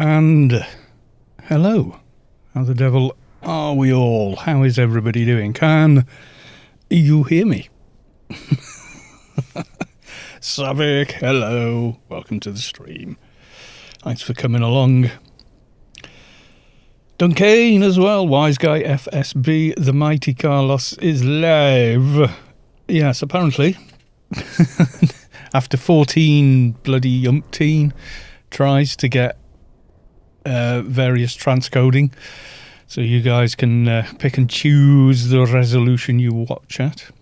And hello, how the devil are we all? How is everybody doing? Can you hear me? Savik, hello, welcome to the stream. Thanks for coming along. Dunkane as well, Wise Guy FSB, the mighty Carlos is live. Yes, apparently, after 14 bloody umpteen tries to get various transcoding, so you guys can pick and choose the resolution you watch at.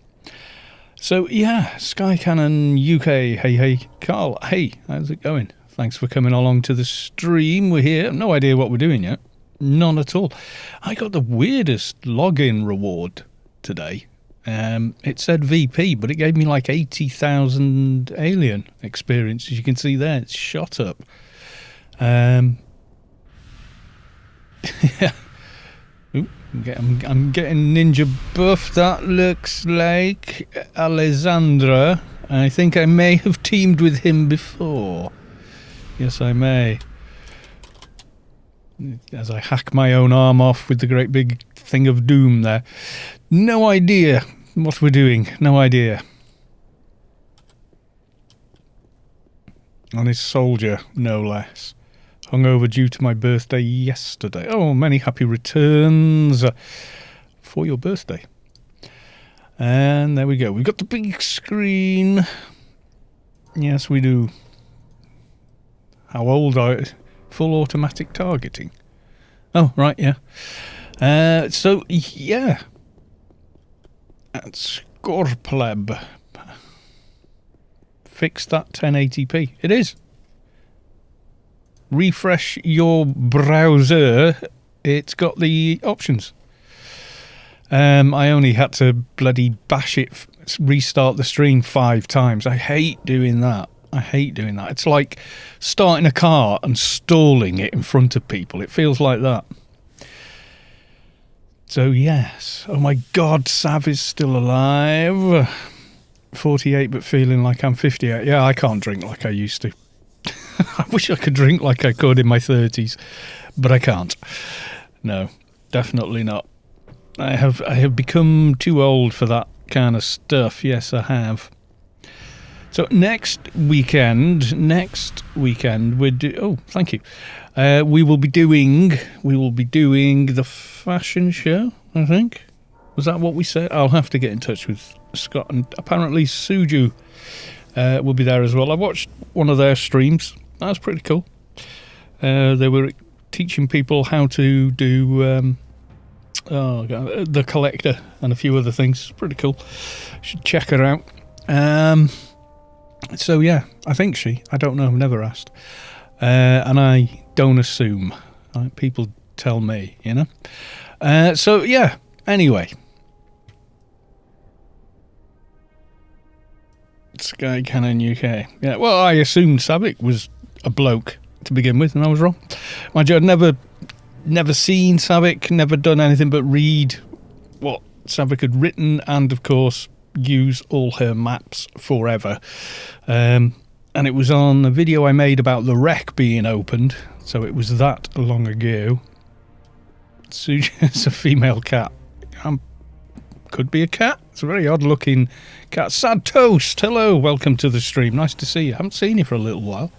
So yeah, Sky Cannon UK, hey Carl, hey, how's it going? Thanks for coming along to the stream. We're here, no idea what we're doing yet, none at all. I got the weirdest login reward today. It said VP, but it gave me like 80,000 alien experience. As you can see there, it's shot up. Yeah. Ooh, I'm getting ninja buff. That looks like Alessandra. I think I may have teamed with him before. Yes, I may. As I hack my own arm off with the great big thing of doom there. No idea what we're doing. No idea. Honest soldier, no less. Hungover due to my birthday yesterday. Oh, many happy returns for your birthday. And there we go. We've got the big screen. Yes, we do. How old are you? Full automatic targeting. Oh, right, yeah. So, yeah. That's Scorpleb. Fix that 1080p. It is. Refresh your browser. It's got the options. I only had to bloody bash it, restart the stream 5 times. I hate doing that. It's like starting a car and stalling it in front of people. It feels like that. So yes. Oh my God, Sav is still alive. 48 but feeling like I'm 58. Yeah, I can't drink like I used to. I wish I could drink like I could in my 30s, but I can't. No, definitely not. I have become too old for that kind of stuff. Yes, I have. So next weekend oh, thank you. We will be doing the fashion show, I think. Was that what we said? I'll have to get in touch with Scott, and apparently Suju will be there as well. I watched one of their streams. That was pretty cool. They were teaching people how to do the collector and a few other things. Pretty cool. Should check her out. So yeah, I think I don't know, I've never asked. And I don't assume. People tell me, you know. So yeah, anyway. Sky Cannon UK. Yeah, well, I assumed Savik was a bloke to begin with, and I was wrong. Mind you, I'd never seen Savik, never done anything but read what Savik had written, and of course use all her maps forever. And it was on a video I made about the wreck being opened, so it was that long ago. Suja's a female cat. Could be a cat. It's a very odd looking cat. Sad Toast, hello, welcome to the stream. Nice to see you. Haven't seen you for a little while.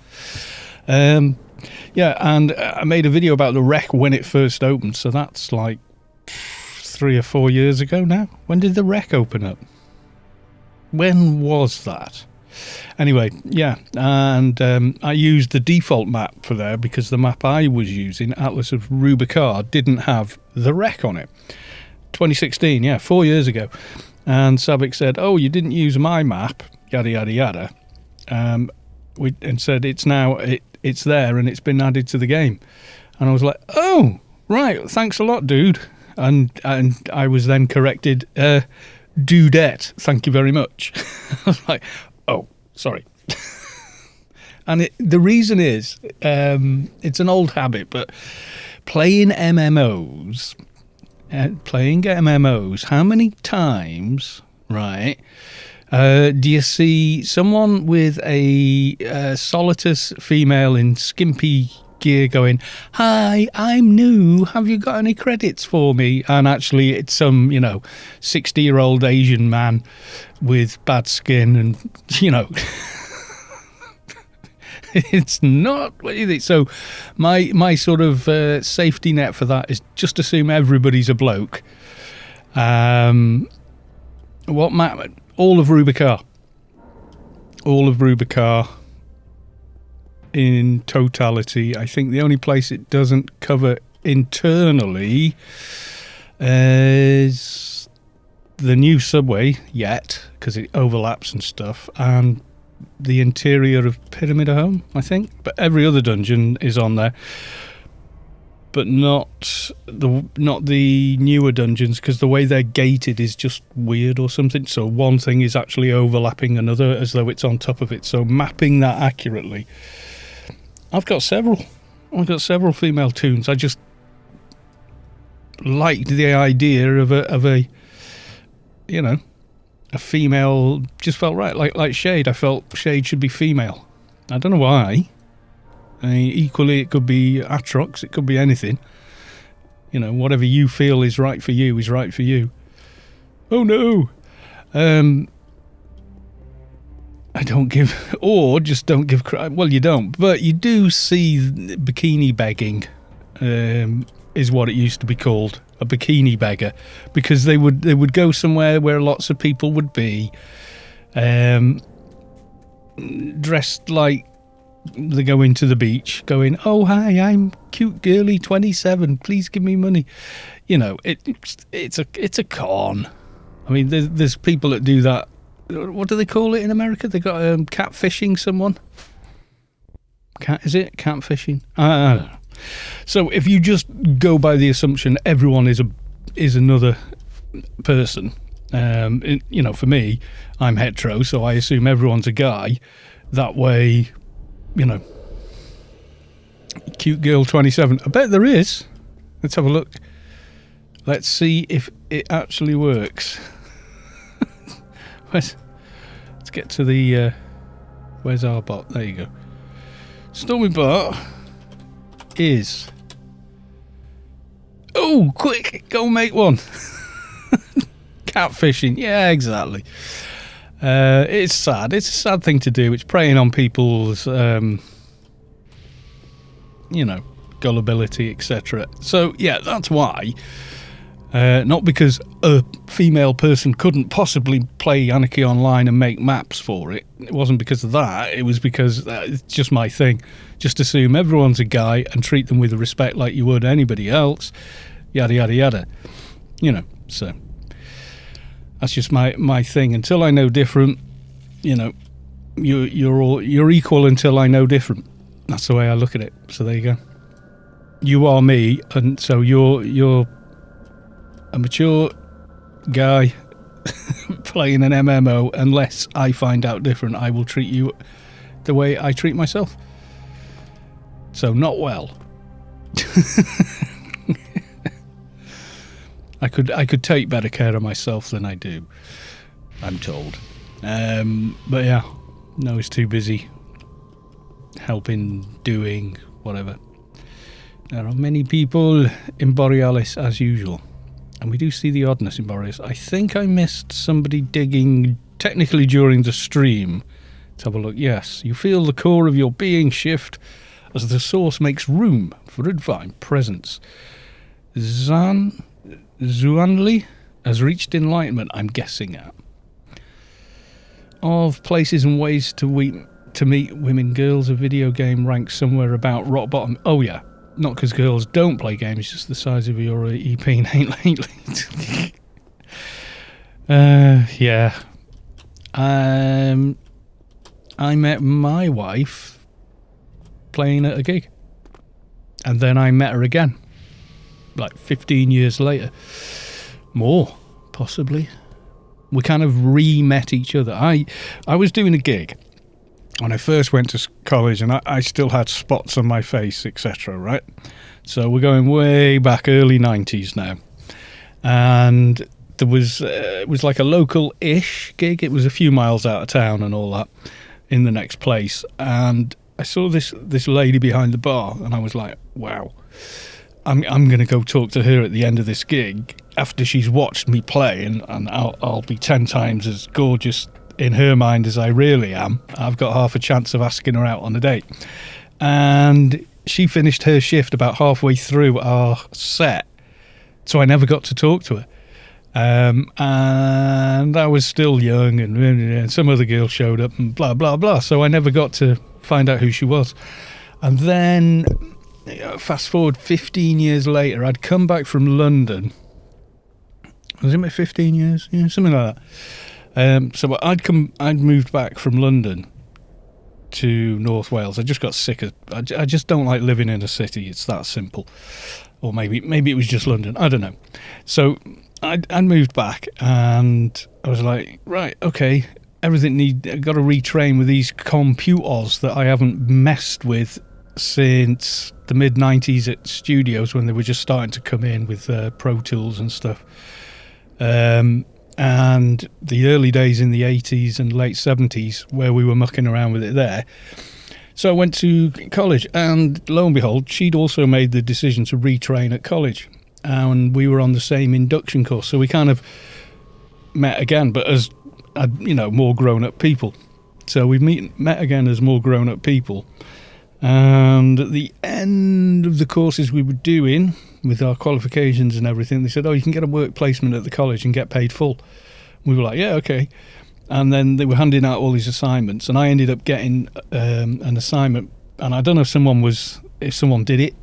Yeah, and I made a video about the wreck when it first opened, so that's like 3 or 4 years ago now. When did the wreck open up? When was that? Anyway, yeah, and I used the default map for there because the map I was using, Atlas of Rubicard, didn't have the wreck on it. 2016, yeah, 4 years ago. And Savik said, oh, you didn't use my map, yada, yada, yada. And said it's now, it's there and it's been added to the game. And I was like, oh, right, thanks a lot, dude. And I was then corrected, dudette, thank you very much. I was like, oh, sorry. And the reason is, it's an old habit, but playing MMOs, how many times, right, do you see someone with a solitous female in skimpy gear going, "Hi, I'm new. Have you got any credits for me?" And actually it's some, 60-year-old Asian man with bad skin and, it's not what you think. So my sort of safety net for that is just assume everybody's a bloke. All of Rubicar in totality. I think the only place it doesn't cover internally is the new subway yet, because it overlaps and stuff, and the interior of Pyramid of Home, I think. But every other dungeon is on there, but not the newer dungeons, because the way they're gated is just weird or something. So one thing is actually overlapping another as though it's on top of it. So mapping that accurately. I've got several female toons. I just liked the idea of a female. Just felt right, like Shade. I felt Shade should be female. I don't know why. I mean, equally, it could be Atrox. It could be anything. Whatever you feel is right for you is right for you. Oh no. I don't give, or just don't give credit. Well, you don't, but you do see bikini begging, is what it used to be called, a bikini beggar, because they would go somewhere where lots of people would be, dressed like they go into the beach, going, "Oh hi, I'm cute girly 27. Please give me money." It's a con. I mean, there's people that do that. What do they call it in America? They got catfishing someone. Is it catfishing? I don't know. So if you just go by the assumption everyone is another person, for me, I'm hetero, so I assume everyone's a guy. That way, cute girl 27. I bet there is. Let's have a look. Let's see if it actually works. Let's get to the where's our bot? There you go. Stormy bot is, oh, quick, go make one. Catfishing, yeah, exactly. It's sad. It's a sad thing to do. It's preying on people's gullibility, etc. So yeah, that's why. Not because a female person couldn't possibly play Anarchy online and make maps for it. It wasn't because of that. It was because it's just my thing. Just assume everyone's a guy and treat them with respect like you would anybody else. Yada, yada, yada. So that's just my thing. Until I know different, you're equal until I know different. That's the way I look at it. So there you go. You are me, and so you're a mature guy playing an MMO. Unless I find out different, I will treat you the way I treat myself. So not well. I could take better care of myself than I do, I'm told. But yeah, no, he's too busy helping, doing whatever. There are many people in Borealis as usual. And we do see the oddness in Borealis. I think I missed somebody digging technically during the stream. Let's have a look. Yes, you feel the core of your being shift as the source makes room for a divine presence. Zuanli has reached enlightenment, I'm guessing at. Of places and ways to meet women, girls, a video game ranks somewhere about rock bottom. Oh yeah. Not because girls don't play games, just the size of your EP ain't lately. Yeah. I met my wife playing at a gig. And then I met her again. Like 15 years later. More, possibly. We kind of re-met each other. I was doing a gig when I first went to college, and I still had spots on my face, etc., right? So we're going way back, early 90s now. And there was it was like a local-ish gig. It was a few miles out of town and all that, in the next place. And I saw this lady behind the bar, and I was like, wow, I'm going to go talk to her at the end of this gig after she's watched me play, and I'll be 10 times as gorgeous in her mind as I really am. I've got half a chance of asking her out on a date. And she finished her shift about halfway through our set, so I never got to talk to her. And I was still young, and some other girl showed up, and blah, blah, blah. So I never got to find out who she was. And then, fast forward 15 years later, I'd come back from London. Was it my 15 years? Yeah, something like that. So I'd moved back from London to North Wales. I just got sick of. I just don't like living in a city. It's that simple. Or maybe it was just London. I don't know. So I'd moved back, and I was like, right, okay, I've got to retrain with these computers that I haven't messed with since the mid 90s at studios, when they were just starting to come in with Pro Tools and stuff. And the early days in the 80s and late 70s, where we were mucking around with it there. So I went to college, and lo and behold, she'd also made the decision to retrain at college, and we were on the same induction course. So we kind of met again, but as more grown-up people. So we met again as more grown-up people, and at the end of the courses we were doing, with our qualifications and everything, they said, oh, you can get a work placement at the college and get paid full. We were like, yeah, okay. And then they were handing out all these assignments, and I ended up getting an assignment, and I don't know if someone did it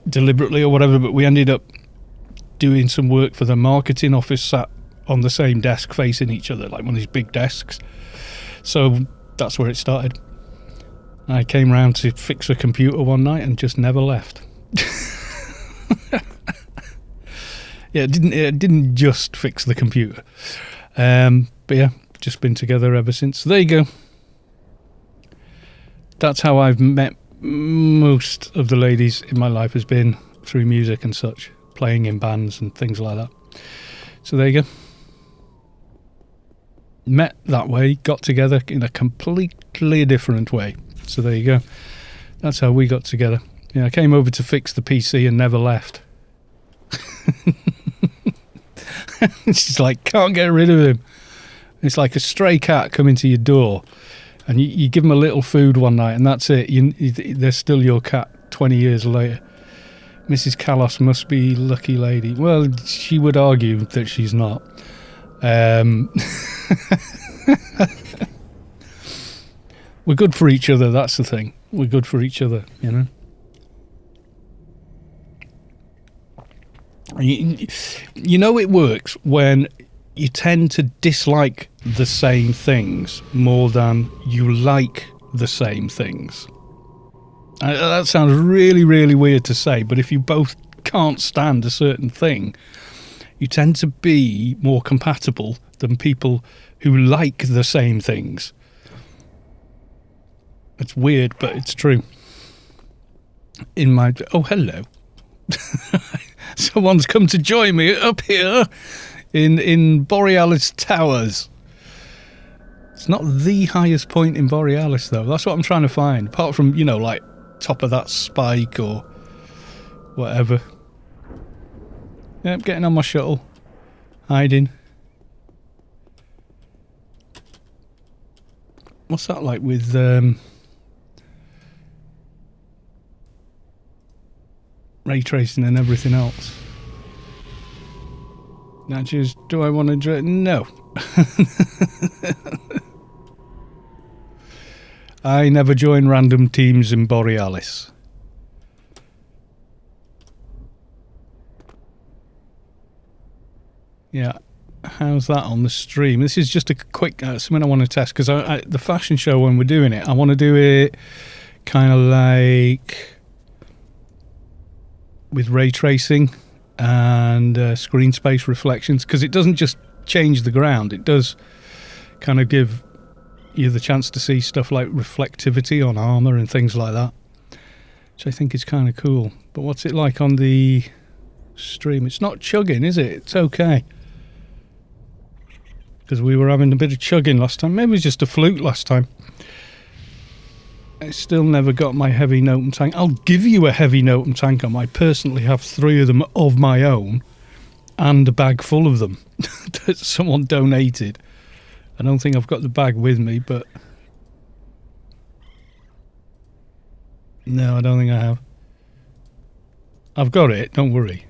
deliberately or whatever, but we ended up doing some work for the marketing office, sat on the same desk facing each other, like one of these big desks. So that's where it started. I came round to fix a computer one night and just never left. Yeah, it didn't just fix the computer. But yeah, just been together ever since. So there you go. That's how I've met most of the ladies in my life, has been through music and such, playing in bands and things like that. So there you go. Met that way, got together in a completely different way. So there you go. That's how we got together. Yeah, I came over to fix the PC and never left. It's just like, can't get rid of him. It's like a stray cat coming to your door, and you give them a little food one night, and that's it. They're still your cat 20 years later. Mrs. Callos must be a lucky lady. Well, she would argue that she's not. We're good for each other, that's the thing. We're good for each other, you know. You know it works when you tend to dislike the same things more than you like the same things. That sounds really, really weird to say, but if you both can't stand a certain thing, you tend to be more compatible than people who like the same things. It's weird, but it's true. Oh, hello. Someone's come to join me up here in Borealis Towers. It's not the highest point in Borealis, though. That's what I'm trying to find. Apart from, like top of that spike or whatever. Yep, getting on my shuttle. Hiding. What's that like with... ray tracing and everything else? Now, do I want to... No. I never join random teams in Borealis. Yeah. How's that on the stream? This is just a quick... something I want to test, because the fashion show, when we're doing it, I want to do it kind of like... with ray tracing and screen space reflections, because it doesn't just change the ground, it does kind of give you the chance to see stuff like reflectivity on armor and things like that, which I think is kind of cool. But what's it like on the stream? It's not chugging, is it? It's okay, because we were having a bit of chugging last time. Maybe it was just a fluke last time. I still never got my heavy Noten tank. I'll give you a heavy Noten tank. I personally have 3 of them of my own and a bag full of them that someone donated. I don't think I've got the bag with me, but no, I don't think I have. I've got it, don't worry.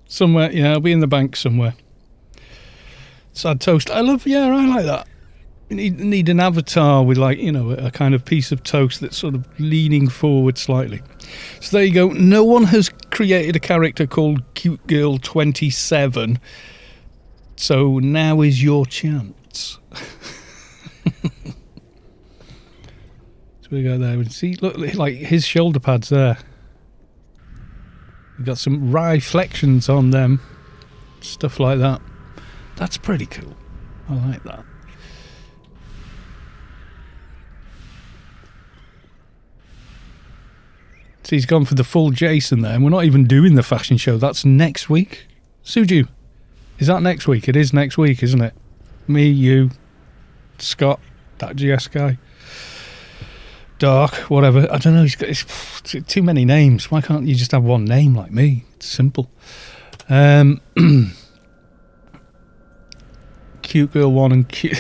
Somewhere, yeah, it'll be in the bank somewhere. Sad toast. I like that. You need an avatar with, like, you know, a kind of piece of toast that's sort of leaning forward slightly. So there you go. No one has created a character called Cute Girl 27. So now is your chance. So we go there and see, look, like his shoulder pads there. We've got some reflections on them. Stuff like that. That's pretty cool. I like that. So he's gone for the full Jason there, and we're not even doing the fashion show. That's next week. Suju, is that next week? It is next week, isn't it? Me, you, Scott, that GS guy, Dark, whatever. I don't know. It's too many names. Why can't you just have one name like me? It's simple. Cute Girl 1 and cute.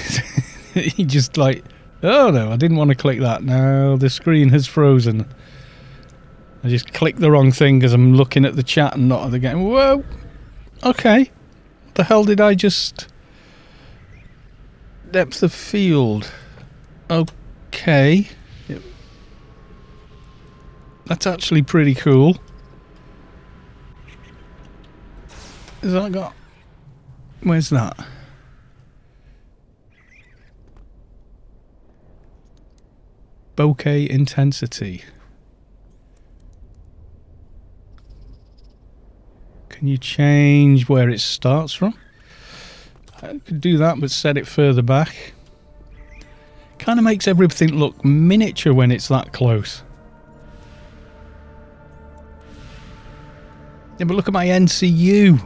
He just like, oh no, I didn't want to click that. Now the screen has frozen. I just clicked the wrong thing because I'm looking at the chat and not at the game. Whoa. Okay. What the hell did I just... Depth of field. Okay. Yep. That's actually pretty cool. Has that got... Where's that? Bokeh intensity. Can you change where it starts from? I could do that, but set it further back. Kind of makes everything look miniature when it's that close. Yeah, but look at my NCU.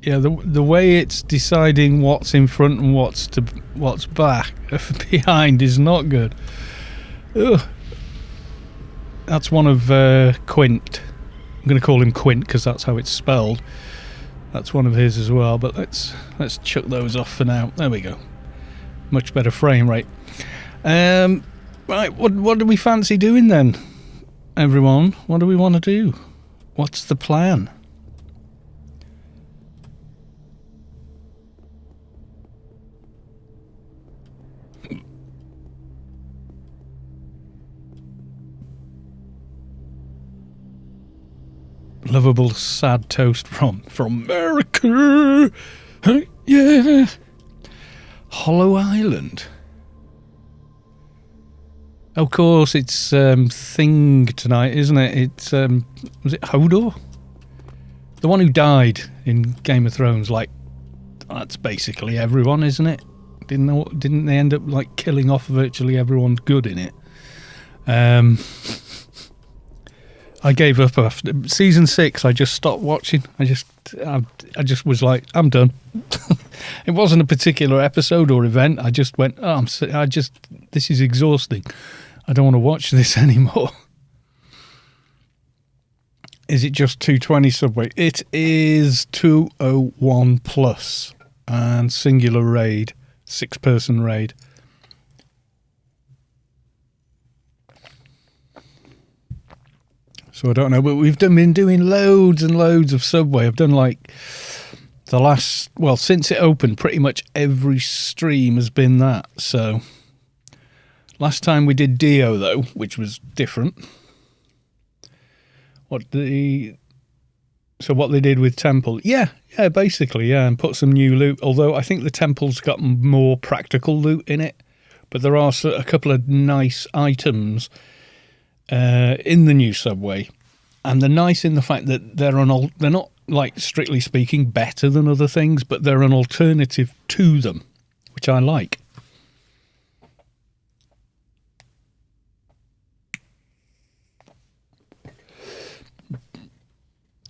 Yeah, the way it's deciding what's in front and what's back behind is not good. Ugh. That's one of Quint. I'm going to call him Quint because that's how it's spelled. That's one of his as well. But let's chuck those off for now. There we go. Much better frame rate. Right, what do we fancy doing then, everyone? What do we want to do? What's the plan? Lovable sad toast from America. Yeah. Hollow Island. Of course, it's Thing tonight, isn't it? It's was it Hodor? The one who died in Game of Thrones. Like, that's basically everyone, isn't it? Didn't they end up like killing off virtually everyone good in it? I gave up after season 6. I just stopped watching. I just was like, I'm done. It wasn't a particular episode or event. I just went, oh, this is exhausting. I don't want to watch this anymore. Is it just 220 Subway? It is 201 plus and singular raid, 6-person raid. So I don't know, but we've been doing loads and loads of Subway. I've done like since it opened, pretty much every stream has been that. So last time we did Dio though, which was different. What they did with Temple. Yeah, basically, yeah, and put some new loot. Although I think the Temple's got more practical loot in it, but there are a couple of nice items in the new Subway, and they're nice in the fact that they're not, like, strictly speaking better than other things, but they're an alternative to them, which I like.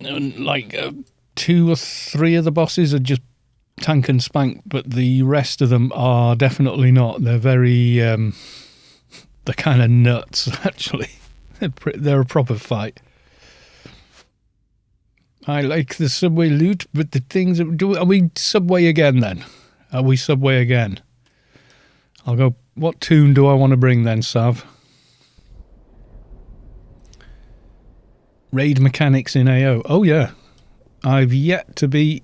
And like 2 or 3 of the bosses are just tank and spank, but the rest of them are definitely not. They're very, they're kind of nuts, actually. They're a proper fight. I like the Subway loot, but the things... Are we Subway again, then? Are we Subway again? I'll go... What tune do I want to bring, then, Sav? Raid mechanics in AO. Oh, yeah. I've yet to be...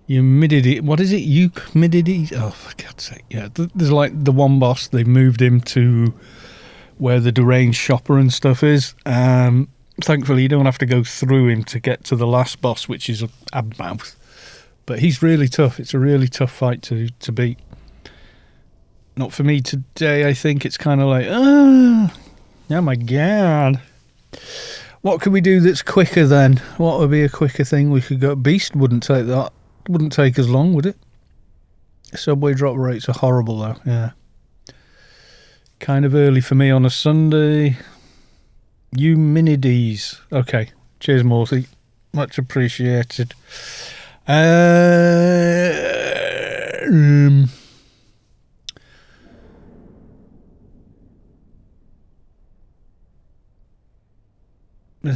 humidity... What is it? Humidity? Oh, for God's sake. Yeah, there's like the one boss. They've moved him to where the deranged shopper and stuff is. Thankfully, you don't have to go through him to get to the last boss, which is Abmouth. But he's really tough. It's a really tough fight to beat. Not for me today, I think. It's kind of like, oh my God. What could we do that's quicker then? What would be a quicker thing we could go? Beast wouldn't take that. Wouldn't take as long, would it? Subway drop rates are horrible, though. Yeah. Kind of early for me on a Sunday. You mini D's. Okay. Cheers, Morty. Much appreciated. Does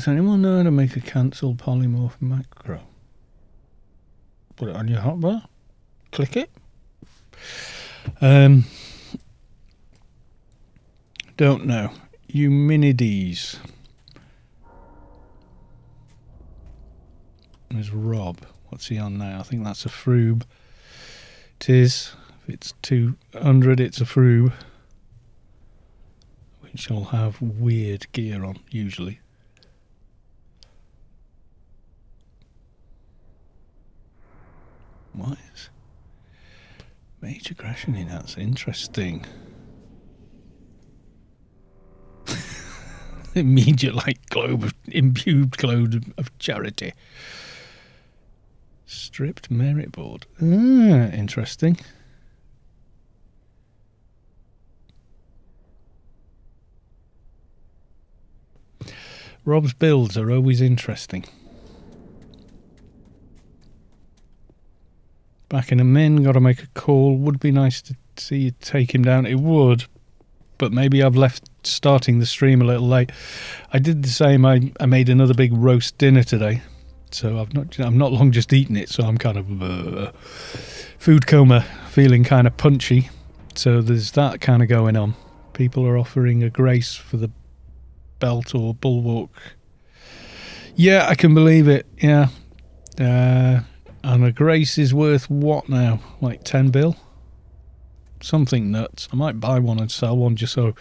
anyone know how to make a cancelled polymorph macro? Put it on your hotbar. Click it. Don't know. Huminides. There's Rob. What's he on now? I think that's a Froob. It is. If it's 200, it's a Froob. Which will have weird gear on, usually. What is major crashing? That's interesting. Immediate like globe of imbued globe of charity. Stripped merit board. Interesting. Rob's builds are always interesting. Back in a min, got to make a call. Would be nice to see you take him down. It would, but maybe I've left starting the stream a little late. I did the same. I made another big roast dinner today, so I'm not long just eating it. So I'm kind of food coma, feeling kind of punchy. So there's that kind of going on. People are offering a grace for the belt or bulwark. Yeah, I can believe it. Yeah. And a grace is worth what now? Like 10 bill? Something nuts. I might buy one and sell one just so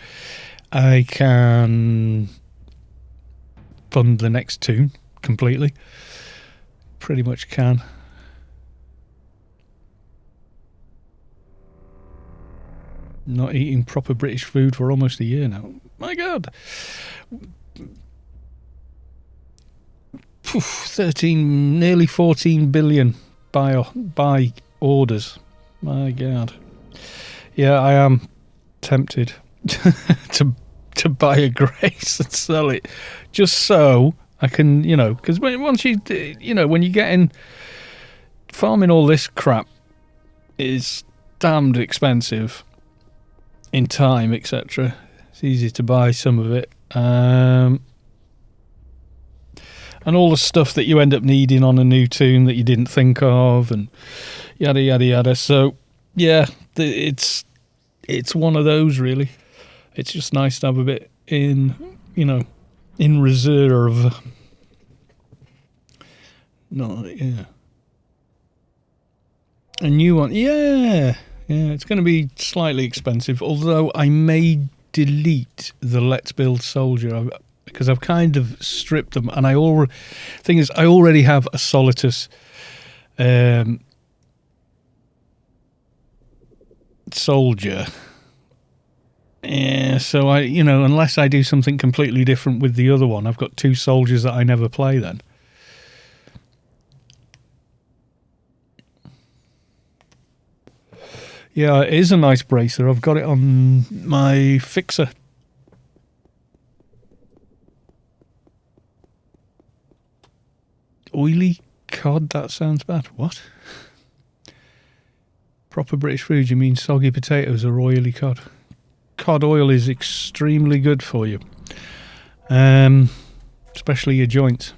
I can fund the next tune completely. Pretty much can. Not eating proper British food for almost a year now. My God. 13, nearly 14 billion buy orders. My God. Yeah, I am tempted to buy a grace and sell it just so I can, because once you when you get in farming, all this crap is damned expensive in time, etc. It's easy to buy some of it. And all the stuff that you end up needing on a new tune that you didn't think of, and yada yada yada. So yeah, it's one of those really. It's just nice to have a bit in reserve. No, yeah. A new one, yeah. It's going to be slightly expensive, although I may delete the Let's Build Soldier because I've kind of stripped them, and I already have a Solitus soldier. Yeah, so unless I do something completely different with the other one, I've got 2 soldiers that I never play then. Yeah, it is a nice bracer. I've got it on my fixer. Oily cod, that sounds bad. What? Proper British food, you mean soggy potatoes or oily cod? Cod oil is extremely good for you. Especially your joints.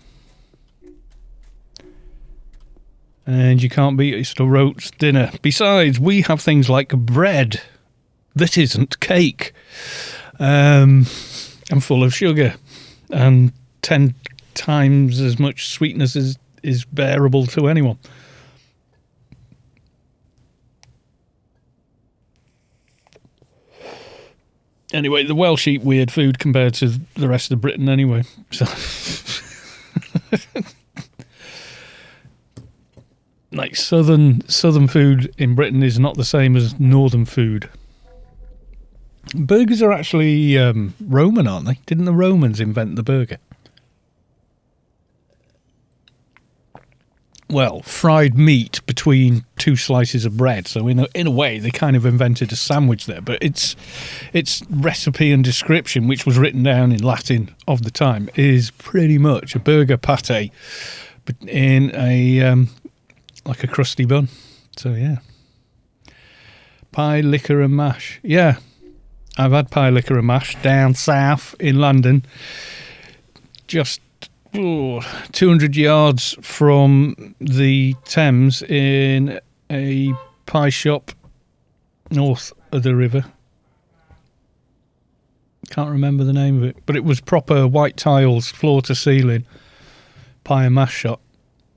And you can't beat it, it's the roast dinner. Besides, we have things like bread that isn't cake. And full of sugar. And 10 times as much sweetness as is bearable to anyone. Anyway, the Welsh eat weird food compared to the rest of Britain anyway. So like southern food in Britain is not the same as northern food. Burgers are actually Roman, aren't they? Didn't the Romans invent the burger? Well, fried meat between two slices of bread. So in a way, they kind of invented a sandwich there. But its recipe and description, which was written down in Latin of the time, is pretty much a burger pate in a like a crusty bun. So yeah, pie, liquor, and mash. Yeah, I've had pie, liquor, and mash down south in London. Just 200 yards from the Thames in a pie shop north of the river. Can't remember the name of it, but it was proper white tiles, floor to ceiling, pie and mash shop.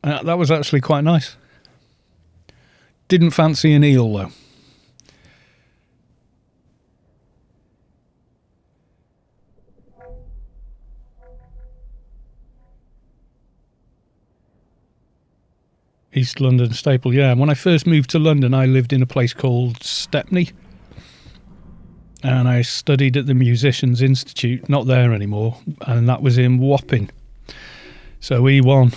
That was actually quite nice. Didn't fancy an eel though. East London staple, yeah. When I first moved to London, I lived in a place called Stepney. And I studied at the Musicians Institute, not there anymore, and that was in Wapping. So E1,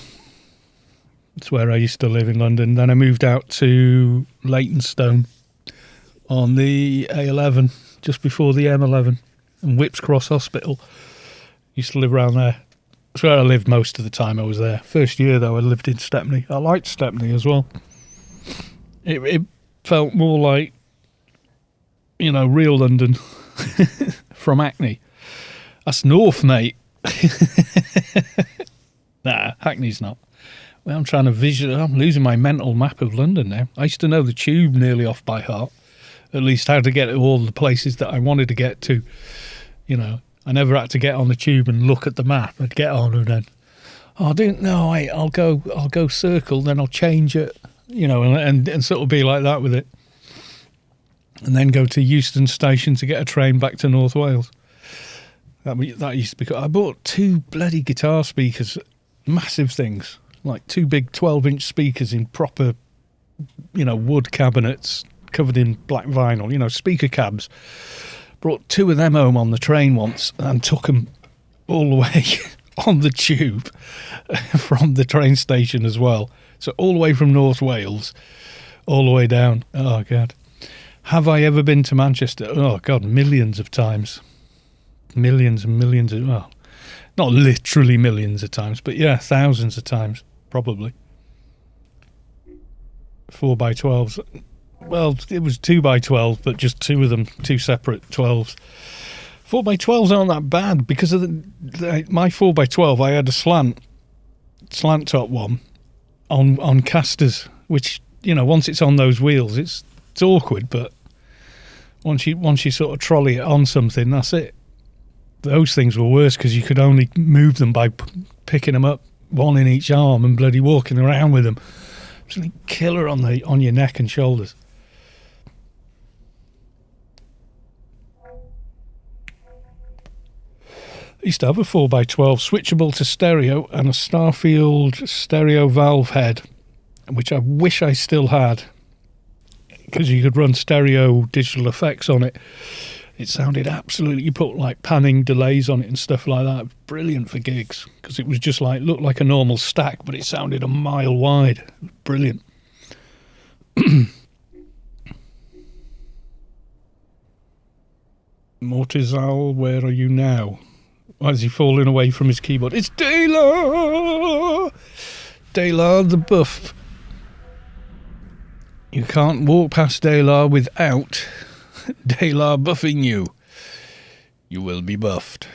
that's where I used to live in London. Then I moved out to Leytonstone on the A11, just before the M11, and Whips Cross Hospital. Used to live around there. That's where I lived most of the time I was there. First year, though, I lived in Stepney. I liked Stepney as well. It felt more like, you know, real London from Hackney. That's north, mate. Nah, Hackney's not. Well, I'm trying to I'm losing my mental map of London now. I used to know the tube nearly off by heart. At least how to get to all the places that I wanted to get to, you know. I never had to get on the tube and look at the map. I'd get on and then, I didn't know. I'll go circle, then I'll change it, you know, and sort of be like that with it, and then go to Euston Station to get a train back to North Wales. That used to be cool. I bought 2 bloody guitar speakers, massive things, like 2 big 12-inch speakers in proper, you know, wood cabinets covered in black vinyl, you know, speaker cabs. Brought 2 of them home on the train once and took them all the way on the tube from the train station as well. So all the way from North Wales, all the way down. Oh, God. Have I ever been to Manchester? Oh, God, millions of times. Millions and millions of... Well, not literally millions of times, but yeah, thousands of times, probably. 4x12s. Well, it was 2x12, but just 2 of them, 2 separate 12s. 4x12s aren't that bad because of my 4x12. I had a slant top one on casters, which, you know, once it's on those wheels, it's awkward. But once you sort of trolley it on something, that's it. Those things were worse because you could only move them by picking them up, one in each arm, and bloody walking around with them. Absolutely killer on your neck and shoulders. I used to have a 4x12 switchable to stereo and a Starfield stereo valve head, which I wish I still had, because you could run stereo digital effects on it. It sounded absolutely... You put like panning delays on it and stuff like that. Brilliant for gigs, because it was just like, looked like a normal stack, but it sounded a mile wide. Brilliant. Mortizal, where are you now? Why is he falling away from his keyboard? It's Taylor! Daylar the buff. You can't walk past Daylar without Daylar buffing you. You will be buffed.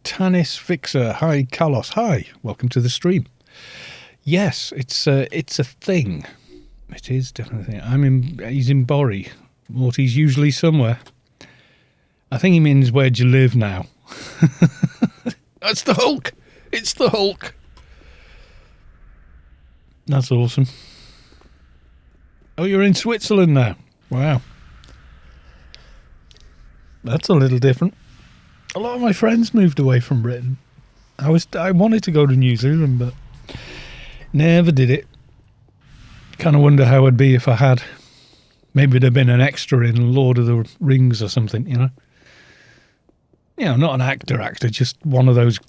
Tanis Fixer. Hi, Carlos. Hi. Welcome to the stream. Yes, it's a thing. It is definitely a thing. He's in Borry. Morty's usually somewhere. I think he means where'd you live now. That's the Hulk. It's the Hulk. That's awesome. Oh, you're in Switzerland now. Wow. That's a little different. A lot of my friends moved away from Britain. I wanted to go to New Zealand, but never did it. Kind of wonder how it'd be if I had. Maybe it'd have been an extra in Lord of the Rings or something, you know? You know, not an actor, just one of those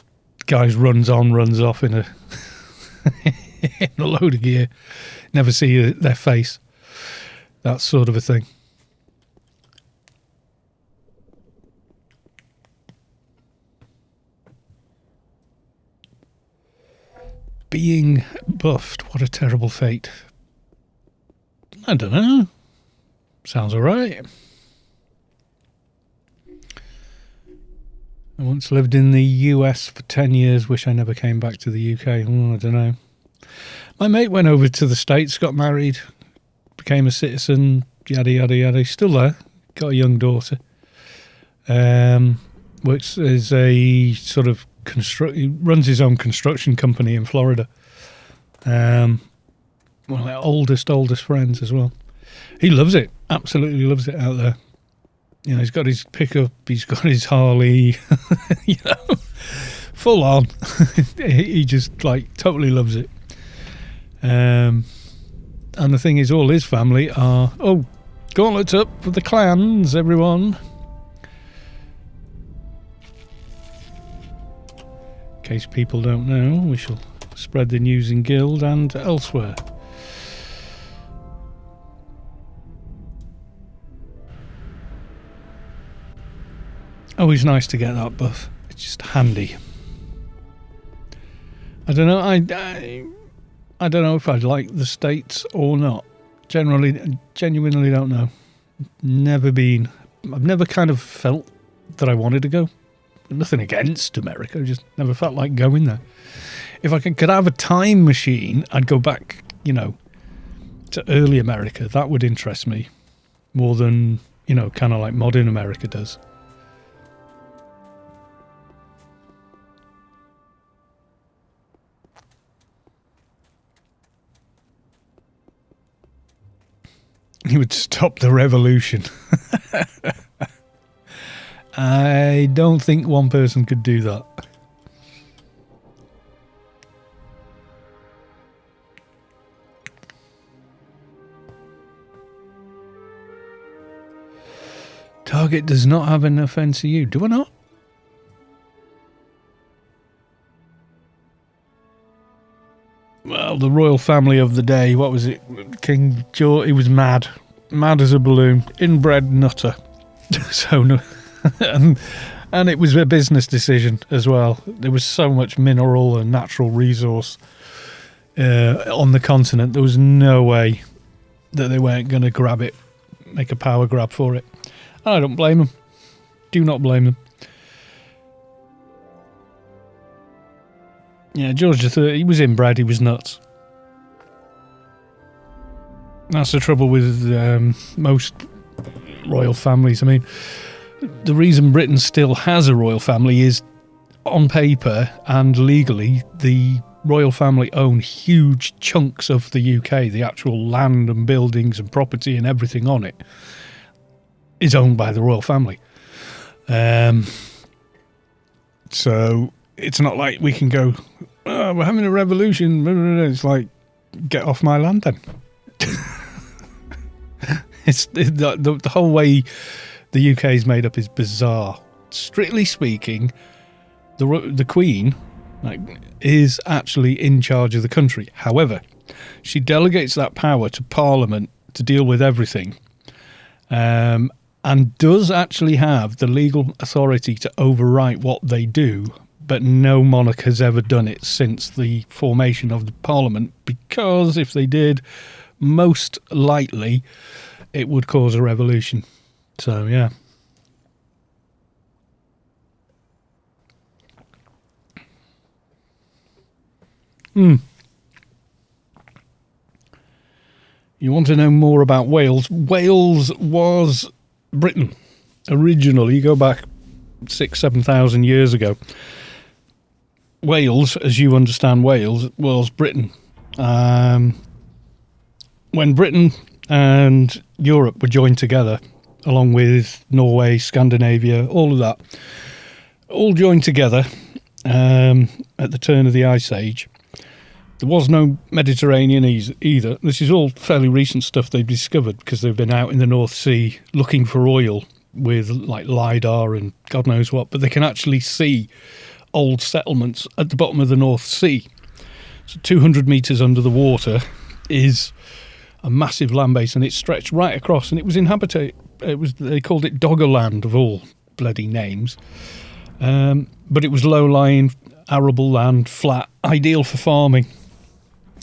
guys runs on, runs off in a in a load of gear. Never see their face. That sort of a thing. Being buffed, what a terrible fate. I don't know. Sounds alright. I once lived in the US for 10 years. Wish I never came back to the UK. I don't know. My mate went over to the States, got married, became a citizen, yada, yada, yada. He's still there. Got a young daughter. Works as a sort of he runs his own construction company in Florida. One of our oldest friends as well. He loves it. Absolutely loves it out there. You know, he's got his pickup, he's got his Harley, you know, full on. He just like totally loves it. And the thing is, all his family are, gauntlets up for the clans, everyone. In case people don't know, we shall spread the news in Guild and elsewhere. Always nice to get that buff. It's just handy. I don't know. I don't know if I'd like the States or not. Genuinely don't know. I've never kind of felt that I wanted to go. Nothing against America, just never felt like going there. If I could have a time machine, I'd go back, you know, to early America. That would interest me more than, you know, kind of like modern America does. He would stop the revolution. I don't think one person could do that. Target does not have an FNCU. Do I not? Well, the royal family of the day, what was it? King George, he was mad. Mad as a balloon. Inbred nutter. So, no. And it was a business decision as well. There was so much mineral and natural resource on the continent. There was no way that they weren't going to grab it, make a power grab for it. And I don't blame them. Do not blame them. Yeah, George III, he was inbred, he was nuts. That's the trouble with most royal families. I mean, the reason Britain still has a royal family is, on paper and legally, the royal family own huge chunks of the UK. The actual land and buildings and property and everything on it is owned by the royal family. So it's not like we can go, we're having a revolution. It's like, get off my land then. It's the whole way the UK is made up is bizarre. Strictly speaking, the Queen is actually in charge of the country. However, she delegates that power to Parliament to deal with everything, and does actually have the legal authority to overwrite what they do, but no monarch has ever done it since the formation of the Parliament, because if they did, most likely it would cause a revolution. So, yeah. You want to know more about Wales? Wales was Britain originally. You go back 6,000-7,000 years ago. Wales, as you understand Wales, was Britain. When Britain and Europe were joined together, along with Norway, Scandinavia, all of that, all joined together at the turn of the Ice Age. There was no Mediterranean either. This is all fairly recent stuff they've discovered, because they've been out in the North Sea looking for oil with like LiDAR and God knows what, but they can actually see old settlements at the bottom of the North Sea. So 200 metres under the water is a massive land base, and it stretched right across, and it was inhabited. They called it Doggerland, of all bloody names. But it was low-lying, arable land, flat, ideal for farming.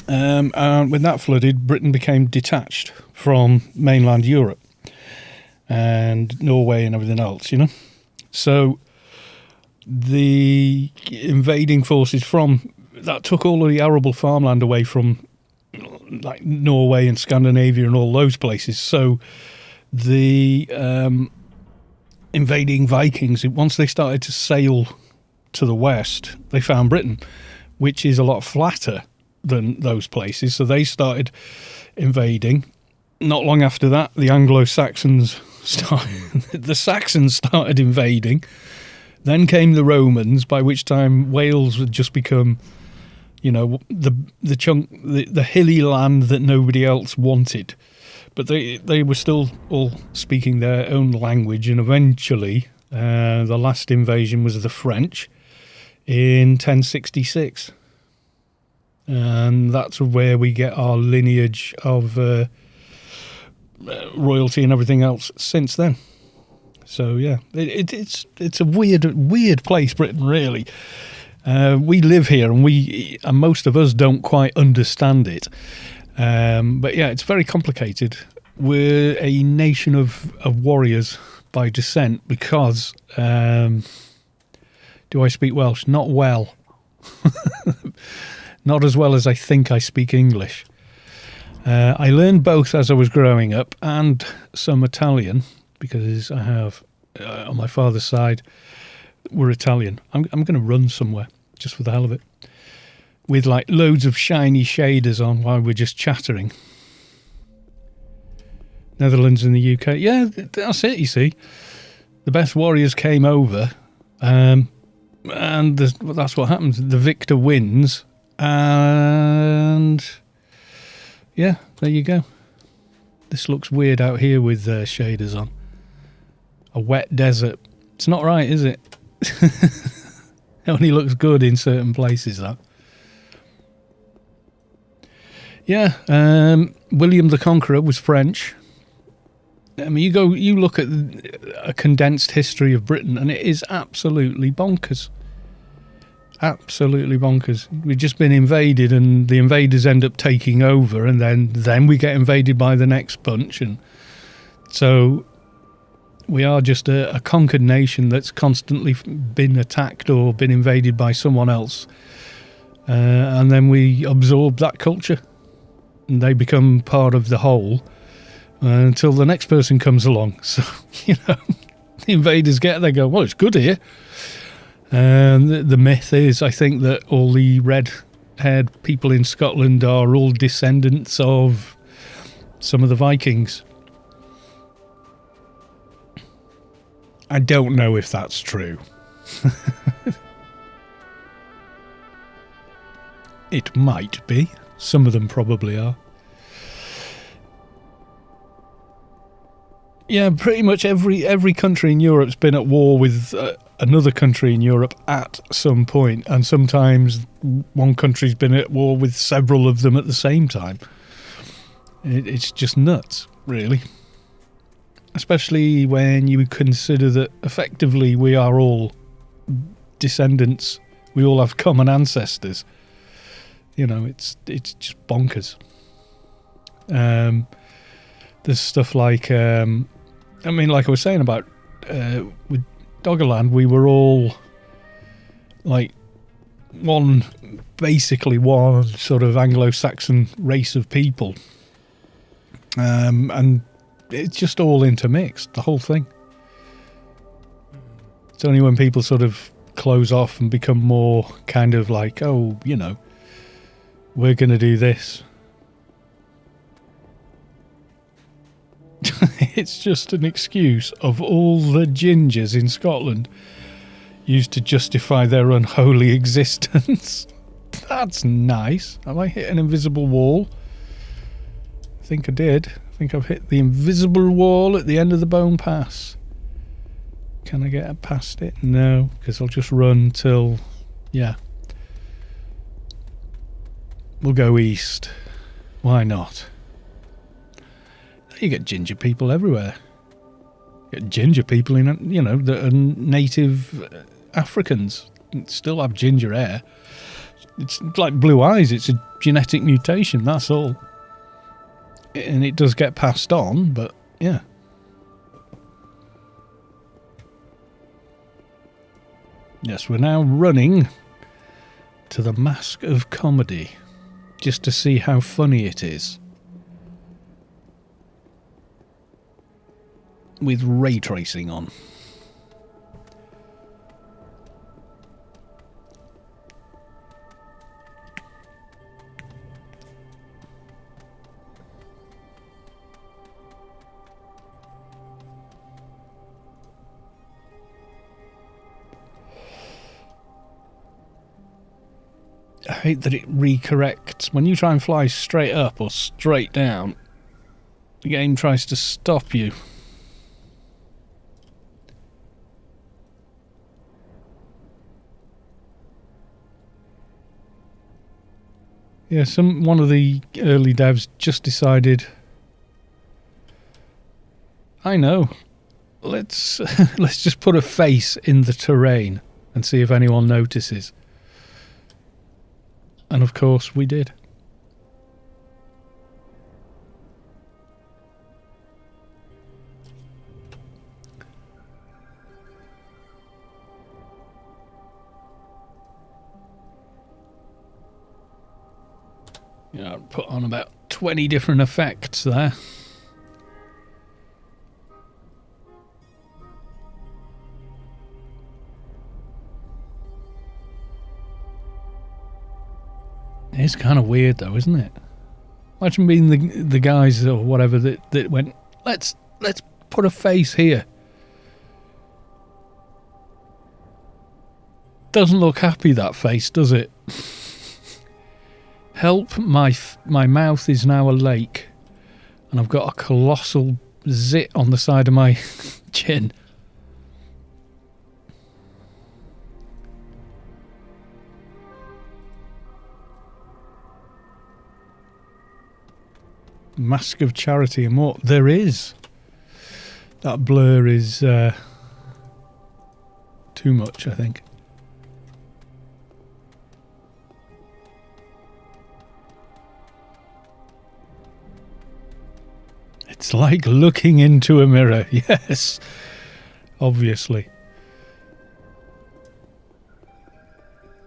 And when that flooded, Britain became detached from mainland Europe and Norway and everything else, you know. So the invading forces from that took all of the arable farmland away from like Norway and Scandinavia and all those places. So the invading Vikings, once they started to sail to the west, they found Britain, which is a lot flatter than those places. So they started invading. Not long after that, the Anglo-Saxons the Saxons started invading. Then came the Romans, by which time Wales had just become, you know, the chunk, the hilly land that nobody else wanted. But they were still all speaking their own language, and eventually the last invasion was the French in 1066. And that's where we get our lineage of royalty and everything else since then. So yeah, it's a weird place, Britain, really. We live here, and most of us don't quite understand it. But yeah, it's very complicated. We're a nation of warriors by descent because, do I speak Welsh? Not well. Not as well as I think I speak English. I learned both as I was growing up, and some Italian, because I have, on my father's side, we're Italian. I'm going to run somewhere, just for the hell of it, with like loads of shiny shaders on while we're just chattering. Netherlands and the UK. Yeah, that's it, you see. The best warriors came over, and that's what happens. The victor wins, and yeah, there you go. This looks weird out here with shaders on. A wet desert. It's not right, is it? It only looks good in certain places, that. Yeah, William the Conqueror was French. I mean, you look at a condensed history of Britain, and it is absolutely bonkers. Absolutely bonkers. We've just been invaded, and the invaders end up taking over, and then we get invaded by the next bunch, and so we are just a conquered nation that's constantly been attacked or been invaded by someone else, and then we absorb that culture, and they become part of the whole until the next person comes along. So, you know, the invaders get there, go, well, it's good here. And the myth is, I think, that all the red-haired people in Scotland are all descendants of some of the Vikings. I don't know if that's true. It might be. Some of them probably are. Yeah, pretty much every country in Europe's been at war with another country in Europe at some point, and sometimes one country's been at war with several of them at the same time. It's just nuts, really. Especially when you consider that effectively we are all descendants We all have common ancestors. You know, it's just bonkers. There's stuff like, I mean, like I was saying about with Doggerland, we were all like basically one sort of Anglo-Saxon race of people, and it's just all intermixed, the whole thing. It's only when people sort of close off and become more kind of like, oh, you know, we're going to do this. It's just an excuse of all the gingers in Scotland used to justify their unholy existence. That's nice. Have I hit an invisible wall? I think I did. I think I've hit the invisible wall at the end of the Bone Pass. Can I get past it? No, because I'll just run till... yeah. We'll go east. Why not? You get ginger people everywhere. You get ginger people in, you know, that are native Africans. Still have ginger hair. It's like blue eyes. It's a genetic mutation, that's all. And it does get passed on, but yeah. Yes, we're now running to the Mask of Comedy just to see how funny it is. With ray tracing on. I hate that it recorrects. When you try and fly straight up or straight down, the game tries to stop you. Yeah, one of the early devs just decided, I know, let's just put a face in the terrain and see if anyone notices. And of course we did. You know, put on about 20 different effects there. It's kind of weird though, isn't it? Imagine being the guys or whatever that went, let's put a face here. Doesn't look happy, that face, does it? Help, my mouth is now a lake and I've got a colossal zit on the side of my chin. Mask of Charity and more. There is. That blur is too much, I think. It's like looking into a mirror. Yes, obviously.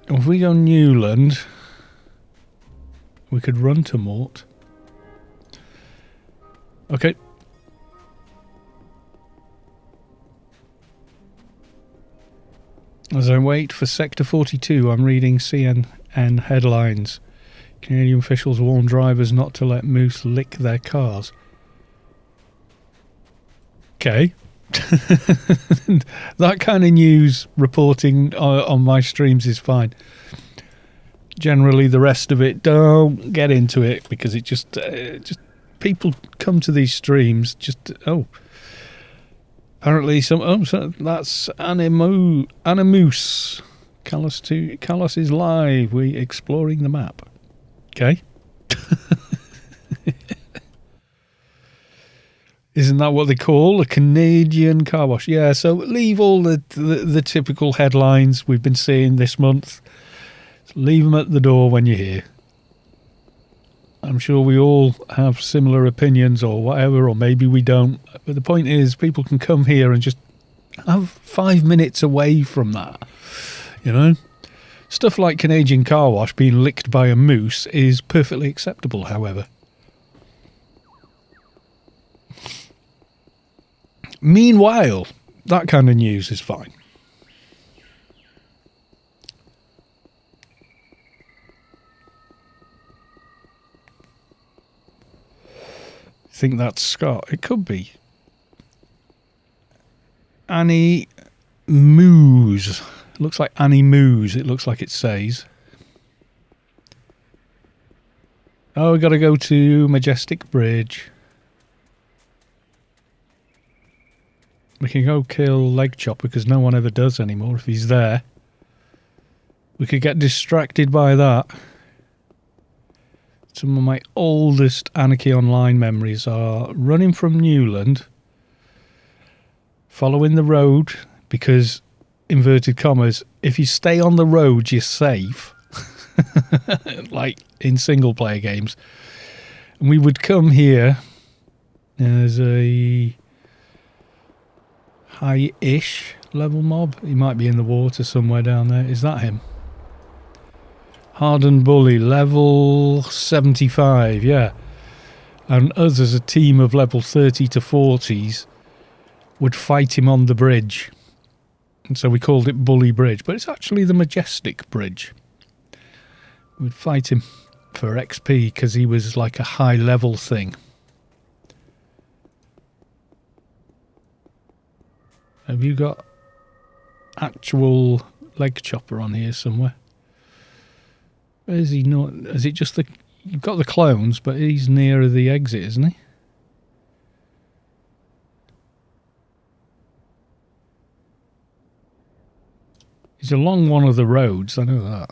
If we go Newland, we could run to Mort. Okay. As I wait for Sector 42, I'm reading CNN headlines. Canadian officials warn drivers not to let moose lick their cars. Okay. That kind of news reporting on my streams is fine. Generally, the rest of it, don't get into it because it just people come to these streams apparently so that's Animoose. Callus is live. We exploring the map. Okay. Isn't that what they call a Canadian car wash? Yeah, so leave all the typical headlines we've been seeing this month. Leave them at the door when you're here. I'm sure we all have similar opinions or whatever, or maybe we don't. But the point is, people can come here and just have 5 minutes away from that. You know? Stuff like Canadian car wash being licked by a moose is perfectly acceptable, however. Meanwhile, that kind of news is fine. I think that's Scott. It could be. Annie Moose. It looks like Annie Moose. It looks like it says. Oh, we've got to go to Majestic Bridge. We can go kill Leg Chopper because no one ever does anymore if he's there. We could get distracted by that. Some of my oldest Anarchy Online memories are running from Newland, following the road, because, inverted commas, if you stay on the road, you're safe. Like in single player games. And we would come here as a high-ish level mob. He might be in the water somewhere down there. Is that him? Hardened Bully, level 75, yeah. And us as a team of level 30 to 40s would fight him on the bridge. And so we called it Bully Bridge, but it's actually the Majestic Bridge. We'd fight him for XP because he was like a high level thing. Have you got actual Leg Chopper on here somewhere? Where is he not? Is it just the... You've got the clones, but he's nearer the exit, isn't he? He's along one of the roads, I know that.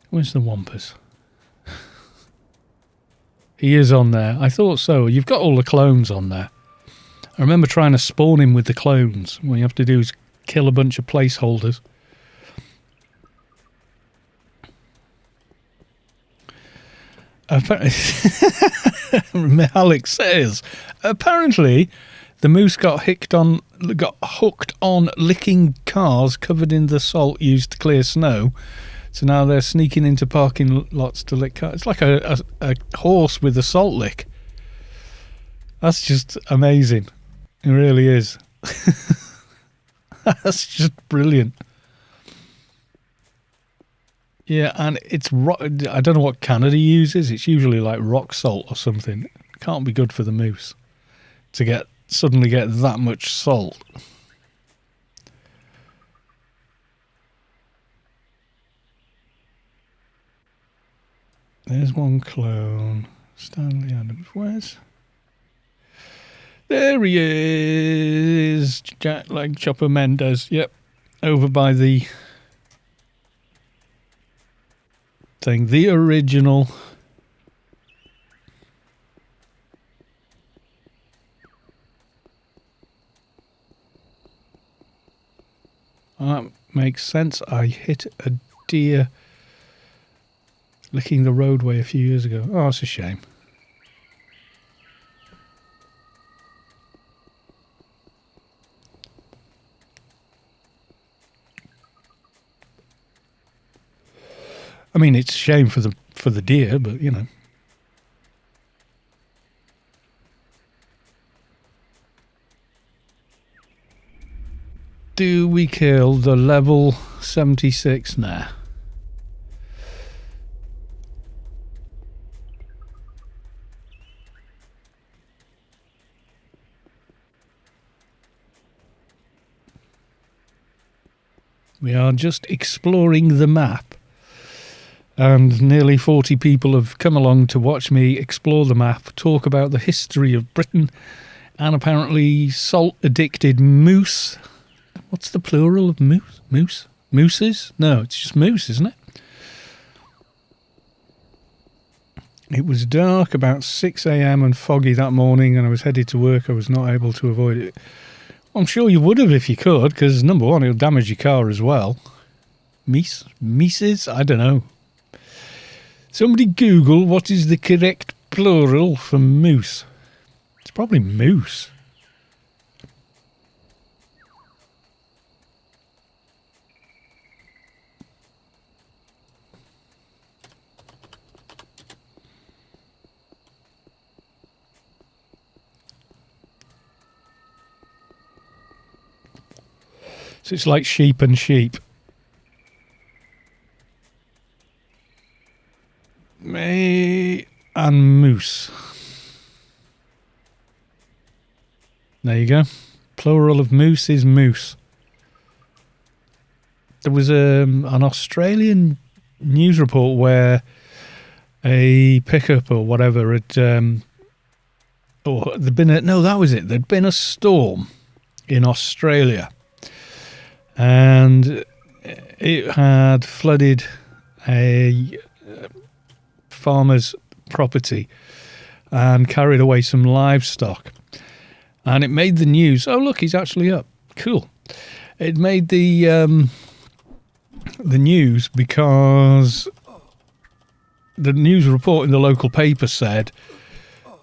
Where's the Wampus? He is on there. I thought so. You've got all the clones on there. I remember trying to spawn him with the clones. What you have to do is kill a bunch of placeholders. Alex says, apparently the moose got hooked on licking cars covered in the salt used to clear snow. So now they're sneaking into parking lots to lick cars. It's like a horse with a salt lick. That's just amazing. It really is. That's just brilliant. Yeah, and it's I don't know what Canada uses. It's usually like rock salt or something. It can't be good for the moose to suddenly get that much salt. There's one clone. Stanley Adams. Where's... There he is. Jack Leg Chopper Mendes. Yep. Over by the thing. The original. That makes sense. I hit a deer licking the roadway a few years ago. Oh, it's a shame. I mean, it's a shame for the deer, but you know. Do we kill the level 76 now? We are just exploring the map. And nearly 40 people have come along to watch me explore the map, talk about the history of Britain, and apparently salt-addicted moose. What's the plural of moose? Moose? Mooses? No, it's just moose, isn't it? It was dark about 6 a.m. and foggy that morning, and I was headed to work. I was not able to avoid it. I'm sure you would have if you could, because number one, it'll damage your car as well. Mises? I don't know. Somebody Google what is the correct plural for moose. It's probably moose. So it's like sheep and sheep. May and moose. There you go. Plural of moose is moose. There was an Australian news report where a pickup or whatever had, or there'd been that was it. There'd been a storm in Australia, and it had flooded a farmer's property and carried away some livestock. And it made the news. Oh, look, he's actually up. Cool. It made the news because the news report in the local paper said,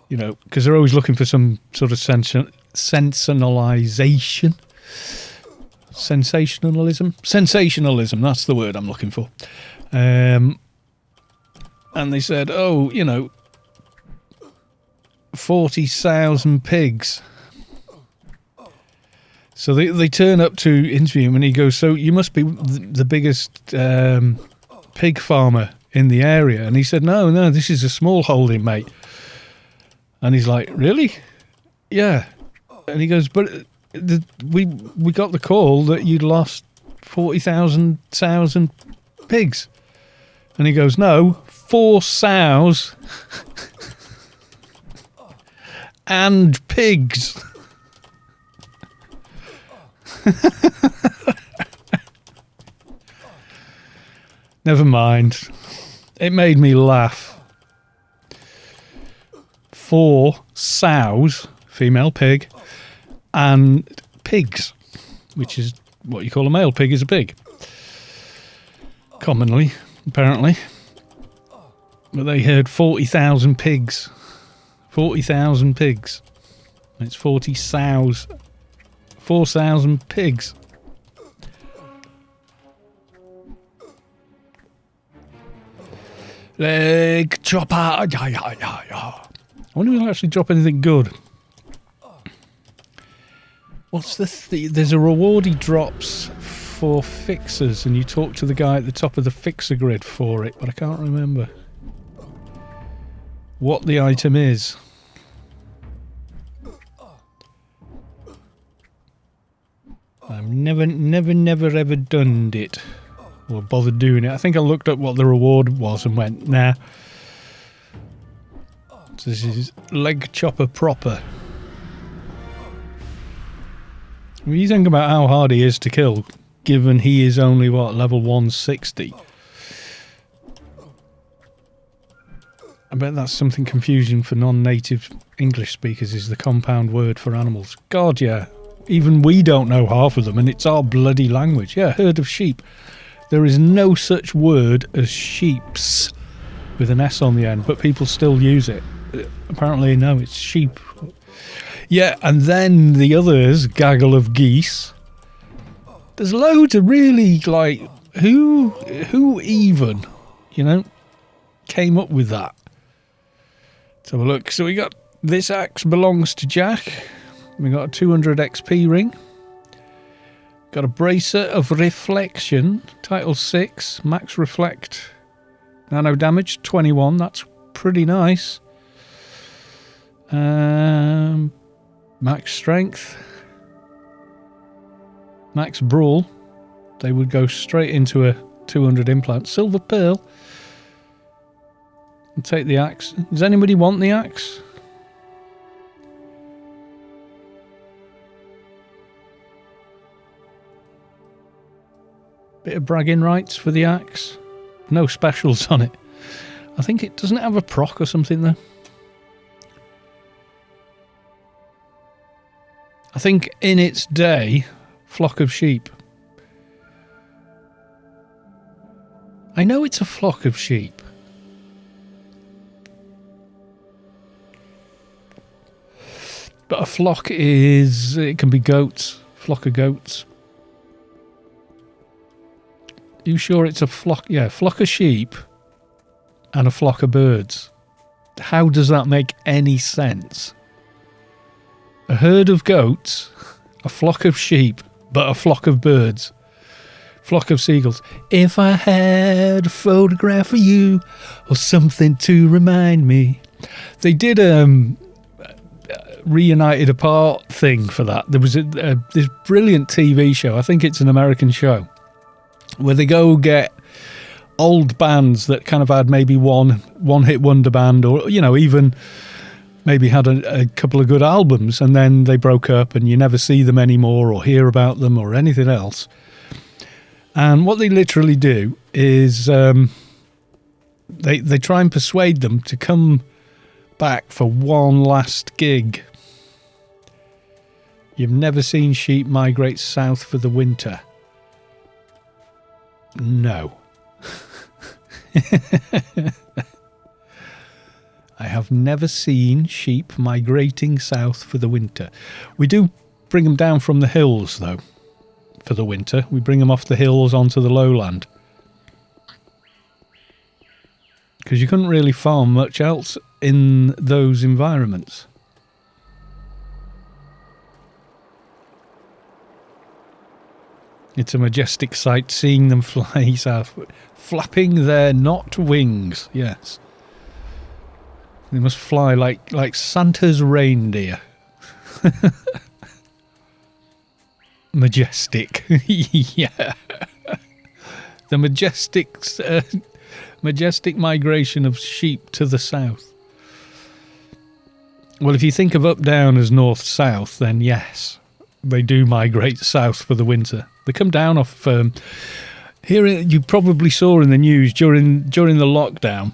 you know, because they're always looking for some sort of sensationalism. Sensationalism, that's the word I'm looking for. And they said, oh, you know, 40,000 pigs. So they turn up to interview him and he goes, so you must be the biggest pig farmer in the area. And he said, no, this is a small holding, mate. And he's like, really? Yeah. And he goes, but we got the call that you'd lost 40,000 pigs. And he goes, no, 4 sows and pigs. Never mind. It made me laugh. 4 sows, female pig, and pigs, which is what you call a male pig is a pig. Commonly, apparently. But they heard 40,000 pigs. 40,000 pigs. It's 40 sows. 4,000 pigs. Leg chopper. I wonder if we'll actually drop anything good. What's there's a reward he drops for fixers, and you talk to the guy at the top of the fixer grid for it, but I can't remember what the item is. I've never ever done it or bothered doing it. I think I looked up what the reward was and went, nah. So this is leg chopper proper. When you think about how hard he is to kill, given he is only, what, level 160. I bet that's something confusing for non-native English speakers, is the compound word for animals. God, yeah. Even we don't know half of them, and it's our bloody language. Yeah, herd of sheep. There is no such word as sheeps with an S on the end, but people still use it. Apparently, no, it's sheep. Yeah, and then the others, gaggle of geese. There's loads of really, like, who even, you know, came up with that? Let's have a look. So we got this axe belongs to Jack. We got a 200 XP ring. Got a bracer of reflection, title 6, max reflect, nano damage 21. That's pretty nice. Max strength, max brawl. They would go straight into a 200 implant. Silver pearl. I'll take the axe. Does anybody want the axe? Bit of bragging rights for the axe. No specials on it. I think it doesn't have a proc or something though. I think in its day, flock of sheep. I know it's a flock of sheep. But a flock is, it can be goats, flock of goats. You sure it's a flock? Yeah, flock of sheep and a flock of birds. How does that make any sense? A herd of goats, a flock of sheep, but a flock of birds. Flock of seagulls. If I had a photograph of you or something to remind me. They did Reunited Apart thing for that. There was this brilliant TV show, I think it's an American show, where they go get old bands that kind of had maybe one hit wonder band, or even maybe had a couple of good albums, and then they broke up and you never see them anymore or hear about them or anything else. And what they literally do is they try and persuade them to come back for one last gig. You've never seen sheep migrate south for the winter? No. I have never seen sheep migrating south for the winter. We do bring them down from the hills, though, for the winter. We bring them off the hills onto the lowland. Because you couldn't really farm much else in those environments. It's a majestic sight seeing them fly south, flapping their not wings, yes. They must fly like Santa's reindeer. Majestic. Yeah. The majestic migration of sheep to the south. Well, if you think of up down as north-south, then yes, they do migrate south for the winter. They come down off here. You probably saw in the news during the lockdown.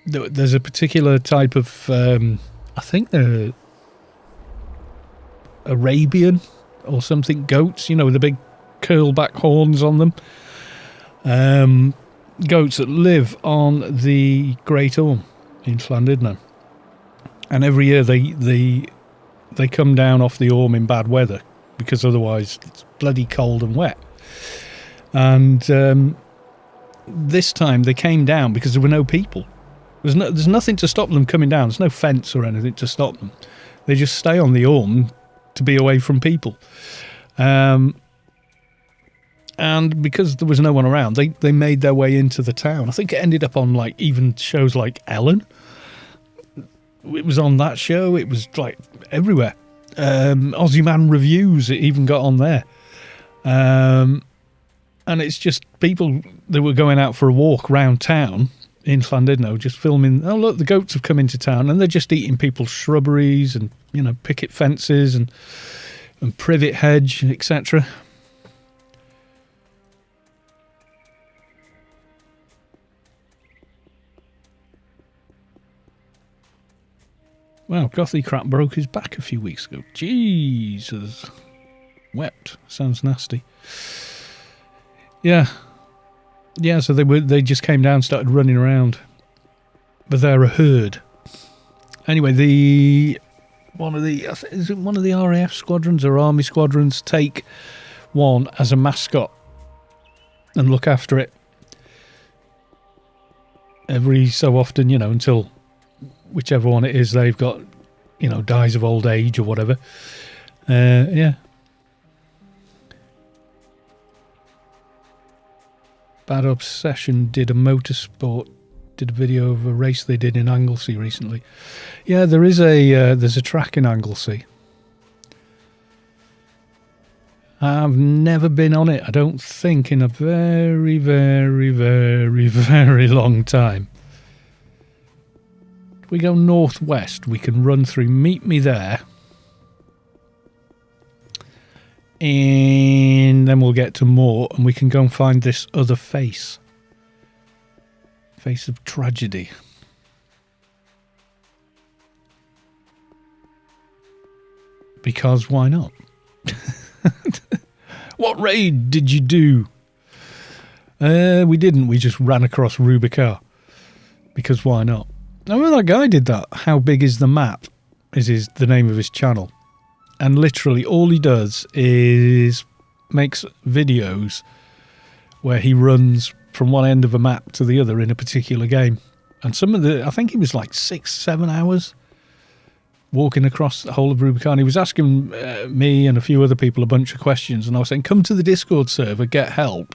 There's a particular type of I think they're Arabian or something goats. With the big curl-back horns on them. Goats that live on the Great Orme in Llandudno, and every year they come down off the Orme in bad weather, because otherwise it's bloody cold and wet. And this time they came down because there were no people. There's nothing to stop them coming down. There's no fence or anything to stop them. They just stay on the Orme to be away from people. And because there was no one around, they made their way into the town. I think it ended up on even shows like Ellen. It was on that show. It was everywhere. Aussie Man Reviews, it even got on there. And it's just people that were going out for a walk round town in Llandudno, just filming, oh look, the goats have come into town, and they're just eating people's shrubberies and, picket fences and privet hedge, etc. Wow, Gothy Crap broke his back a few weeks ago. Jesus. Wept. Sounds nasty. Yeah. Yeah, so they just came down and started running around. But they're a herd. Anyway, one of the RAF squadrons or army squadrons take one as a mascot and look after it every so often, until whichever one it is they've got, dies of old age or whatever. Yeah. Bad Obsession did a video of a race they did in Anglesey recently. Yeah, there's a track in Anglesey. I've never been on it, I don't think, in a very, very, very, very long time. If we go northwest, we can run through. Meet me there. And and then we'll get to more, and we can go and find this other face. Face of tragedy. Because why not? What raid did you do? We didn't. We just ran across Rubicar. Because why not? I mean, that guy did that. How Big Is the Map is the name of his channel. And literally all he does is makes videos where he runs from one end of a map to the other in a particular game. And some of the, I think he was like 6-7 hours walking across the whole of Rubicon. He was asking me and a few other people a bunch of questions, and I was saying, come to the Discord server, get help,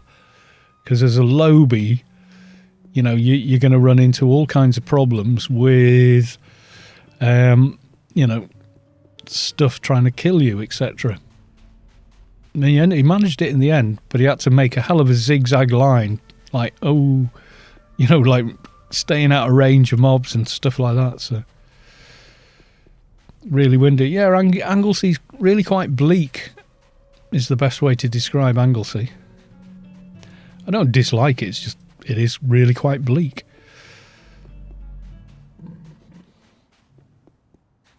because as a lobby, you know, you're going to run into all kinds of problems with, you know, stuff trying to kill you, etc. And he managed it in the end, but he had to make a hell of a zigzag line, like, oh, you know, like staying out of range of mobs and stuff like that. So really windy. Yeah, Anglesea's really quite bleak is the best way to describe Anglesea. I don't dislike it, it's just it is really quite bleak.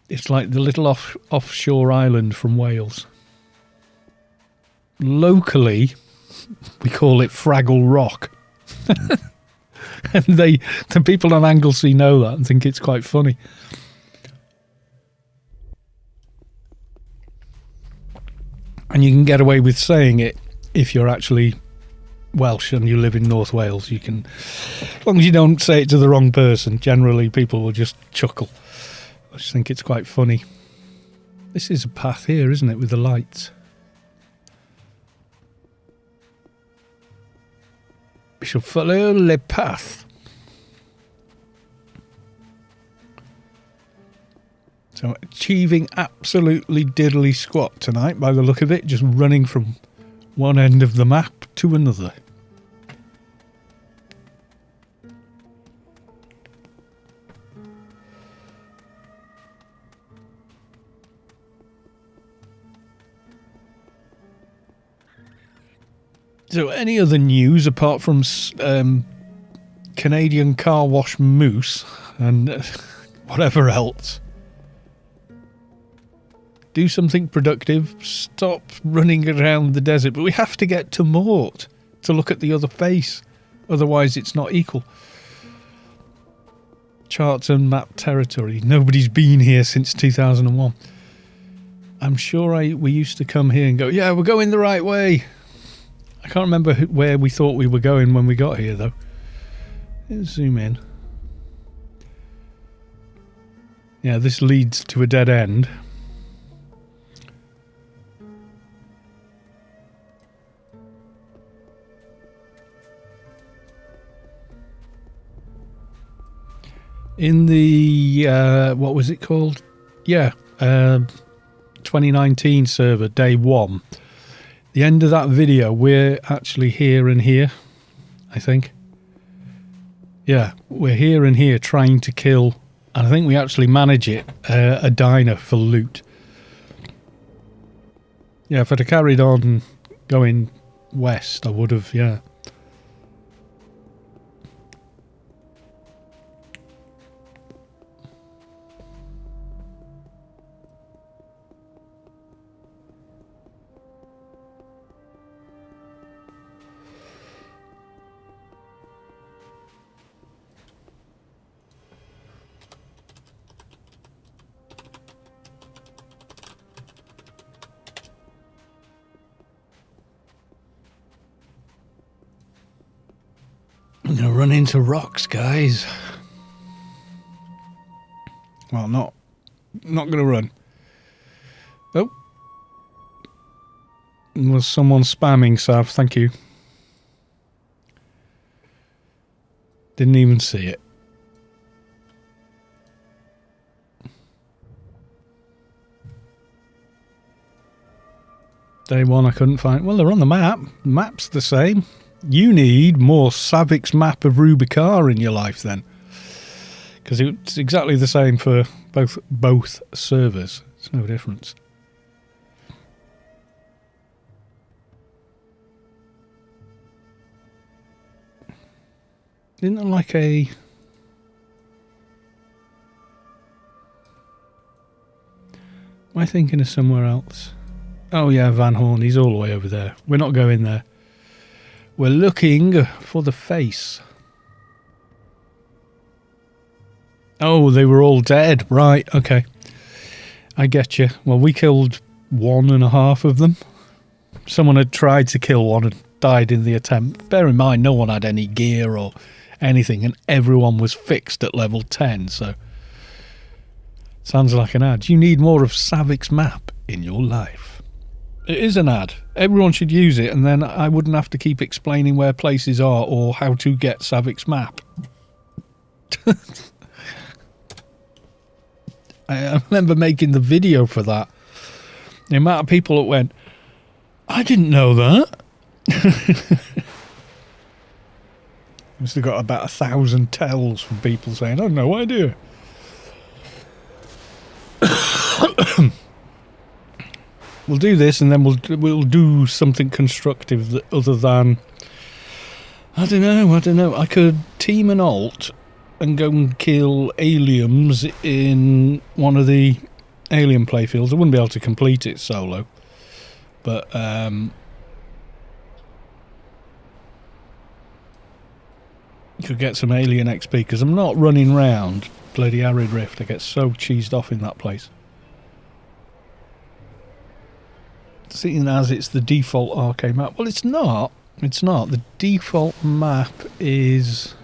It's like the little offshore island from Wales. Locally, we call it Fraggle Rock. And the people on Anglesea know that and think it's quite funny. And you can get away with saying it if you're actually Welsh and you live in North Wales. You can, as long as you don't say it to the wrong person, generally people will just chuckle. I just think it's quite funny. This is a path here, isn't it, with the lights? We shall follow le path. So achieving absolutely diddly squat tonight by the look of it, just running from one end of the map to another. So any other news apart from Canadian car wash moose and whatever else? Do something productive. Stop running around the desert. But we have to get to Mort to look at the other face. Otherwise it's not equal. Charts and map territory. Nobody's been here since 2001. I'm sure we used to come here and go, yeah, we're going the right way. I can't remember where we thought we were going when we got here, though. Let's zoom in. Yeah, this leads to a dead end. In the, what was it called? Yeah, 2019 server, day 1. The end of that video, we're actually here and here, I think. Yeah, we're here and here trying to kill, and I think we actually manage it, a diner for loot. Yeah, if I'd have carried on going west, I would have, yeah. I'm gonna run into rocks, guys. Well, not gonna run. Oh. Was someone spamming, Sav? Thank you. Didn't even see it. Day 1 I couldn't find. Well, they're on the map. The map's the same. You need more Savic's map of Rubicar in your life then. Because it's exactly the same for both servers. It's no difference. Isn't there like a... Am I thinking of somewhere else? Oh yeah, Van Horn. He's all the way over there. We're not going there. We're looking for the face. Oh, they were all dead. Right, okay. I get you. Well, we killed 1.5 of them. Someone had tried to kill one and died in the attempt. Bear in mind, no one had any gear or anything, and everyone was fixed at level 10, so... Sounds like an ad. You need more of Savik's map in your life. It is an ad. Everyone should use it, and then I wouldn't have to keep explaining where places are or how to get Savik's map. I remember making the video for that. The amount of people that went, I didn't know that. Must have got about 1,000 tells from people saying, I had no idea. We'll do this, and then we'll do something constructive that, other than I don't know. I could team an alt and go and kill aliens in one of the alien playfields. I wouldn't be able to complete it solo, but you could get some alien XP because I'm not running round bloody Arid Rift. I get so cheesed off in that place. Seeing as it's the default arcade map. Well, it's not. It's not. The default map is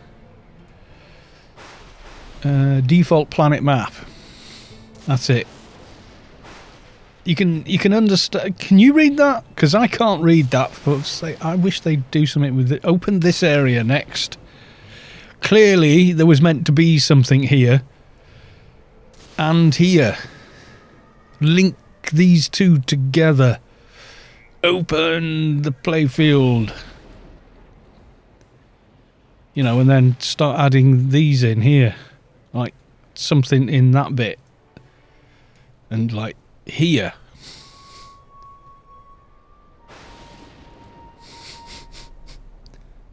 default planet map. That's it. You can understand. Can you read that? Because I can't read that. For say, I wish they'd do something with it. Open this area next. Clearly, there was meant to be something here and here. Link these two together. Open the playfield. You know, and then start adding these in here. Like something in that bit. And like here.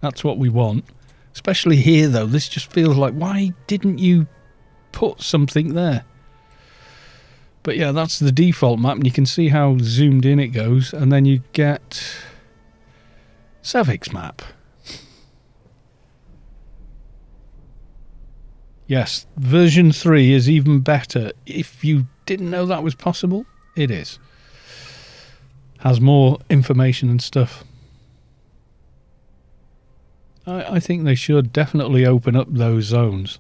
That's what we want. Especially here though. This just feels like, why didn't you put something there? But yeah, that's the default map, and you can see how zoomed in it goes, and then you get Savik's map. Yes, version 3 is even better. If you didn't know that was possible, it is. Has more information and stuff. I think they should definitely open up those zones.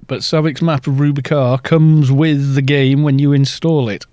But Savik's map of Rubicar comes with the game when you install it.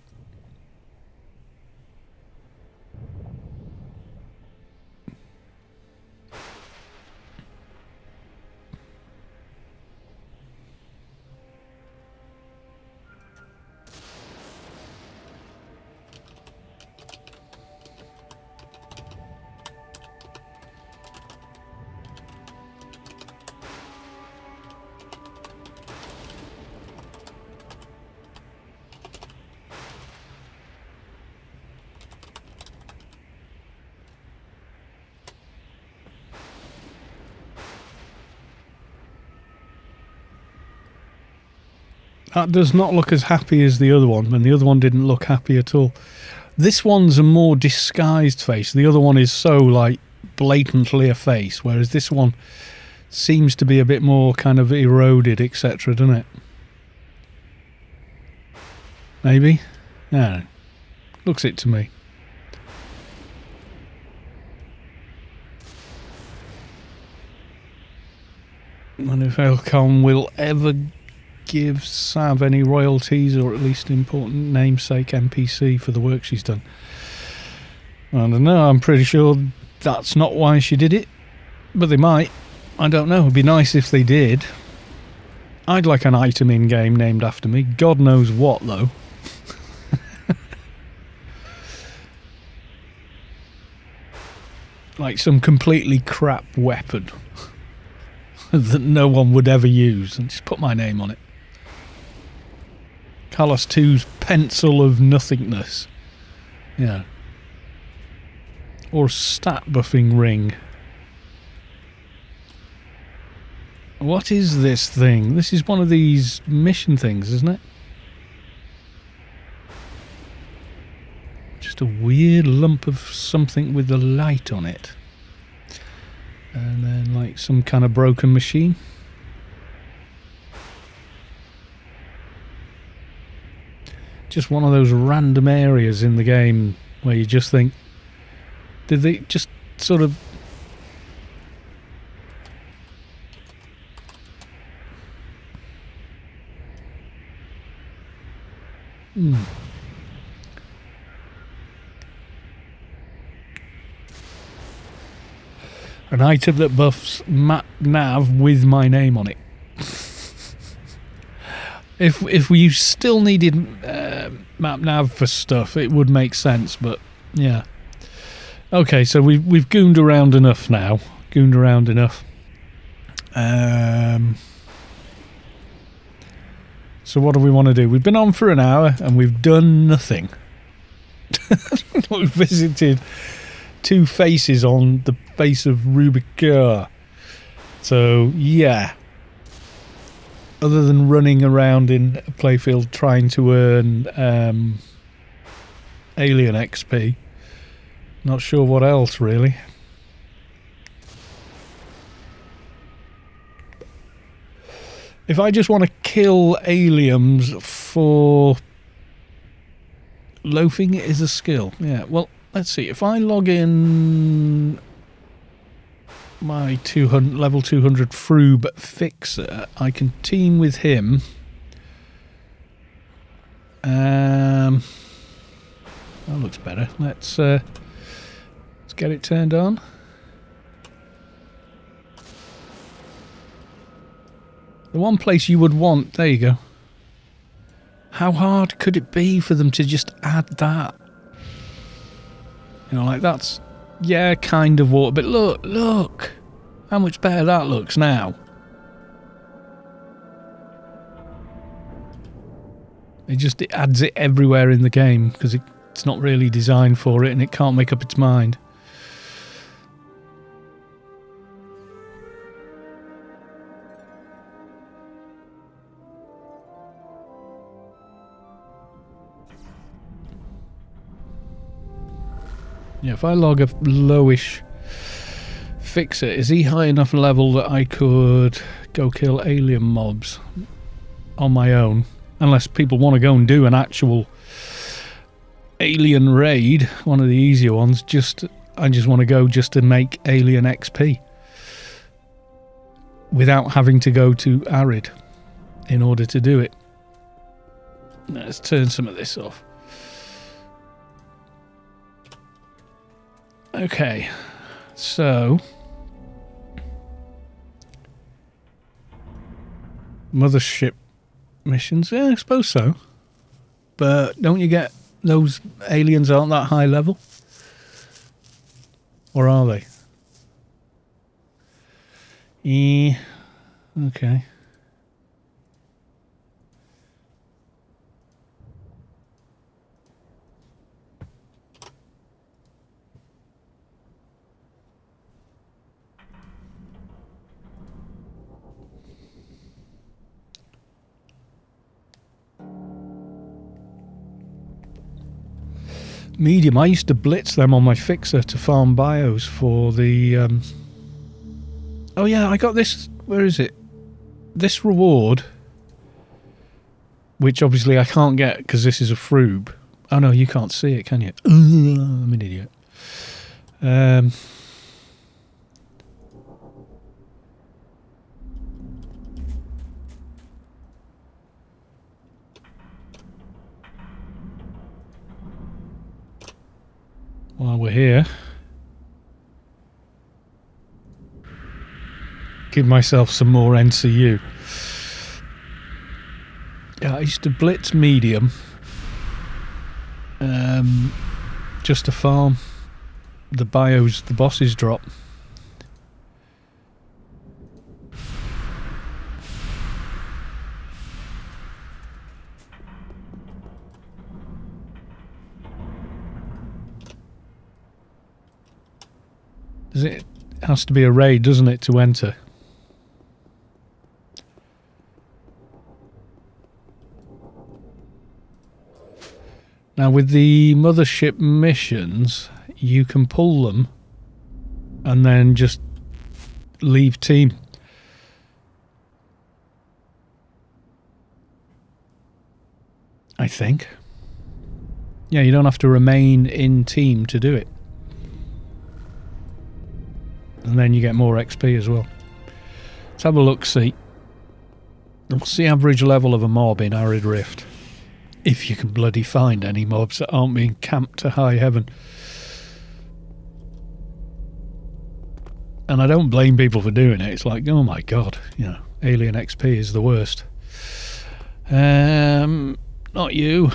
That does not look as happy as the other one, and the other one didn't look happy at all. This one's a more disguised face. The other one is so, like, blatantly a face, whereas this one seems to be a bit more kind of eroded, etc., doesn't it? Maybe? I don't know. Looks it to me. I wonder if Elcom will ever give Sav any royalties, or at least important namesake NPC for the work she's done. I don't know, I'm pretty sure that's not why she did it, but they might. I don't know, it'd be nice if they did. I'd like an item in game named after me. God knows what though. Like some completely crap weapon that no one would ever use, and just put my name on it. Talos 2's pencil of nothingness. Yeah. Or stat buffing ring. What is this thing? This is one of these mission things, isn't it? Just a weird lump of something with a light on it. And then like some kind of broken machine. Just one of those random areas in the game where you just think, did they just sort of... An item that buffs map nav with my name on it. If we still needed map nav for stuff, it would make sense, but yeah. Okay, so we've gooned around enough now. Gooned around enough. So what do we want to do? We've been on for an hour and we've done nothing. We've visited 2 faces on the face of Rubicur. So yeah. Other than running around in a playfield trying to earn alien XP, not sure what else really. If I just want to kill aliens for loafing is a skill. Yeah, well, let's see. If I log in my level 200 Froob Fixer, I can team with him. That looks better. Let's get it turned on. The one place you would want, there you go. How hard could it be for them to just add that? You know, like that's, yeah, kind of water, but look, how much better that looks now. It adds it everywhere in the game because it's not really designed for it and it can't make up its mind. Yeah, if I log a lowish Fixer, is he high enough level that I could go kill alien mobs on my own? Unless people want to go and do an actual alien raid, one of the easier ones. I just want to go just to make alien XP without having to go to Arid in order to do it. Let's turn some of this off. Okay, so mothership missions, yeah, I suppose so. But don't you get those aliens aren't that high level? Or are they? Yeah, okay. Medium. I used to blitz them on my Fixer to farm bios for the... Oh yeah, I got this... Where is it? This reward, which obviously I can't get because this is a Froob. Oh no, you can't see it, can you? I'm an idiot. While we're here, give myself some more NCU. Yeah, I used to blitz medium just to farm the bios the bosses drop. Because it has to be a raid, doesn't it, to enter? Now, with the mothership missions, you can pull them and then just leave team. I think. Yeah, you don't have to remain in team to do it. And then you get more XP as well. Let's have a look, see. What's the average level of a mob in Arid Rift? If you can bloody find any mobs that aren't being camped to high heaven. And I don't blame people for doing it. It's like, oh my god, you know, Alien XP is the worst. Not you.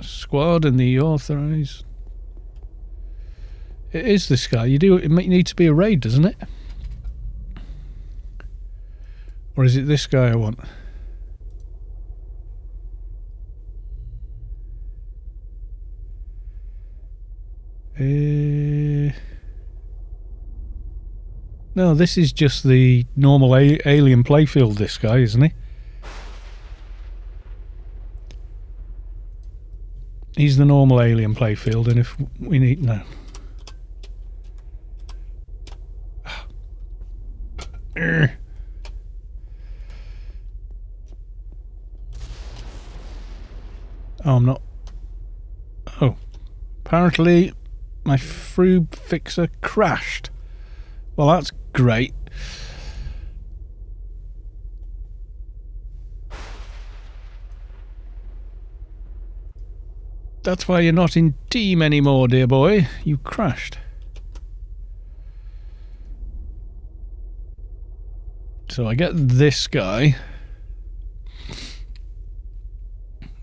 Squad and the authorized. It is this guy. It might need to be a raid, doesn't it? Or is it this guy I want? No, this is just the normal alien playfield, this guy, isn't he? He's the normal alien playfield, and if we need... No. Oh, I'm not... Oh. Apparently, my Froob fixer crashed. Well, that's great. That's why you're not in team anymore, dear boy. You crashed. So I get this guy.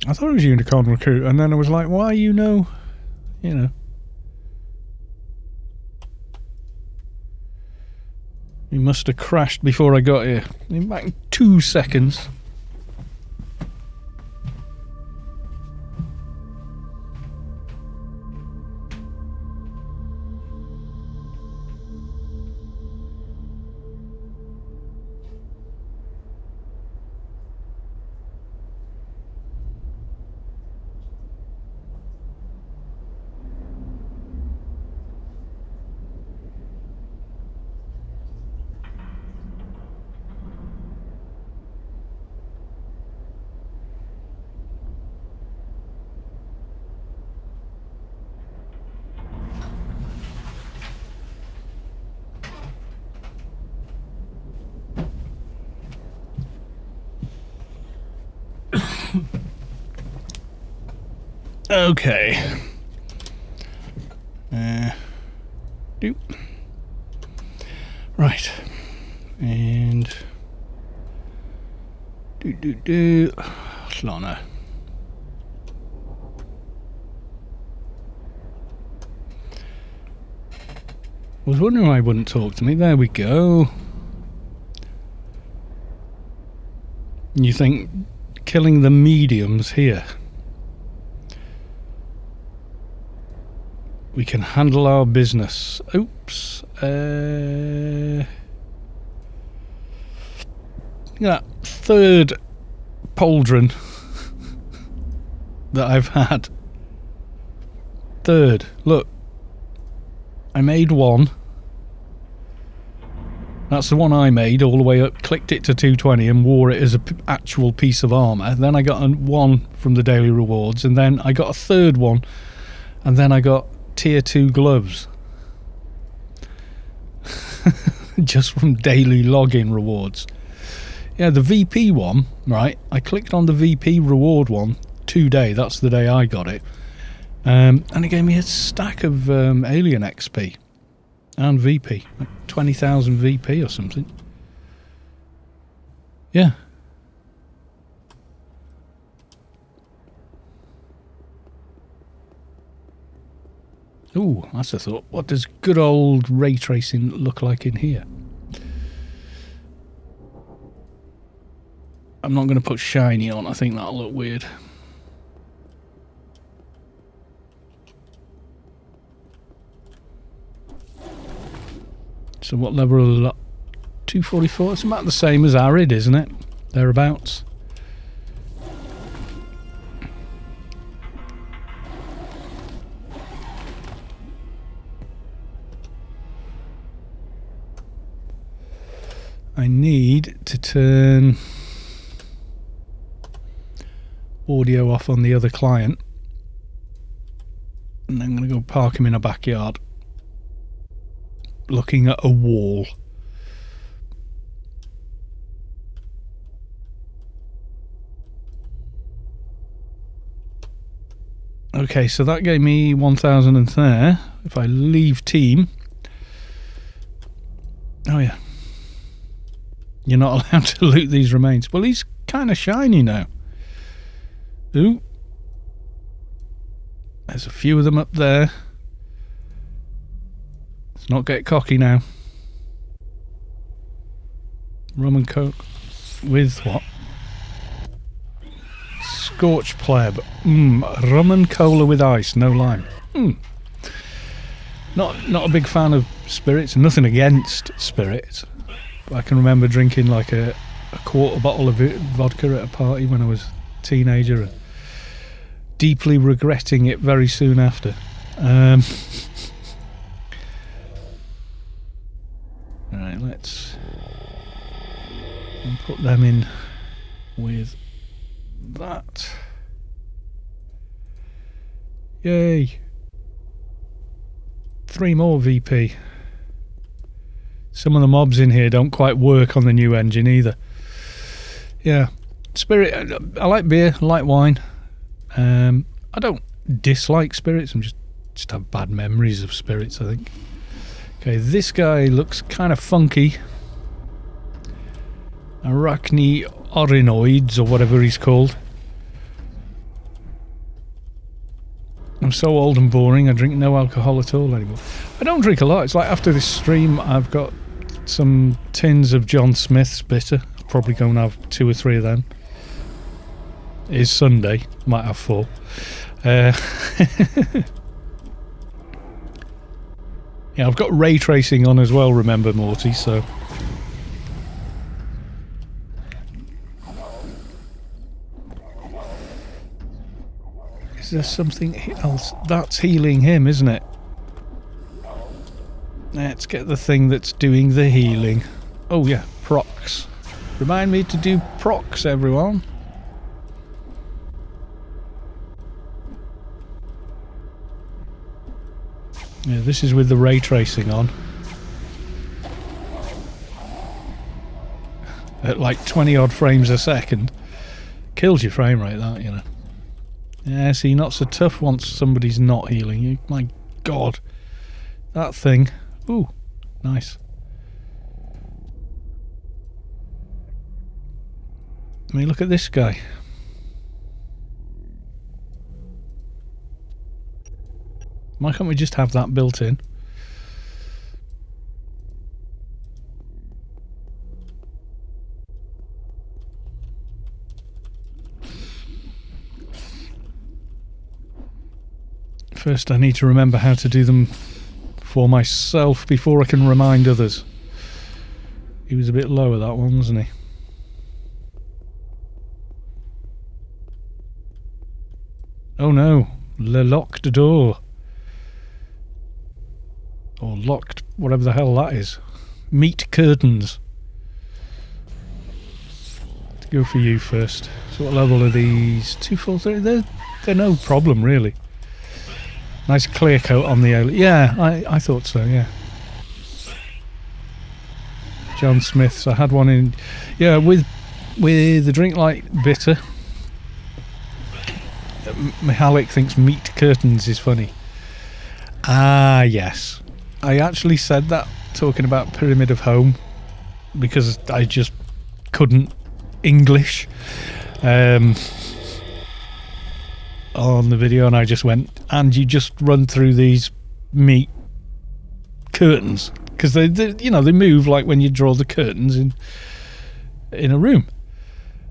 I thought it was Unicorn Recruit, and then I was like, why you know? You know. He must have crashed before I got here. In back 2 seconds. Okay. Doop. Right. And Slana. Was wondering why he wouldn't talk to me. There we go. You think killing the mediums here, we can handle our business. Oops. That third pauldron that I've had. Third. Look. I made one. That's the one I made all the way up, clicked it to 220 and wore it as an actual piece of armour. Then I got one from the daily rewards, and then I got a third one, and then I got tier 2 gloves. Just from daily login rewards. Yeah, the VP one, right, I clicked on the VP reward one today, that's the day I got it. And it gave me a stack of Alien XP and VP, like 20,000 VP or something. Yeah. Ooh, that's a thought. What does good old ray tracing look like in here? I'm not going to put shiny on, I think that'll look weird. So what level are the 244? It's about the same as Arid, isn't it? Thereabouts. I need to turn audio off on the other client, and I'm going to go park him in a backyard looking at a wall. Okay, so that gave me 1,000 and there. If I leave team, oh yeah, you're not allowed to loot these remains. Well, he's kind of shiny now. Ooh. There's a few of them up there. Let's not get cocky now. Rum and coke with what? Scorch pleb. Rum and cola with ice, no lime. Not a big fan of spirits. Nothing against spirits. I can remember drinking like a quarter bottle of vodka at a party when I was a teenager and deeply regretting it very soon after. Alright, let's put them in with that. Yay! 3 more VP. Some of the mobs in here don't quite work on the new engine either. Yeah, spirit. I like beer, I like wine. I don't dislike spirits. I just have bad memories of spirits, I think. Okay, this guy looks kind of funky. Arachne orinoids, or whatever he's called. I'm so old and boring, I drink no alcohol at all anymore. I don't drink a lot. It's like after this stream I've got some tins of John Smith's bitter. I'll probably go and have 2 or 3 of them. It is Sunday, might have 4. Yeah, I've got ray tracing on as well, remember, Morty, so... Is there something else? That's healing him, isn't it? Let's get the thing that's doing the healing. Oh yeah, procs. Remind me to do procs, everyone. Yeah, this is with the ray tracing on. At like 20 odd frames a second. Kills your frame rate, that, you know. Yeah, see, not so tough once somebody's not healing you. My God. That thing. Ooh, nice. I mean, look at this guy. Why can't we just have that built in? First, I need to remember how to do them for myself before I can remind others. He was a bit lower, that one, wasn't he? Oh no, le locked door. Or locked, whatever the hell that is. Meat curtains. To go for you first. So what level are these? 243? They're no problem, really. Nice clear coat on the alien. Yeah, I thought so, yeah. John Smith's. I had one in... Yeah, with the drink like bitter. Mihalik thinks meat curtains is funny. Ah, yes. I actually said that talking about Pyramid of Home because I just couldn't English on the video, and I just went, and you just run through these meat curtains because they you know, they move like when you draw the curtains in a room.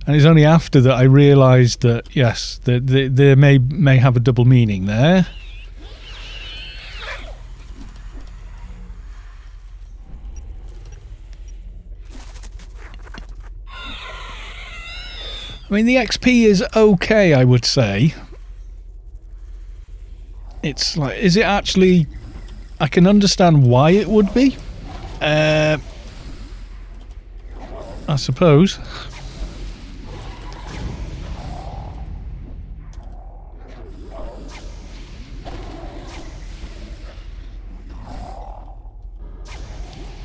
And it's only after that I realised that yes, there may have a double meaning there. I mean, the XP is okay, I would say. It's like, is it actually... I can understand why it would be. I suppose.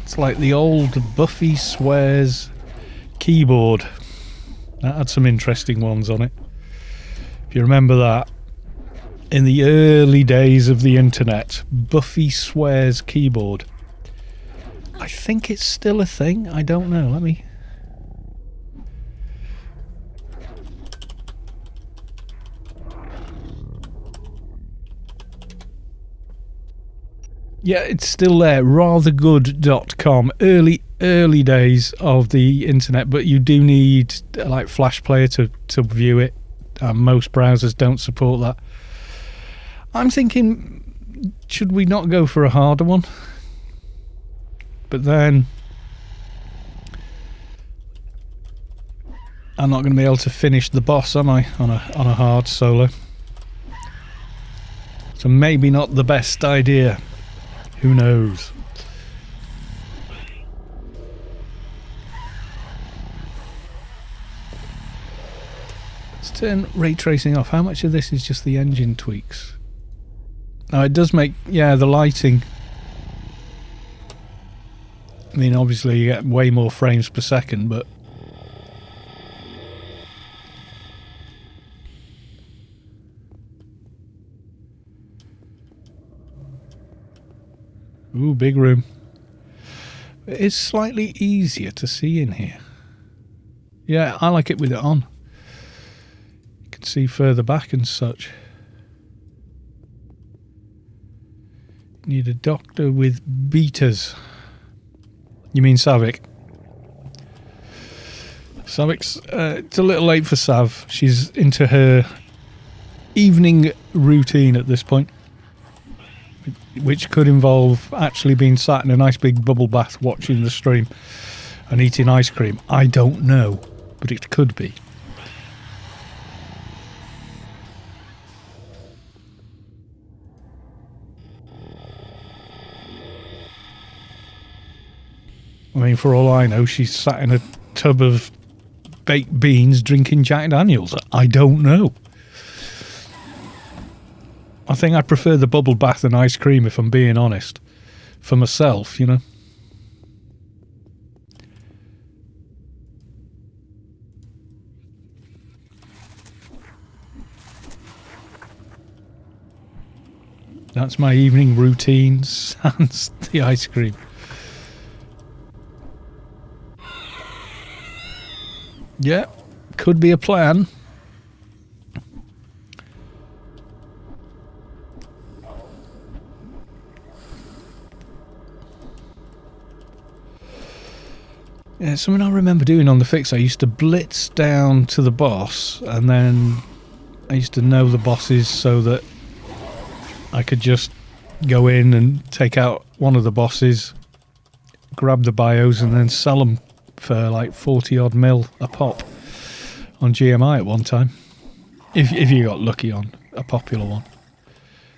It's like the old Buffy Swears keyboard. That had some interesting ones on it. If you remember that. In the early days of the internet, Buffy Swears keyboard. I think it's still a thing. I don't know. Let me... Yeah, it's still there. Rathergood.com. Early days of the internet, but you do need like Flash Player to view it. Most browsers don't support that. I'm thinking, should we not go for a harder one? But then I'm not going to be able to finish the boss, am I, on a hard solo? So maybe not the best idea. Who knows? Let's turn ray tracing off. How much of this is just the engine tweaks? Now it does make, yeah, the lighting. I mean, obviously you get way more frames per second, but ooh, big room. It is slightly easier to see in here. Yeah, I like it with it on. You can see further back and such. Need a doctor with beaters. You mean Savik? Savik's it's a little late for Sav. She's into her evening routine at this point, which could involve actually being sat in a nice big bubble bath watching the stream and eating ice cream. I don't know, but it could be. I mean, for all I know, she's sat in a tub of baked beans drinking Jack Daniels. I don't know. I think I prefer the bubble bath and ice cream, if I'm being honest. For myself, you know. That's my evening routine, sans the ice cream. Yeah, could be a plan. Yeah, something I remember doing on the fix, I used to blitz down to the boss, and then I used to know the bosses so that I could just go in and take out one of the bosses, grab the bios, and then sell them for like 40 odd mil a pop on GMI at one time. If you got lucky on a popular one.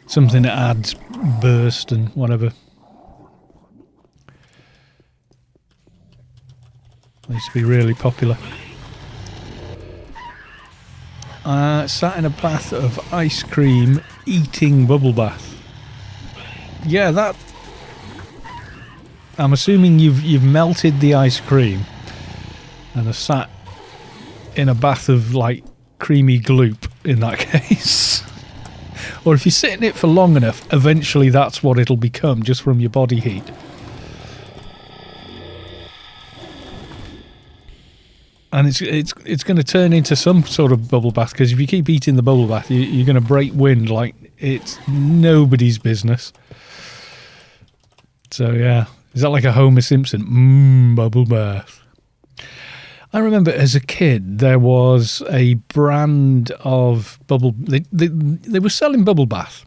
Something that adds burst and whatever. They used to be really popular. Sat in a bath of ice cream, eating bubble bath. Yeah, that... I'm assuming you've melted the ice cream and are sat in a bath of like creamy gloop in that case. Or if you sit in it for long enough, eventually that's what it'll become, just from your body heat. And it's going to turn into some sort of bubble bath, because if you keep eating the bubble bath, you're going to break wind like it's nobody's business. So yeah, is that like a Homer Simpson? Bubble bath. I remember as a kid there was a brand of bubble. They were selling bubble bath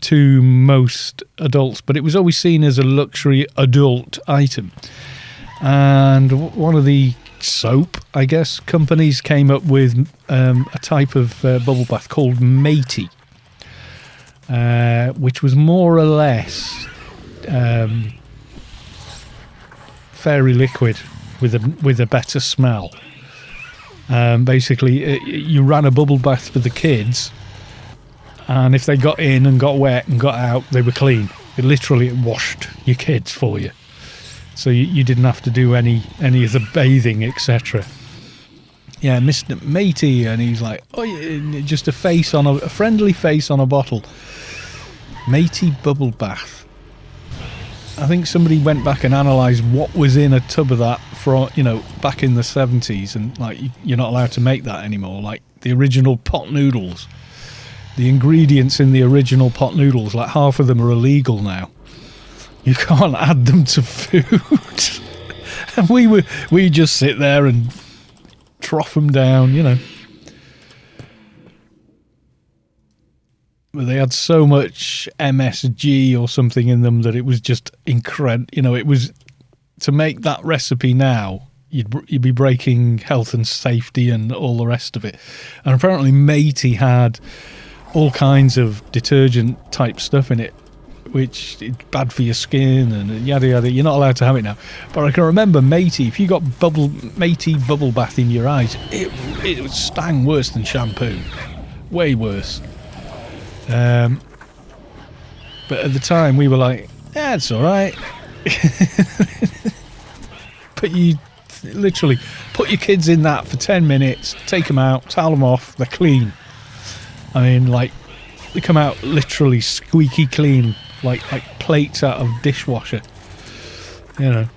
to most adults, but it was always seen as a luxury adult item. And one of the soap, I guess, companies came up with a type of bubble bath called Matey, which was more or less fairy liquid with a better smell. Basically, you ran a bubble bath for the kids, and if they got in and got wet and got out, they were clean. It washed your kids for you. So you didn't have to do any of the bathing, etc. Yeah, Mr. Matey, and he's like, oh, yeah, just a friendly face on a bottle. Matey bubble bath. I think somebody went back and analysed what was in a tub of that for, back in the 70s, and like you're not allowed to make that anymore. Like the original pot noodles, the ingredients in the original pot noodles, like half of them are illegal now. You can't add them to food. And we just sit there and trough them down, But they had so much MSG or something in them that it was just incredible. It was, to make that recipe now, you'd be breaking health and safety and all the rest of it. And apparently Matey had all kinds of detergent type stuff in it, which is bad for your skin and yada yada. You're not allowed to have it now. But I can remember Matey, if you got Matey bubble bath in your eyes, it stang worse than shampoo. Way worse. But at the time we were like, yeah, it's alright. But you literally put your kids in that for 10 minutes, take them out, towel them off, they're clean. I mean, like, they come out literally squeaky clean, like plates out of dishwasher, There's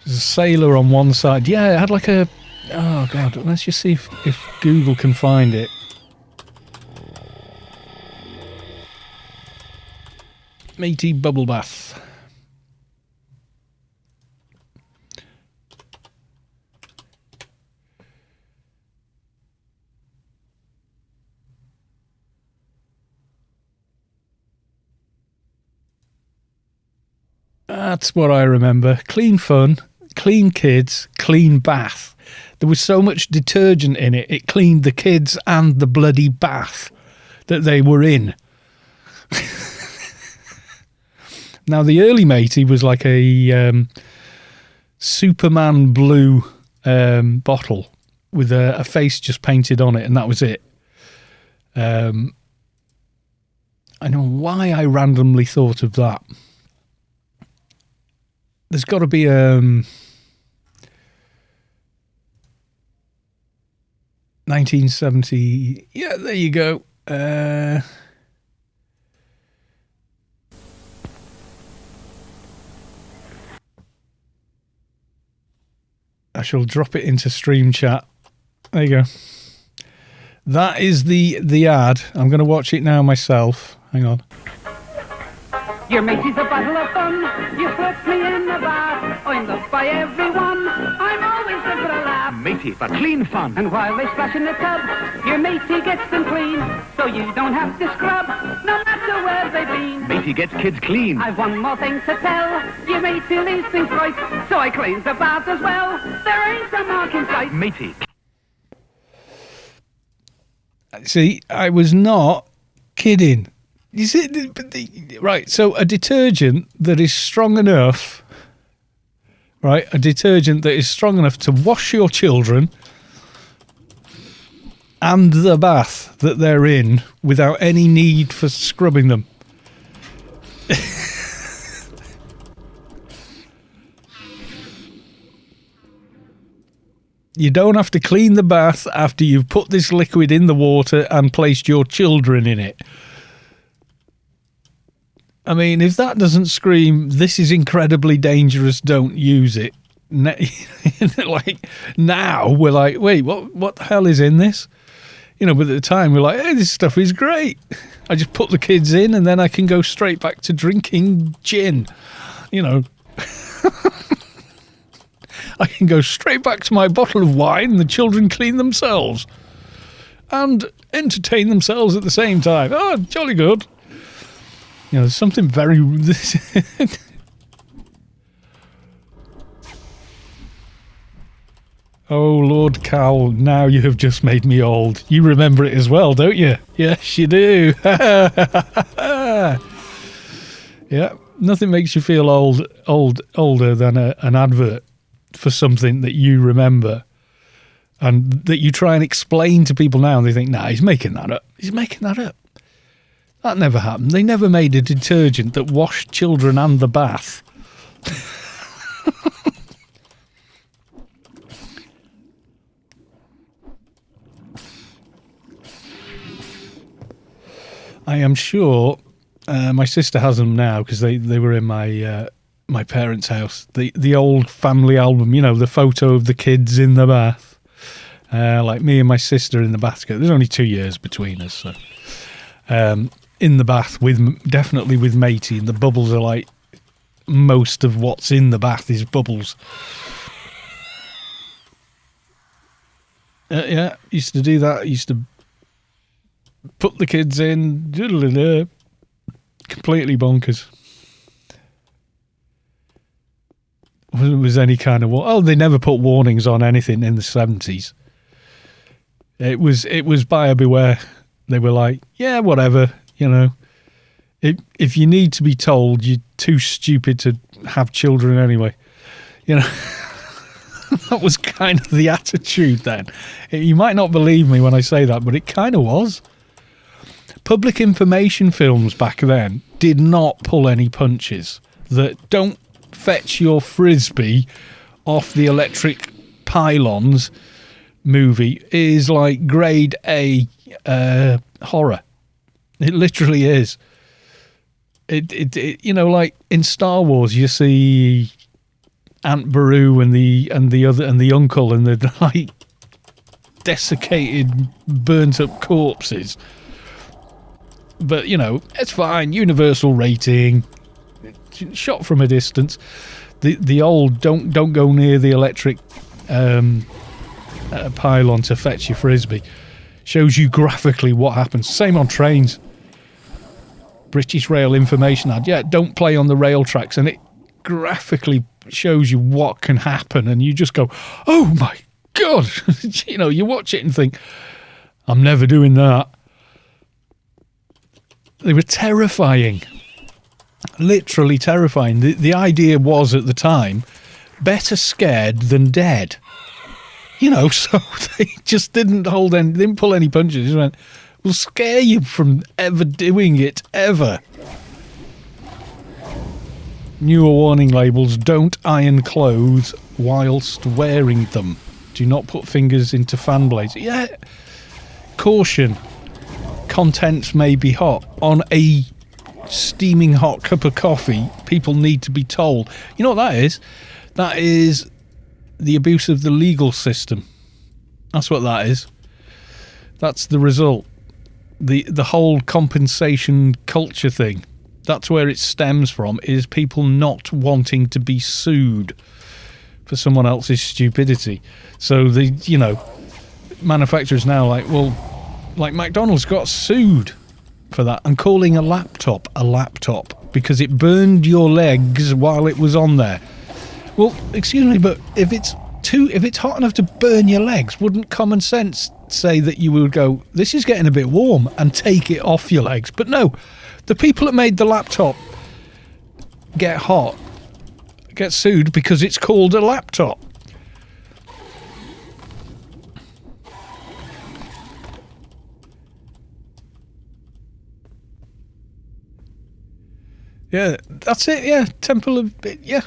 a sailor on one side. Yeah, it had like a... Oh, God. Let's just see if Google can find it. Matey bubble bath. That's what I remember. Clean fun, clean kids, clean bath. There was so much detergent in it, it cleaned the kids and the bloody bath that they were in. Now, the early Matey was like a Superman blue bottle with a face just painted on it, and that was it. I know why I randomly thought of that. There's got to be 1970. Yeah, there you go. I shall drop it into stream chat. There you go. That is the ad. I'm going to watch it now myself. Hang on. Your Matey's a bottle of fun. You put me in the bath. I'm loved by everyone. I'm always in for a laugh. Matey for clean fun. And while they splash in the tub, your Matey gets them clean, so you don't have to scrub, no matter where they've been. Matey gets kids clean. I've one more thing to tell. Your Matey leaves things right, so I cleans the bath as well. There ain't a mark in sight. Matey. See, I was not kidding. You see, right, so a detergent that is strong enough, right, a detergent that is strong enough to wash your children and the bath that they're in without any need for scrubbing them. You don't have to clean the bath after you've put this liquid in the water and placed your children in it. I mean, if that doesn't scream, this is incredibly dangerous, don't use it. Like, now we're like, wait, what the hell is in this? But at the time we're like, hey, this stuff is great. I just put the kids in and then I can go straight back to drinking gin. I can go straight back to my bottle of wine and the children clean themselves. and entertain themselves at the same time. Oh, jolly good. You know, there's something very... Oh, Lord Cal, now you have just made me old. You remember it as well, don't you? Yes, you do. Yeah, nothing makes you feel older than an advert for something that you remember and that you try and explain to people now and they think, nah, he's making that up. He's making that up. That never happened. They never made a detergent that washed children and the bath. I am sure my sister has them now because they were in my parents' house. The old family album, you know, the photo of the kids in the bath. Like me and my sister in the bath together. There's only 2 years between us. So. In the bath, definitely with matey, and the bubbles are like most of what's in the bath is bubbles. Yeah, used to do that. Used to put the kids in, completely bonkers. Was any kind of they never put warnings on anything in the 70s. It was buyer beware. They were like, yeah, whatever, you know. If you need to be told, you're too stupid to have children anyway. You know, that was kind of the attitude then. You might not believe me when I say that, but it kind of was. Public information films back then did not pull any punches. That don't fetch your frisbee off the electric pylons movie is like grade A horror. It literally is. It you know, like in Star Wars, you see Aunt Beru and the uncle and the like desiccated, burnt up corpses. But you know, it's fine. Universal rating, shot from a distance. The old don't go near the electric pylon to fetch your frisbee shows you graphically what happens. Same on trains. British Rail information ad. Yeah, don't play on the rail tracks, and it graphically shows you what can happen, and you just go, "Oh my God!" You know, you watch it and think, "I'm never doing that." They were terrifying, literally terrifying. The idea was at the time, better scared than dead. You know, so they just didn't pull any punches. They just went, we'll scare you from ever doing it, ever. Newer warning labels: don't iron clothes whilst wearing them. Do not put fingers into fan blades. Yeah. Caution. Contents may be hot. On a steaming hot cup of coffee, people need to be told. You know what that is? That is the abuse of the legal system. That's what that is. That's the result. The whole compensation culture thing. That's where it stems from, is people not wanting to be sued for someone else's stupidity. So manufacturers now like McDonald's got sued for that and calling a laptop because it burned your legs while it was on there. Well, excuse me, but if it's hot enough to burn your legs, wouldn't common sense say that you would go, this is getting a bit warm, and take it off your legs? But no, the people that made the laptop get sued because it's called a laptop. Yeah, that's it. Yeah, Temple of... Yeah.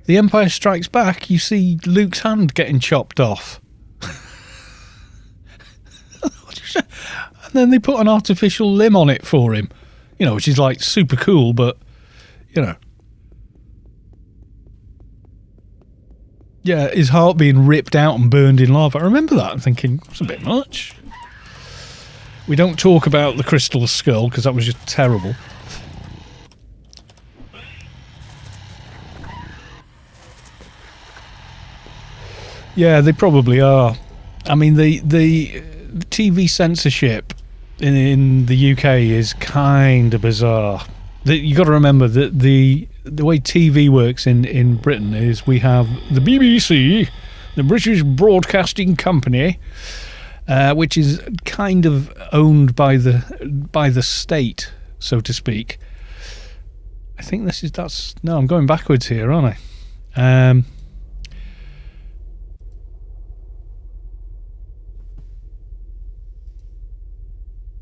The Empire Strikes Back, you see Luke's hand getting chopped off. And then they put an artificial limb on it for him. You know, which is like super cool, but, you know. Yeah, his heart being ripped out and burned in lava. I remember that. I'm thinking, it's a bit much. We don't talk about the Crystal Skull because that was just terrible. Yeah, they probably are. I mean, the TV censorship in the UK is kind of bizarre. You got to remember that the way TV works in Britain is we have the BBC, the British Broadcasting Company, which is kind of owned by the state, so to speak. I think I'm going backwards here, aren't I?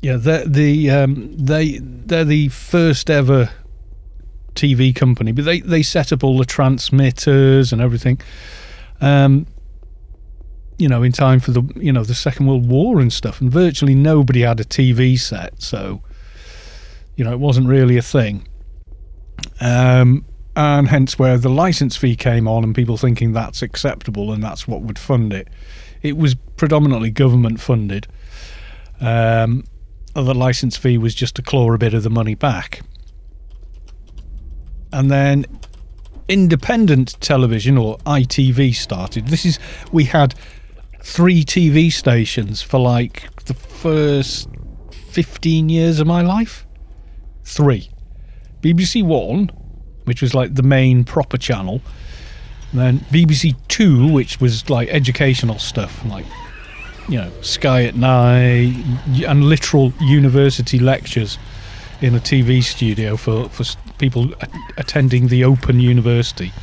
Yeah, they're the first ever TV company, but they set up all the transmitters and everything. In time for the Second World War and stuff, and virtually nobody had a TV set, so it wasn't really a thing. And hence where the license fee came on, and people thinking that's acceptable and that's what would fund it. It was predominantly government funded. The license fee was just to claw a bit of the money back. And then independent television, or ITV, started. We had 3 TV stations for like the first 15 years of my life. 3. BBC One, which was like the main proper channel. And then BBC Two, which was like educational stuff, like Sky at Night, and literal university lectures in a TV studio for people attending the Open University.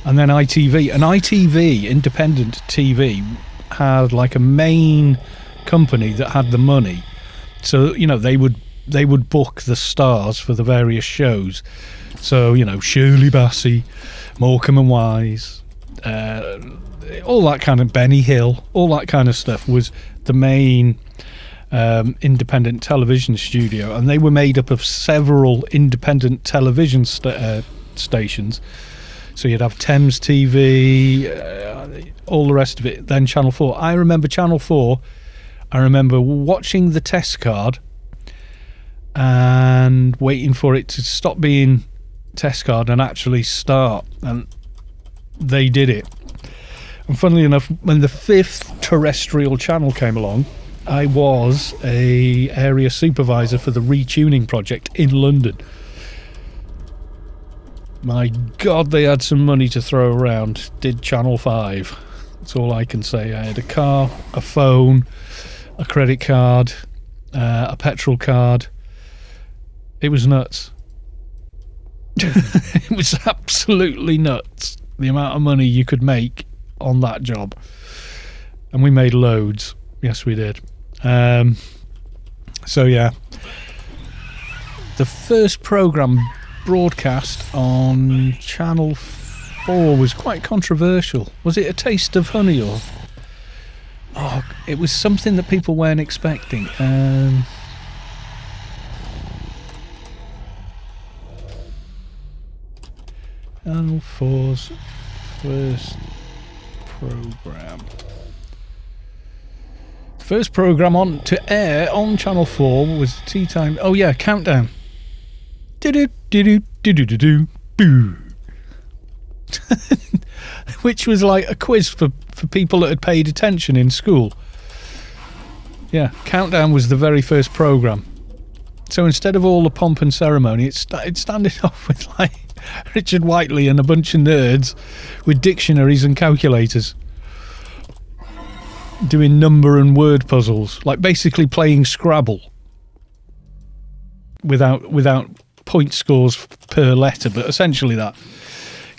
And then ITV. And ITV, independent TV, had like a main company that had the money. So, they would book the stars for the various shows. So, Shirley Bassey, Morecambe and Wise, all that kind of Benny Hill, all that kind of stuff was the main independent television studio, and they were made up of several independent television stations. So you'd have Thames TV, all the rest of it, then Channel 4. I remember Channel 4, I remember watching the test card and waiting for it to stop being test card and actually start, and they did it. And funnily enough, when the 5th terrestrial channel came along, I was a area supervisor for the retuning project in London. My God, they had some money to throw around. Did Channel 5. That's all I can say. I had a car, a phone, a credit card, a petrol card. It was nuts. It was absolutely nuts, the amount of money you could make on that job. And we made loads. Yes, we did. So yeah, the first programme broadcast on Channel 4 was quite controversial. Was it A Taste of Honey, or it was something that people weren't expecting. Channel 4's first programme. First programme on to air on Channel 4 was Tea Time. Oh yeah, Countdown. Do-do-do-do-do-do-do-do. Boo. Which was like a quiz for people that had paid attention in school. Yeah, Countdown was the very first programme. So instead of all the pomp and ceremony, it started off with like Richard Whiteley and a bunch of nerds with dictionaries and calculators doing number and word puzzles, like basically playing Scrabble without point scores per letter, but essentially that.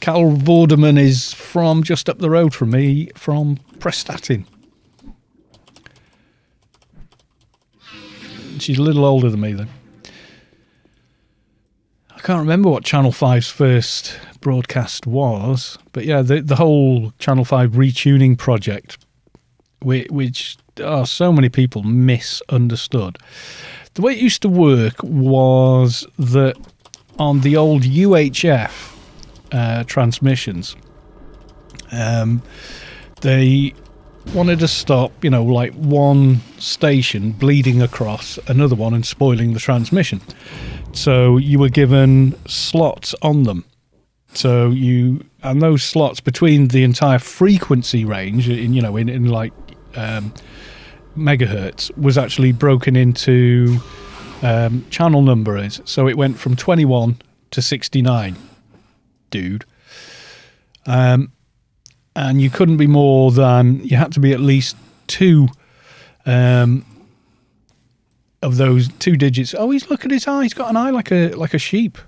Carol Vorderman is from just up the road from me, from Prestatyn. She's a little older than me then. I can't remember what Channel 5's first broadcast was, but yeah, the whole Channel 5 retuning project, which so many people misunderstood. The way it used to work was that on the old UHF transmissions, they wanted to stop, like one station bleeding across another one and spoiling the transmission. So you were given slots on them. And those slots between the entire frequency range, in like megahertz was actually broken into channel numbers. So it went from 21 to 69, dude. And you couldn't be more than, you had to be at least two of those 2 digits. Oh, look at his eye. He's got an eye like a sheep.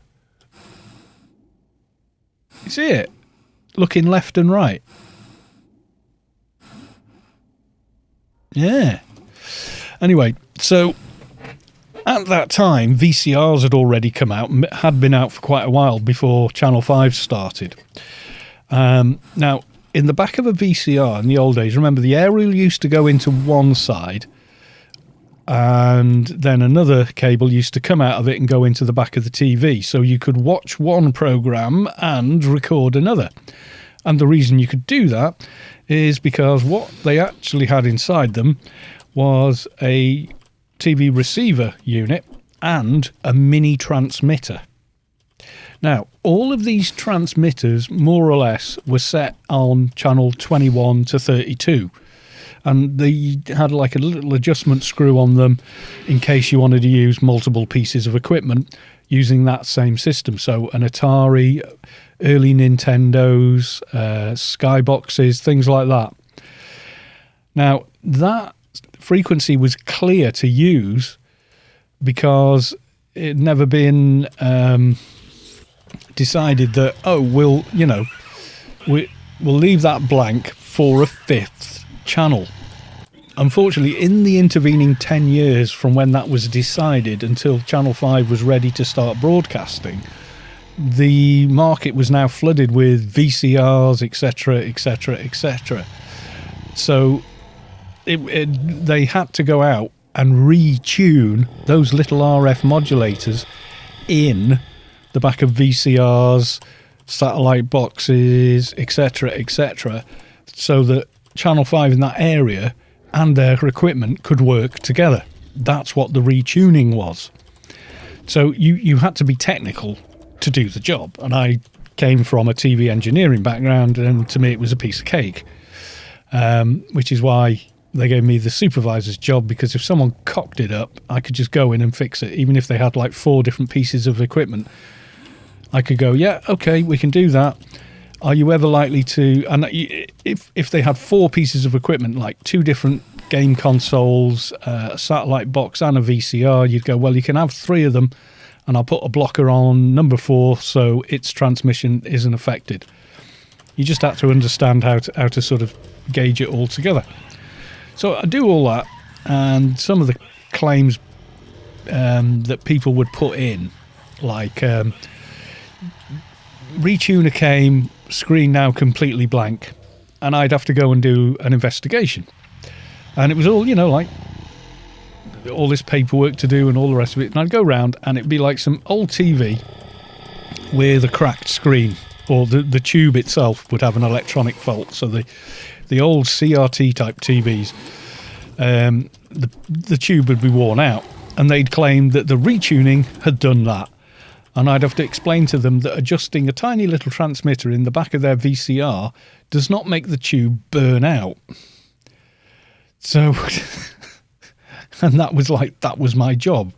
You see it? Looking left and right. Yeah. Anyway, so at that time, VCRs had already come out, had been out for quite a while before Channel 5 started. Now, in the back of a VCR in the old days, remember the aerial used to go into one side, and then another cable used to come out of it and go into the back of the TV. So you could watch one program and record another. And the reason you could do that is because what they actually had inside them was a TV receiver unit and a mini transmitter. Now, all of these transmitters, more or less, were set on channel 21 to 32. And they had like a little adjustment screw on them in case you wanted to use multiple pieces of equipment using that same system. So an Atari, early Nintendos, skyboxes, things like that. Now, that frequency was clear to use because it had never been decided that, we'll leave that blank for a fifth channel. Unfortunately, in the intervening 10 years from when that was decided until Channel 5 was ready to start broadcasting, the market was now flooded with VCRs, etc., etc., etc. So they had to go out and retune those little RF modulators in the back of VCRs, satellite boxes, etc., etc., so that Channel 5 in that area and their equipment could work together. That's what the retuning was. So you had to be technical to do the job. And I came from a TV engineering background, and to me it was a piece of cake, which is why they gave me the supervisor's job, because if someone cocked it up, I could just go in and fix it. Even if they had like 4 different pieces of equipment, I could go, yeah, okay, we can do that. Are you ever likely to... And if they had 4 pieces of equipment, like 2 different game consoles, a satellite box and a VCR, you'd go, well, you can have 3 of them, and I'll put a blocker on number 4 so its transmission isn't affected. You just have to understand how to sort of gauge it all together. So I do all that, and some of the claims that people would put in, like... retuner came, screen now completely blank, and I'd have to go and do an investigation. And it was all, like all this paperwork to do and all the rest of it. And I'd go round and it'd be like some old TV with a cracked screen, or the tube itself would have an electronic fault. So the old CRT type TVs, the tube would be worn out, and they'd claim that the retuning had done that. And I'd have to explain to them that adjusting a tiny little transmitter in the back of their VCR does not make the tube burn out. So, and that was my job.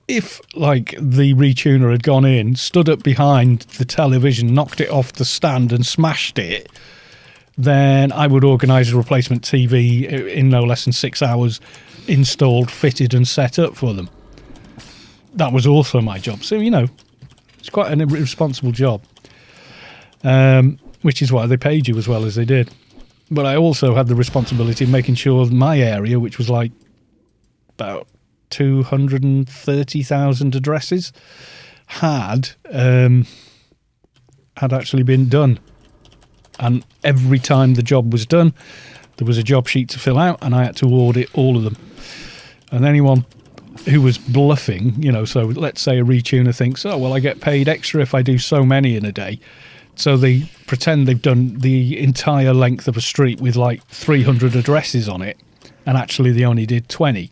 If, like, the retuner had gone in, stood up behind the television, knocked it off the stand and smashed it, then I would organise a replacement TV in no less than 6 hours, installed, fitted and set up for them. That was also my job. So, it's quite an irresponsible job, which is why they paid you as well as they did. But I also had the responsibility of making sure my area, which was like about 230,000 addresses, had actually been done. And every time the job was done, there was a job sheet to fill out, and I had to audit all of them. And anyone who was bluffing, so let's say a retuner thinks, oh, well, I get paid extra if I do so many in a day. So they pretend they've done the entire length of a street with like 300 addresses on it, and actually they only did 20.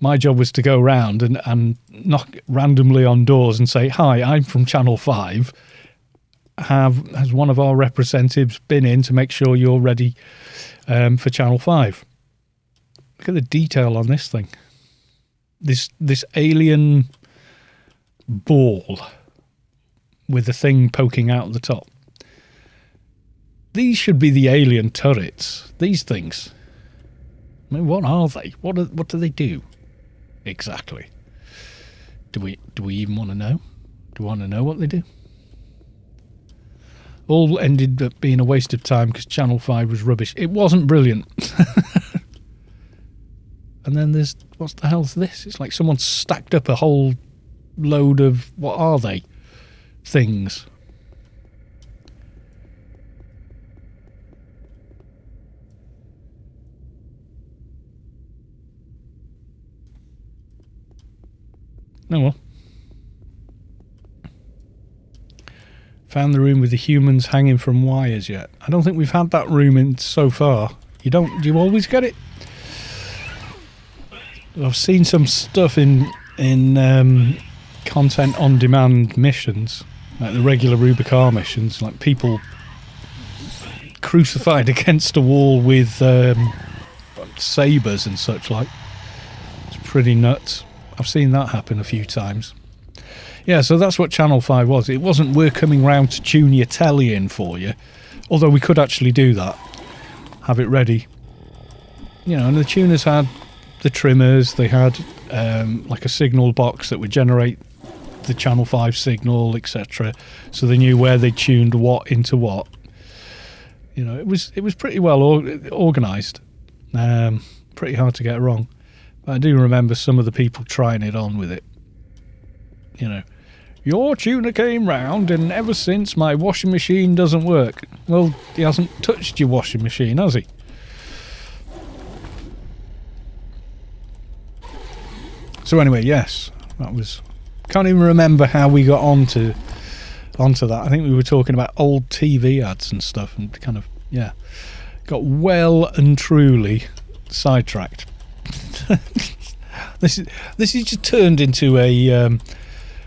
My job was to go around and knock randomly on doors and say, hi, I'm from Channel 5. has one of our representatives been in to make sure you're ready for Channel 5. Look at the detail on this thing. This alien ball with the thing poking out the top. These should be the alien turrets. These things. I mean, what are they? What do they do exactly? Do we even want to know? Do we want to know what they do? All ended up being a waste of time because Channel 5 was rubbish. It wasn't brilliant. And then there's, what the hell's this? It's like someone stacked up a whole load of, what are they? Things. Oh well. Found the room with the humans hanging from wires yet. I don't think we've had that room in so far. Do you always get it? I've seen some stuff in content on demand missions, like the regular Rubicon missions, like people crucified against a wall with sabers and such like. It's pretty nuts. I've seen that happen a few times. Yeah, so that's what Channel 5 was. It wasn't we're coming round to tune your telly in for you, although we could actually do that. Have it ready. You know, and the tuners had the trimmers, they had like a signal box that would generate the Channel 5 signal, etc. So they knew where they tuned what into what. You know, it was pretty well organised. Pretty hard to get wrong. But I do remember some of the people trying it on with it. You know, your tuner came round and ever since my washing machine doesn't work. Well, he hasn't touched your washing machine, has he? So anyway, yes, that was... Can't even remember how we got onto that. I think we were talking about old TV ads and stuff and kind of, yeah, got well and truly sidetracked. This is just turned into a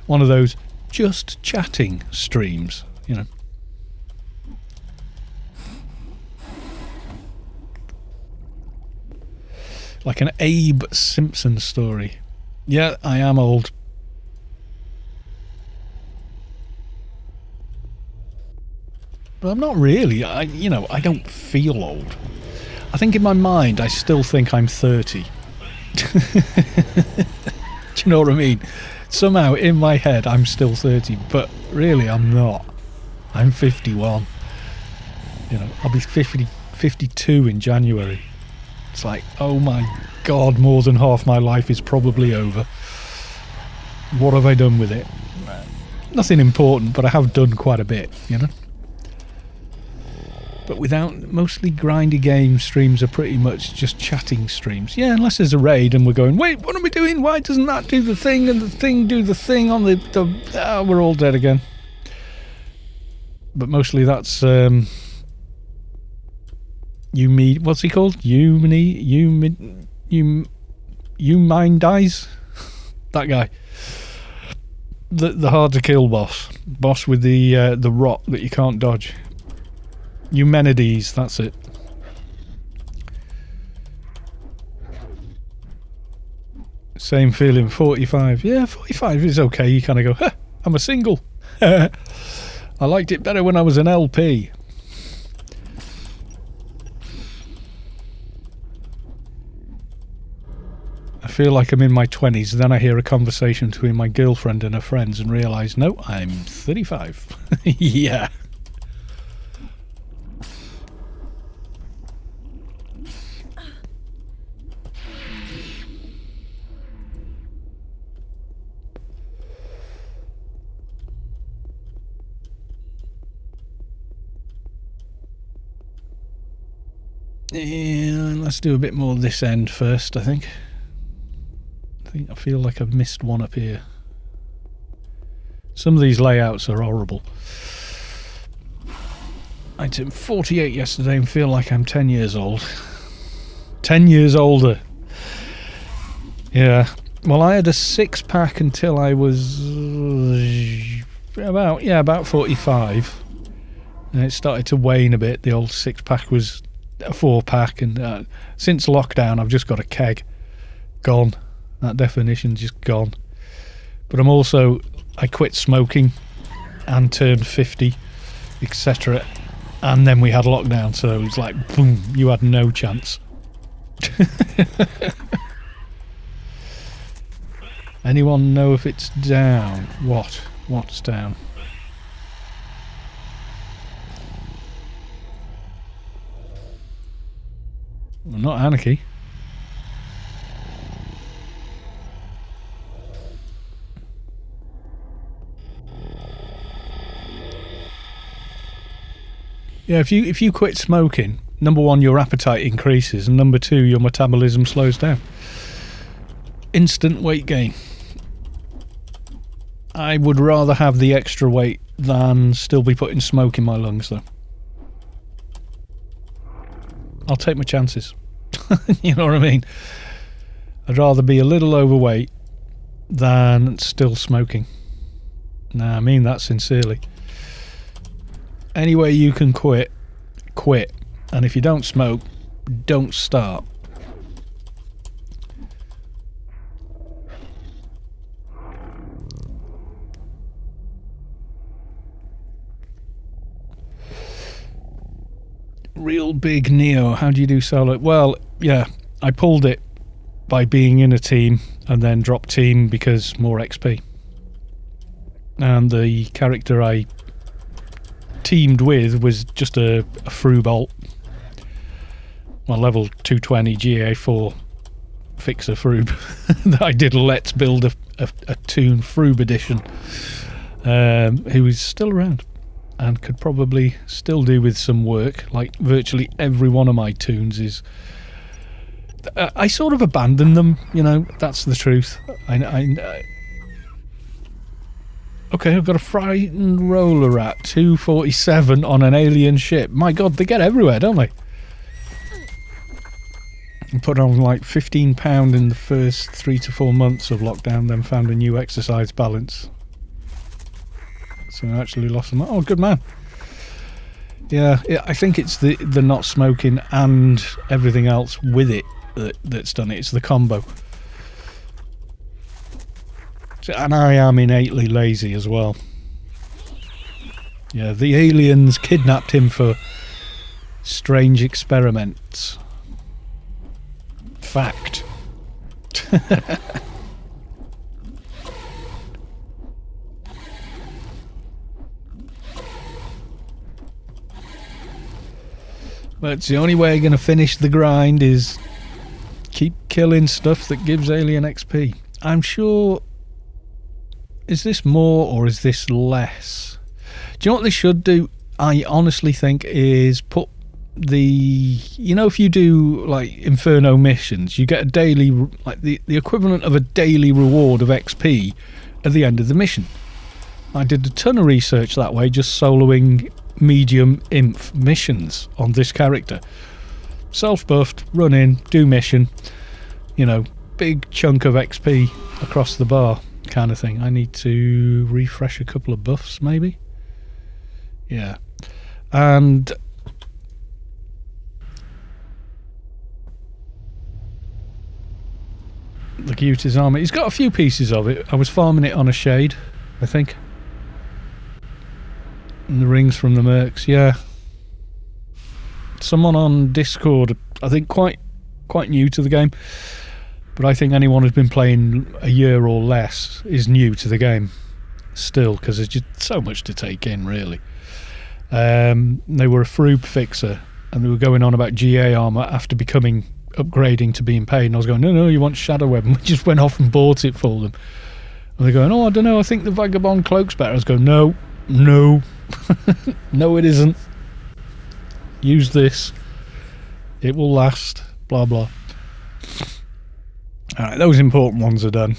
one of those just chatting streams, you know. Like an Abe Simpson story. Yeah, I am old. But I'm not really. I don't feel old. I think in my mind I still think I'm 30. Do you know what I mean? Somehow in my head I'm still 30, but really I'm not. I'm 51. You know, I'll be 52 in January. It's like, oh my God, more than half my life is probably over. What have I done with it? Nothing important, but I have done quite a bit, you know? But mostly grindy game streams are pretty much just chatting streams. Yeah, unless there's a raid and we're going, wait, what are we doing? Why doesn't that do the thing and the thing do the thing on we're all dead again. But mostly that's what's he called? You mind dies? That guy. The hard to kill boss with the rot that you can't dodge. Eumenides, that's it. Same feeling, 45. Yeah, 45 is okay. You kind of go, I'm a single. I liked it better when I was an LP. I feel like I'm in my 20s, then I hear a conversation between my girlfriend and her friends and realise, no, I'm 35. Yeah. Yeah, let's do a bit more this end first, I think. I feel like I've missed one up here. Some of these layouts are horrible. I turned 48 yesterday and feel like I'm 10 years old. 10 years older. Yeah. Well, I had a 6-pack until I was about 45. And it started to wane a bit. The old 6-pack was a 4-pack, and since lockdown I've just got a keg. Gone. That definition's just gone. But I quit smoking and turned 50, etc. And then we had lockdown, so it was like, boom, you had no chance. Anyone know if it's down? What's down? Well, not Anarchy. Yeah, if you quit smoking, number one, your appetite increases, and number two, your metabolism slows down. Instant weight gain. I would rather have the extra weight than still be putting smoke in my lungs, though. I'll take my chances. You know what I mean? I'd rather be a little overweight than still smoking. Nah, I mean that sincerely. Any way you can quit, quit. And if you don't smoke, don't start. Real big Neo, how do you do solo? Well, yeah, I pulled it by being in a team and then dropped team because more XP. And the character I teamed with was just a Fru bolt. My level 220 GA4 fixer Froob that I did Let's Build a Toon Froob edition, who is still around and could probably still do with some work. Like virtually every one of my toons is... I sort of abandoned them, you know, that's the truth. Okay, I've got a frightened roller rat, 247 on an alien ship. My god, they get everywhere, don't they? I put on like £15 in the first 3 to 4 months of lockdown, then found a new exercise balance. So I actually lost them. Oh, good man. Yeah, I think it's the not smoking and everything else with it that's done it. It's the combo. And I am innately lazy as well. Yeah, the aliens kidnapped him for strange experiments. Fact. But it's the only way you're going to finish the grind is keep killing stuff that gives alien XP. I'm sure... Is this more or is this less? Do you know what they should do? I honestly think is put the... You know, if you do like Inferno missions, you get a daily... like the equivalent of a daily reward of XP at the end of the mission. I did a ton of research that way, just soloing medium inf missions on this character. Self-buffed, run in, do mission. You know, big chunk of XP across the bar kind of thing. I need to refresh a couple of buffs maybe. Yeah. And the Guta's armor, he's got a few pieces of it. I was farming it on a shade, I think. And the rings from the mercs, yeah. Someone on Discord, I think quite new to the game, but I think anyone who's been playing a year or less is new to the game still, because there's just so much to take in, really. They were a Froob fixer, and they were going on about GA armor after upgrading to being paid, and I was going, no, you want Shadow Web, and we just went off and bought it for them. And they're going, I don't know, I think the Vagabond cloak's better. I was going, no. No, it isn't. Use this. It will last. Blah, blah. Alright, those important ones are done.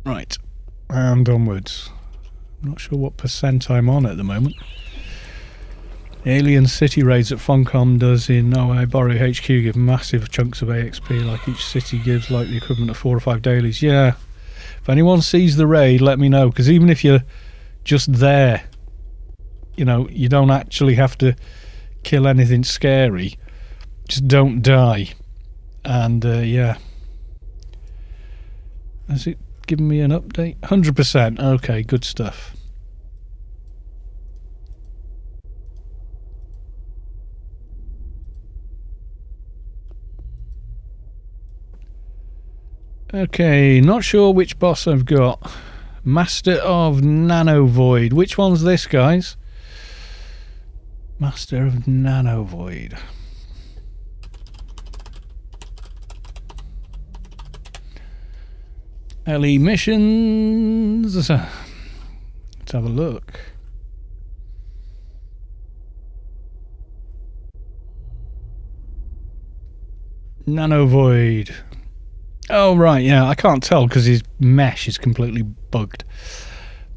Right. And onwards. I'm not sure what percent I'm on at the moment. Alien city raids that Funcom does in I Borrow HQ give massive chunks of AXP, like each city gives like the equivalent of 4 or 5 dailies. Yeah. If anyone sees the raid, let me know, because even if you're just there, you know, you don't actually have to kill anything scary. Just don't die. And yeah. Has it given me an update? 100%. Okay, good stuff. Okay, not sure which boss I've got. Master of Nano Void. Which one's this, guys? Master of Nano Void. LE missions. Let's have a look. Nano Void. Oh, right, yeah, I can't tell because his mesh is completely bugged.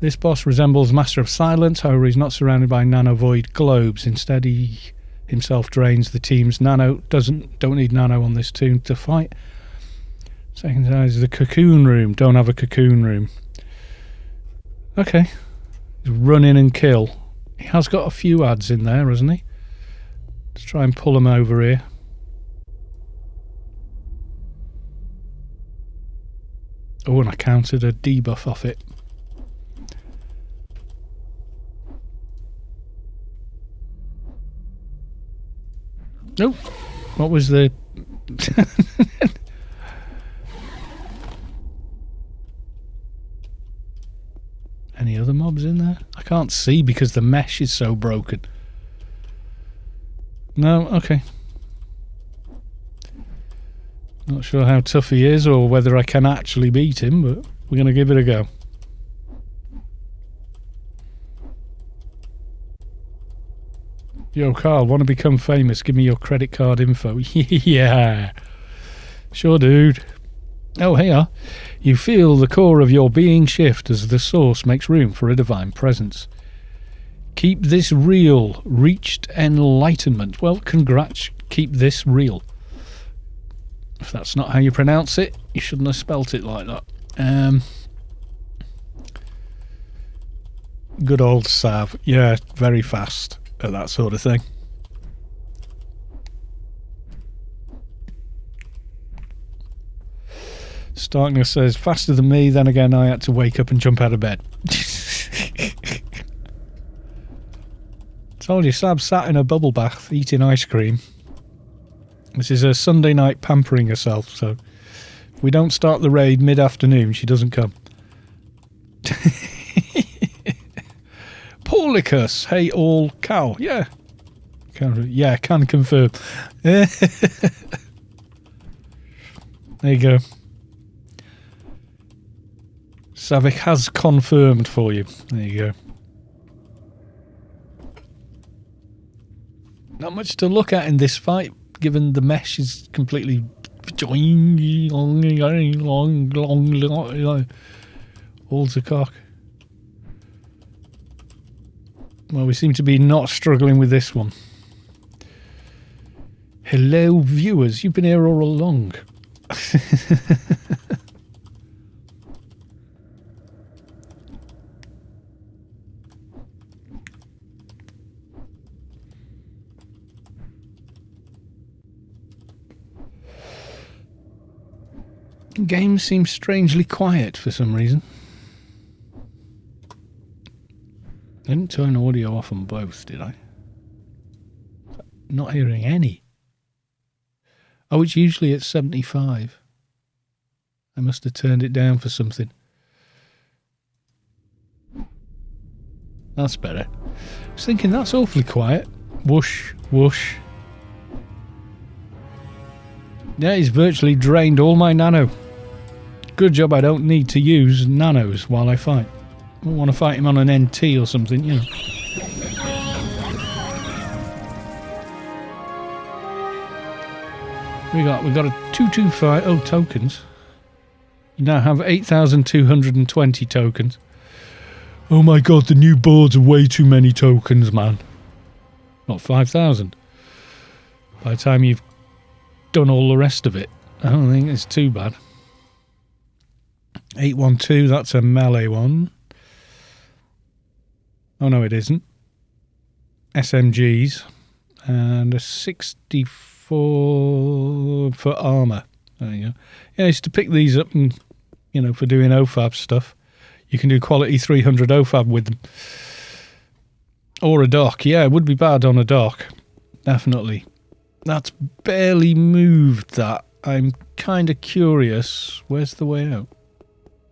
This boss resembles Master of Silence, however he's not surrounded by nano void globes. Instead, he himself drains the team's nano. Don't need nano on this tune to fight. Second size is the cocoon room. Don't have a cocoon room. Okay. Run in and kill. He has got a few ads in there, hasn't he? Let's try and pull him over here. Oh, and I counted a debuff off it. Nope. What was the... Any other mobs in there? I can't see because the mesh is so broken. No, okay. Not sure how tough he is or whether I can actually beat him, but we're going to give it a go. Yo, Carl, want to become famous? Give me your credit card info. Yeah. Sure, dude. Oh, here. You feel the core of your being shift as the source makes room for a divine presence. Keep this real. Reached enlightenment. Well, congrats. Keep this real. If that's not how you pronounce it, you shouldn't have spelt it like that. Good old Sav. Yeah, very fast at that sort of thing. Starkness says, faster than me, then again I had to wake up and jump out of bed. Told you, Sab sat in a bubble bath eating ice cream. This is a Sunday night pampering herself, so if we don't start the raid mid-afternoon, she doesn't come. Paulicus, hey all cow. Yeah. Can confirm. There you go. Savik has confirmed for you. There you go. Not much to look at in this fight, given the mesh is completely all to cock. Well, we seem to be not struggling with this one. Hello, viewers. You've been here all along. Game seems strangely quiet for some reason. I didn't turn audio off on both, did I? Not hearing any. Oh, it's usually at 75. I must have turned it down for something. That's better. I was thinking that's awfully quiet. Whoosh, whoosh. Yeah, he's virtually drained all my nano. Good job I don't need to use nanos while I fight. I want to fight him on an NT or something, you know. We got a 225. Oh, tokens. You now have 8,220 tokens. Oh my god, the new boards are way too many tokens, man. Not 5,000. By the time you've done all the rest of it, I don't think it's too bad. 812, that's a melee one. Oh no, it isn't. SMGs and a 64 for armour. There you go. Yeah, it's to pick these up and, you know, for doing OFAB stuff. You can do quality 300 OFAB with them. Or a dock. Yeah, it would be bad on a dock. Definitely. That's barely moved, that. I'm kind of curious. Where's the way out?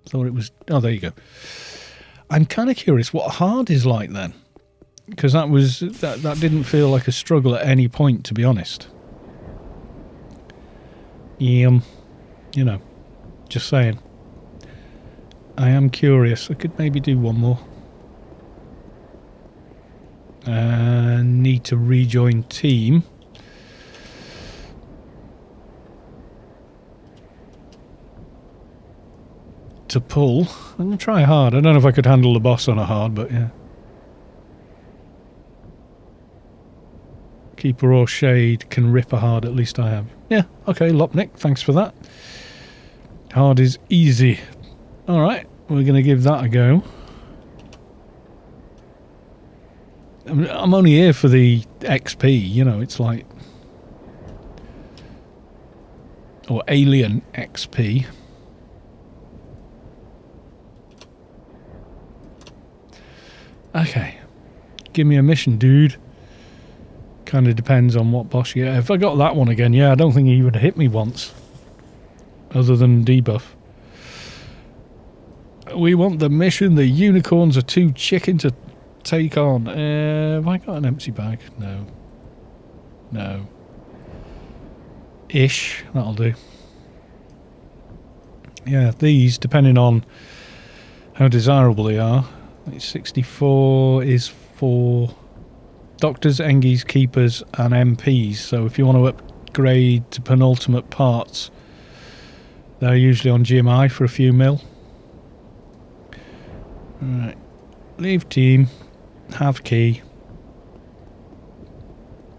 Thought it was... Oh, there you go. I'm kind of curious what hard is like then. Because that didn't feel like a struggle at any point, to be honest. You know, just saying. I am curious. I could maybe do one more. Need to rejoin team. To pull. I'm going to try hard. I don't know if I could handle the boss on a hard, but yeah. Keeper or Shade can rip a hard, at least I have. Yeah, okay, Lopnik, thanks for that. Hard is easy. Alright, we're going to give that a go. I'm only here for the XP, you know, it's like... Or Alien XP. Okay. Give me a mission, dude. Kind of depends on what boss you get. If I got that one again, yeah, I don't think he would hit me once. Other than debuff. We want the mission. The unicorns are too chicken to take on. Have I got an empty bag? No. No. Ish. That'll do. Yeah, these, depending on how desirable they are. 64 is for doctors, Engies, keepers and MPs. So if you want to upgrade to penultimate parts, they're usually on GMI for a few mil. Alright. Leave team. Have key.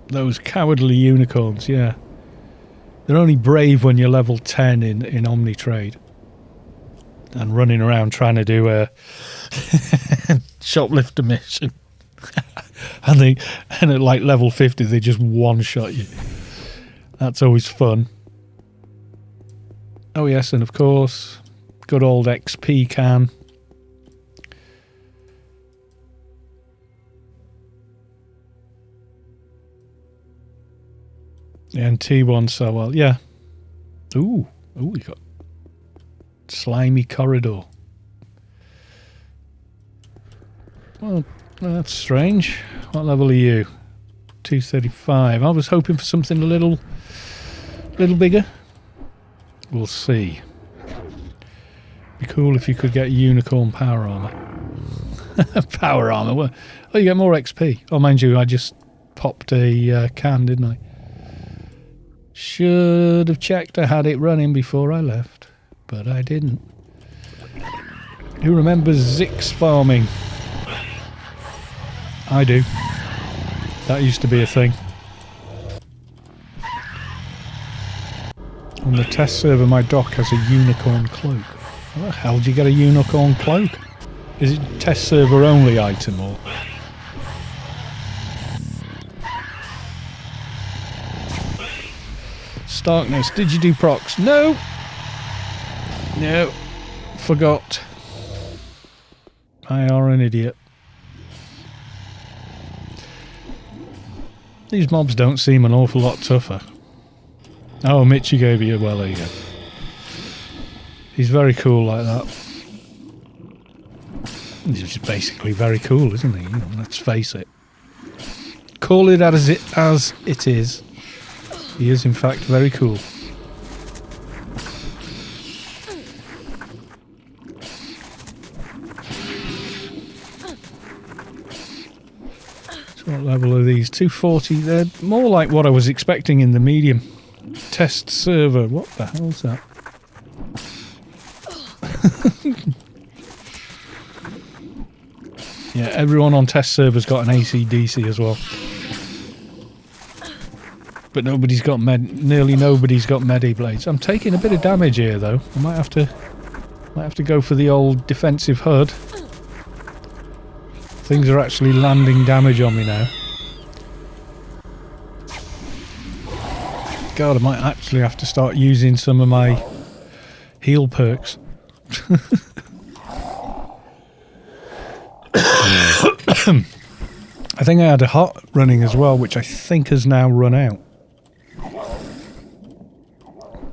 Those cowardly unicorns, yeah. They're only brave when you're level 10 in Omnitrade. And running around trying to do a shoplifter mission. and at like level 50 they just one-shot you. That's always fun. Oh yes, and of course, good old XP can. And T1 so well, yeah. Ooh, we got slimy corridor. Well, that's strange. What level are you? 235. I was hoping for something a little bigger. We'll see. Be cool if you could get unicorn power armor. Power armor. Well, oh, you get more XP. Oh, mind you, I just popped a can, didn't I? Should have checked I had it running before I left, but I didn't. Who remembers Zix farming? I do. That used to be a thing. On the test server, my dock has a unicorn cloak. How the hell do you get a unicorn cloak? Is it test server only item or? Starkness, did you do procs? No! No. Forgot. I are an idiot. These mobs don't seem an awful lot tougher. Oh, Mitchie gave you... Well, there you go. He's very cool like that. He's just basically very cool, isn't he? You know, let's face it. Call it as it is. He is, in fact, very cool. So what level are these? 240. They're more like what I was expecting in the medium. Test server. What the hell's that? Yeah, everyone on test server's got an AC/DC as well. But nobody's got nearly nobody's got medi blades. I'm taking a bit of damage here though. I might have to Might have to go for the old defensive HUD. Things are actually landing damage on me now. God, I might actually have to start using some of my heal perks. I think I had a hot running as well, which I think has now run out.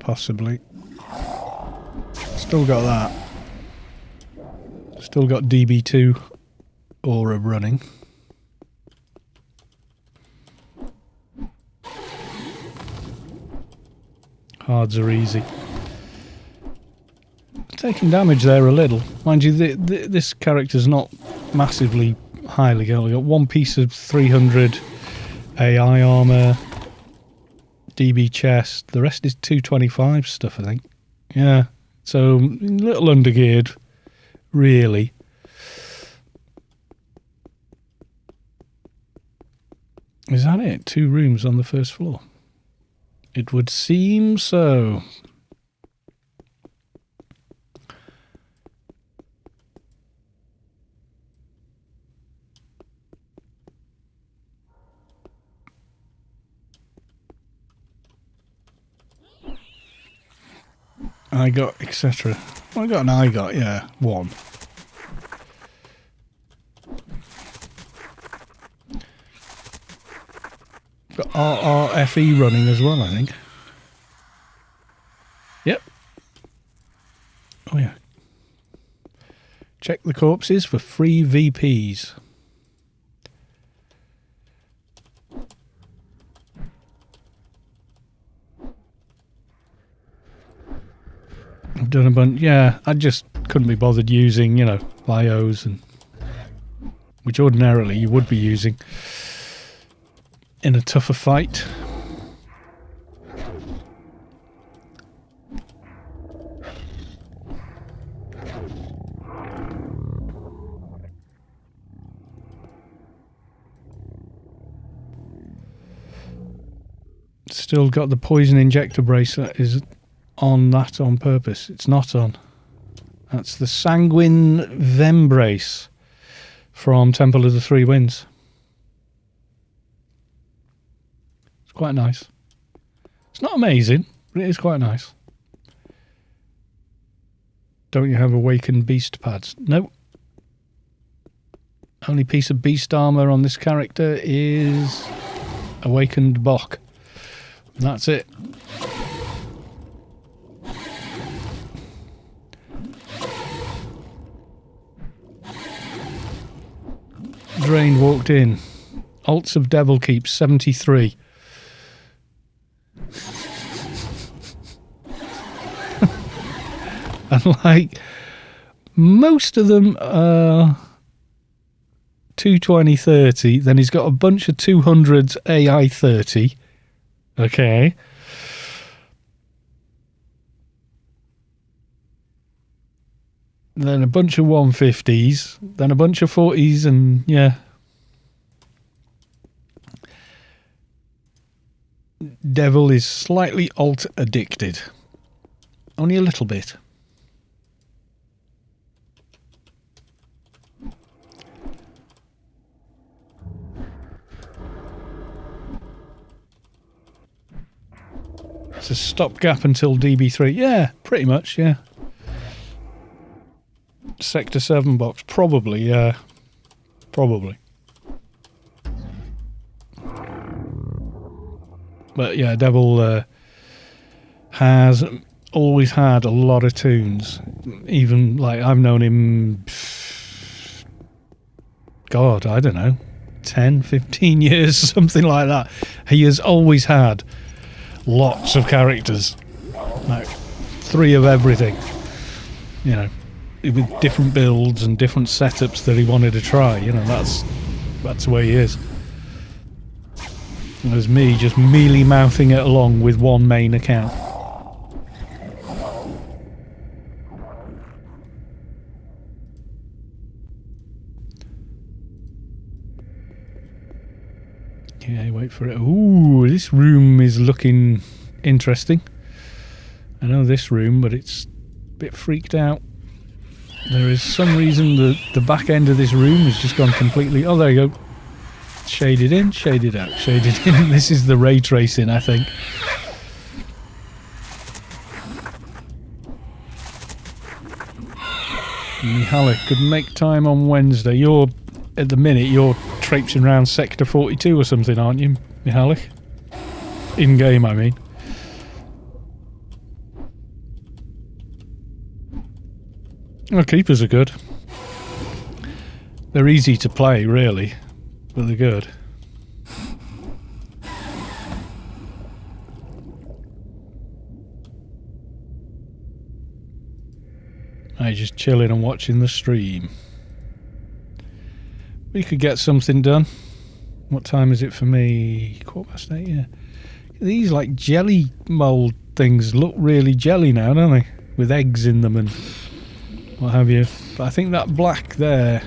Possibly. Still got that. Still got DB-2 aura running. Hards are easy. Taking damage there a little. Mind you, this character's not massively highly. I got one piece of 300 AI armor, DB chest. The rest is 225 stuff, I think. Yeah, so a little undergeared, really. Is that it? 2 rooms on the first floor? It would seem so. I got, etc. Well, I got an I got, yeah, 1. Got RRFE running as well, I think. Yep. Oh yeah. Check the corpses for free VPs. I've done a bunch, yeah, I just couldn't be bothered using, you know, bios, and which ordinarily you would be using in a tougher fight. Still got the poison injector brace that is on that on purpose. It's not on. That's the sanguine Vembrace from Temple of the Three Winds. It's quite nice. It's not amazing, but it is quite nice. Don't you have awakened beast pads? Nope. Only piece of beast armor on this character is awakened Bok. That's it. Drain walked in. Alts of Devil Keep 73. And like most of them are 220 30. Then he's got a bunch of 200s AI 30. Okay. Then a bunch of 150s, then a bunch of 40s, and yeah. Devil is slightly alt addicted. Only a little bit. It's a stopgap until DB-3. Yeah, pretty much, yeah. Sector 7 box, probably, yeah. Probably. But yeah, Devil has always had a lot of tunes. Even, like, I've known him, God, I don't know, 10, 15 years, something like that. He has always had lots of characters. Like, 3 of everything. You know, with different builds and different setups that he wanted to try. You know, that's the way he is. And there's me just mealy mouthing it along with one main account. Yeah, wait for it. Ooh, this room is looking interesting. I know this room, but it's a bit freaked out. There is some reason the back end of this room has just gone completely... Oh, there you go. Shaded in, shaded out, shaded in. This is the ray tracing, I think. Mihalik could make time on Wednesday. You're, at the minute, you're traipsing around Sector 42 or something, aren't you, Mihalik? In-game, I mean. Well, keepers are good. They're easy to play, really, but they're good. I'm just chilling and watching the stream. We could get something done. What time is it for me? 8:15, yeah. These, like, jelly mould things look really jelly now, don't they? With eggs in them and what have you. But I think that black there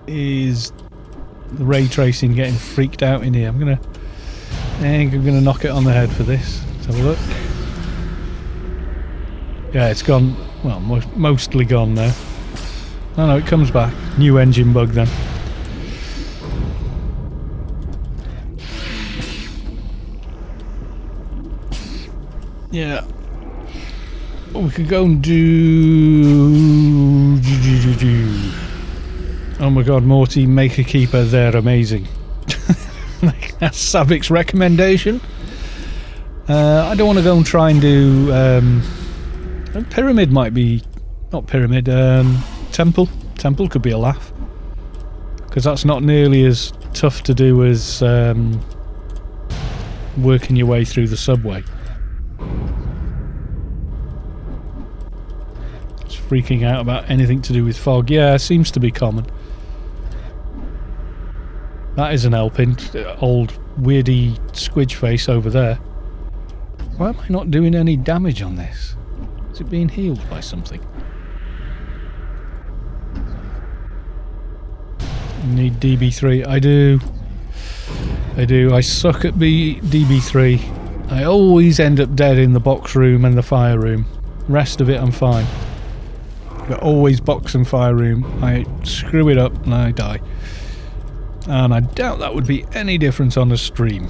is the ray tracing getting freaked out in here. I think I'm gonna knock it on the head for this. Let's have a look. Yeah, it's gone. Well, mostly gone now. Oh no, it comes back. New engine bug then. Yeah. We could go and do... Oh my god, Morty, make a keeper, they're amazing. That's Savik's recommendation. I don't want to go and try and do... Pyramid might be... Not Pyramid, Temple. Temple could be a laugh. Because that's not nearly as tough to do as working your way through the subway. Freaking out about anything to do with fog. Yeah, seems to be common. That isn't helping. Old weirdy squidge face over there. Why am I not doing any damage on this? Is it being healed by something? Need DB-3. I do. I suck at DB-3. I always end up dead in the box room and the fire room. Rest of it I'm fine. But always box and fire room, I screw it up and I die. And I doubt that would be any different on a stream.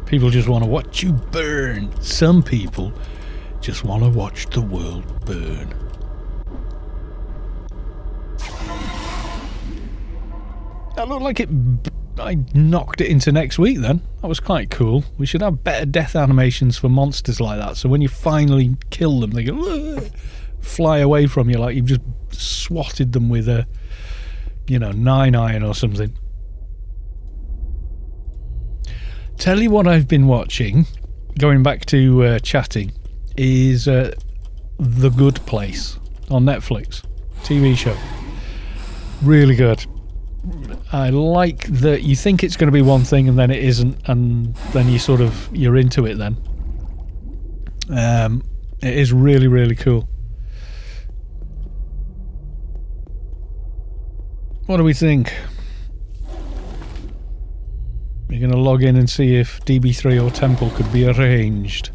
People just want to watch you burn. Some people just want to watch the world burn. That looked like I knocked it into next week then. That was quite cool. We should have better death animations for monsters like that. So when you finally kill them, they go, "Ugh," fly away from you like you've just swatted them with a, 9-iron or something. Tell you what I've been watching, going back to chatting, is The Good Place on Netflix. TV show. Really good. I like that you think it's going to be one thing and then it isn't, and then you're into it then. It is really, really cool. What do we think? We're going to log in and see if DB3 or Temple could be arranged.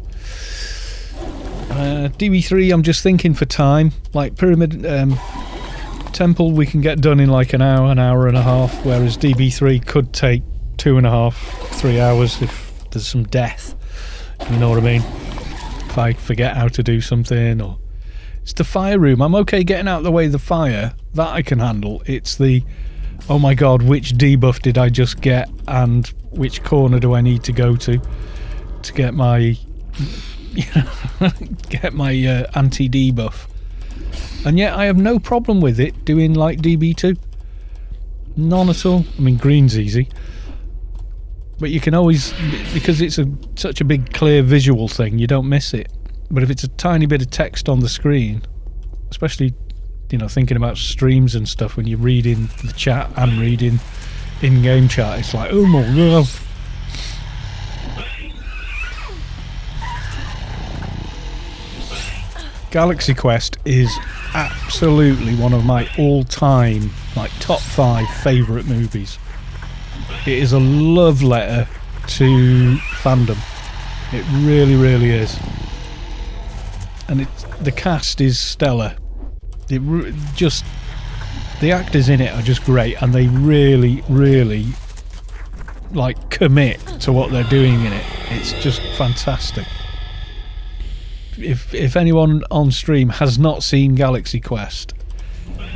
DB3, I'm just thinking for time. Like Pyramid... Temple we can get done in like an hour and a half, whereas DB3 could take 2.5, 3 hours if there's some death. You know what I mean? If I forget how to do something, or it's the fire room. I'm okay getting out of the way of the fire. That I can handle. It's the, oh my god, which debuff did I just get, and which corner do I need to go to get my anti-debuff. And yet I have no problem with it doing like DB2. None at all. I mean, green's easy. But you can always, because it's such a big clear visual thing, you don't miss it. But if it's a tiny bit of text on the screen, especially, thinking about streams and stuff, when you're reading the chat and reading in-game chat, it's like, oh my god. Galaxy Quest is absolutely one of my all-time, like, top 5 favourite movies. It is a love letter to fandom. It really, really is. And the cast is stellar. Just the actors in it are just great, and they really, really like commit to what they're doing in it. It's just fantastic. If anyone on stream has not seen Galaxy Quest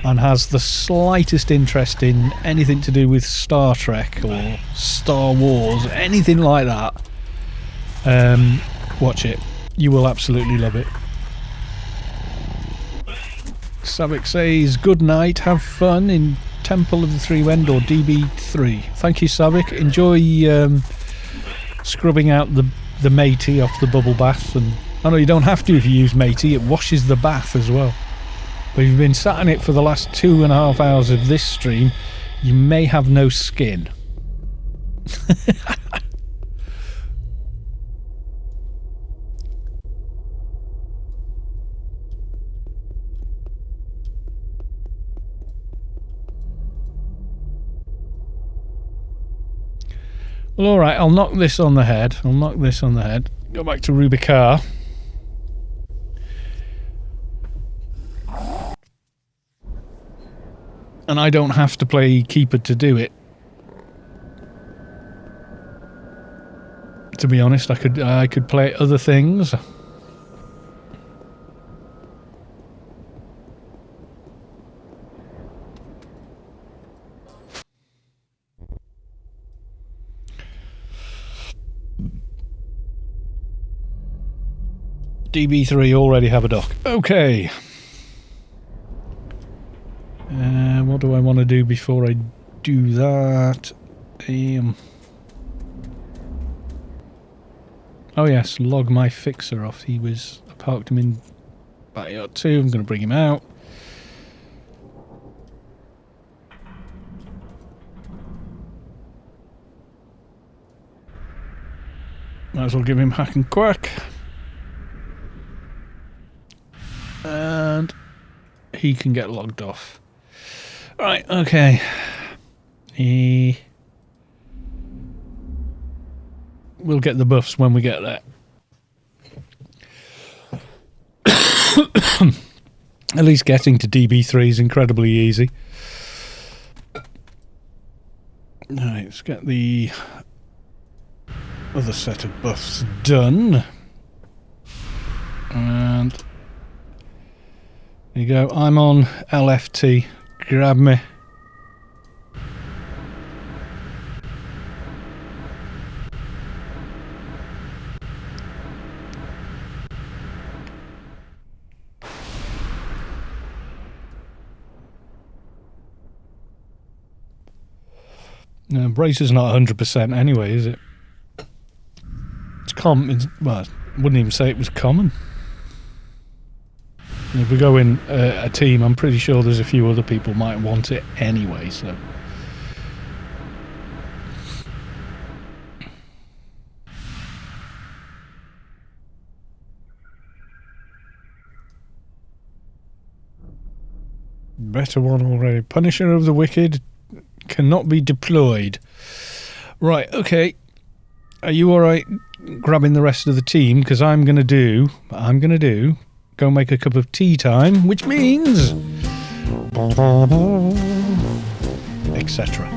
and has the slightest interest in anything to do with Star Trek or Star Wars, anything like that, watch it. You will absolutely love it. Savik says, good night, have fun in Temple of the Three Wind or DB-3. Thank you, Savik. Enjoy scrubbing out the matey off the bubble bath. And I know you don't have to if you use matey, it washes the bath as well. But if you've been sat in it for the last 2.5 hours of this stream, you may have no skin. Well, alright, I'll knock this on the head. Go back to Rubicar. And I don't have to play Keeper to do it. To be honest, I could play other things. DB-3 already have a dock. Okay. What do I want to do before I do that? Oh yes, log my fixer off. I parked him in backyard 2. I'm going to bring him out. Might as well give him hack and quack. And he can get logged off. Right, okay. We'll get the buffs when we get there. At least getting to DB3 is incredibly easy. Alright, let's get the other set of buffs done. And there you go. I'm on LFT. Grab me. No, Bracer's not 100% anyway, is it? It's common. Well, I wouldn't even say it was common. If we go in a team, I'm pretty sure there's a few other people might want it anyway, so. Better one already. Punisher of the Wicked cannot be deployed. Right, okay. Are you alright grabbing the rest of the team? Because I'm going to do, go make a cup of tea time, which means etc.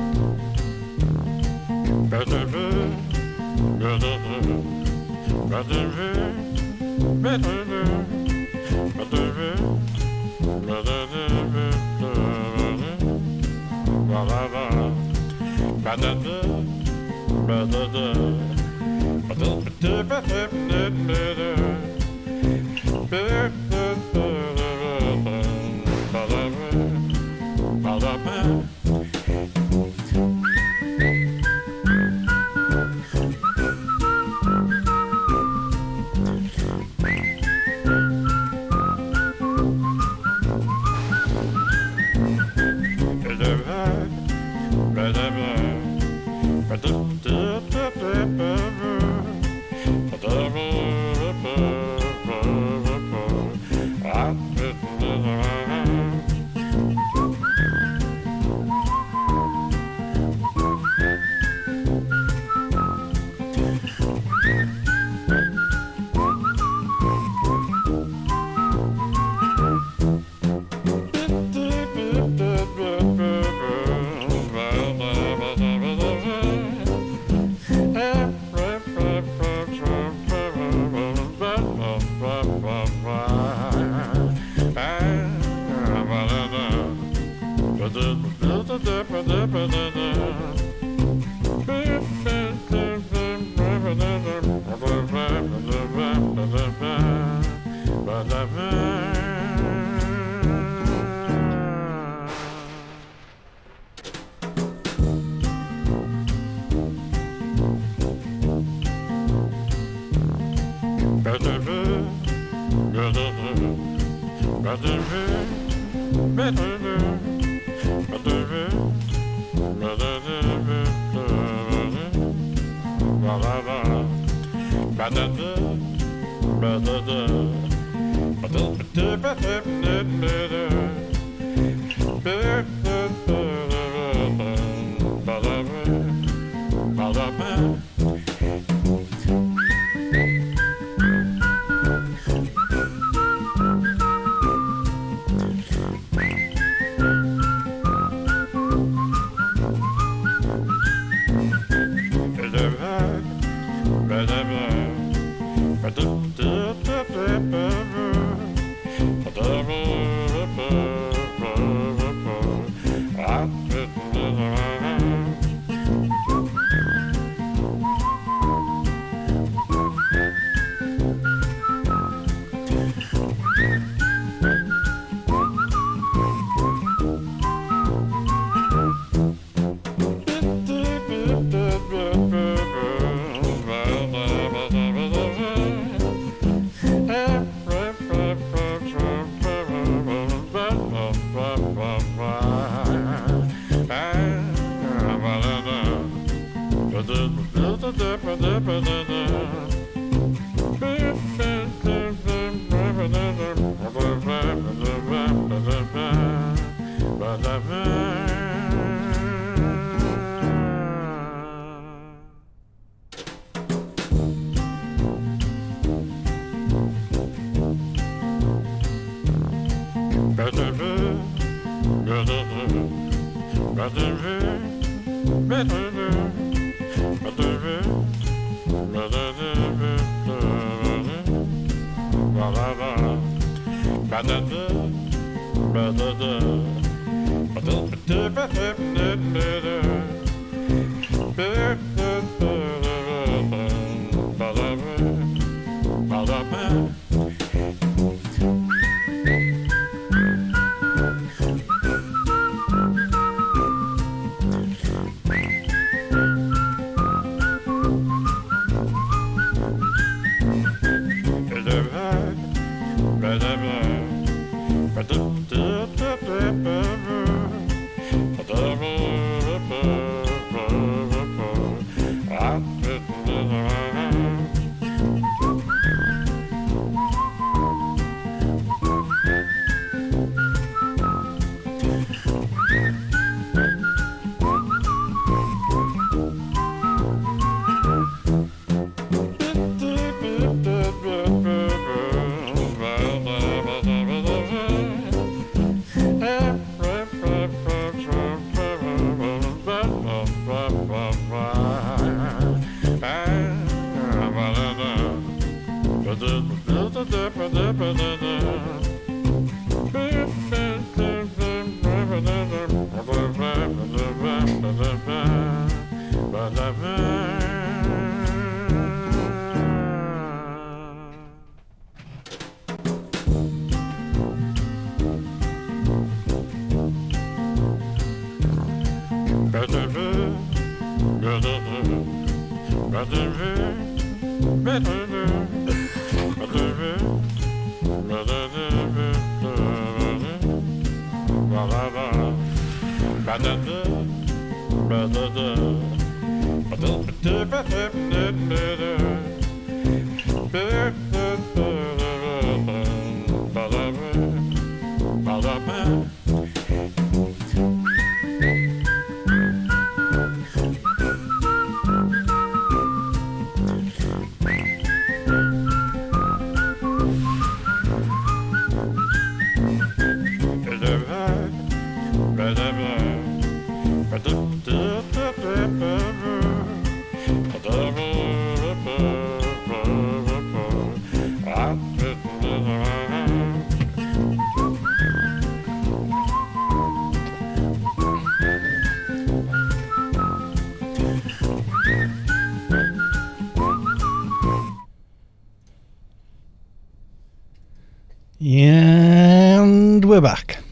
And we're back.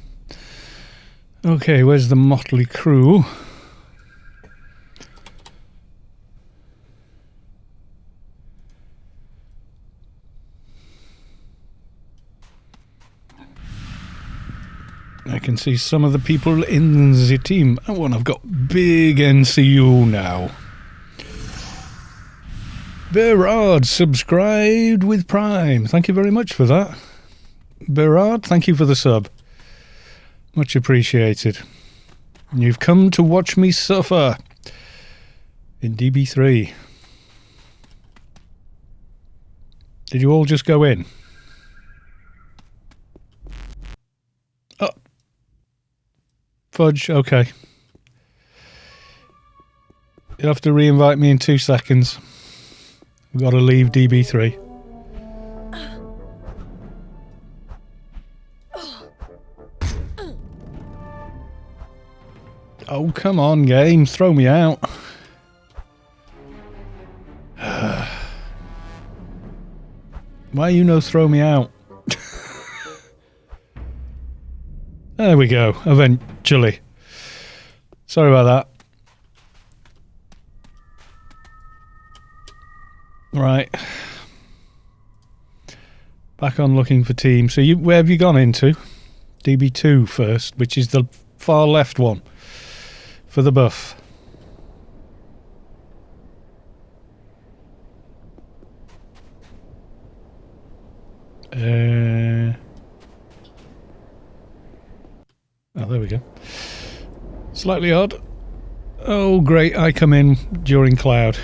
Okay, where's the motley crew? I can see some of the people in the team. Oh, and I've got big NCU now. Berard subscribed with Prime. Thank you very much for that. Berard, thank you for the sub. Much appreciated. You've come to watch me suffer in DB-3. Did you all just go in? Oh. Fudge, okay. You'll have to re-invite me in 2 seconds. We've got to leave DB-3. Oh, come on, game. Throw me out. Why you no throw me out? There we go. Eventually. Sorry about that. Right. Back on looking for team. So where have you gone into? DB2 first, which is the far left one. For the buff. Oh, there we go. Slightly odd. Oh, great. I come in during cloud.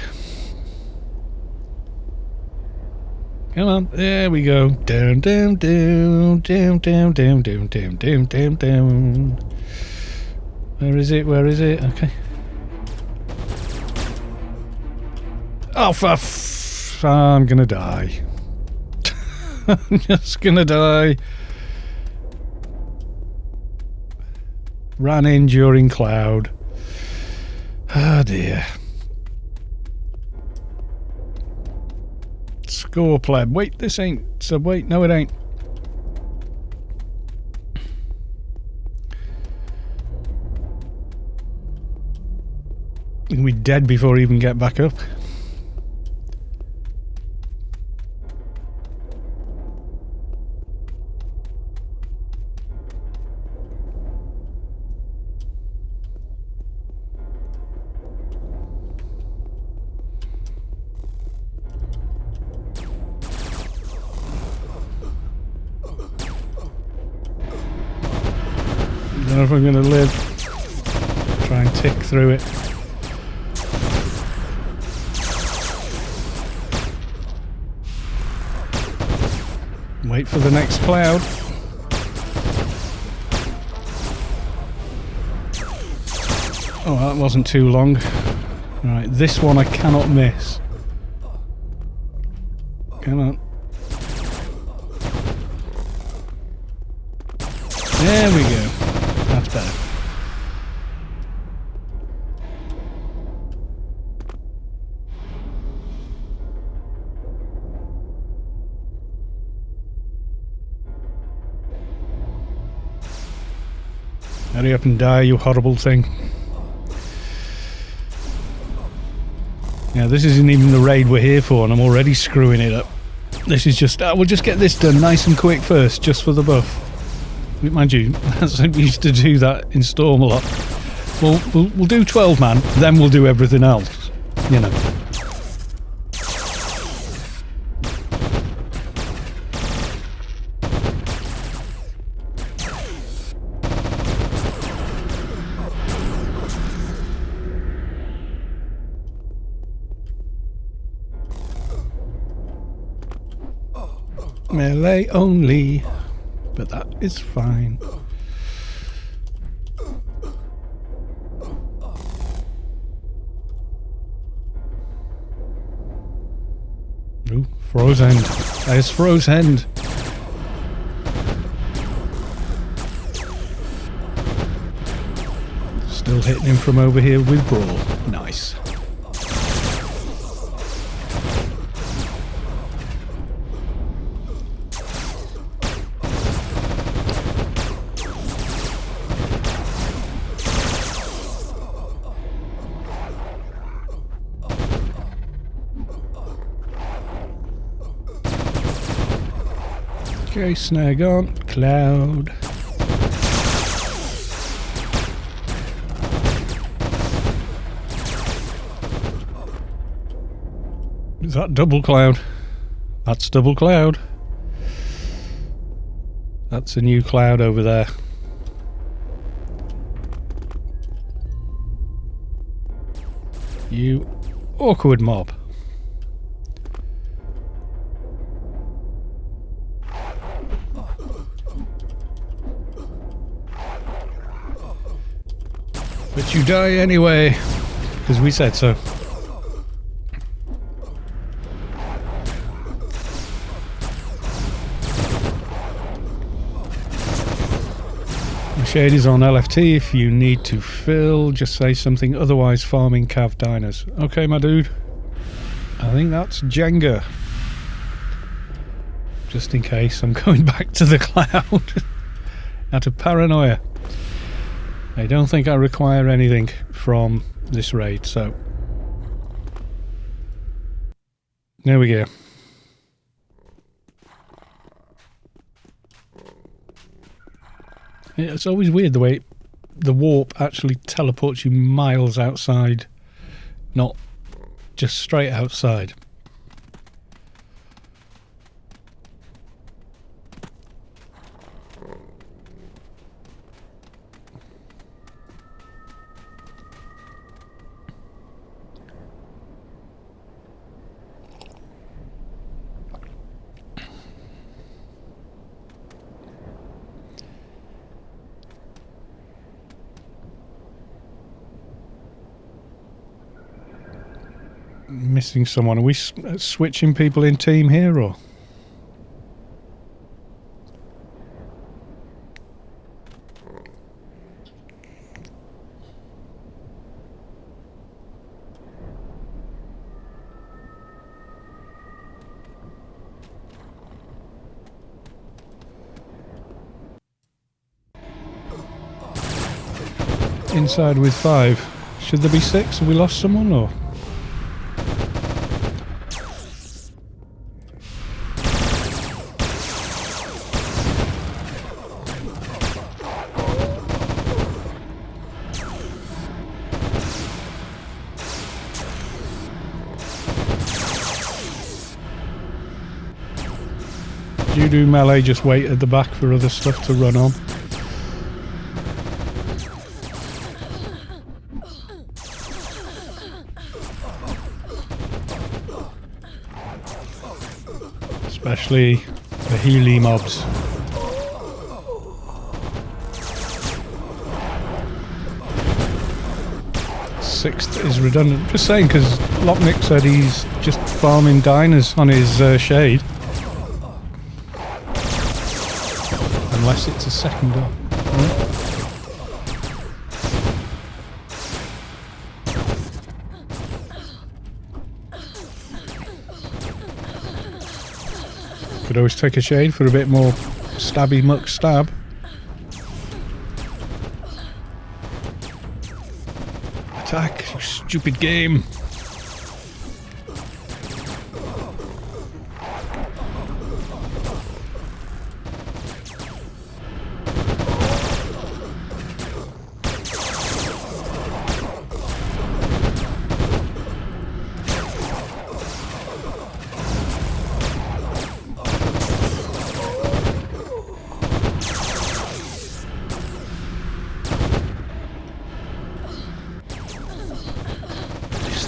Come on. There we go. Down, down, down, down, down, down, down, down, down, down, down. Where is it? Where is it? Okay. Oh, I'm gonna die. I'm just gonna die. Ran in during cloud. Oh dear. Score pleb. Wait, this ain't sub. Wait, no, it ain't. I'm gonna be dead before I even get back up. I don't know if I'm gonna live. Try and tick through it. Wait for the next cloud. Oh, that wasn't too long. Right, this one I cannot miss. Come on. There we go. That's better. Hurry up and die, you horrible thing. Yeah, this isn't even the raid we're here for, and I'm already screwing it up. This is just... we'll just get this done nice and quick first, just for the buff. Mind you, we used to do that in Storm a lot. We'll do 12-man, then we'll do everything else. You know. Melee only, but that is fine. Ooh, froze end. There's froze end. Still hitting him from over here with Brawl. Nice. Okay, snag on, cloud. Is that double cloud? That's double cloud. That's a new cloud over there. You awkward mob. But you die anyway, because we said so. The shade is on LFT. If you need to fill, just say something. Otherwise, farming cav diners. Okay, my dude. I think that's Jenga. Just in case, I'm going back to the cloud. Out of paranoia. I don't think I require anything from this raid, so... There we go. It's always weird the way the warp actually teleports you miles outside, not just straight outside. Missing someone. Are we switching people in team here, or? Inside with 5. Should there be 6? Have we lost someone, or? You do melee, just wait at the back for other stuff to run on. Especially the Healy mobs. Sixth is redundant. Just saying, because Locknick said he's just farming diners on his shade. Unless it's a second door. Could always take a shade for a bit more stabby muck stab. Attack, you stupid game.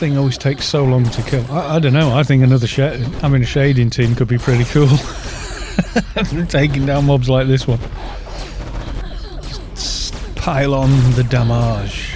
Thing always takes so long to kill. I don't know. I think another having a shading team could be pretty cool. Taking down mobs like this one. Just pile on the damage.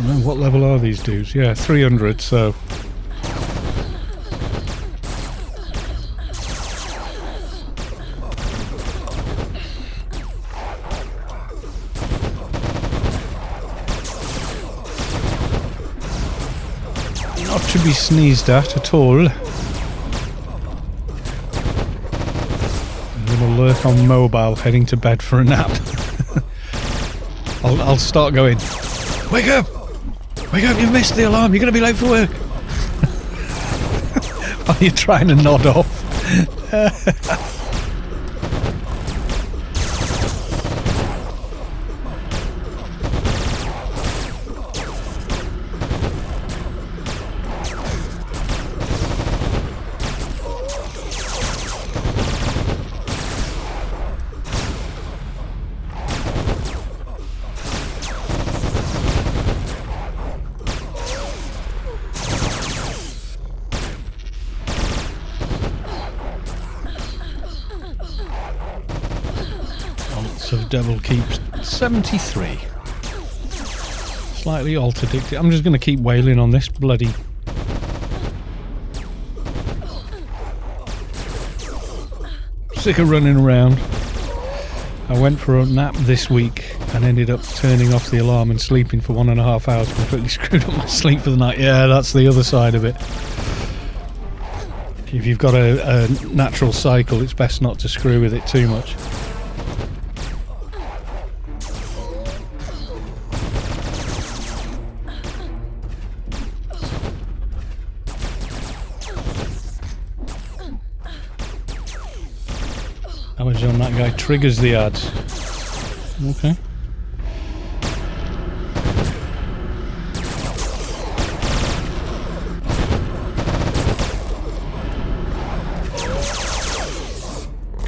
know, what level are these dudes? Yeah, 300, so... Not to be sneezed at all. I'm going to lurk on mobile, heading to bed for a nap. I'll start going, wake up! Wake up, you've missed the alarm, you're going to be late for work! While you're trying to nod off. Of Devil keeps 73. Slightly altered it. I'm just going to keep wailing on this bloody... Sick of running around. I went for a nap this week and ended up turning off the alarm and sleeping for 1.5 hours. Completely screwed up my sleep for the night. Yeah, that's the other side of it. If you've got a natural cycle, it's best not to screw with it too much. Damage on that guy triggers the ads. Okay.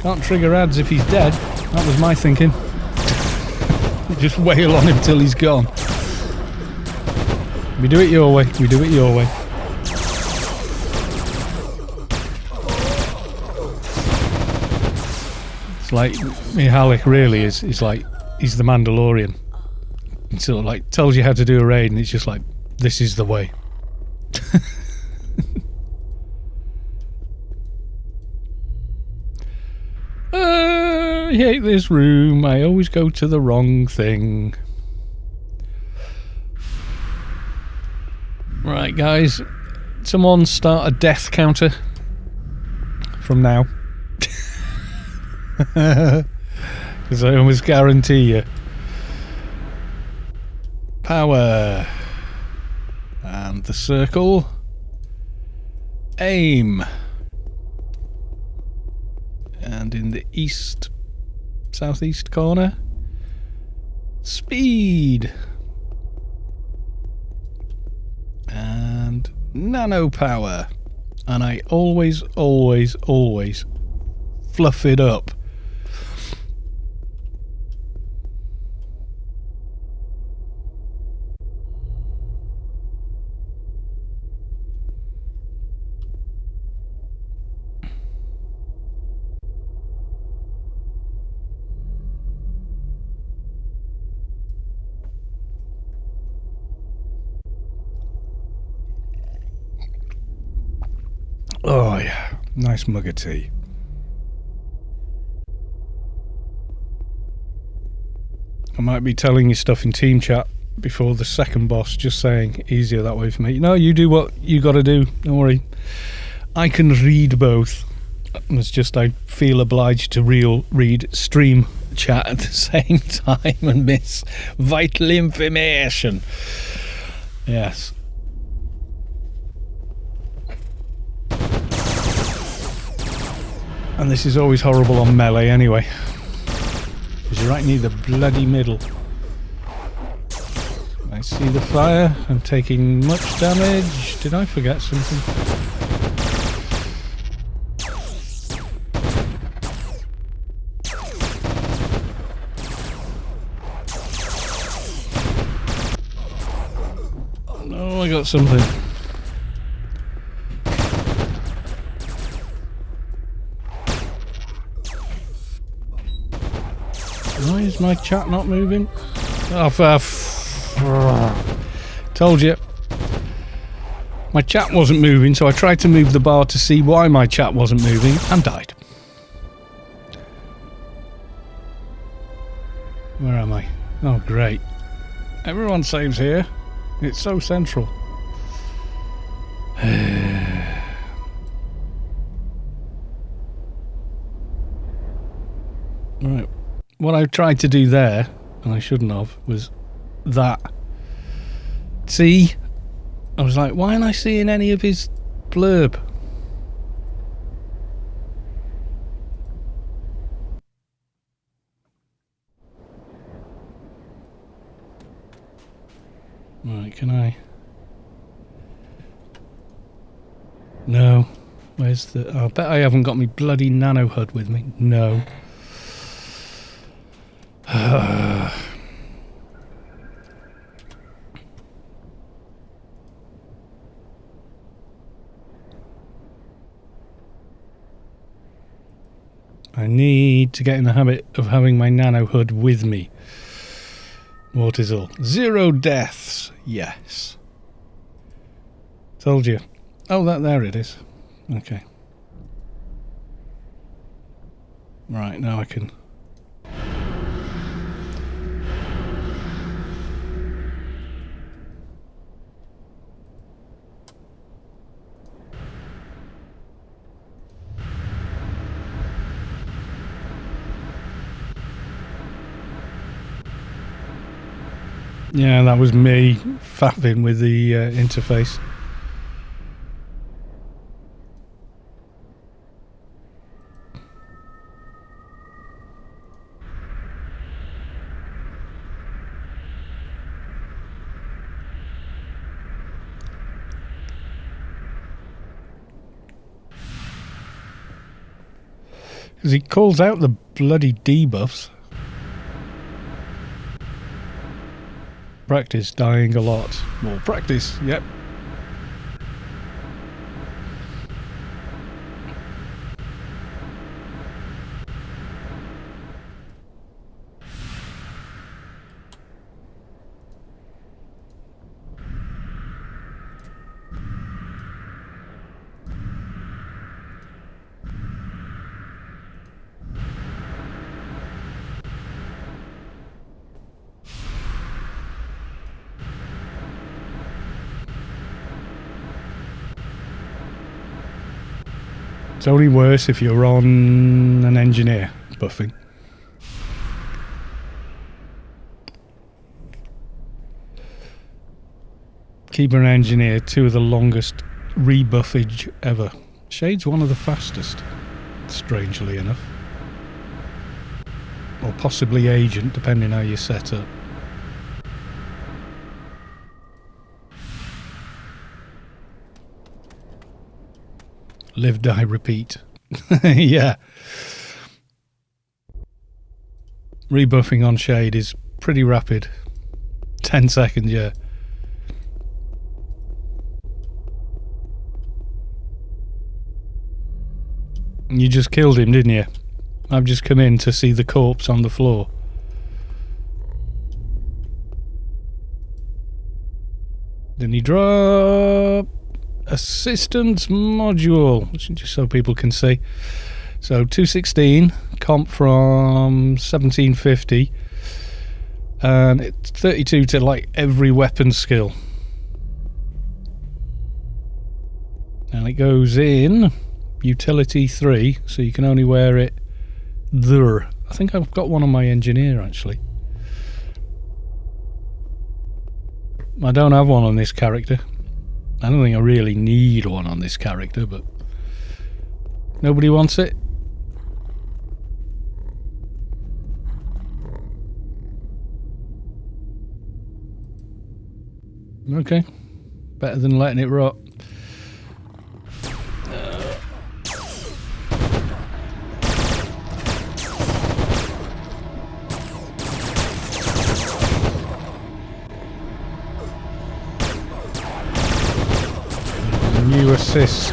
Can't trigger ads if he's dead. That was my thinking. Just wail on him till he's gone. We do it your way. We do it your way. Like Mihalik really is like he's the Mandalorian. It sort of like tells you how to do a raid and it's just like, this is the way. I hate this room. I always go to the wrong thing. Right guys, someone start a death counter from now. Because I almost guarantee you. Power. And the circle. Aim. And in the east, southeast corner, speed. And nano power. And I always fluff it up. Oh yeah, nice mug of tea. I might be telling you stuff in team chat before the second boss, just saying easier that way for me. No, you do what you gotta do, don't worry. I can read both. It's just I feel obliged to read stream chat at the same time and miss vital information. Yes. And this is always horrible on melee anyway. Because you're right near the bloody middle. I see the fire. I'm taking much damage. Did I forget something? No, I got something. Why is my chat not moving? Oh, tell Told you. My chat wasn't moving, so I tried to move the bar to see why my chat wasn't moving, and died. Where am I? Oh, great. Everyone saves here. It's so central. Right. What I tried to do there, and I shouldn't have, was that. See? I was like, why aren't I seeing any of his blurb? Right, can I? No. Where's the... Oh, I bet I haven't got my bloody nano HUD with me. No. I need to get in the habit of having my nano HUD with me. What is all? 0 deaths. Yes. Told you. Oh, there it is. Okay. Right, now I can... Yeah, that was me faffing with the interface. Because he calls out the bloody debuffs. Practice dying a lot. More practice, yep. It's only worse if you're on an engineer buffing. Keeper and engineer, 2 of the longest rebuffage ever. Shade's one of the fastest, strangely enough. Or possibly agent, depending how you set up. Live, die, repeat. Yeah. Rebuffing on Shade is pretty rapid. 10 seconds, yeah. You just killed him, didn't you? I've just come in to see the corpse on the floor. Then he drop assistance module, just so people can see. So 216 comp from 1750, and it's 32 to like every weapon skill. And it goes in utility 3, so you can only wear it there. I think I've got one on my engineer actually. I don't have one on this character. I don't think I really need one on this character, but nobody wants it. Okay, better than letting it rot. New assist.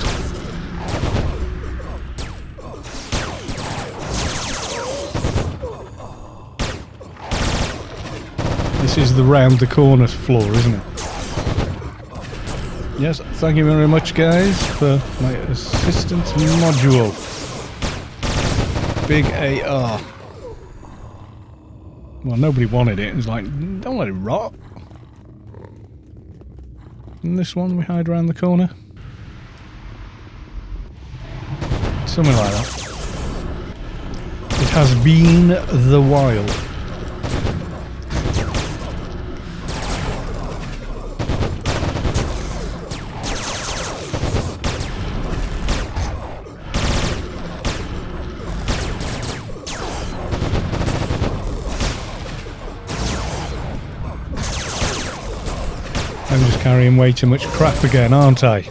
This is the round the corner floor, isn't it? Yes, thank you very much, guys, for my assistance module. Big AR. Well, nobody wanted it. It was like, don't let it rot. And this one we hide around the corner. Something like that. It has been the while. I'm just carrying way too much crap again, aren't I?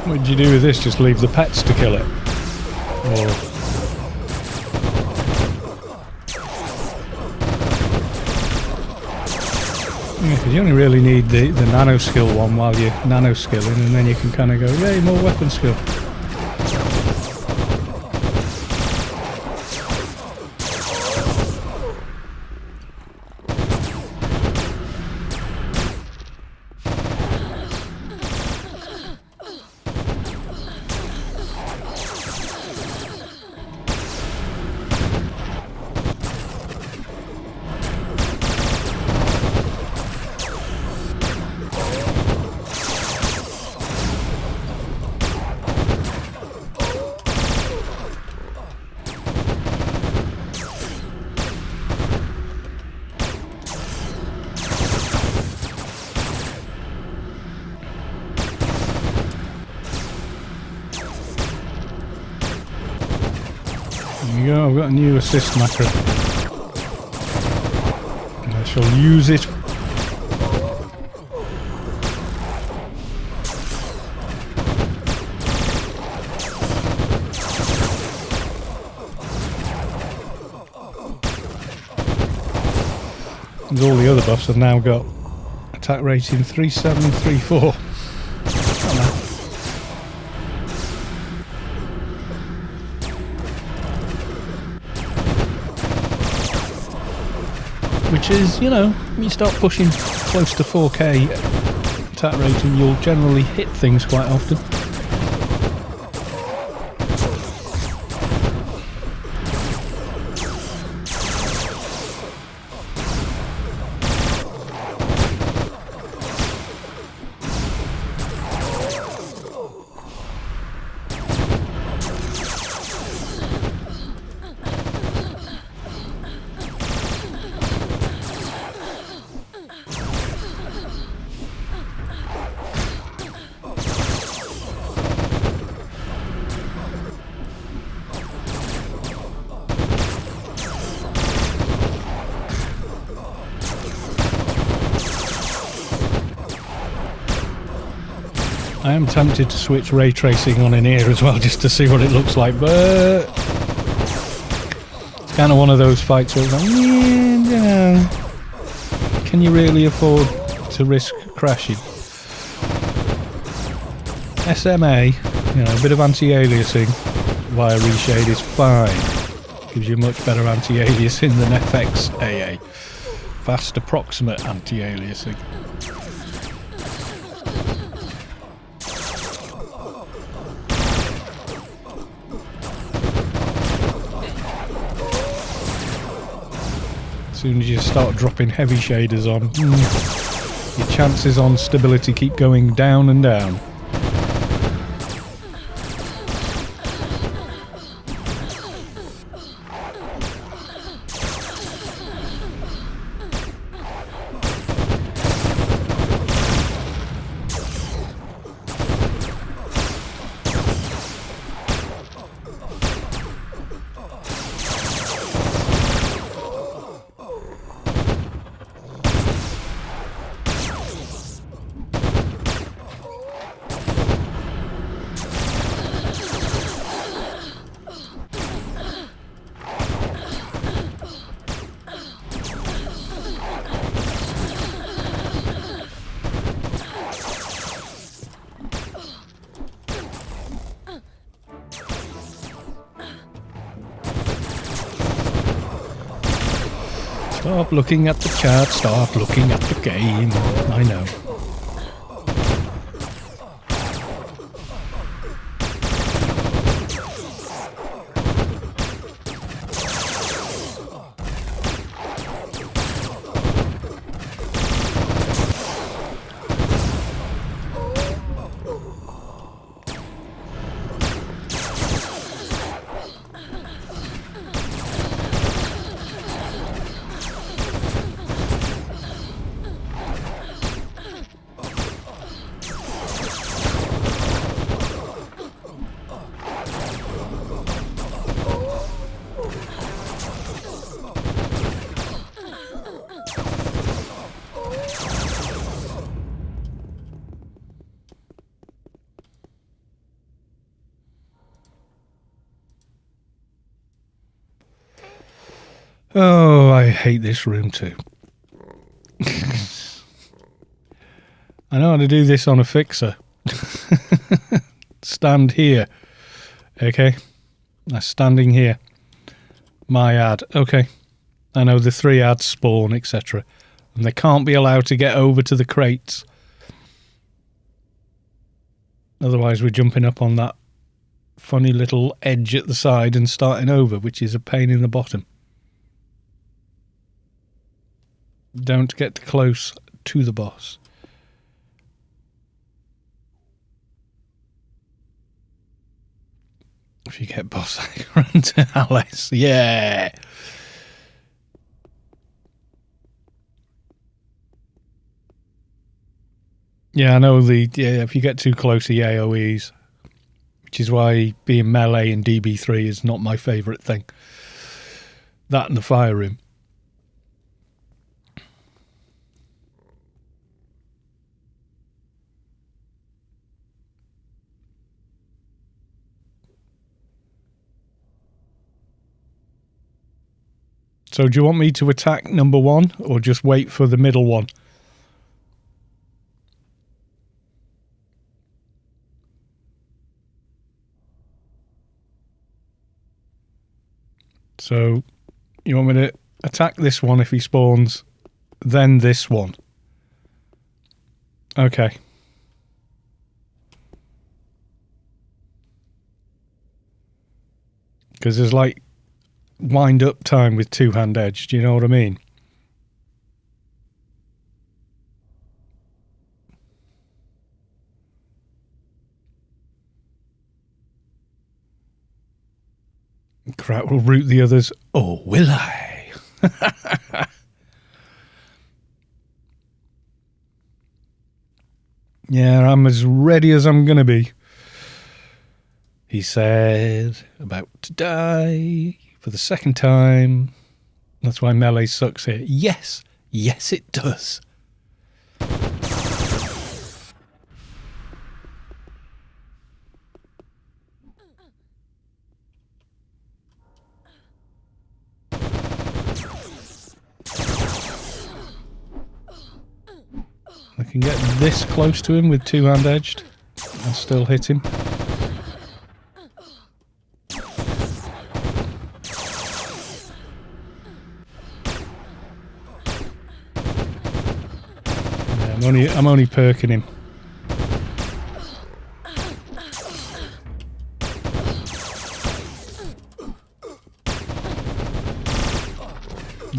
What did you do with this? Just leave the pets to kill it? Or... yeah, because you only really need the nano skill one while you're nano skilling, and then you can kind of go, yay, more weapon skill. There you go, I've got a new assist macro. And I shall use it. And all the other buffs have now got attack rating 3734. Which is, you know, when you start pushing close to 4K attack rating, you'll generally hit things quite often. I am tempted to switch ray tracing on in here as well, just to see what it looks like, but it's kind of one of those fights where it's like, yeah, can you really afford to risk crashing? SMA, you know, a bit of anti-aliasing via reshade is fine. Gives you much better anti-aliasing than FXAA. Fast approximate anti-aliasing. As soon as you start dropping heavy shaders on, your chances on stability keep going down and down. Stop looking at the chat, start looking at the game. I know. Oh, I hate this room too. I know how to do this on a fixer. Stand here. Okay. That's standing here. My ad. Okay. I know the 3 ads spawn, etc. And they can't be allowed to get over to the crates. Otherwise we're jumping up on that funny little edge at the side and starting over, which is a pain in the bottom. Don't get close to the boss. If you get boss, run to Alice. Yeah. Yeah, I know if you get too close, the AoEs, which is why being melee in DB-3 is not my favourite thing. That and the fire room. So do you want me to attack number 1 or just wait for the middle one? So you want me to attack this one if he spawns, then this one? Okay. Because there's like wind up time with 2-hand edge, do you know what I mean? Crap, will root the others. Oh, will I? Yeah, I'm as ready as I'm gonna be. He said, about to die for the 2nd time. That's why melee sucks here. Yes, yes it does. I can get this close to him with 2-hand edged and still hit him. Yeah, I'm only perking him.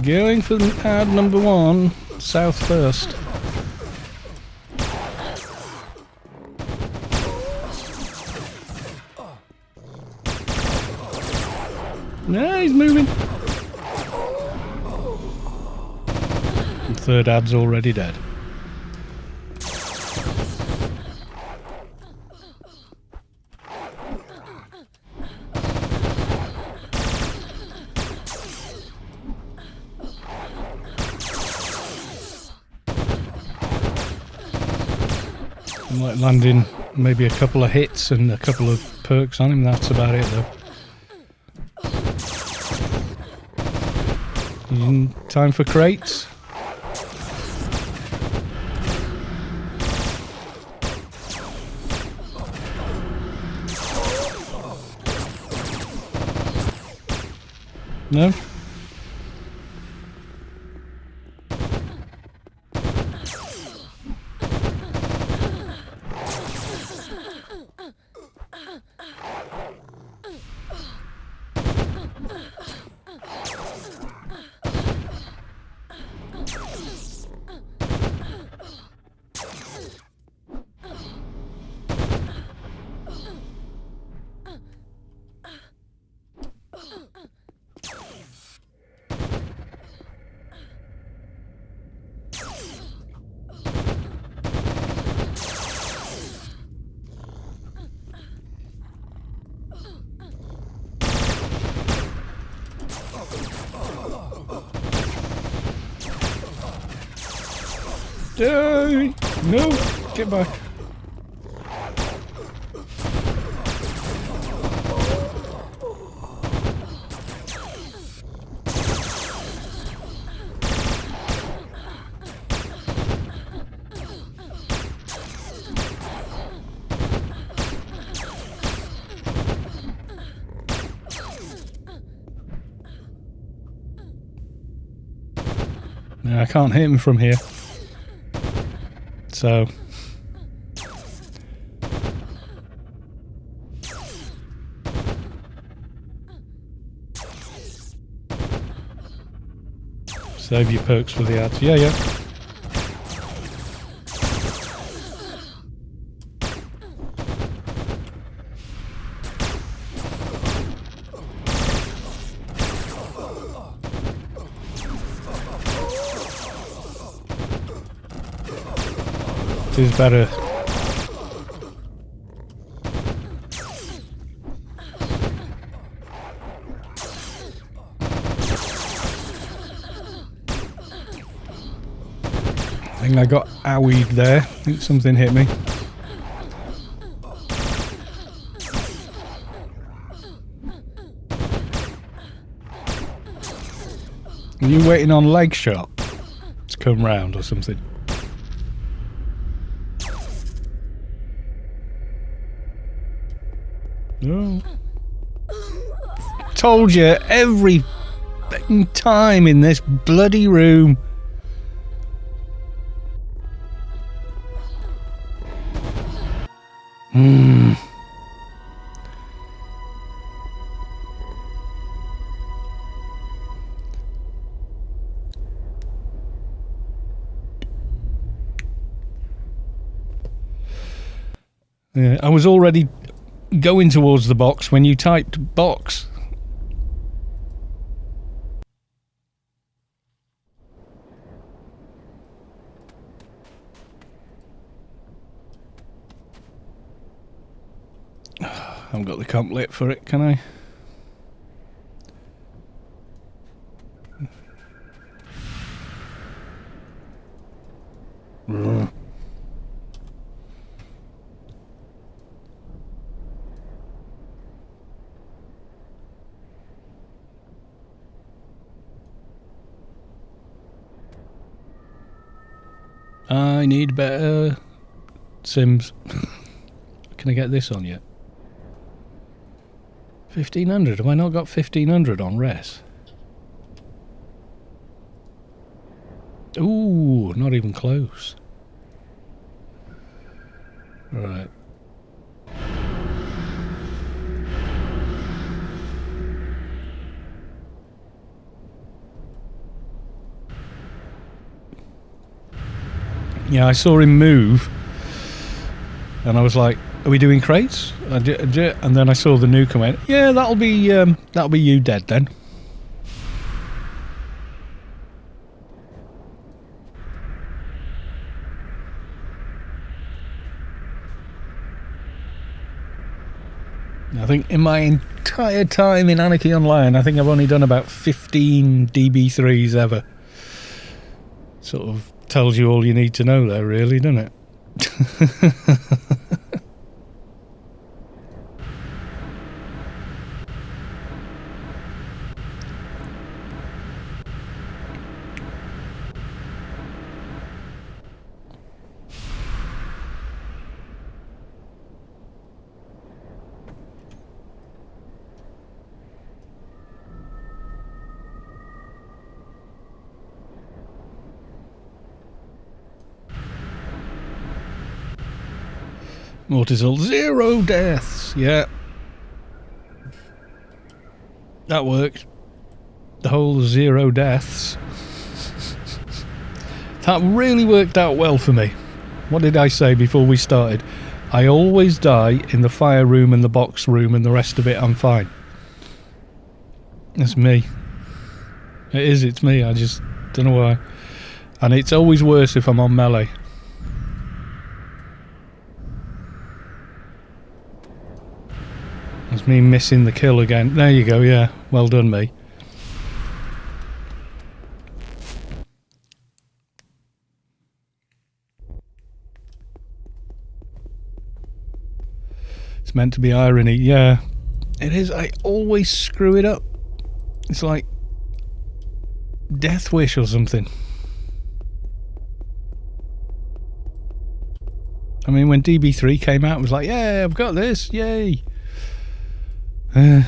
Going for ad number 1, south first. No, he's moving. The 3rd ad's already dead. I might land in maybe a couple of hits and a couple of perks on him. That's about it though. Time for crates. No? No, get back. No, I can't hit him from here. So save your perks for the ads. Yeah, yeah. It is better. I think I got owied there. I think something hit me. Are you waiting on leg shot to come round or something? No. Told you every time in this bloody room. Yeah, I was already going towards the box when you typed box. I haven't got the comp lit for it, can I? I need better Sims. Can I get this on yet? 1500. Have I not got 1500 on res? Ooh, not even close. Right. Yeah, I saw him move, and I was like, "Are we doing crates?" And then I saw the new comment. Yeah, that'll be you dead then. I think in my entire time in Anarchy Online, I think I've only done about 15 DB-3s ever. Sort of tells you all you need to know there, really, doesn't it? Mortisol, 0 deaths. Yeah. That worked. The whole 0 deaths. That really worked out well for me. What did I say before we started? I always die in the fire room and the box room, and the rest of it I'm fine. That's me. It is, it's me. I just don't know why. And it's always worse if I'm on melee. That's me missing the kill again. There you go, yeah. Well done, me. It's meant to be irony. Yeah, it is. I always screw it up. It's like Death Wish or something. I mean, when DB-3 came out, it was like, yeah, I've got this, yay. Well,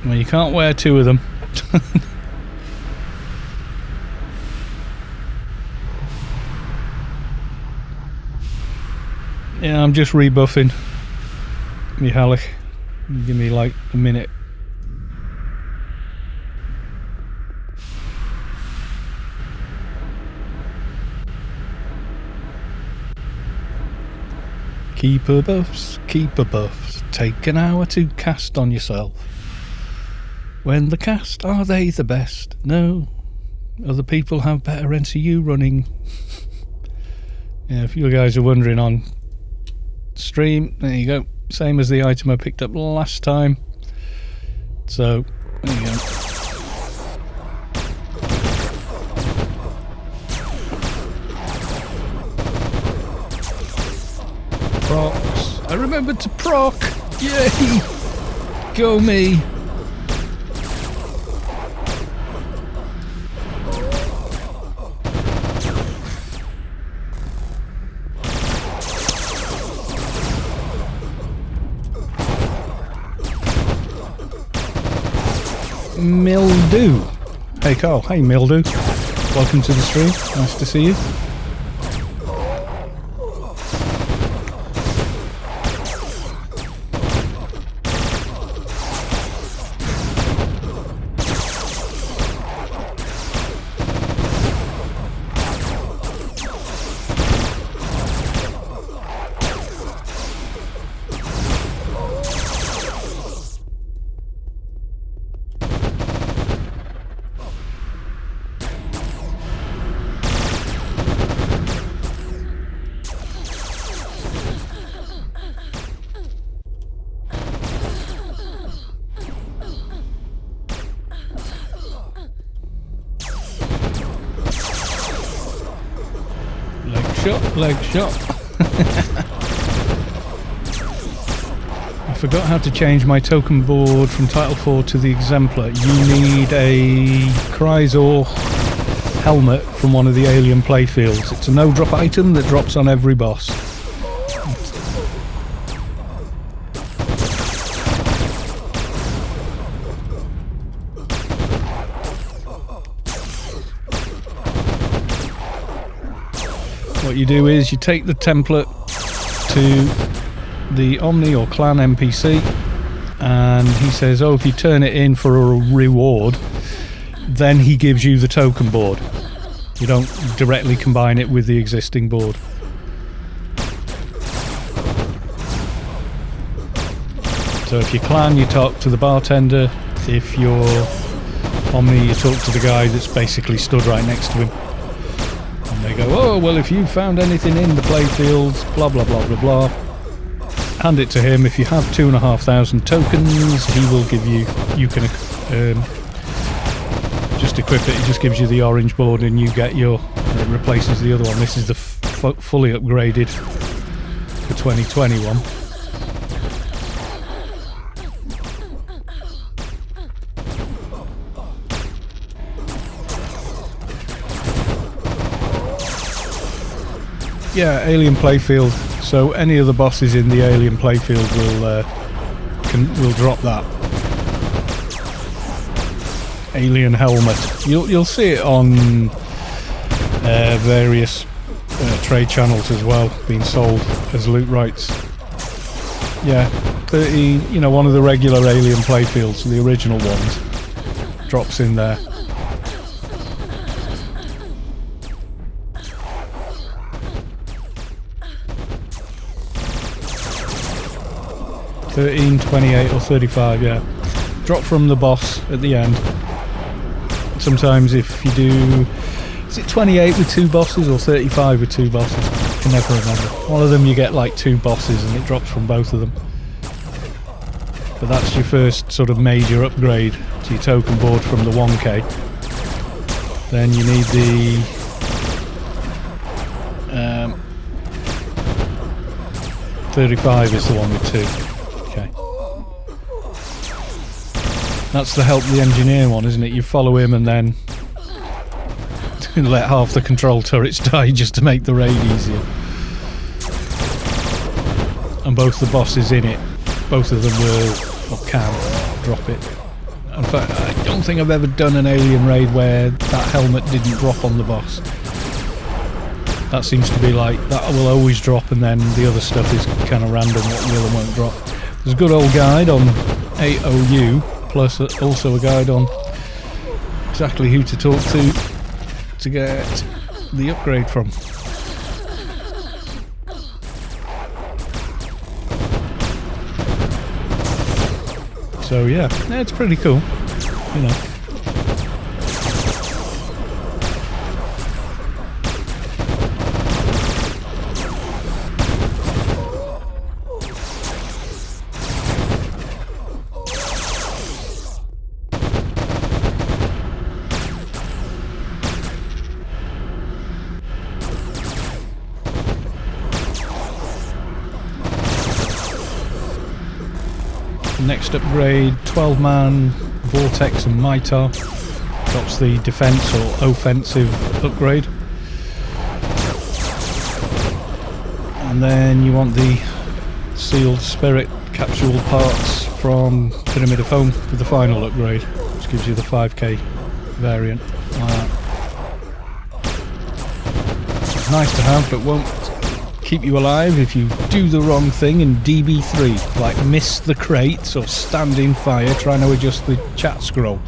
you can't wear two of them. Yeah, I'm just rebuffing Mihalik. Give me like a minute. Keeper buffs, take an hour to cast on yourself. When the cast, are they the best? No, other people have better NCU running. Yeah, if you guys are wondering on stream, there you go. Same as the item I picked up last time. So, there you go. Procs. I remembered to proc. Yay! Go me. Mildew. Hey Carl. Hey Mildew. Welcome to the stream. Nice to see you. Leg shot. I forgot how to change my token board from Title 4 to the Exemplar. You need a Chrysor helmet from one of the alien playfields. It's a no-drop item that drops on every boss. What you do is you take the template to the Omni or Clan NPC and he says, oh, if you turn it in for a reward, then he gives you the token board. You don't directly combine it with the existing board. So if you're Clan, you talk to the bartender. If you're Omni, you talk to the guy that's basically stood right next to him. They go, oh, well, if you found anything in the playfields, blah, blah, blah, blah, blah. Hand it to him. If you have 2,500 tokens, he will give you, you can just equip it. It just gives you the orange board and you get your, it replaces the other one. This is the fully upgraded for 2021. Yeah, alien playfield. So any of the bosses in the alien playfield will drop that alien helmet. You'll see it on various trade channels as well, being sold as loot rights. Yeah, 30. You know, one of the regular alien playfields, the original ones, drops in there. $13, $28 or $35, yeah. Drop from the boss at the end. Sometimes if you do... Is it 28 with 2 bosses or 35 with 2 bosses? I can never remember. One of them you get like 2 bosses and it drops from both of them. But that's your first sort of major upgrade to your token board from the 1K. Then you need the 35 is the one with 2. Okay. That's the help the engineer one, isn't it? You follow him and then let half the control turrets die just to make the raid easier. And both the bosses in it, both of them will, or can, drop it. In fact, I don't think I've ever done an alien raid where that helmet didn't drop on the boss. That seems to be like, that will always drop, and then the other stuff is kind of random, what will and won't drop. There's a good old guide on AOU, plus also a guide on exactly who to talk to get the upgrade from. So yeah, it's pretty cool, you know. Next upgrade, 12-man Vortex and Mitar. Drops the defense or offensive upgrade. And then you want the sealed spirit capsule parts from Pyramid of Home for the final upgrade, which gives you the 5k variant like that. It's nice to have, but won't keep you alive if you do the wrong thing in DB-3, like miss the crates or stand in fire trying to adjust the chat scroll.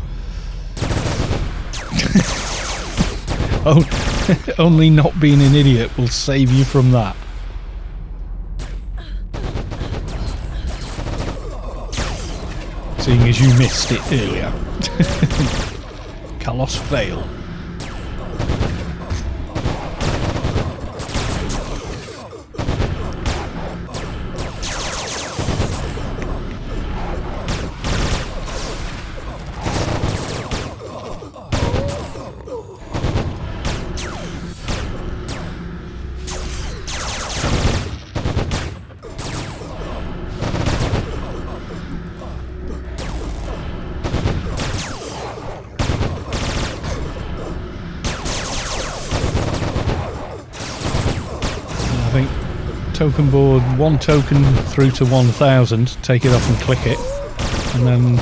Only not being an idiot will save you from that. Seeing as you missed it earlier. Kalos fail. Token board, 1 token through to 1000, take it off and click it, and then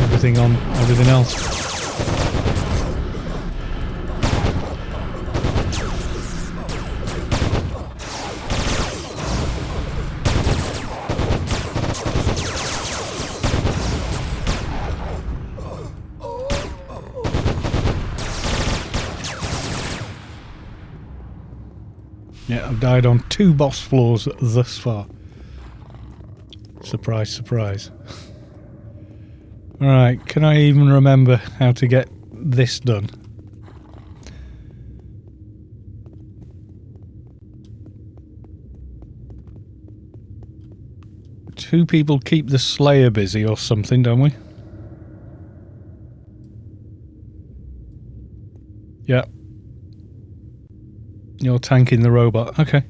everything on everything else. Yeah, I've died on 2 boss floors thus far. Surprise, surprise. Alright, can I even remember how to get this done? Two people keep the Slayer busy or something, don't we? Yeah. You're tanking the robot. Okay.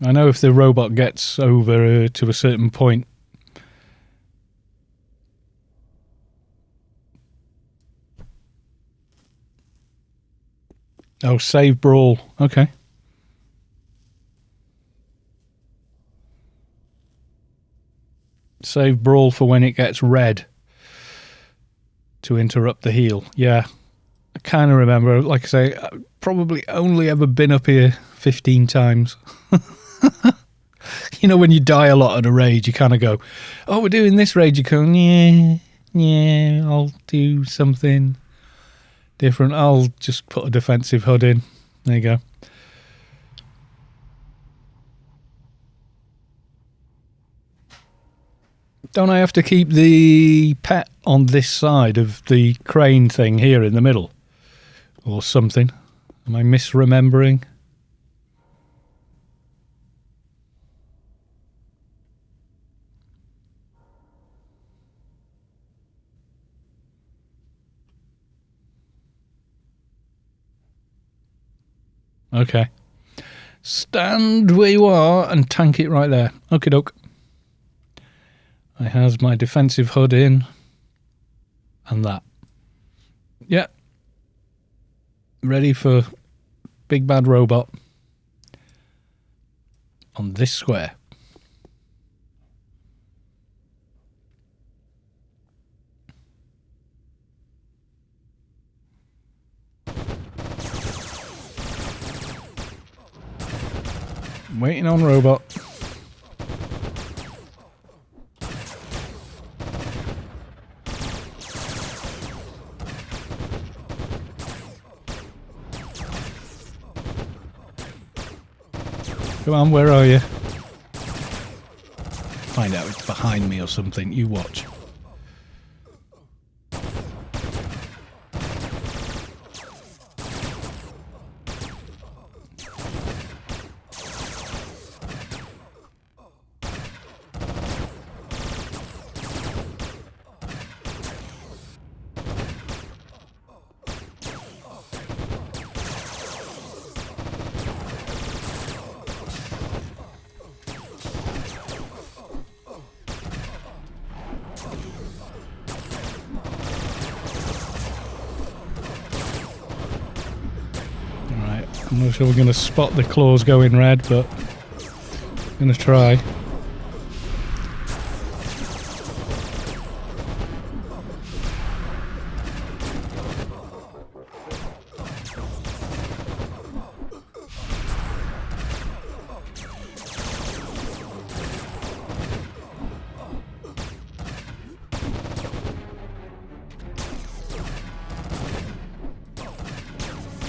I know if the robot gets over to a certain point. Oh, save brawl. Okay. Save brawl for when it gets red to interrupt the heal. Yeah, I kind of remember. Like I say, I've probably only ever been up here 15 times. You know, when you die a lot at a raid, you kind of go, "Oh, we're doing this raid." You go, "Yeah, I'll do something different. I'll just put a defensive HUD in." There you go. Don't I have to keep the pet on this side of the crane thing here in the middle? Or something? Am I misremembering? Okay. Stand where you are and tank it right there. Okie doke. I has my defensive hood in. And that. Yeah. Ready for big bad robot. On this square. Waiting on robot. Come on, where are you? Find out it's behind me or something. You watch. I'm not sure we're going to spot the claws going red, but I'm going to try.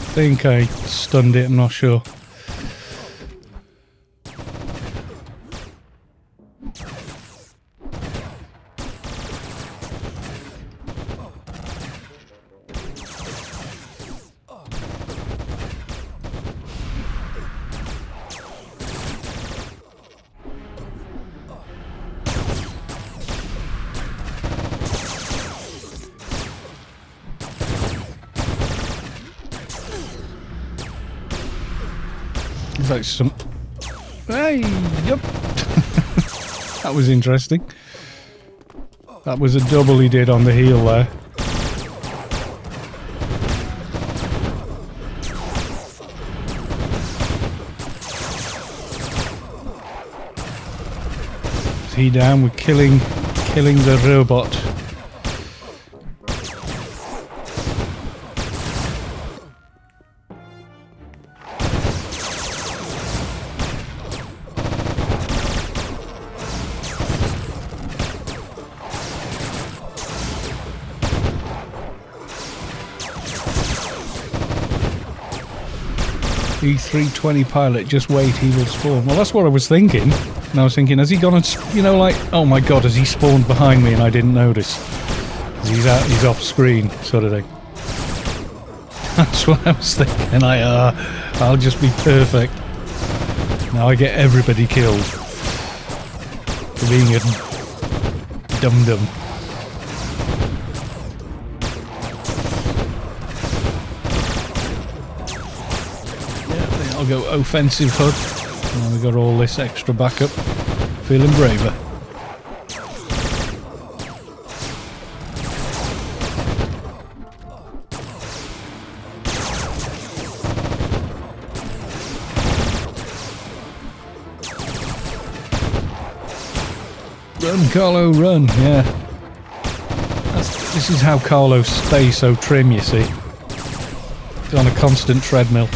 I think I stunned it, I'm not sure. Like some. Hey, yup. That was interesting. That was a double he did on the heel there. Is he down with killing the robot? D-320 pilot, just wait, he will spawn. Well, that's what I was thinking. And I was thinking, has he gone and, you know, like, oh my god, has he spawned behind me and I didn't notice? He's off screen, sort of thing. That's what I was thinking. I'll just be perfect. Now I get everybody killed for being a dum-dum. I'll go offensive hood. Now we've got all this extra backup. Feeling braver. Run, Carlo, run. Yeah. This is how Carlo stays so trim, you see. He's on a constant treadmill.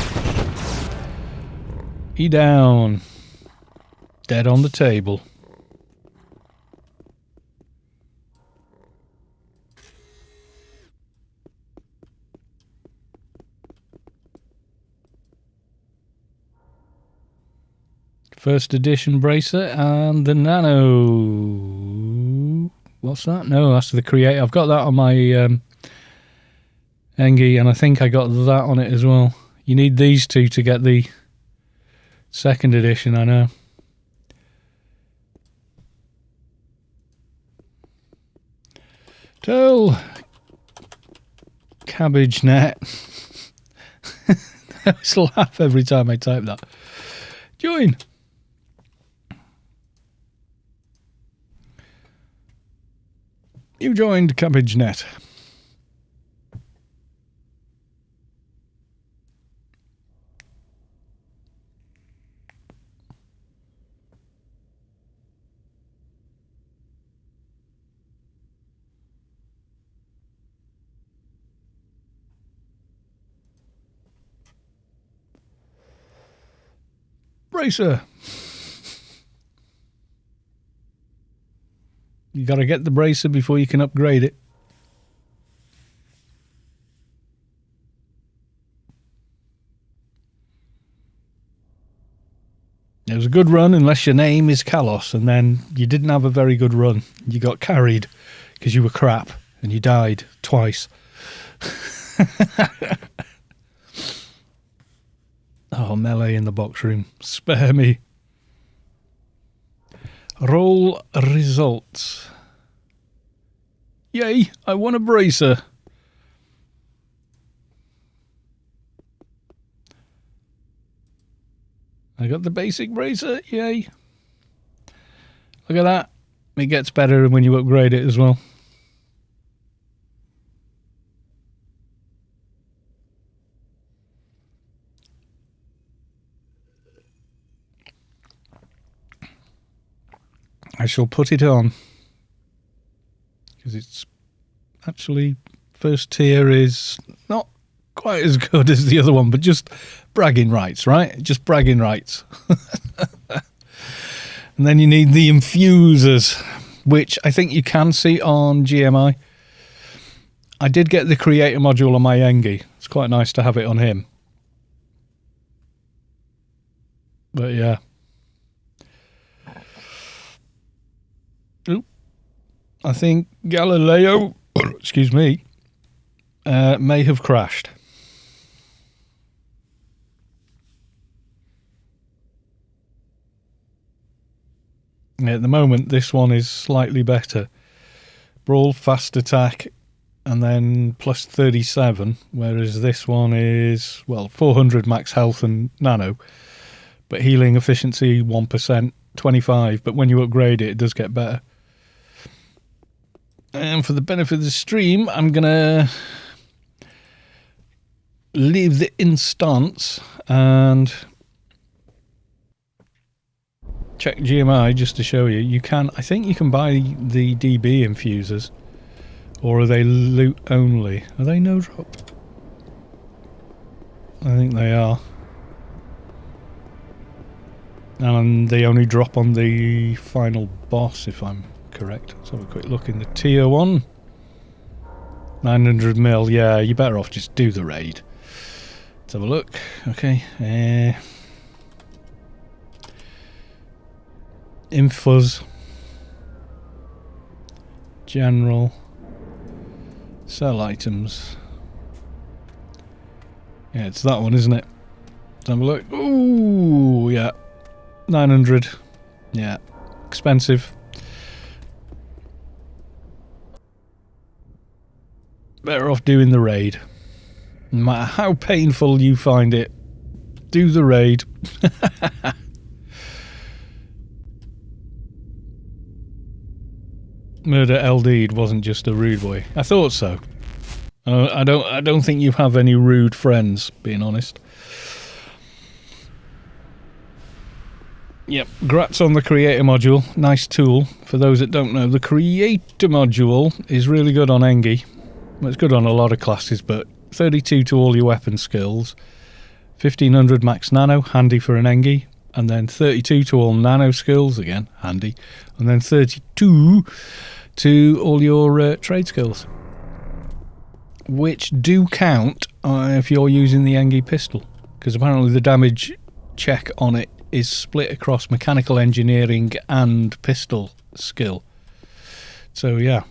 He down. Dead on the table. First edition bracelet and the nano. What's that? No, that's the create. I've got that on my Engie, and I think I got that on it as well. You need these two to get the second edition, I know. Tell cabbage net. I still laugh every time I type that. Join. You joined CabbageNet. Bracer. You got to get the bracer before you can upgrade it. It was a good run unless your name is Kalos, and then you didn't have a very good run. You got carried because you were crap and you died twice. Oh, melee in the box room. Spare me. Roll results. Yay, I won a bracer. I got the basic bracer, yay. Look at that. It gets better when you upgrade it as well. I shall put it on. Because it's actually, first tier is not quite as good as the other one, but just bragging rights, right? Just bragging rights. And then you need the infusers, which I think you can see on GMI. I did get the creator module on my Engi. It's quite nice to have it on him. But yeah. Oop. I think Galileo, excuse me, may have crashed. At the moment, this one is slightly better. Brawl, fast attack, and then plus 37, whereas this one is, well, 400 max health and nano, but healing efficiency 1%, 25, but when you upgrade it, it does get better. And for the benefit of the stream, I'm going to leave the instance and check GMI just to show you. You can, I think you can buy the DB infusers, or are they loot only? Are they no drop? I think they are. And they only drop on the final boss, if I'm correct. Let's have a quick look in the tier 1. 900 mil, yeah, you're better off just do the raid. Let's have a look. Okay. Infos. General. Sell items. Yeah, it's that one, isn't it? Let's have a look. Ooh, yeah. 900. Yeah. Expensive. Better off doing the raid. No matter how painful you find it, do the raid. Murder LD'd wasn't just a rude boy. I thought so. I don't think you have any rude friends, being honest. Yep, grats on the creator module. Nice tool. For those that don't know, the creator module is really good on Engi. Well, it's good on a lot of classes, but 32 to all your weapon skills, 1500 max nano, handy for an Engi, and then 32 to all nano skills, again, handy, and then 32 to all your trade skills, which do count if you're using the Engi pistol, because apparently the damage check on it is split across mechanical engineering and pistol skill. So yeah.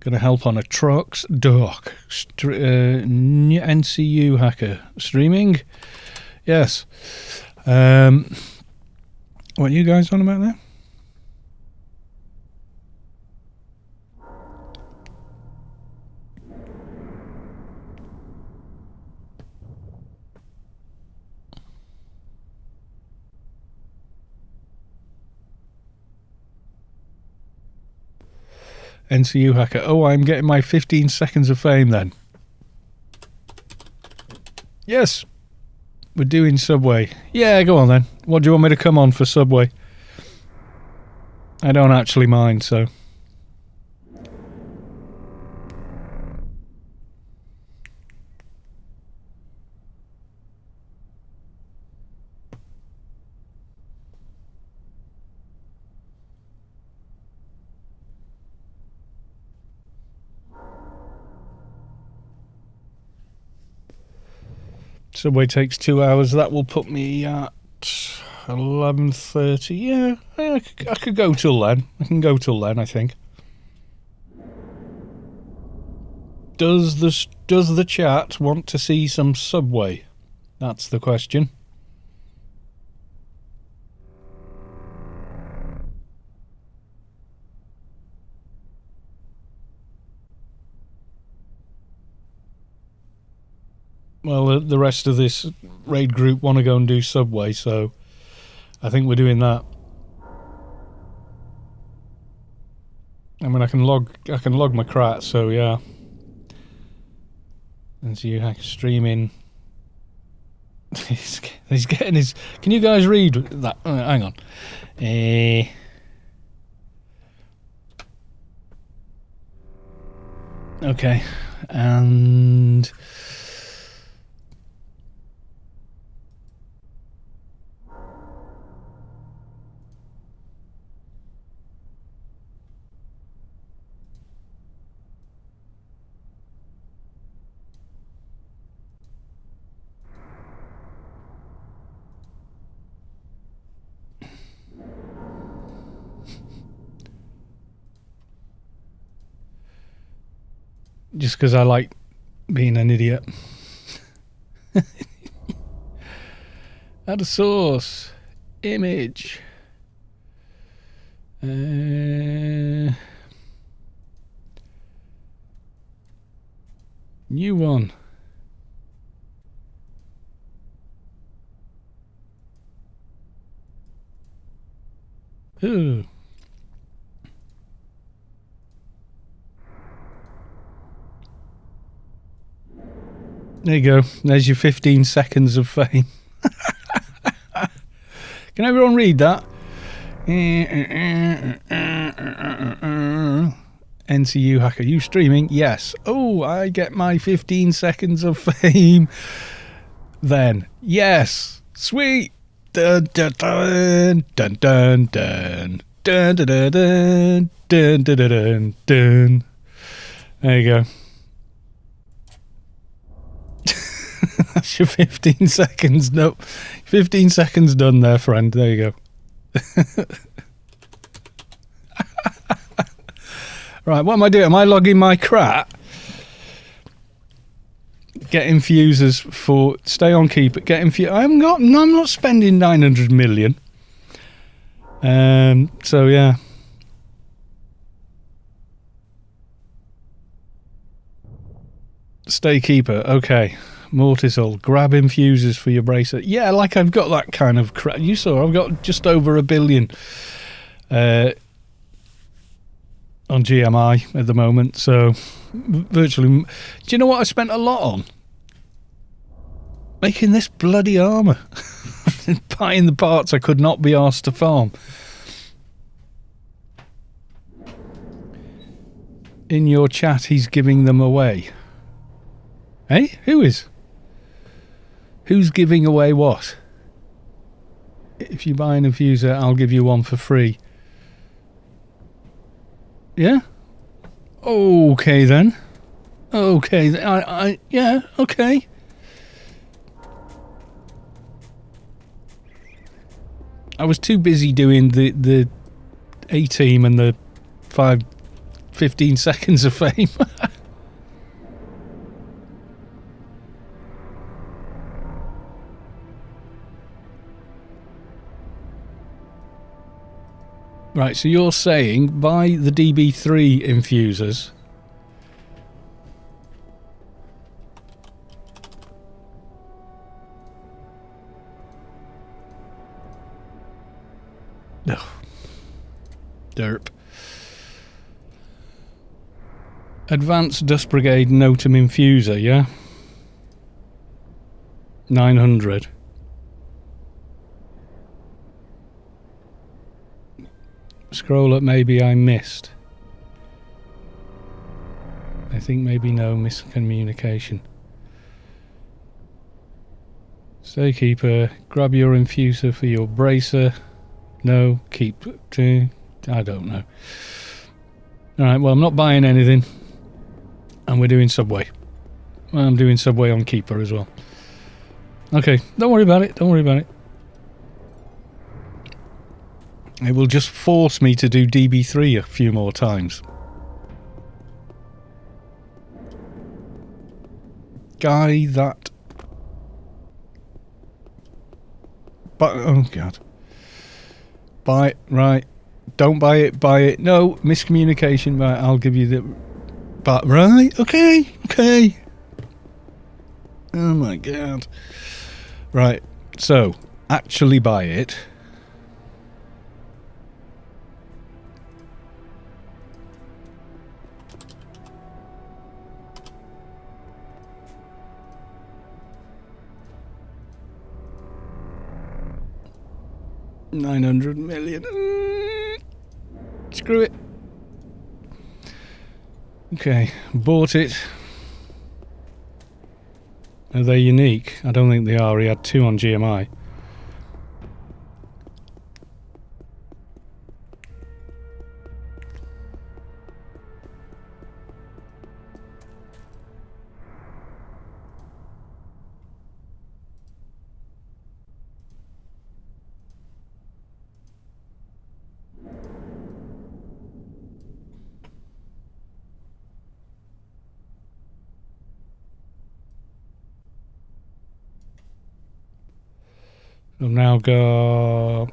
Going to help on a trucks dock. NCU hacker streaming. Yes. What are you guys on about there? NCU hacker. Oh, I'm getting my 15 seconds of fame then. Yes. We're doing Subway. Yeah, go on then. What do you want me to come on for Subway? I don't actually mind, so... Subway takes 2 hours. That will put me at 11:30. Yeah, I could go till then. I can go till then, I think. Does the chat want to see some Subway? That's the question. Well, the rest of this raid group want to go and do Subway, so I think we're doing that. I mean, I can log my crat, so yeah. And so you hack streaming. He's getting his. Can you guys read that? Hang on. Okay, and. Just because I like being an idiot. Add a source. Image. New one. Ooh. There you go. There's your 15 seconds of fame. Can everyone read that? NCU hacker, you streaming? Yes. Oh, I get my 15 seconds of fame. Then, yes. Sweet. Dun dun dun dun dun dun dun dun dun dun dun dun dun. There you go. That's your 15 seconds. No, 15 seconds done there, friend. There you go. Right, what am I doing? Am I logging my crat? Get infusers for stay on keep it. Get infusers. I'm not spending 900 million. So yeah. Stay keeper. Okay. Mortisol. Grab infusers for your bracer. Yeah, like I've got that kind of crap. You saw I've got just over 1 billion on GMI at the moment. So virtually. Do you know what I spent a lot on? Making this bloody armour. Buying the parts I could not be asked to farm. In your chat, he's giving them away. Hey, who is? Who's giving away what? If you buy an infuser, I'll give you one for free. Yeah? Okay then. Okay, yeah, okay. I was too busy doing the A-team and the 15 seconds of fame. Right, so you're saying buy the DB-3 infusers. No. Derp. Advanced Dust Brigade Notum Infuser, yeah? 900. Scroll up, maybe I missed. I think maybe no miscommunication. Stay keeper, grab your infuser for your bracer. No, keep to... I don't know. Alright, well I'm not buying anything. And we're doing Subway. Well, I'm doing Subway on keeper as well. Okay, don't worry about it, don't worry about it. It will just force me to do DB-3 a few more times. Guy that... But oh god. Buy it, right. Don't buy it, buy it. No, miscommunication, right, I'll give you the... But, right, okay, okay. Oh my god. Right, so, actually buy it. $900 million. Screw it. Okay, bought it. Are they unique? I don't think they are. He had 2 on GMI. I've now got...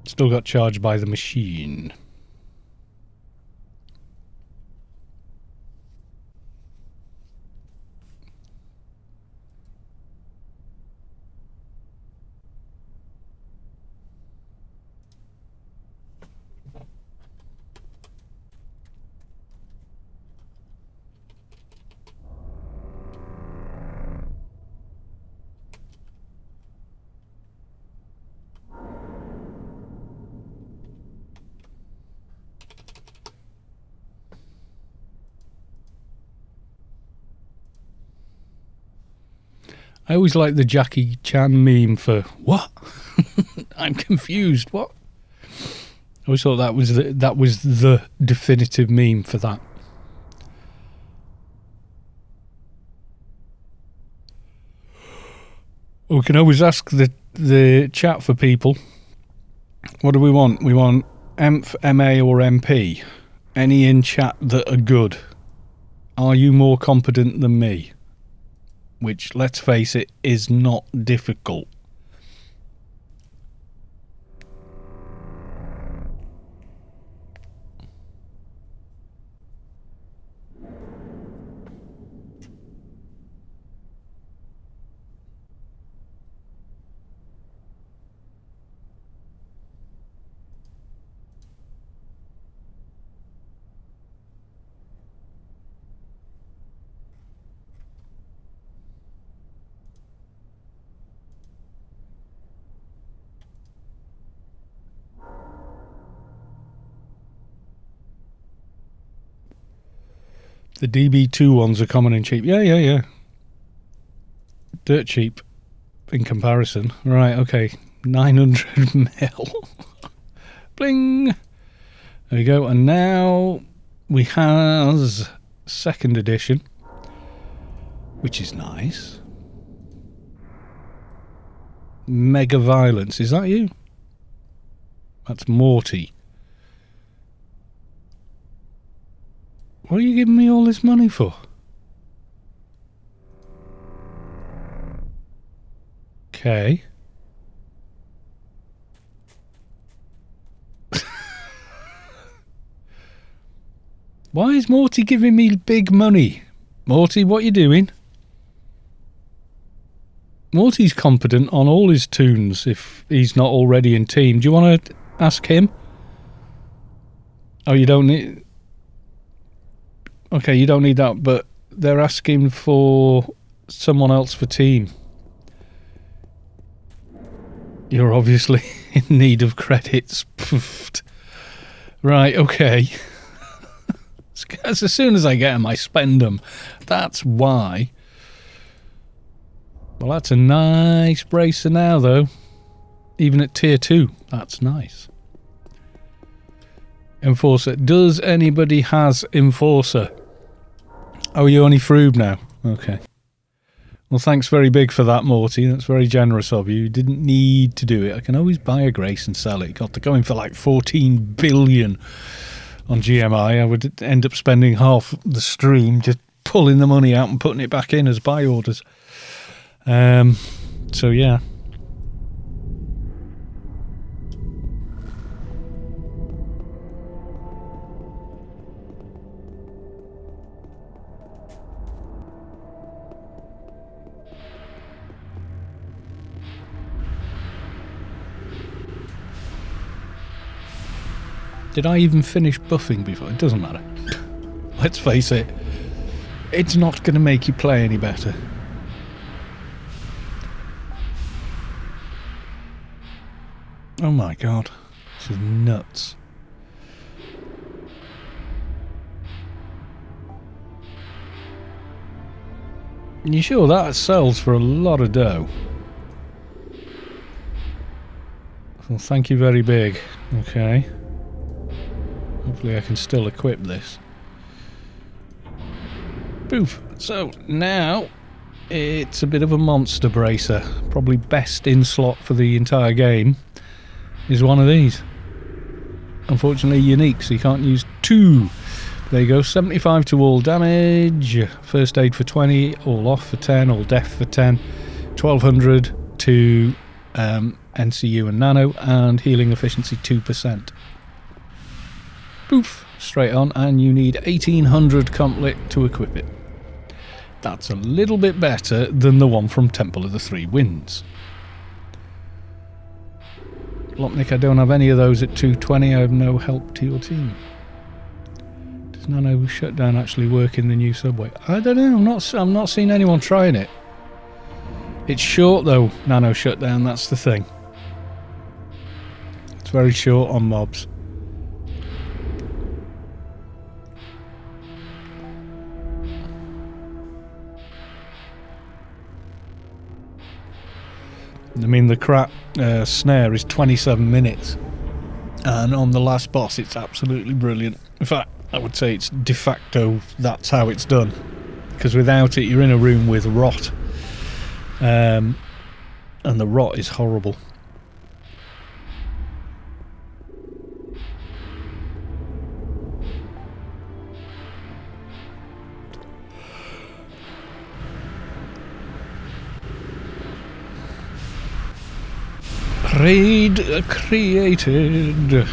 Still got charged by the machine. I always like the Jackie Chan meme for what? I'm confused. What? I always thought that was the definitive meme for that. We can always ask the chat for people. What do we want? We want EMF, MA or MP. Any in chat that are good. Are you more competent than me? Which, let's face it, is not difficult. The DB-2 ones are common and cheap. Yeah. Dirt cheap in comparison. Right, okay. 900 mil. Bling! There we go. And now we have second edition, which is nice. Mega Violence. Is that you? That's Morty. What are you giving me all this money for? Okay. Why is Morty giving me big money? Morty, what you doing? Morty's competent on all his tunes if he's not already in team. Do you want to ask him? Oh, you don't need... Okay, you don't need that, but they're asking for someone else for team. You're obviously in need of credits. Right, okay. As soon as I get them, I spend them. That's why. Well, that's a nice bracer now, though. Even at tier 2, that's nice. Enforcer. Does anybody has Enforcer? Oh, you're only Froob now. Okay. Well, thanks very big for that, Morty. That's very generous of you. You didn't need to do it. I can always buy a Grace and sell it. God, they're going for like 14 billion on GMI. I would end up spending half the stream just pulling the money out and putting it back in as buy orders. So, yeah. Did I even finish buffing before? It doesn't matter. Let's face it. It's not going to make you play any better. Oh my god. This is nuts. You sure that sells for a lot of dough? Well, thank you very big. Okay. Hopefully I can still equip this. Poof. So now it's a bit of a monster bracer. Probably best in slot for the entire game is one of these. Unfortunately unique, so you can't use two. There you go, 75 to all damage, first aid for 20, all off for 10, all death for 10, 1200 to NCU and nano, and healing efficiency 2%. Poof, straight on, and you need 1800 complit to equip it. That's a little bit better than the one from Temple of the Three Winds. Lopnik, I don't have any of those at 220. I have no help to your team. Does nano shutdown actually work in the new subway? I don't know. I'm not seeing anyone trying it. It's short though, nano shutdown. That's the thing. It's very short on mobs. I mean, the crap snare is 27 minutes, and on the last boss it's absolutely brilliant. In fact, I would say it's de facto that's how it's done, because without it you're in a room with rot, and the rot is horrible. Raid created.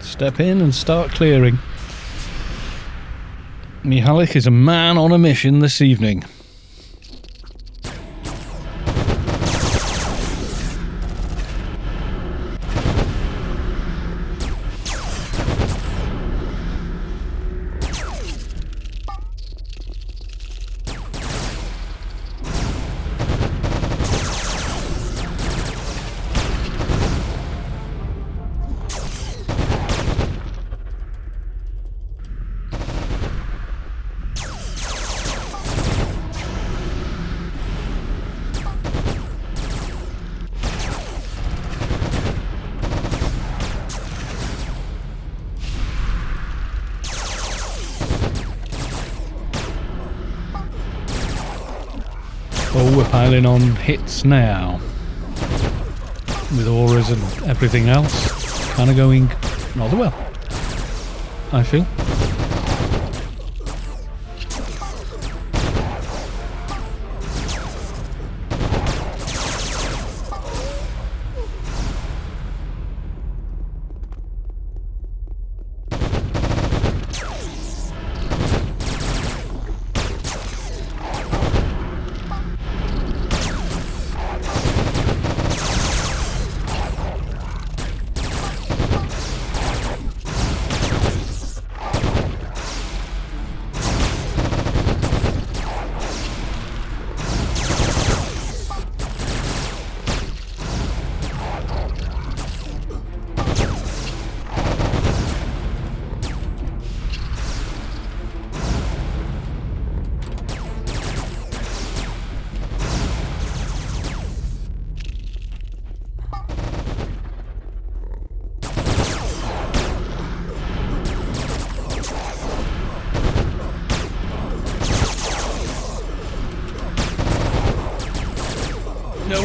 Step in and start clearing. Mihalik is a man on a mission this evening. Oh, we're piling on hits now. With auras and everything else. Kind of going rather well, I feel.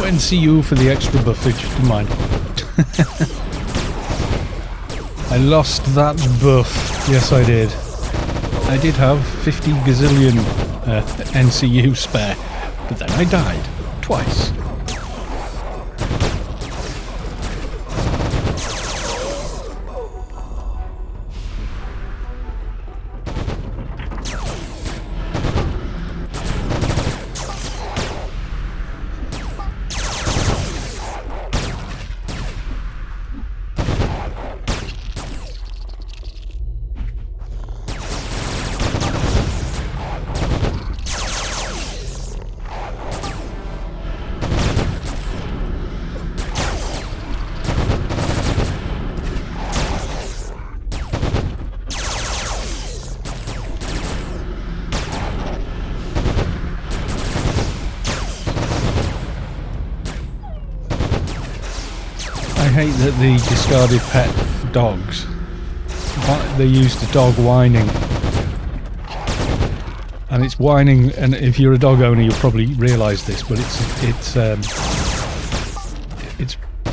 NCU for the extra buffage. Never mind. I lost that buff. Yes, I did. I did have 50 gazillion NCU spare, but then I died twice. I hate that the discarded pet dogs, they use the dog whining, and it's whining, and if you're a dog owner you'll probably realise this, but it's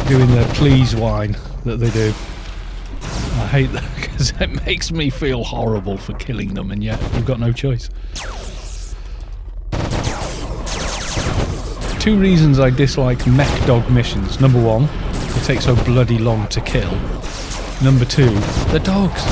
doing the please whine that they do. I hate that because it makes me feel horrible for killing them, and yet you've got no choice. Two reasons I dislike mech dog missions. Number one, they take so bloody long to kill. Number two, they're dogs.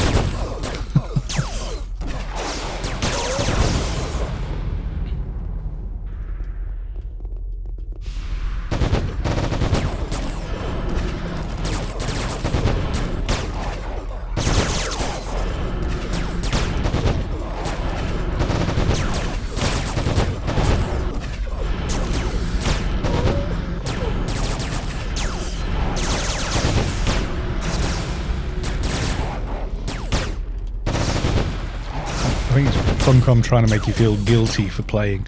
I think it's Funcom trying to make you feel guilty for playing.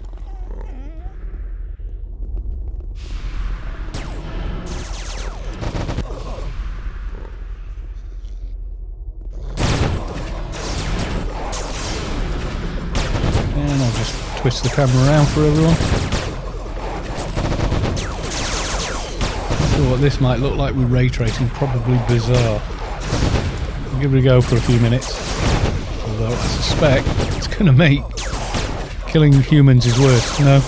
And I'll just twist the camera around for everyone. Not sure what this might look like with ray tracing, probably bizarre. I'll give it a go for a few minutes. Although I suspect it's going to make killing humans is worse. No.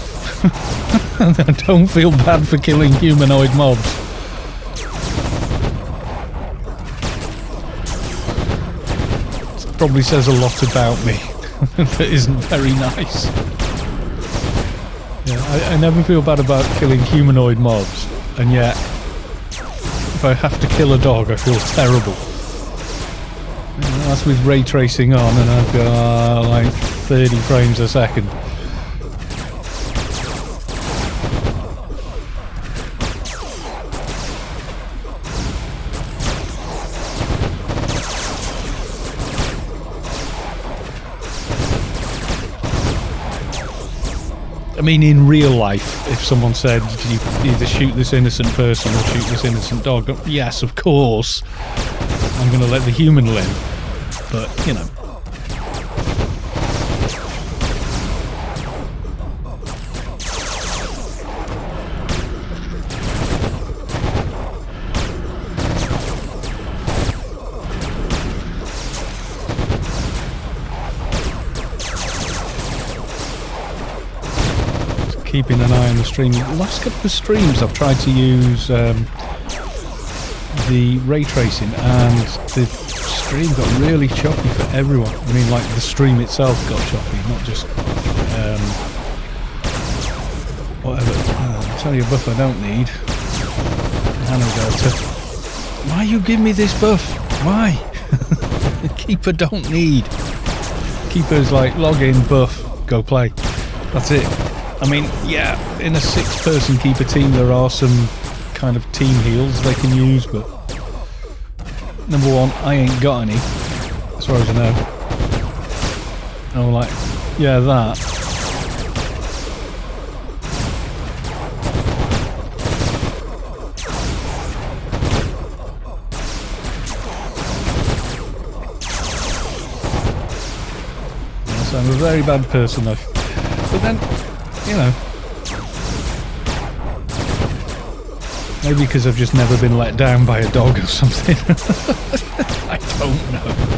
I don't feel bad for killing humanoid mobs. It probably says a lot about me. That isn't very nice. Yeah, I never feel bad about killing humanoid mobs, and yet if I have to kill a dog I feel terrible. That's with ray tracing on, and I've got like 30 frames a second. I mean, in real life, if someone said you either shoot this innocent person or shoot this innocent dog, yes, of course, I'm going to let the human live. But, you know. Just keeping an eye on the stream. The last couple of streams I've tried to use the ray tracing, and the stream got really choppy for everyone. I mean, like the stream itself got choppy, not just whatever. I'll tell you a buff I don't need. Nanodelta. Why you give me this buff? Why? Keeper don't need. Keeper's like log in, buff, go play. That's it. I mean, yeah, in a 6-person keeper team there are some kind of team heals they can use, but number one, I ain't got any, as far as I know. And I'm like, yeah, that. Yes, I'm a very bad person, though. But then, you know, Maybe because I've just never been let down by a dog or something. I don't know.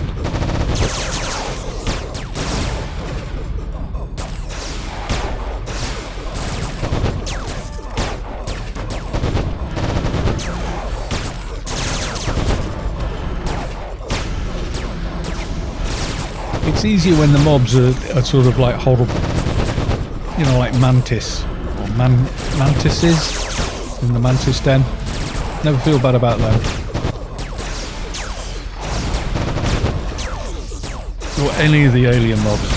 It's easier when the mobs are sort of like horrible. You know, like mantis. Or mantises in the mantis den. Never feel bad about them. Or any of the alien mobs.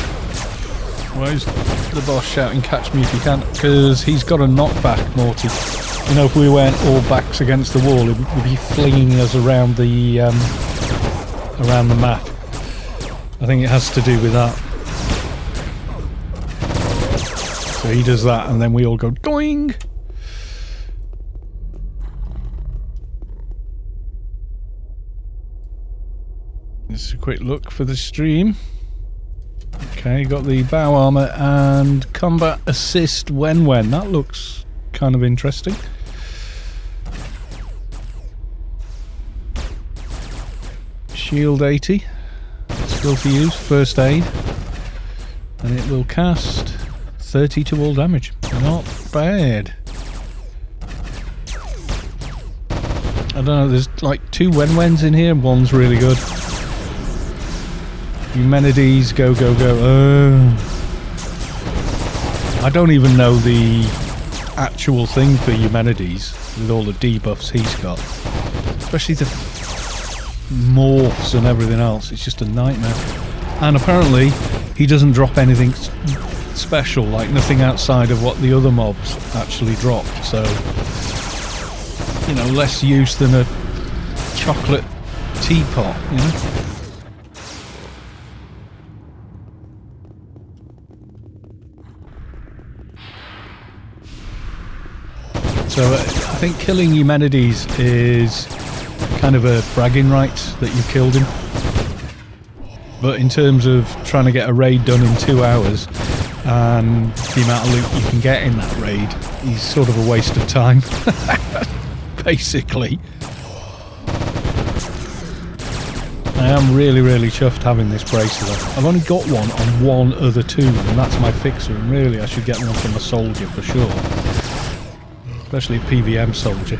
Why is the boss shouting catch me if you can? Because he's got a knockback, Morty. You know, if we weren't all backs against the wall, it would be flinging us around the map. I think it has to do with that. So he does that and then we all go doing. Just a quick look for the stream. Okay, got the bow armor and combat assist when. That looks kind of interesting. Shield 80. Skill to use, first aid. And it will cast 30 to all damage. Not bad. I don't know, there's like 2 Wenwens in here and one's really good. Eumenides, go. I don't even know the actual thing for Eumenides with all the debuffs he's got. Especially the morphs and everything else. It's just a nightmare. And apparently he doesn't drop anything special, like nothing outside of what the other mobs actually drop. So, you know, less use than a chocolate teapot, you know? So I think killing Eumenides is kind of a bragging right that you've killed him. But in terms of trying to get a raid done in 2 hours and the amount of loot you can get in that raid, he's sort of a waste of time. Basically. I am really chuffed having this bracelet. I've only got one on one other tool, and that's my fixer, and really I should get one from a soldier for sure. Especially a PVM soldier.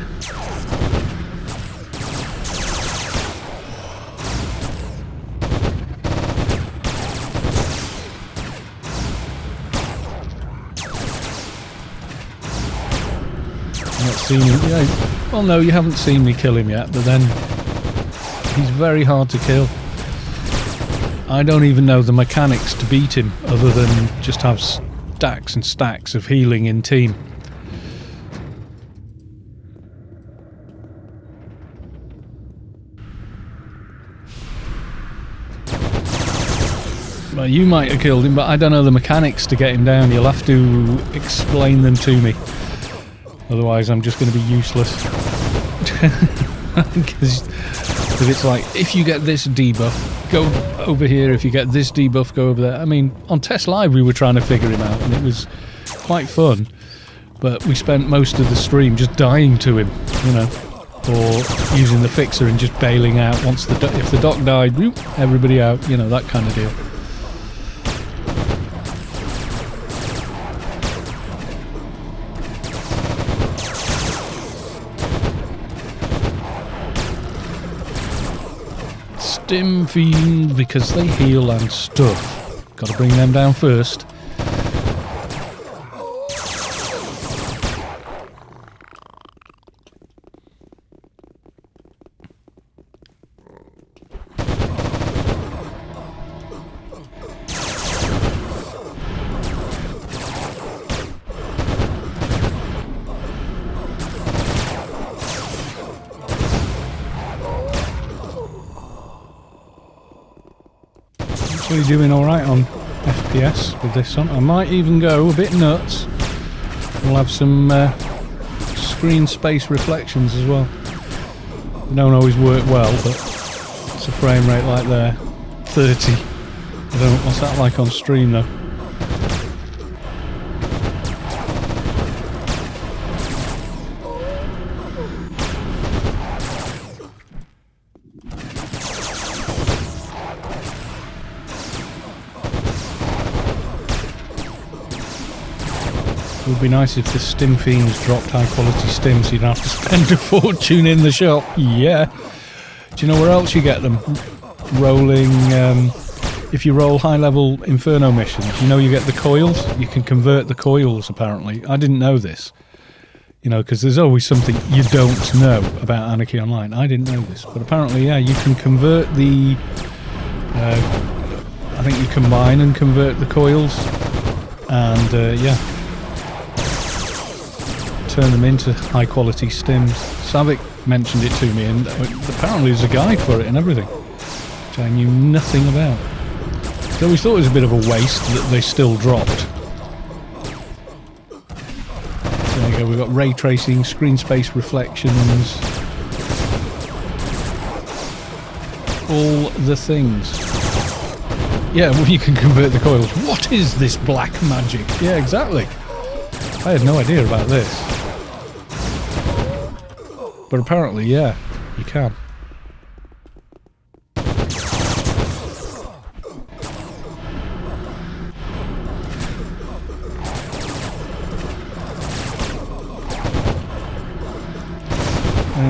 Not seen him. Yeah, well, no, you haven't seen me kill him yet, but then he's very hard to kill. I don't even know the mechanics to beat him, other than just have stacks and stacks of healing in team. Well, you might have killed him, but I don't know the mechanics to get him down. You'll have to explain them to me. Otherwise, I'm just going to be useless. Because it's like, if you get this debuff, go over here. If you get this debuff, go over there. I mean, on Test Live, we were trying to figure him out, and it was quite fun. But we spent most of the stream just dying to him, you know, or using the fixer and just bailing out. Once if the doc died, whoop, everybody out, you know, that kind of deal. Stim Fiend, because they heal and stuff. Got to bring them down first. Actually doing alright on FPS with this one. I might even go a bit nuts. We'll have some screen space reflections as well. They don't always work well, but it's a frame rate like there. 30. I don't know what's that like on stream though. It would be nice if the stim fiends dropped high quality stims so you'd have to spend a fortune in the shop. Yeah. Do you know where else you get them? Rolling, if you roll high level Inferno missions, you know you get the coils? You can convert the coils apparently. I didn't know this. You know, because there's always something you don't know about Anarchy Online. I didn't know this. But apparently, yeah, you can convert the... I think you combine and convert the coils. And, yeah. Turn them into high quality stims. Savick mentioned it to me, and apparently there's a guide for it and everything, which I knew nothing about. So I always thought it was a bit of a waste that they still dropped. So there you go, we've got ray tracing, screen space reflections, all the things. Yeah, well, you can convert the coils. What is this black magic? Yeah, exactly. I had no idea about this. But apparently, yeah, you can.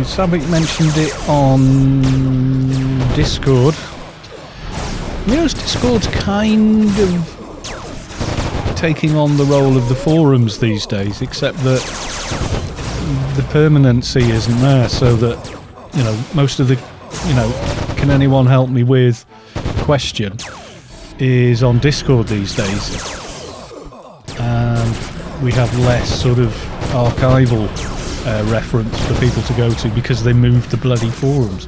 Savick mentioned it on Discord. You know, Discord's kind of taking on the role of the forums these days, except that the permanency isn't there, so that, you know, most of the, you know, can anyone help me with question is on Discord these days. And we have less sort of archival reference for people to go to because they moved the bloody forums.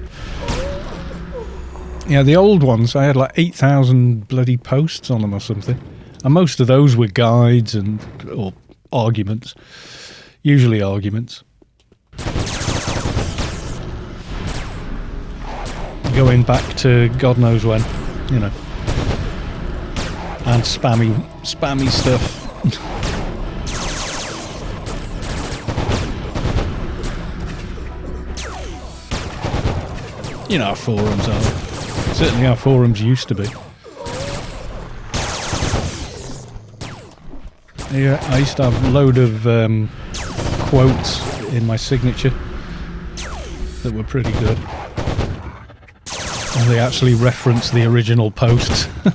Yeah, the old ones, I had like 8,000 bloody posts on them or something. And most of those were guides and or arguments. Usually arguments. Going back to God knows when, you know. And spammy stuff. You know how forums are. Certainly how forums used to be. Yeah, I used to have a load of quotes in my signature that were pretty good. And they actually reference the original posts. I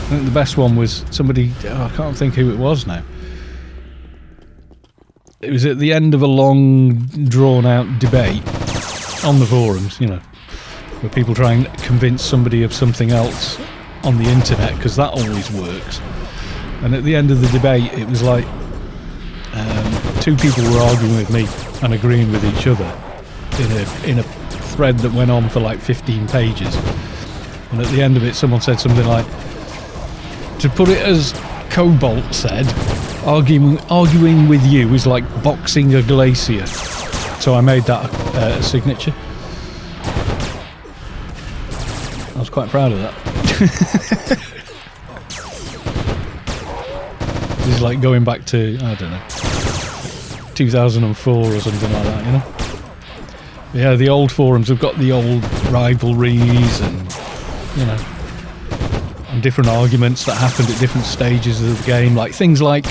think the best one was somebody, I can't think who it was now. It was at the end of a long, drawn-out debate on the forums, you know, where people try and convince somebody of something else on the internet, because that always works. And at the end of the debate, it was like two people were arguing with me and agreeing with each other in a thread that went on for like 15 pages. And at the end of it, someone said something like, to put it as Cobalt said, arguing with you is like boxing a glacier. So I made that a signature. I was quite proud of that. This is like going back to, I don't know, 2004 or something like that, you know? Yeah, the old forums have got the old rivalries and, you know, and different arguments that happened at different stages of the game. Like things like,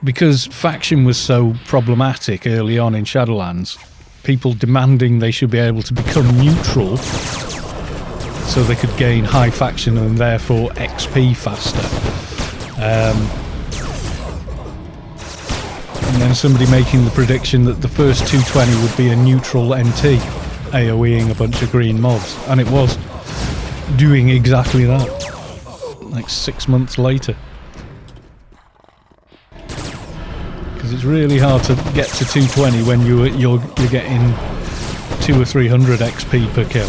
because faction was so problematic early on in Shadowlands, people demanding they should be able to become neutral so they could gain high faction and therefore XP faster. And then somebody making the prediction that the first 220 would be a neutral NT, AoEing a bunch of green mobs. And it was doing exactly that, like 6 months later. Because it's really hard to get to 220 when you're getting 200 or 300 XP per kill.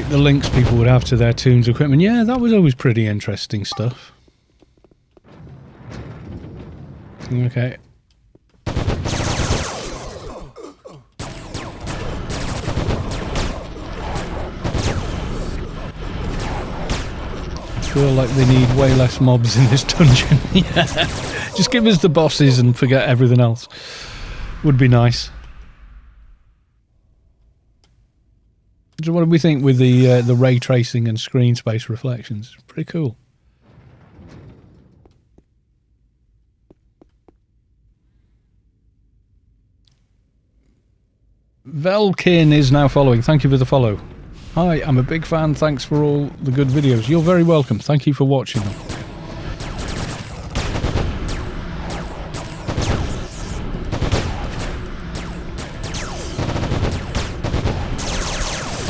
like the links people would have to their Toons equipment. Yeah, that was always pretty interesting stuff. Okay. I feel like they need way less mobs in this dungeon. Yeah. Just give us the bosses and forget everything else. Would be nice. So what do we think with the ray tracing and screen space reflections? Pretty cool. Velkin is now following. Thank you for the follow. Hi, I'm a big fan. Thanks for all the good videos. You're very welcome. Thank you for watching them.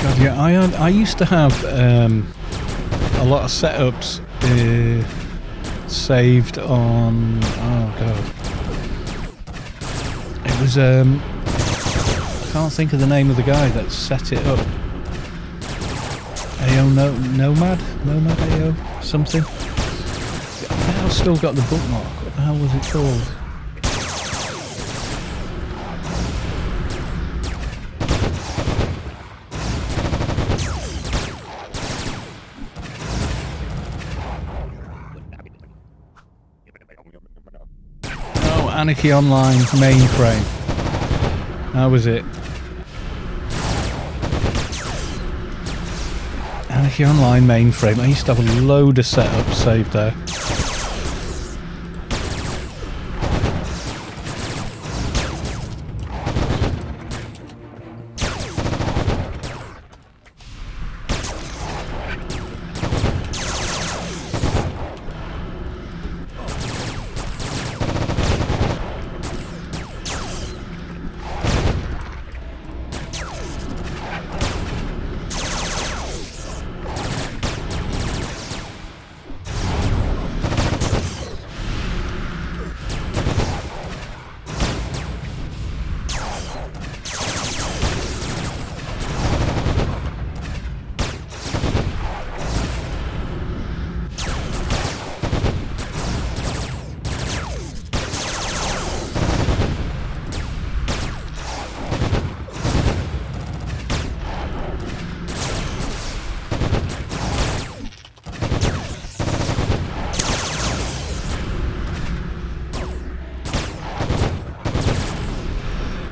God, yeah, I used to have a lot of setups saved on. Oh god, it was I can't think of the name of the guy that set it up. AO Nomad AO something. I think I've still got the bookmark. What the hell was it called? Oh, Anarchy Online mainframe. That was it. Anarchy Online mainframe. I used to have a load of setups saved there.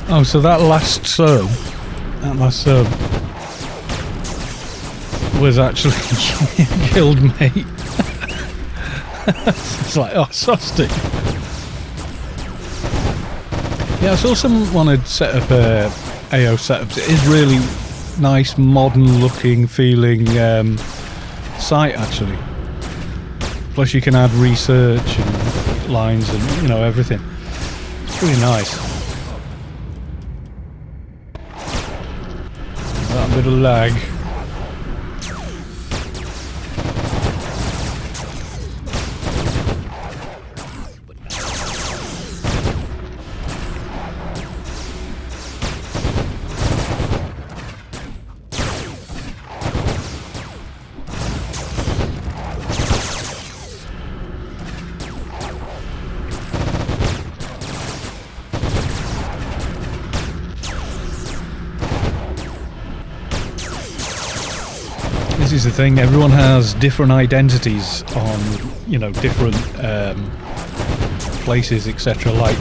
Oh, so that last sub was actually killed me. It's like, oh, susty. Yeah, I saw someone had set up AO setups. It is really nice, modern looking feeling site actually. Plus you can add research and lines and, you know, everything. It's pretty nice. That bit of lag. This is the thing, everyone has different identities on, you know, different places, etc. Like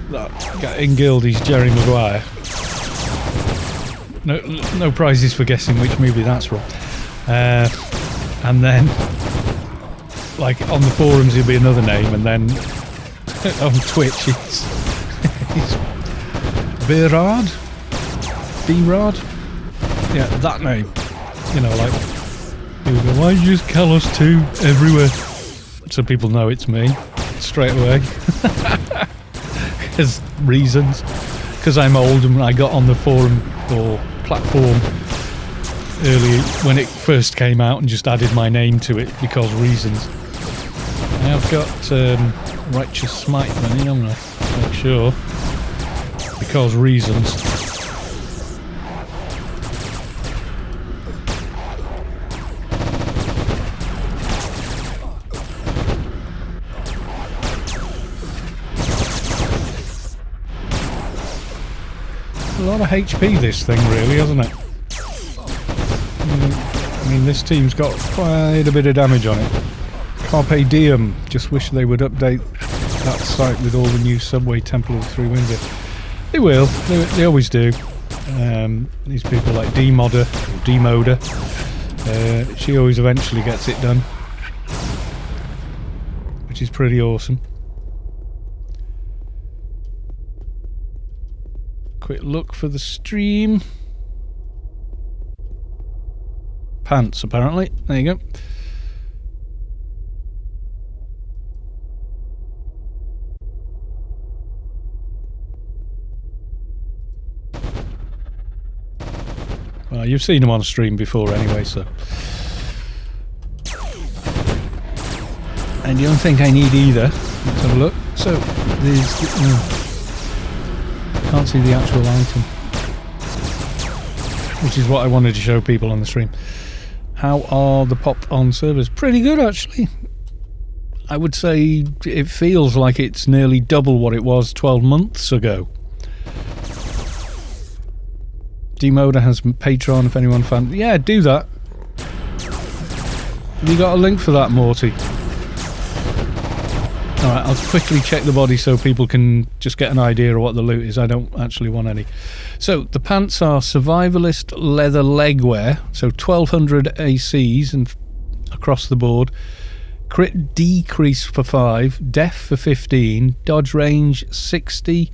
that guy in Guild, he's Jerry Maguire. No prizes for guessing which movie that's from. And then, like, on the forums he'll be another name, and then on Twitch he's B-Rod? Yeah, that name. You know, like, people go, why you use Kalos 2 everywhere? So people know it's me straight away. Because reasons. Because I'm old and I got on the forum or platform early when it first came out and just added my name to it because reasons. I've got Righteous Smite money, haven't I? Make sure. Because reasons. lot of HP, this thing, really, hasn't it? I mean, this team's got quite a bit of damage on it. Carpe diem. Just wish they would update that site with all the new subway Temple of the Three Winds. They will. They always do. These people like D-Modder, or D-Moder, she always eventually gets it done, which is pretty awesome. Quick look for the stream. Pants, apparently. There you go. Well, you've seen them on stream before anyway, so. And you don't think I need either. Let's have a look. So, there's... can't see the actual item. Which is what I wanted to show people on the stream. How are the pop-on servers? Pretty good, actually. I would say it feels like it's nearly double what it was 12 months ago. Demoda has Patreon if anyone fan. Yeah, do that. Have you got a link for that, Morty? Alright, I'll quickly check the body so people can just get an idea of what the loot is. I don't actually want any. So, the pants are survivalist leather legwear. So, 1200 ACs and across the board. Crit decrease for 5. Def for 15. Dodge range 60.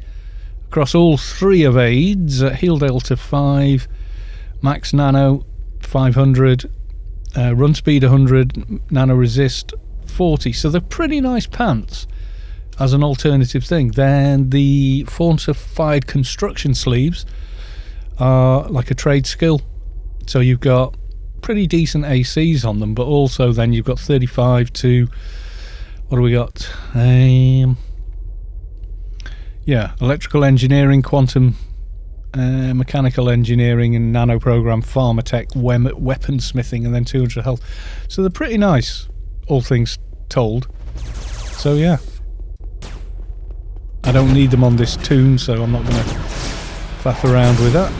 Across all 3 evades, heal delta 5, max nano 500, run speed 100, nano resist 40. So they're pretty nice pants as an alternative thing. Then the fortified construction sleeves are like a trade skill. So you've got pretty decent ACs on them, but also then you've got 35 to, what do we got? Yeah, electrical engineering, quantum mechanical engineering, and nanoprogram, pharmatech, weaponsmithing, and then 200 health. So they're pretty nice, all things told. So yeah, I don't need them on this tune, so I'm not going to faff around with that.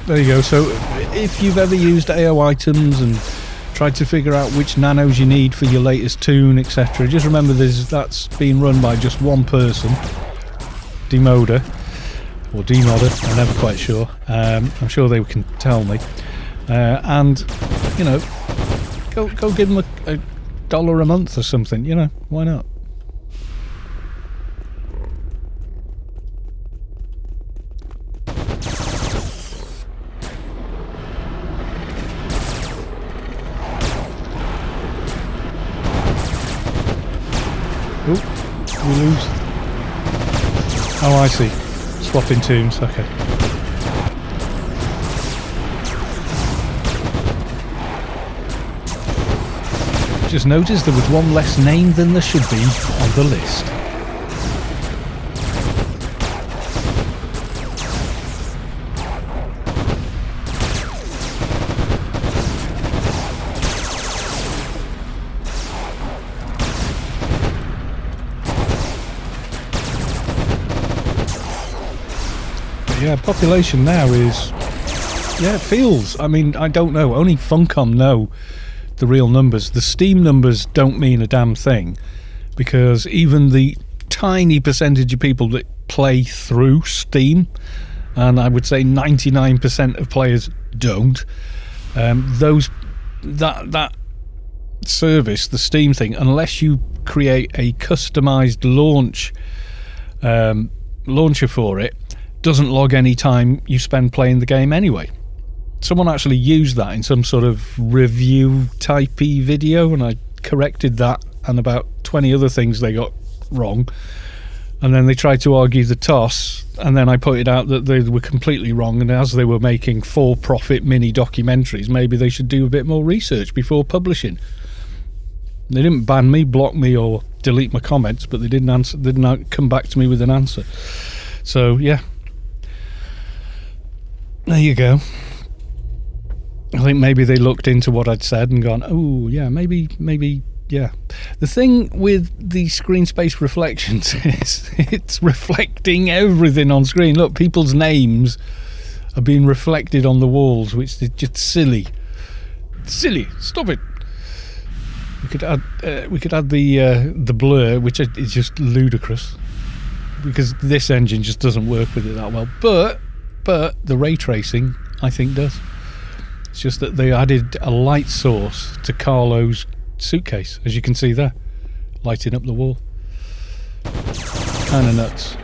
There you go. So if you've ever used AO items and tried to figure out which nanos you need for your latest tune, etc., just remember that's being run by just one person, Demoder or D-Modder, I'm never quite sure. I'm sure they can tell me. And you know, go give them a $1 a month or something. You know, why not? Oh, we lose. Oh, I see. Swapping tunes, okay. Just noticed there was one less name than there should be on the list. Yeah, population now is, yeah, it feels, I mean, I don't know, only Funcom know the real numbers. The Steam numbers don't mean a damn thing, because even the tiny percentage of people that play through Steam, and I would say 99% of players don't, that service, the Steam thing, unless you create a customized launcher for it, doesn't log any time you spend playing the game anyway. Someone actually used that in some sort of review typey video, and I corrected that and about 20 other things they got wrong, and then they tried to argue the toss, and then I pointed out that they were completely wrong, and as they were making for-profit mini documentaries, maybe they should do a bit more research before publishing. They didn't ban me, block me, or delete my comments, but they didn't come back to me with an answer. So yeah, there you go. I think maybe they looked into what I'd said and gone, oh yeah, maybe yeah. The thing with the screen space reflections is it's reflecting everything on screen. Look, people's names are being reflected on the walls, which is just silly. Silly. Stop it. We could add the blur, which is just ludicrous, because this engine just doesn't work with it that well. But the ray tracing, I think, does. It's just that they added a light source to Carlo's suitcase, as you can see there, lighting up the wall. Kind of nuts.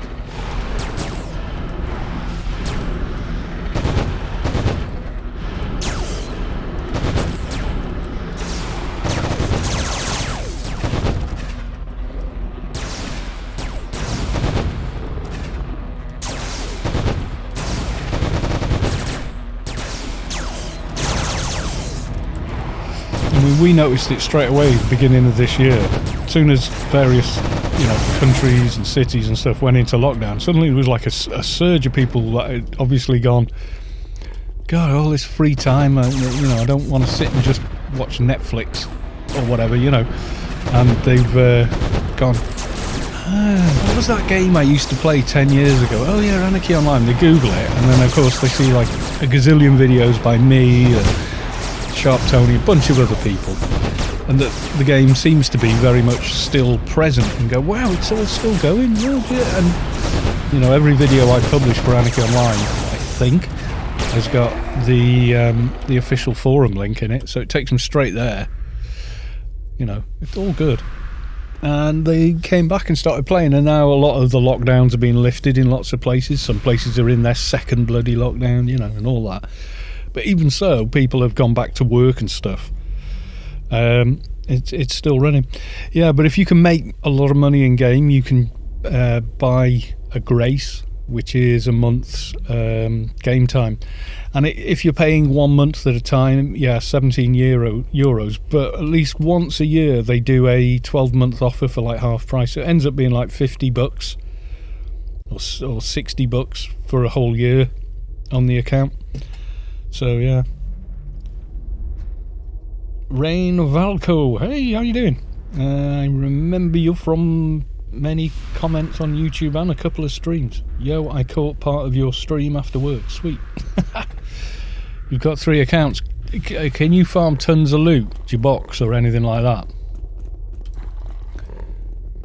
We noticed it straight away at the beginning of this year. As soon as various, countries and cities and stuff went into lockdown, suddenly there was like a surge of people that had obviously gone, God, all this free time, I don't want to sit and just watch Netflix or whatever, and they've gone, what was that game I used to play 10 years ago? Oh yeah, Anarchy Online. They Google it, and then of course they see like a gazillion videos by me and Sharp Tony, a bunch of other people, and that the game seems to be very much still present, and go, wow, it's all still going. And every video I publish for Anarchy Online, I think, has got the official forum link in it, so it takes them straight there. It's all good. And they came back and started playing, and now a lot of the lockdowns are being lifted in lots of places. Some places are in their second bloody lockdown, and all that. But even so, people have gone back to work and stuff. It's still running. Yeah, but if you can make a lot of money in game, you can buy a grace, which is a month's game time. And if you're paying 1 month at a time, 17 euros. But at least once a year, they do a 12-month offer for like half price. So it ends up being like $50 or $60 for a whole year on the account. So yeah. Rain Valco, hey, how you doing? I remember you from many comments on YouTube and a couple of streams. Yo, I caught part of your stream after work. Sweet. You've got 3 accounts. Can you farm tons of loot, your box or anything like that?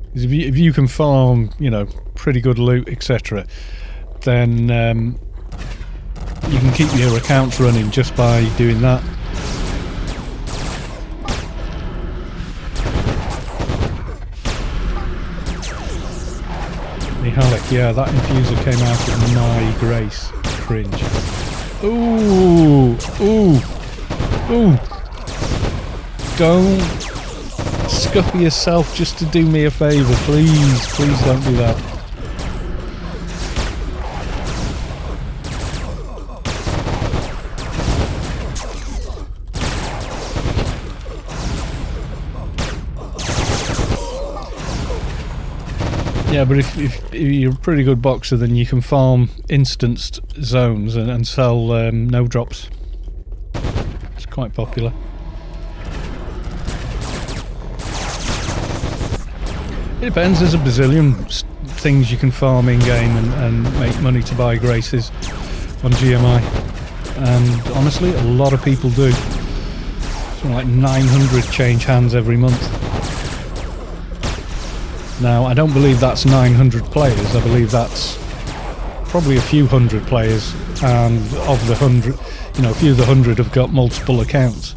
Because if you can farm, pretty good loot, etc., then you can keep your accounts running just by doing that. Mihalik, yeah, that infuser came out at my grace. Cringe. Ooh, ooh, ooh. Don't scuffle yourself just to do me a favour, please. Please don't do that. Yeah, but if you're a pretty good boxer, then you can farm instanced zones and sell no drops. It's quite popular. It depends. There's a bazillion things you can farm in game and make money to buy graces on GMI, and honestly, a lot of people do. Something like 900 change hands every month. Now, I don't believe that's 900 players. I believe that's probably a few hundred players, and of the 100, a few of the 100 have got multiple accounts.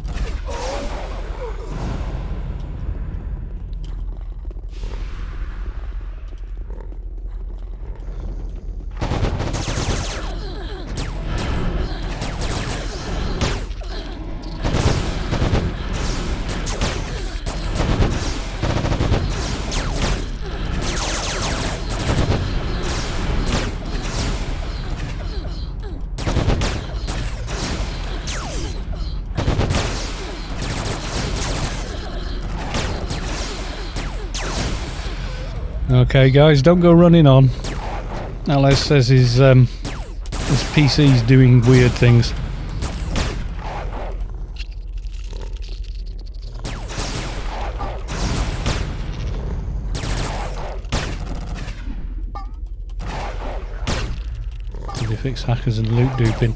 Okay, guys, don't go running on. LS says his PC's doing weird things. Fix hackers and loot duping.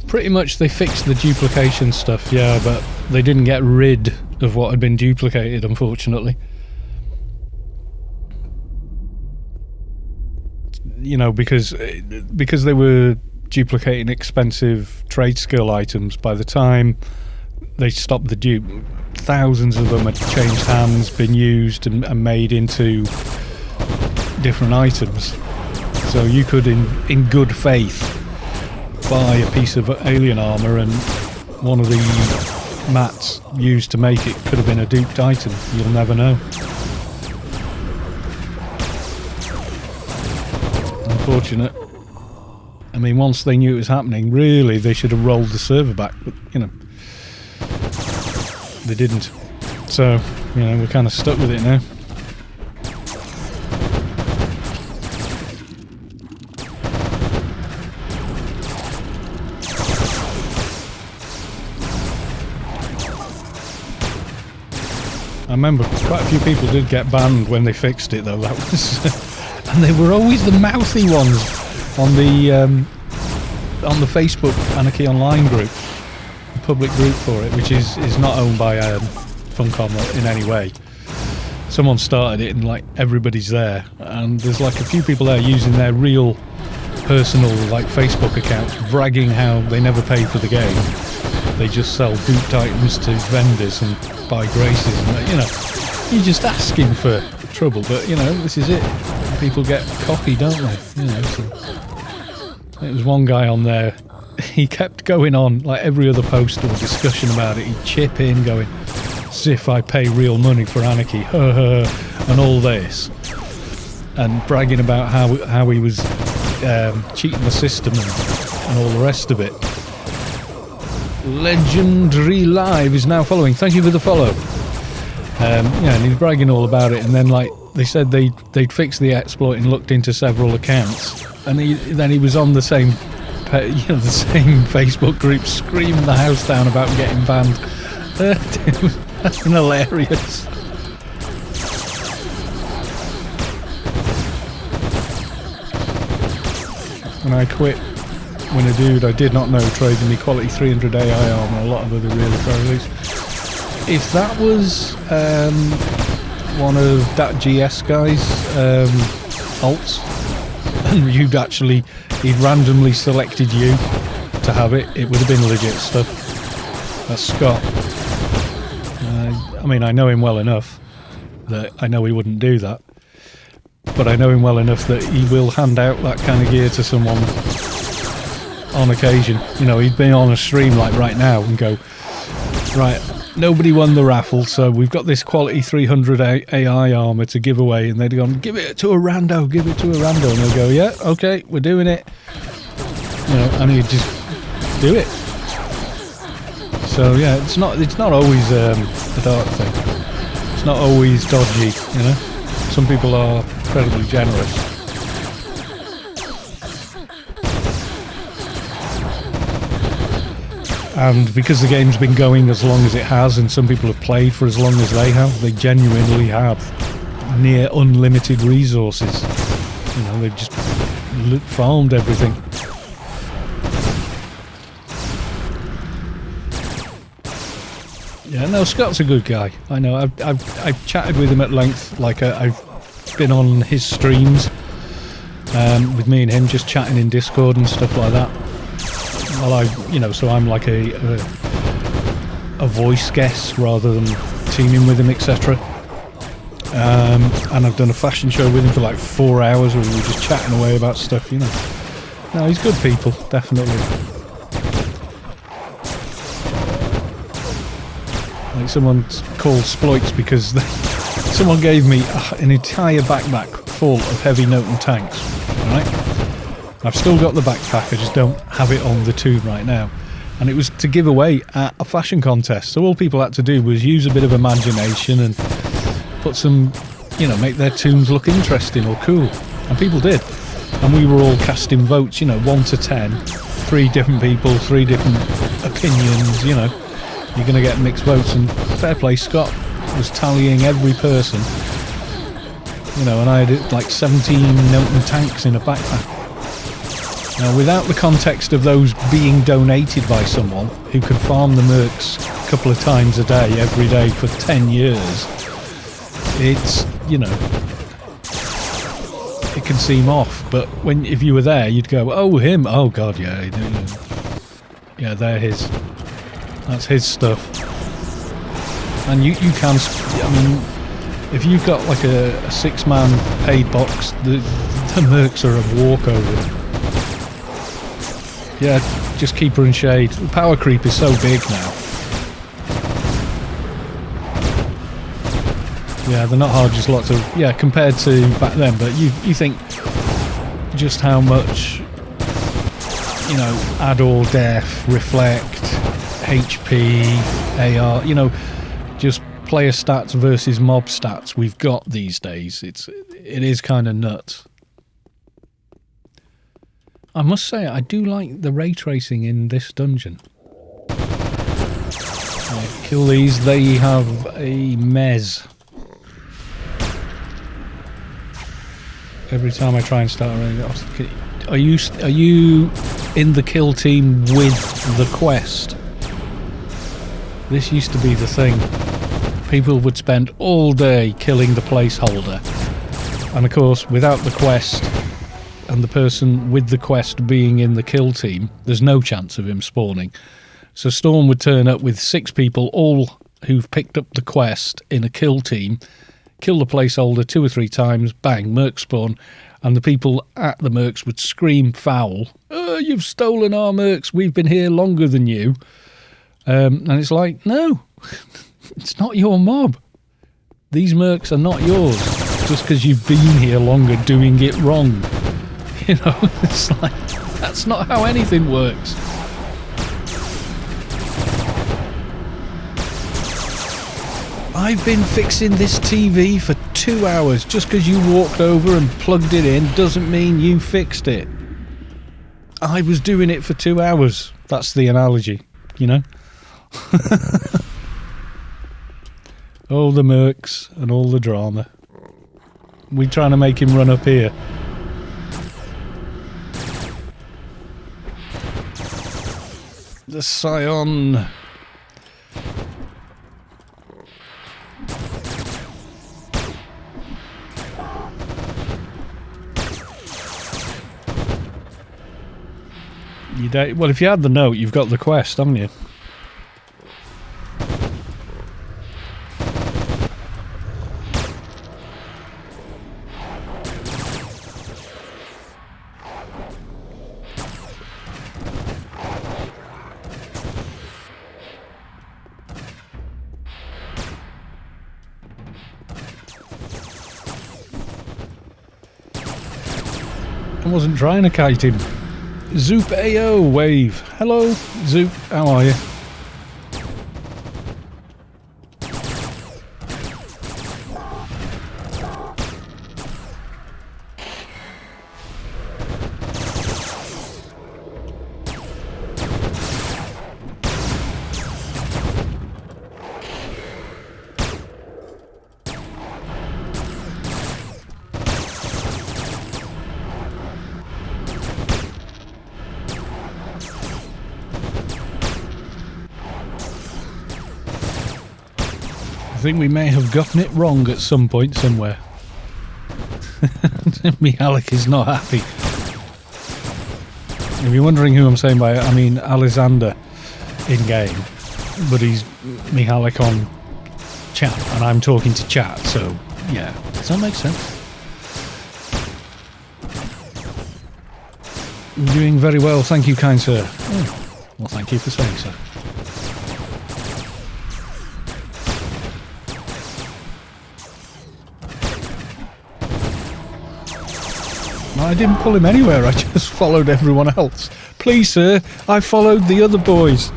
Pretty much they fixed the duplication stuff, yeah, but they didn't get rid of what had been duplicated, unfortunately. You know, because they were duplicating expensive trade skill items, by the time they stopped the dupe, thousands of them had changed hands, been used and made into different items. So you could, in good faith, buy a piece of alien armour, and one of the mats used to make it could have been a duped item. You'll never know. Unfortunate. I mean, once they knew it was happening, really they should have rolled the server back, but you know, they didn't. So, you know, we're kind of stuck with it now. I remember quite a few people did get banned when they fixed it, though. That was, and they were always the mouthy ones on the Facebook Anarchy Online group, the public group for it, which is not owned by Funcom in any way. Someone started it, and like everybody's there, and there's like a few people there using their real personal like Facebook accounts, bragging how they never pay for the game. They just sell duped items to vendors and buy graces, and you know, you're just asking for trouble. But you know, this is it. People get cocky, don't they? You know. So there was one guy on there. He kept going on like every other post or discussion about it. He'd chip in, going, "As if I pay real money for Anarchy," and all this, and bragging about how he was cheating the system and all the rest of it. Legendary Live is now following. Thank you for the follow. Yeah, and he's bragging all about it, and then like they said they'd fixed the exploit and looked into several accounts, and then he was on the same the same Facebook group screaming the house down about getting banned. It was fucking hilarious. And I quit when a dude I did not know traded me quality 300 AI armor and a lot of other really pro loot. If that was one of that GS guys' alts, and he'd randomly selected you to have it, it would have been legit stuff. That's Scott. I mean, I know him well enough that I know he wouldn't do that, but I know him well enough that he will hand out that kind of gear to someone on occasion. You know, he'd been on a stream like right now and go, right, nobody won the raffle, so we've got this quality 300 AI armor to give away, and they'd gone, give it to a rando, give it to a rando, and they'll go, yeah, okay, we're doing it. You know, and he'd just do it. So yeah, it's not always a dark thing. It's not always dodgy, you know. Some people are incredibly generous. And because the game's been going as long as it has, and some people have played for as long as they have, they genuinely have near unlimited resources. You know, they've just farmed everything. Yeah, no, Scott's a good guy. I know. I've chatted with him at length. Like I've been on his streams with me and him, just chatting in Discord and stuff like that. Well, so I'm like a voice guest rather than teaming with him, etc. And I've done a fashion show with him for like 4 hours where we were just chatting away about stuff, you know. No, he's good people, definitely. Like someone called Sploits because someone gave me an entire backpack full of heavy note and tanks, right? I've still got the backpack, I just don't have it on the tomb right now. And it was to give away at a fashion contest. So all people had to do was use a bit of imagination and put some, you know, make their tombs look interesting or cool. And people did. And we were all casting votes, you know, 1 to 10. 3 different people, 3 different opinions, you know. You're going to get mixed votes. And fair play, Scott was tallying every person. You know, and I had like 17 note and tanks in a backpack. Now, without the context of those being donated by someone who could farm the mercs a couple of times a day, every day for 10 years, it's, you know, it can seem off. But if you were there, you'd go, oh, him, oh God, yeah, they're his. That's his stuff. And you can, I mean, if you've got like a 6-man paid box, the mercs are a walkover. Yeah, just keeper and shade. The power creep is so big now. Yeah, they're not hard, just lots of, yeah, compared to back then, but you think just how much, you know, add all def, reflect, HP, AR, you know, just player stats versus mob stats we've got these days. It is kind of nuts. I must say, I do like the ray tracing in this dungeon. Kill these, they have a mez. Every time I try and start running, are you in the kill team with the quest? This used to be the thing. People would spend all day killing the placeholder, and of course, without the quest and the person with the quest being in the kill team, there's no chance of him spawning. So Storm would turn up with 6 people, all who've picked up the quest in a kill team, kill the placeholder 2 or 3 times, bang, merc spawn, and the people at the mercs would scream foul, oh, you've stolen our mercs, we've been here longer than you. And it's like, no, it's not your mob. These mercs are not yours, just because you've been here longer doing it wrong. You know, it's like, that's not how anything works. I've been fixing this TV for 2 hours. Just because you walked over and plugged it in doesn't mean you fixed it. I was doing it for 2 hours. That's the analogy, you know? All the mercs and all the drama. We trying to make him run up here. The Scion. Well, if you had the note, you've got the quest, haven't you? I wasn't trying to kite him. Zoop AO wave. Hello, Zoop. How are you? I think we may have gotten it wrong at some point somewhere. Mihalik is not happy. If you're wondering who I'm saying by it, I mean Alexander in game, but he's Mihalik on chat, and I'm talking to chat, so yeah. Does that make sense? I'm doing very well, thank you, kind sir. Oh, well, thank you for saying so. I didn't pull him anywhere, I just followed everyone else. Please, sir, I followed the other boys.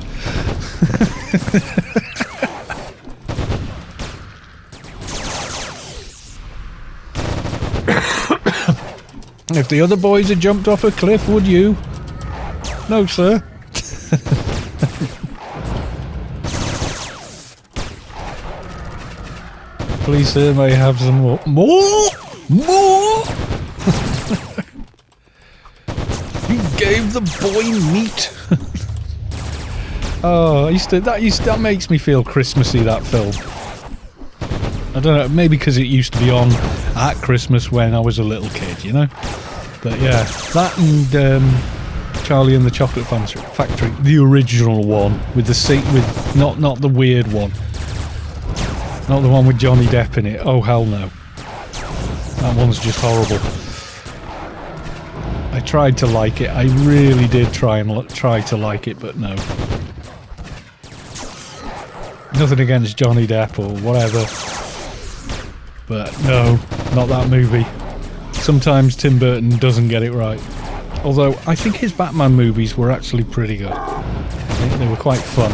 If the other boys had jumped off a cliff, would you? No, sir. Please, sir, may I have some more? More! You gave Give the boy meat. Oh, that makes me feel Christmassy, that film. I don't know, maybe because it used to be on at Christmas when I was a little kid, you know? But yeah, that and Charlie and the Chocolate Factory, the original one, with the seat, with not the weird one. Not the one with Johnny Depp in it. Oh, hell no. That one's just horrible. I tried to like it. I really did try to like it, but no. Nothing against Johnny Depp or whatever. But no, not that movie. Sometimes Tim Burton doesn't get it right. Although, I think his Batman movies were actually pretty good. I think they were quite fun.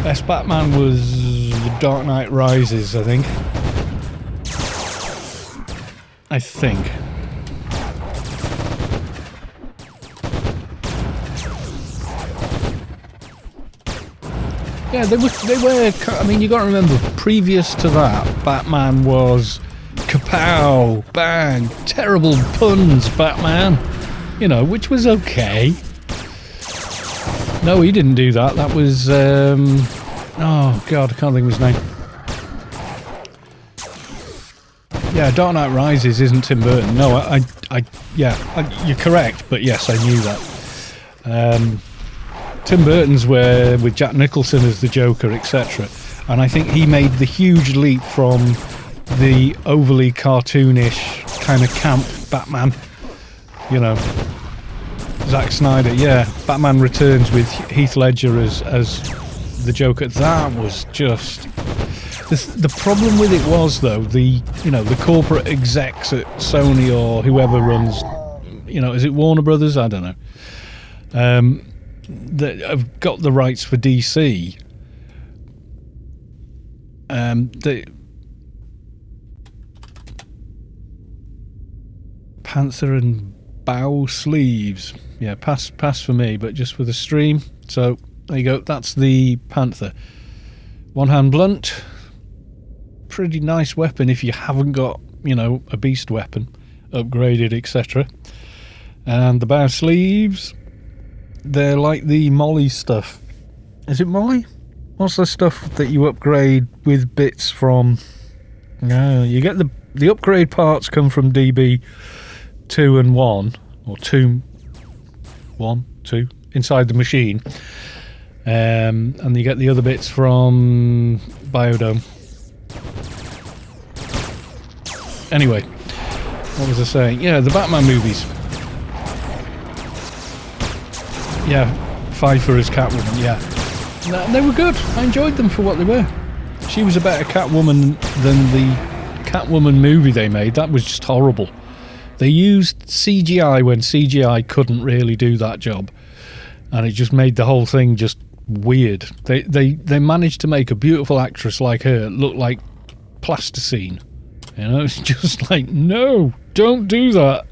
Best Batman was The Dark Knight Rises, I think. Yeah, they were. I mean, you got to remember, previous to that, Batman was kapow, bang, terrible puns, Batman. You know, which was okay. No, he didn't do that. That was, oh God, I can't think of his name. Yeah, Dark Knight Rises isn't Tim Burton. No, you're correct, but yes, I knew that. Tim Burton's were with Jack Nicholson as the Joker, etc. And I think he made the huge leap from the overly cartoonish kind of camp Batman, you know. Zack Snyder, yeah, Batman Returns with Heath Ledger as the Joker. That was just the problem with it was though the corporate execs at Sony or whoever runs, is it Warner Brothers? I don't know. That have got the rights for DC. The Panther and Bow Sleeves. Yeah, pass for me, but just for the stream. So there you go. That's the Panther. One hand blunt. Pretty nice weapon if you haven't got, a beast weapon, upgraded, etc. And the Bow Sleeves, they're like the Molly stuff. Is it Molly? What's the stuff that you upgrade with bits from? No, you get the upgrade parts come from DB-2 and 1, or 2 inside the machine, and you get the other bits from Biodome. Anyway, what was I saying? Yeah, the Batman movies. Yeah, Pfeiffer as Catwoman. Yeah, they were good. I enjoyed them for what they were. She was a better Catwoman than the Catwoman movie they made. That was just horrible. They used CGI when CGI couldn't really do that job, and it just made the whole thing just weird. They managed to make a beautiful actress like her look like plasticine. It's just like, no, don't do that.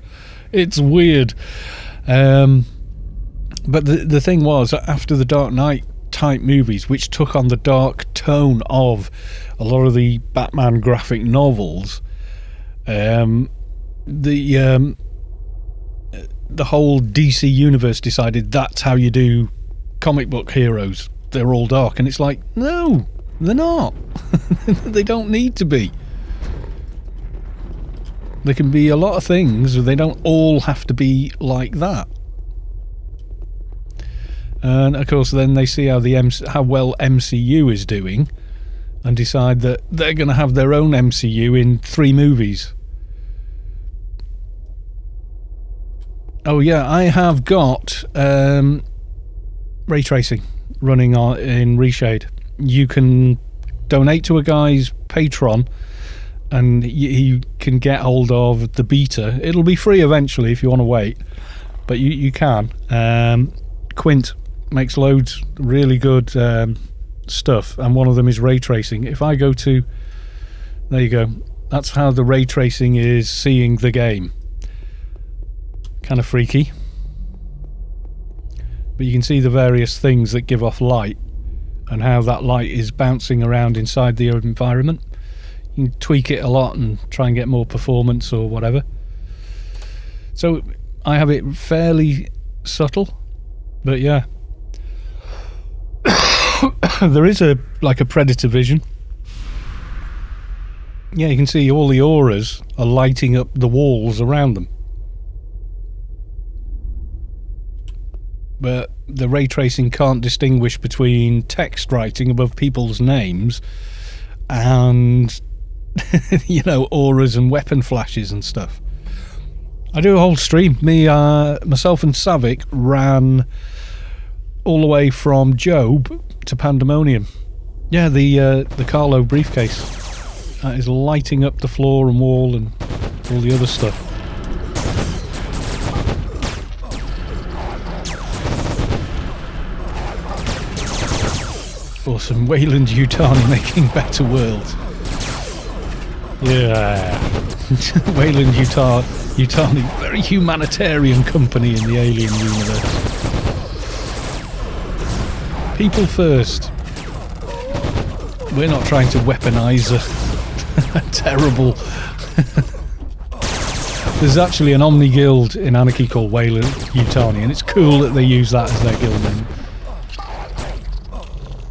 It's weird. But the thing was, after the Dark Knight type movies, which took on the dark tone of a lot of the Batman graphic novels, the whole DC universe decided that's how you do comic book heroes. They're all dark, and it's like, no, they're not. They don't need to be. There can be a lot of things, they don't all have to be like that. And of course then they see how how well MCU is doing and decide that they're going to have their own MCU in 3 movies. Oh yeah, I have got ray tracing running in Reshade. You can donate to a guy's Patreon and he can get hold of the beta. It'll be free eventually if you want to wait, but you can. Quint makes loads really good stuff, and one of them is ray tracing. If I go to, there you go, that's how the ray tracing is seeing the game. kind of freaky. But you can see the various things that give off light and how that light is bouncing around inside the environment. You can tweak it a lot and try and get more performance or whatever. So I have it fairly subtle, but yeah. There is a predator vision. Yeah, you can see all the auras are lighting up the walls around them. But the ray tracing can't distinguish between text writing above people's names and you know, auras and weapon flashes and stuff. I do a whole stream. Myself and Savic ran all the way from Job to Pandemonium. Yeah, the Carlo briefcase is lighting up the floor and wall and all the other stuff. Awesome. Wayland Yutani making better worlds. Yeah. Wayland Yutani, very humanitarian company in the Alien universe. People first. We're not trying to weaponize a terrible... There's actually an Omni guild in Anarchy called Wayland Yutani, and it's cool that they use that as their guild name.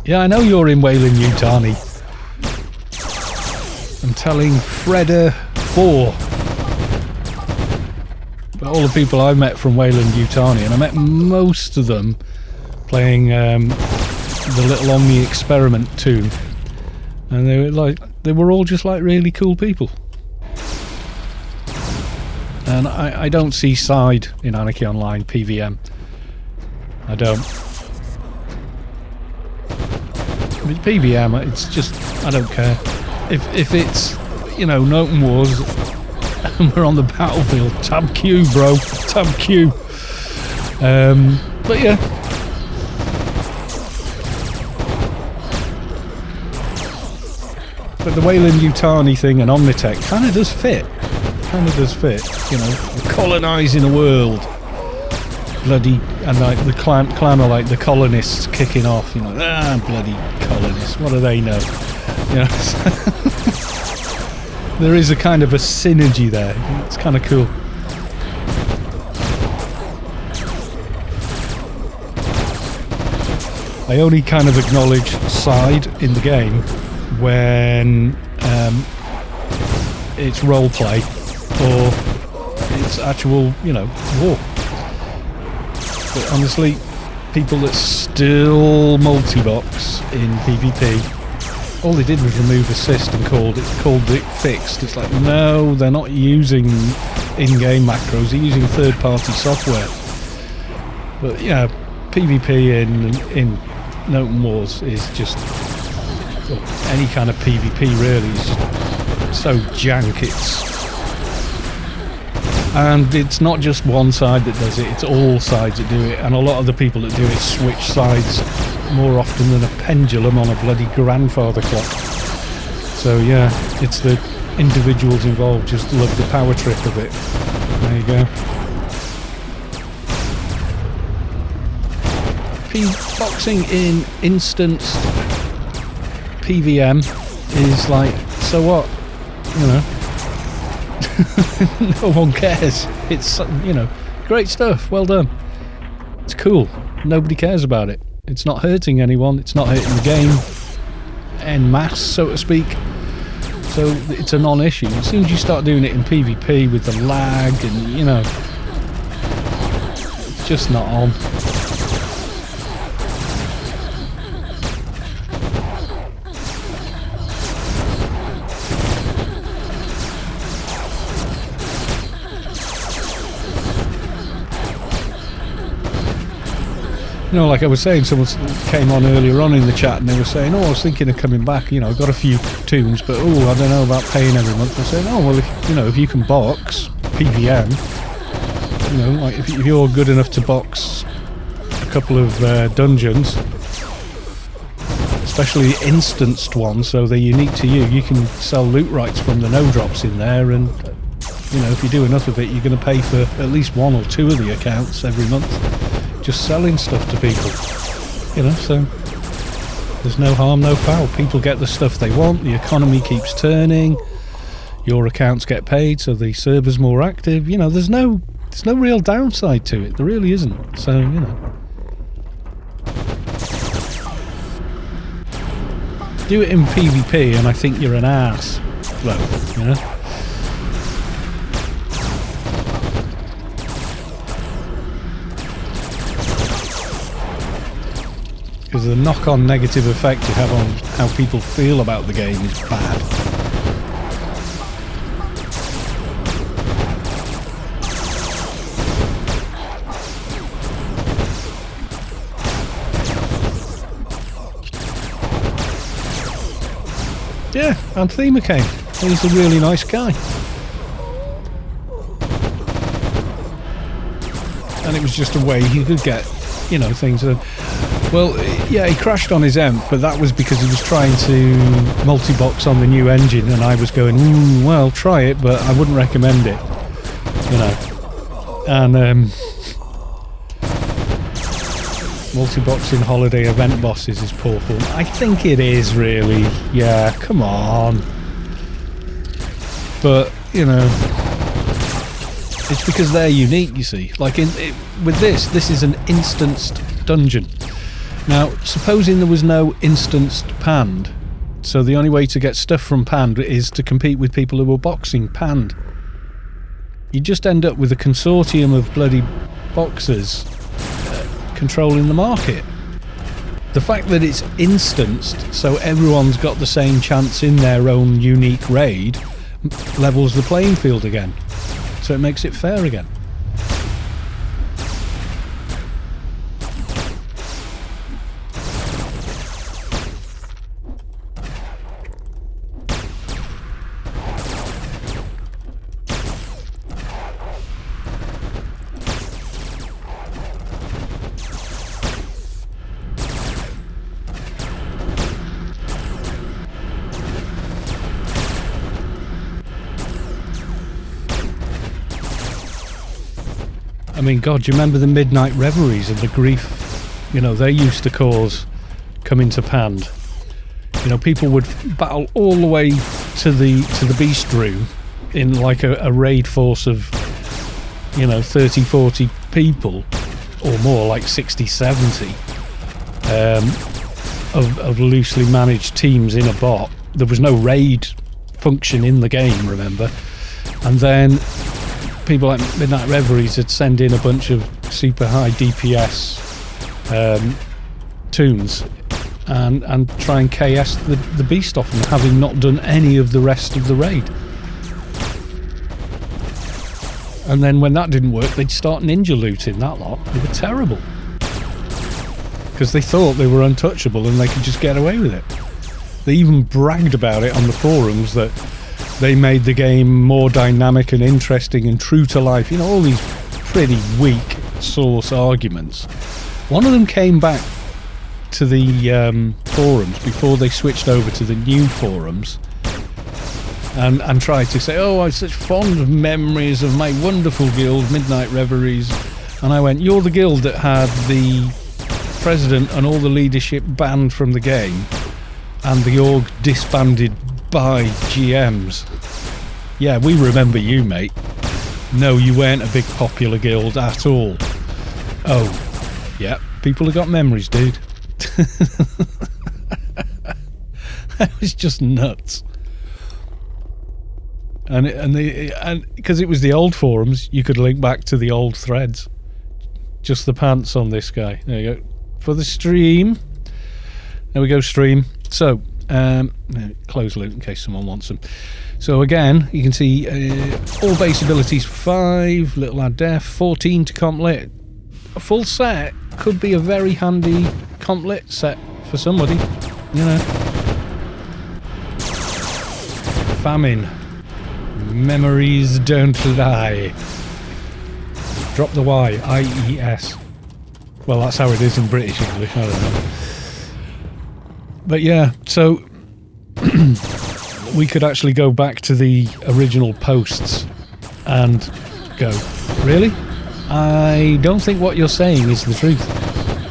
Yeah, I know you're in Wayland Yutani. I'm telling Freda 4. But all the people I met from Wayland Yutani, and I met most of them playing the Little Omni Experiment tune, and they were all just like really cool people. And I don't see side in Anarchy Online PVM. I don't. With PVM, it's just, I don't care. If it's, you know, Noten Wars and we're on the battlefield, tab Q, bro, tab Q. But yeah. But the Wayland Yutani thing and Omnitech kind of does fit. You know, colonising a world. Bloody, and like the clan are like the colonists kicking off, you know, bloody colonists, what do they know? You know, there is a kind of a synergy there. It's kind of cool. I only kind of acknowledge side in the game when it's role play or it's actual, you know, war. But honestly, people that still multi-box in PvP, all they did was remove assist and called it fixed. It's like, no, they're not using in-game macros, they're using third-party software. But yeah, PvP in Noten Wars is just, well, any kind of PvP really is just so jank. And it's not just one side that does it, it's all sides that do it, and a lot of the people that do it switch sides more often than a pendulum on a bloody grandfather clock. So yeah, it's the individuals involved just love the power trip of it. There you go. Boxing in instanced PVM is like, so what? You know. No one cares. It's, you know, great stuff, well done. It's cool. Nobody cares about it. It's not hurting anyone, it's not hurting the game en masse, so to speak. So it's a non-issue. As soon as you start doing it in PvP with the lag and, you know, it's just not on. You know, like I was saying, someone came on earlier on in the chat and they were saying, oh, I was thinking of coming back, you know, I've got a few tunes, but oh, I don't know about paying every month. I was saying, oh, well, if, you know, if you can box PVM, you know, like if you're good enough to box a couple of dungeons, especially instanced ones, so they're unique to you, you can sell loot rights from the no drops in there, and You know, if you do enough of it, you're going to pay for at least one or two of the accounts every month, just selling stuff to people. You know, so there's no harm, no foul. People get the stuff they want, the economy keeps turning, your accounts get paid, so the server's more active. You know, there's no real downside to it. There really isn't. So, you know. Do it in PvP and I think you're an ass. Well, you know. Because the knock-on negative effect you have on how people feel about the game is bad. Yeah, Anthema came. He's a really nice guy. And it was just a way he could get, you know, things that... Well, yeah, he crashed on his EMP, but that was because he was trying to multi-box on the new engine, and I was going, well, try it, but I wouldn't recommend it. You know. And, multi-boxing holiday event bosses is poor form. I think it is, really. Yeah, come on. But, you know, it's because they're unique, you see. Like, with this is an instanced dungeon. Now, supposing there was no instanced panned, so the only way to get stuff from panned is to compete with people who are boxing panned. You just end up with a consortium of bloody boxers controlling the market. The fact that it's instanced, so everyone's got the same chance in their own unique raid, levels the playing field again. So it makes it fair again. I mean, God, do you remember the midnight reveries and the grief, you know, they used to cause coming to Pand? You know, people would battle all the way to the beast room in like a raid force of, you know, 30, 40 people or more, like 60, 70 of loosely managed teams in a bot. There was no raid function in the game, remember? And then people like Midnight Reveries would send in a bunch of super high DPS tunes and try and KS the beast off them, having not done any of the rest of the raid. And then when that didn't work, they'd start ninja looting that lot. They were terrible. Because they thought they were untouchable and they could just get away with it. They even bragged about it on the forums that they made the game more dynamic and interesting and true to life. You know, all these pretty weak source arguments. One of them came back to the forums before they switched over to the new forums and tried to say, oh, I have such fond memories of my wonderful guild, Midnight Reveries. And I went, you're the guild that had the president and all the leadership banned from the game and the org disbanded by GMs. Yeah, we remember you, mate. No, you weren't a big popular guild at all. Oh, yeah, people have got memories, dude. That was just nuts. And because it was the old forums, you could link back to the old threads. Just the pants on this guy. There you go. For the stream. There we go, stream. So, close loot in case someone wants them. So again, you can see all base abilities for 5, little ad def, 14 to comp lit. A full set could be a very handy comp lit set for somebody, you know. Famine. Memories don't lie. Drop the Y, I-E-S. Well, that's how it is in British English, I don't know. But yeah, so we could actually go back to the original posts and go, really? I don't think what you're saying is the truth.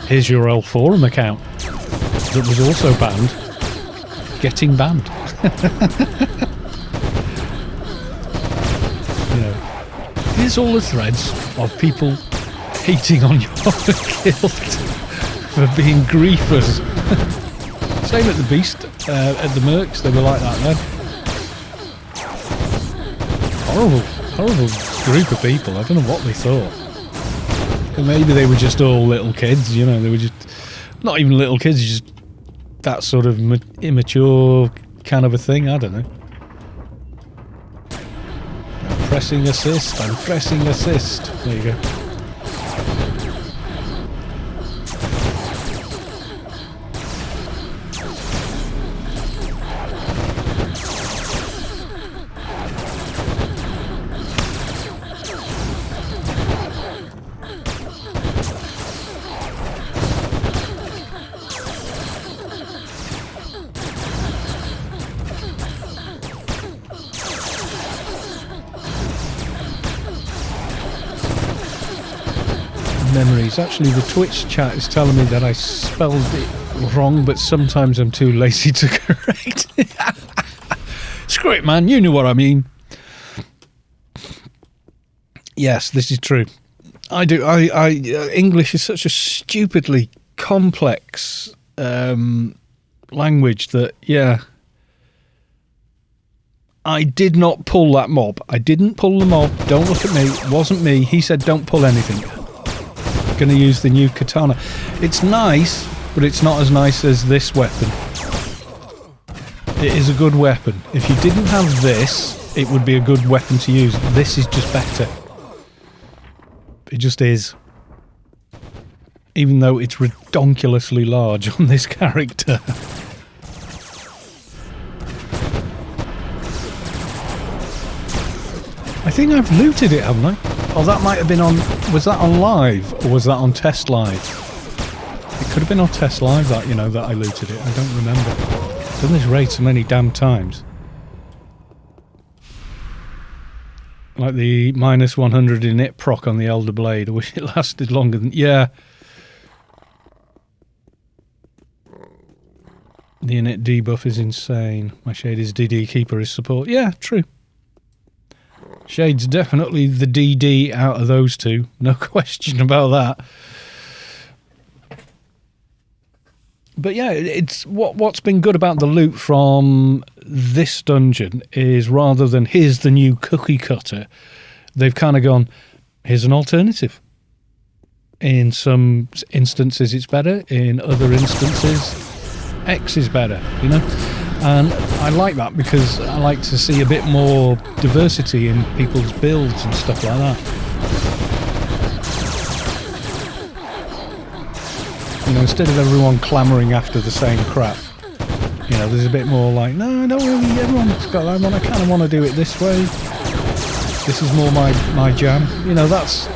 Here's your old forum account that was also banned. Getting banned. You know, here's all the threads of people hating on your guild for being griefers. Same at the Beast, at the Mercs, they were like that then. Horrible group of people. I don't know what they thought. Maybe they were just all little kids, you know, they were just, not even little kids, just that sort of immature kind of a thing, I don't know. I'm pressing assist. There you go. Memories. Actually, the Twitch chat is telling me that I spelled it wrong, but sometimes I'm too lazy to correct it. Screw it, man. You knew what I mean. Yes, this is true. I do. English is such a stupidly complex language that, yeah. I did not pull that mob. I didn't pull the mob. Don't look at me. It wasn't me. He said don't pull anything. Going to use the new katana. It's nice, but it's not as nice as this weapon. It is a good weapon. If you didn't have this, it would be a good weapon to use. This is just better. It just is. Even though it's redonkulously large on this character. I think I've looted it, haven't I? Oh, that might have been on... Was that on live? Or was that on test live? It could have been on test live that, you know, that I looted it. I don't remember. I've done this raid so many damn times. Like the minus 100 in it proc on the Elder Blade. I wish it lasted longer than... Yeah. The init debuff is insane. My shade is DD, Keeper is support. Yeah, true. Shade's definitely the DD out of those two. No question about that. But yeah, it's what's been good about the loot from this dungeon is rather than here's the new cookie cutter, they've kind of gone, here's an alternative. In some instances it's better, in other instances X is better, you know? And I like that because I like to see a bit more diversity in people's builds and stuff like that. You know, instead of everyone clamouring after the same crap, you know, there's a bit more like, no, I don't really, everyone's got that one, I kind of want to do it this way. This is more my jam. You know, that's,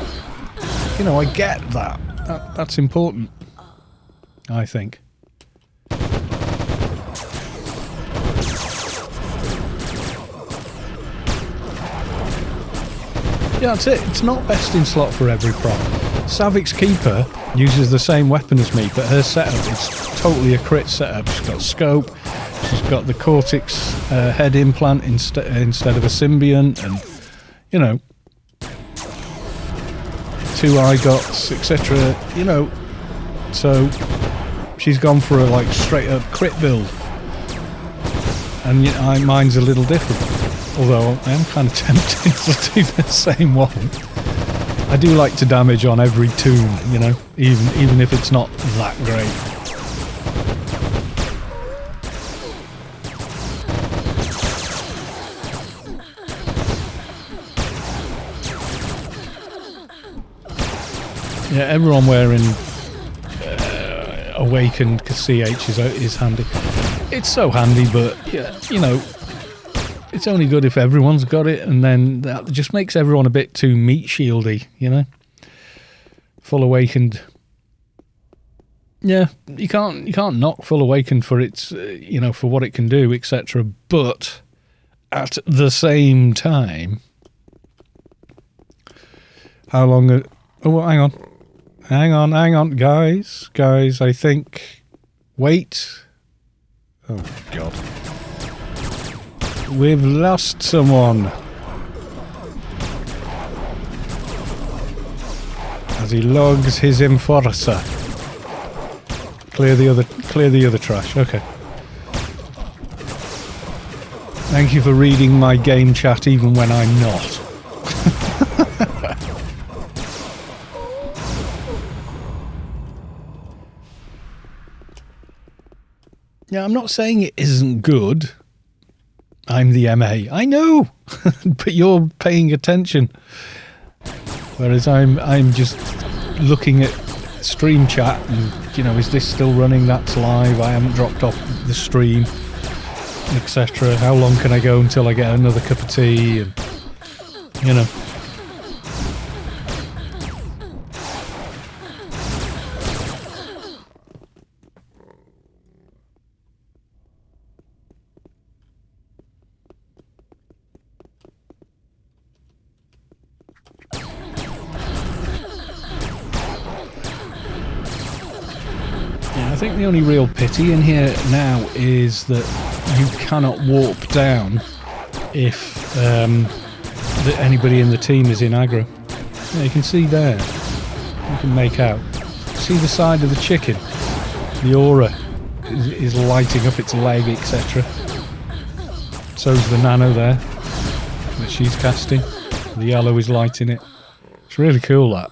you know, I get that. That's important, I think. Yeah, that's it. It's not best in slot for every prop. Savik's Keeper uses the same weapon as me, but her setup is totally a crit setup. She's got scope, she's got the Cortex head implant instead of a symbiont, and, you know, 2 eye dots, etc. You know, so she's gone for a like straight up crit build, and you know, mine's a little different. Although I am kind of tempted to do the same one. I do like to damage on every tune, you know, even if it's not that great. Yeah, everyone wearing Awakened CH is handy. It's so handy, but yeah, you know, it's only good if everyone's got it, and then that just makes everyone a bit too meat shieldy, you know. Full Awakened. Yeah, you can't knock Full Awakened for its, you know, for what it can do, etc. But at the same time, How long? Oh, hang on. Hang on, guys. I think. Wait. Oh, God. We've lost someone. As he logs his enforcer. Clear the other trash. Okay. Thank you for reading my game chat even when I'm not. Yeah, I'm not saying it isn't good. I'm the MA. I know, but you're paying attention. Whereas I'm just looking at stream chat and, you know, is this still running? That's live. I haven't dropped off the stream, etc. How long can I go until I get another cup of tea? And, you know. I think the only real pity in here now is that you cannot warp down if anybody in the team is in aggro. Yeah, you can see there. You can make out. See the side of the chicken? The aura is lighting up its leg, etc. So's the nano there that she's casting. The yellow is lighting it. It's really cool that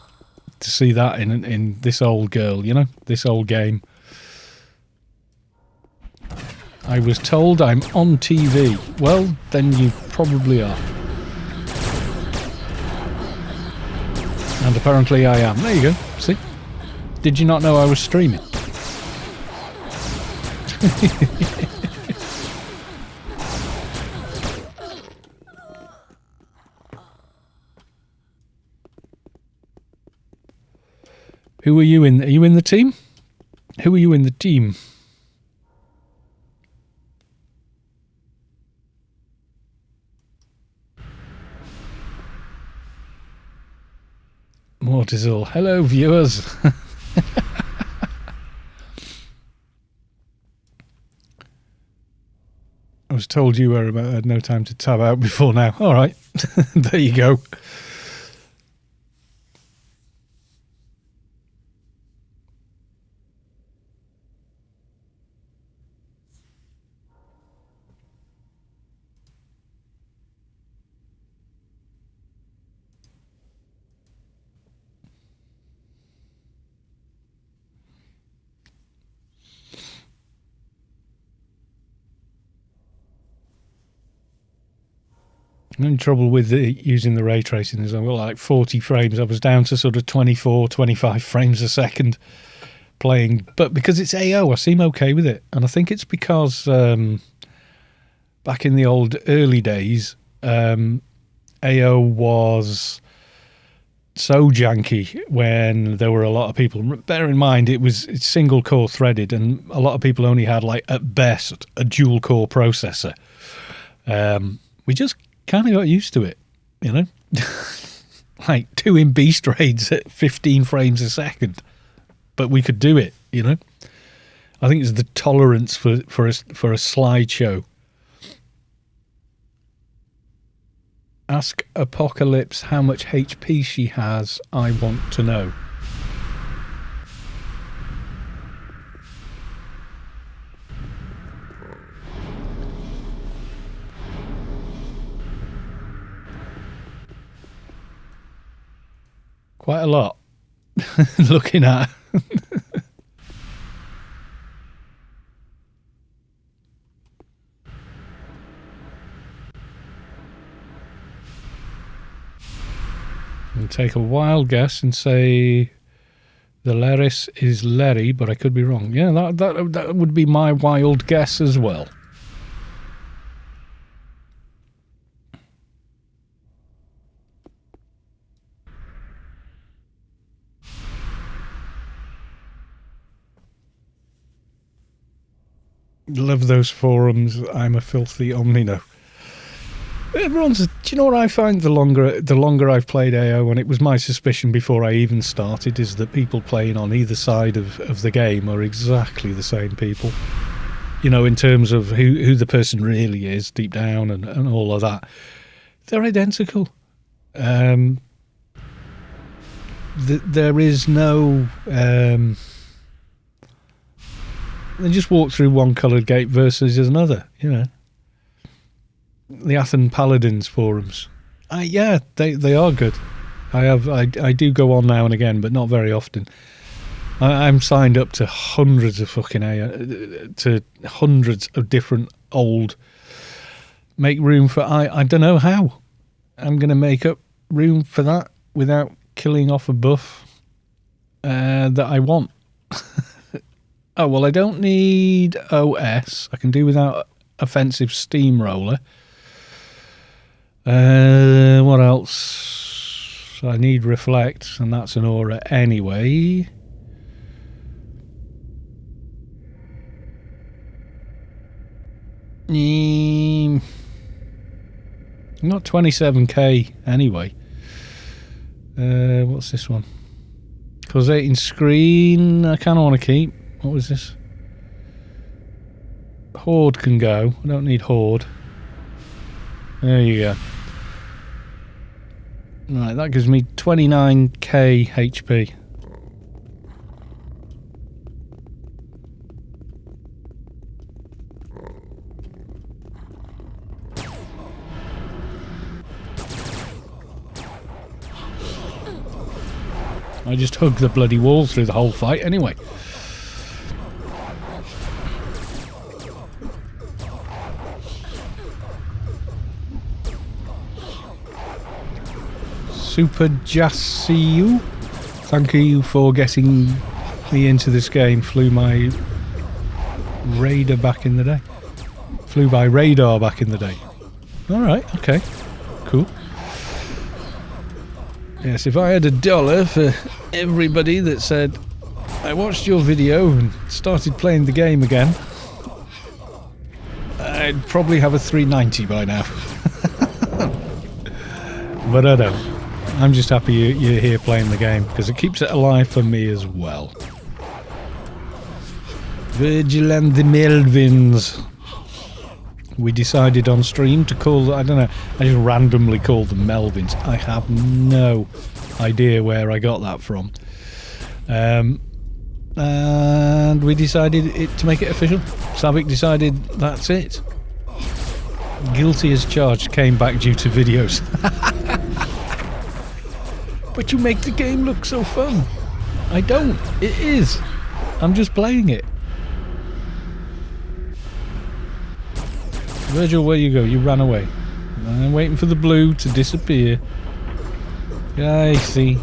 to see that in this old girl, you know, this old game. I was told I'm on TV. Well, then you probably are. And apparently I am. There you go. See? Did you not know I was streaming? Who are you in? Are you in the team? Who are you in the team? Mortizel. Hello, viewers. I was told you were about. I had no time to tab out before now. All right. There you go. I'm in trouble with using the ray tracing is I've got like 40 frames. I was down to sort of 24, 25 frames a second playing. But because it's AO, I seem okay with it. And I think it's because back in the old early days, AO was so janky when there were a lot of people. Bear in mind, it's single core threaded and a lot of people only had like at best a dual core processor. We just kind of got used to it, you know. Like doing beast raids at 15 frames a second, but we could do it, you know. I think it's the tolerance for a slideshow. Ask Apocalypse how much HP she has. I want to know. Quite a lot. Looking at. I'll take a wild guess and say the Laris is Larry, but I could be wrong. Yeah, that would be my wild guess as well. Love those forums. I'm a filthy omnino. Everyone's. Do you know what I find? The longer I've played AO, and it was my suspicion before I even started, is that people playing on either side of the game are exactly the same people. You know, in terms of who the person really is deep down and all of that, they're identical. There is no. They just walk through one coloured gate versus another. You know. The Athen Paladins forums. Yeah, they are good. I do go on now and again, but not very often. I'm signed up to hundreds of fucking to hundreds of different old. Make room for I don't know how. I'm going to make up room for that without killing off a buff that I want. Oh well, I don't need OS. I can do without offensive steamroller. What else? I need reflect, and that's an aura anyway. I'm not 27k anyway. What's this one? Causating screen. I kind of want to keep. What was this? Horde can go. I don't need Horde. There you go. Right, that gives me 29k HP. I just hugged the bloody wall through the whole fight anyway. Super Jassiu, thank you for getting me into this game. Flew my radar back in the day. Flew by radar back in the day. Alright, okay. Cool. Yes, if I had $1 for everybody that said, I watched your video and started playing the game again, I'd probably have a 390 by now. But I don't. I'm just happy you're here playing the game, because it keeps it alive for me as well. Virgil and the Melvins. We decided on stream to call, I don't know, I just randomly called them Melvins. I have no idea where I got that from. And we decided to make it official. Savik decided that's it. Guilty as charged, came back due to videos. But you make the game look so fun. I don't. It is. I'm just playing it. Virgil, where you go? You ran away. I'm waiting for the blue to disappear. Yeah, I see.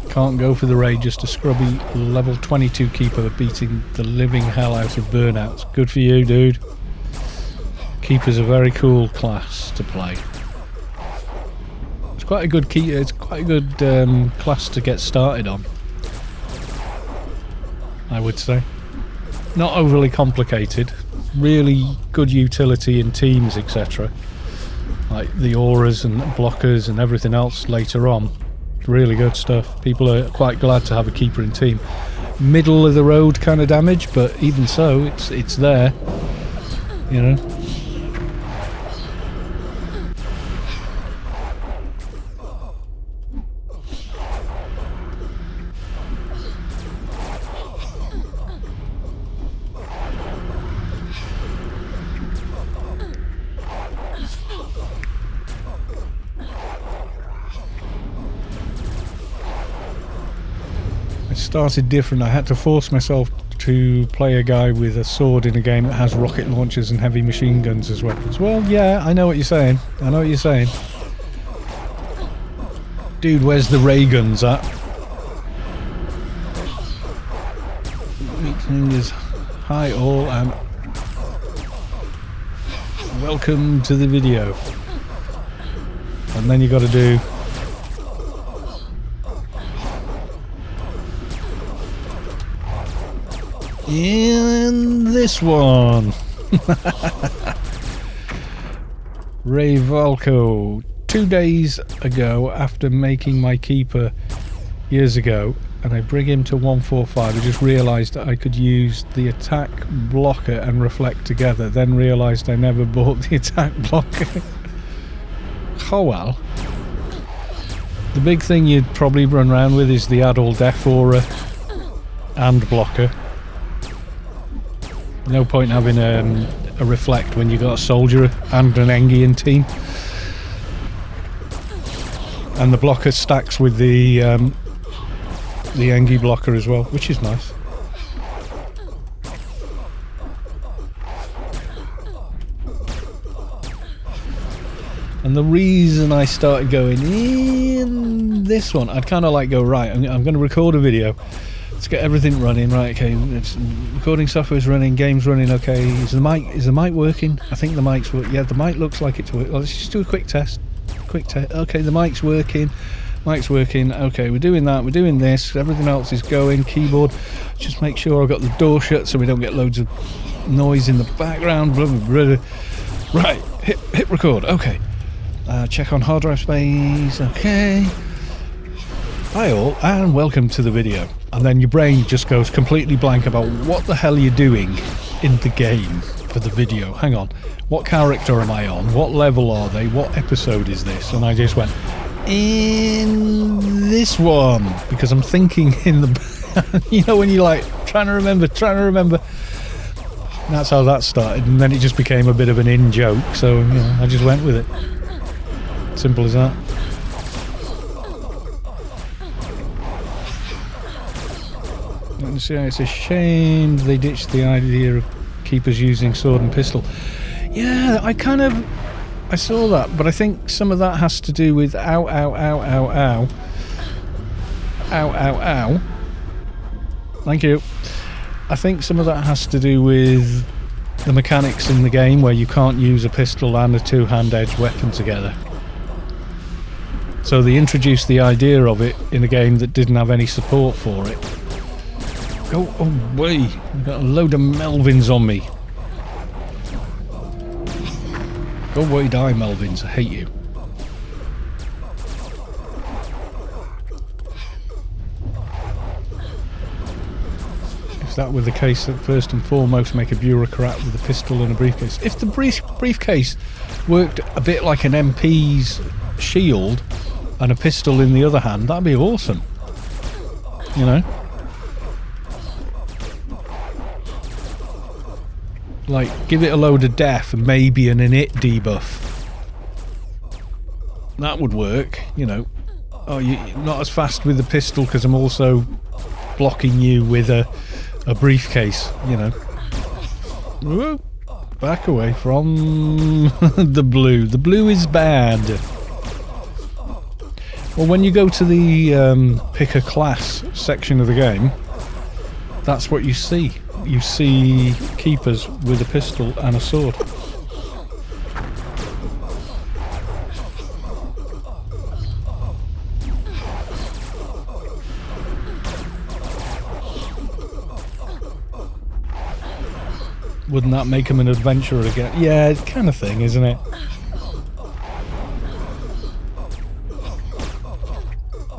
Can't go for the raid, just a scrubby level 22 keeper beating the living hell out of burnouts. Good for you, dude. Keeper's a very cool class to play. It's quite a good key. It's quite a good class to get started on, I would say. Not overly complicated. Really good utility in teams, etc. Like the auras and blockers and everything else later on. Really good stuff. People are quite glad to have a keeper in team. Middle of the road kind of damage, but even so, it's there. You know. Started different. I had to force myself to play a guy with a sword in a game that has rocket launchers and heavy machine guns as weapons. Well, yeah, I know what you're saying. I know what you're saying. Dude, where's the ray guns at? Meeting is hi all and welcome to the video. And then you got to do in this one. Ray Valco. 2 days ago, after making my keeper years ago, and I bring him to 145, I just realised that I could use the attack blocker and reflect together, then realised I never bought the attack blocker. Oh well. The big thing you'd probably run around with is the add-all death aura and blocker. No point having a reflect when you got a soldier and an Engian team. And the blocker stacks with the Engi blocker as well, which is nice. And the reason I started going in this one, I'd kind of like go, right, I'm going to record a video. Let's get everything running, right? Okay, it's, recording software's running, game's running. Okay, is the mic working? I think the mic's working. Yeah, the mic looks like it's working. Let's just do a quick test. Okay, the mic's working. Okay, we're doing that, we're doing this, everything else is going. Keyboard, just make sure I've got the door shut so we don't get loads of noise in the background. Blah, blah, blah. Right, hit record. Okay, check on hard drive space. Okay, hi all and welcome to the video. And then your brain just goes completely blank about what the hell you're doing in the game for the video. Hang on, what character am I on? What level are they? What episode is this? And I just went in this one because I'm thinking in the you know when you're like trying to remember. That's how that started, and then it just became a bit of an in joke, so you know, I just went with it. Simple as that. And so it's a shame they ditched the idea of keepers using sword and pistol. Yeah, I saw that, but I think some of that has to do with ow. Thank you. I think some of that has to do with the mechanics in the game where you can't use a pistol and a two-hand edged weapon together. So they introduced the idea of it in a game that didn't have any support for it. Go away! I've got a load of Melvins on me. Go away, die, Melvins. I hate you. If that were the case, that first and foremost make a bureaucrat with a pistol and a briefcase. If the briefcase worked a bit like an MP's shield and a pistol in the other hand, that'd be awesome. You know? Like, give it a load of death and maybe an init debuff. That would work, you know. Oh, you're not as fast with the pistol because I'm also blocking you with a briefcase, you know. Whoa. Back away from the blue. The blue is bad. Well, when you go to the pick a class section of the game, that's what you see. You see keepers with a pistol and a sword. Wouldn't that make him an adventurer again? Yeah, it's kind of thing, isn't it?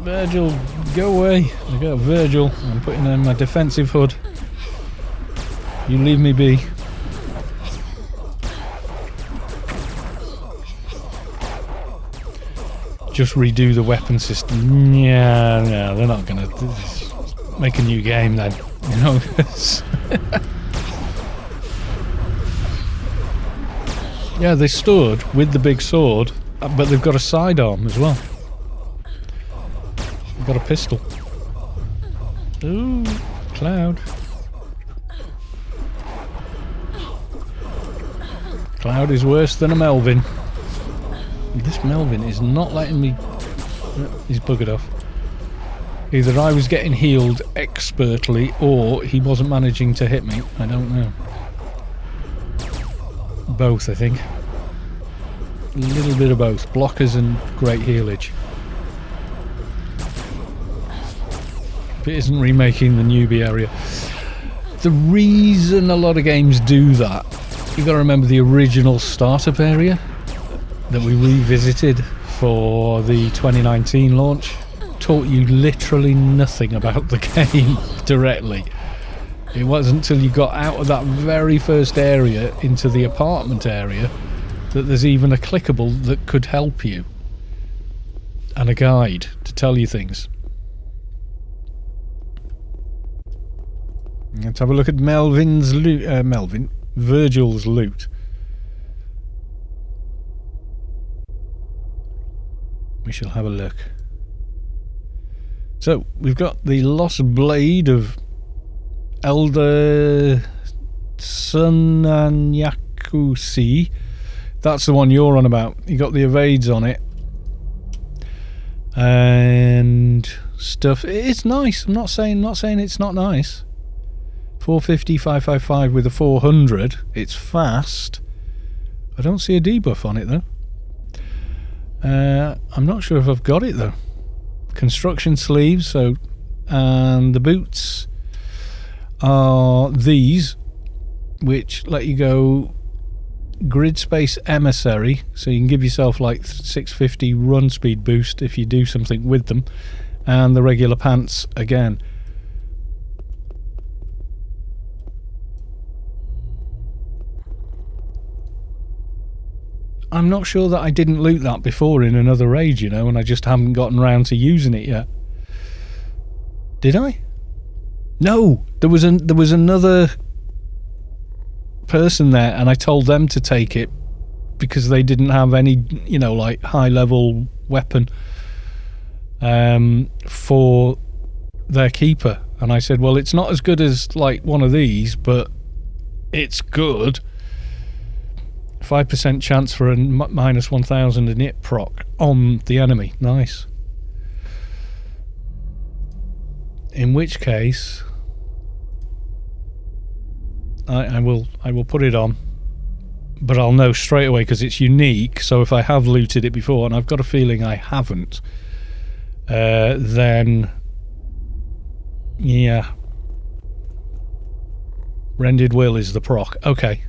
Virgil, go away. I got Virgil. I'm putting in my defensive hood. You leave me be. Just redo the weapon system. Yeah, they're not gonna make a new game then. You know. Yeah, they stood with the big sword, but they've got a sidearm as well. They've got a pistol. Ooh, Cloud. Cloud is worse than a Melvin. This Melvin is not letting me... He's buggered off. Either I was getting healed expertly or he wasn't managing to hit me. I don't know. Both, I think. A little bit of both. Blockers and great healage. If it isn't remaking the newbie area. The reason a lot of games do that, you've got to remember the original startup area that we revisited for the 2019 launch taught you literally nothing about the game directly. It wasn't until you got out of that very first area into the apartment area that there's even a clickable that could help you and a guide to tell you things. Let's have a look at Virgil's loot. We shall have a look. So, we've got the Lost Blade of Elder Sunanyakusi. That's the one you're on about. You got the evades on it. And stuff. It's nice. I'm not saying it's not nice. 450, 555 with a 400. It's fast. I don't see a debuff on it though. I'm not sure if I've got it though. Construction sleeves, so, and the boots are these, which let you go grid space emissary, so you can give yourself like 650 run speed boost if you do something with them, and the regular pants again. I'm not sure that I didn't loot that before in another raid, you know, and I just haven't gotten round to using it yet. Did I? No, there was another person there, and I told them to take it because they didn't have any, you know, like high level weapon for their keeper, and I said, well, it's not as good as like one of these, but it's good. 5% chance for a minus 1000 in it proc on the enemy. Nice. In which case, I will put it on, but I'll know straight away because it's unique. So if I have looted it before, and I've got a feeling I haven't, then yeah, Rended Will is the proc. Okay.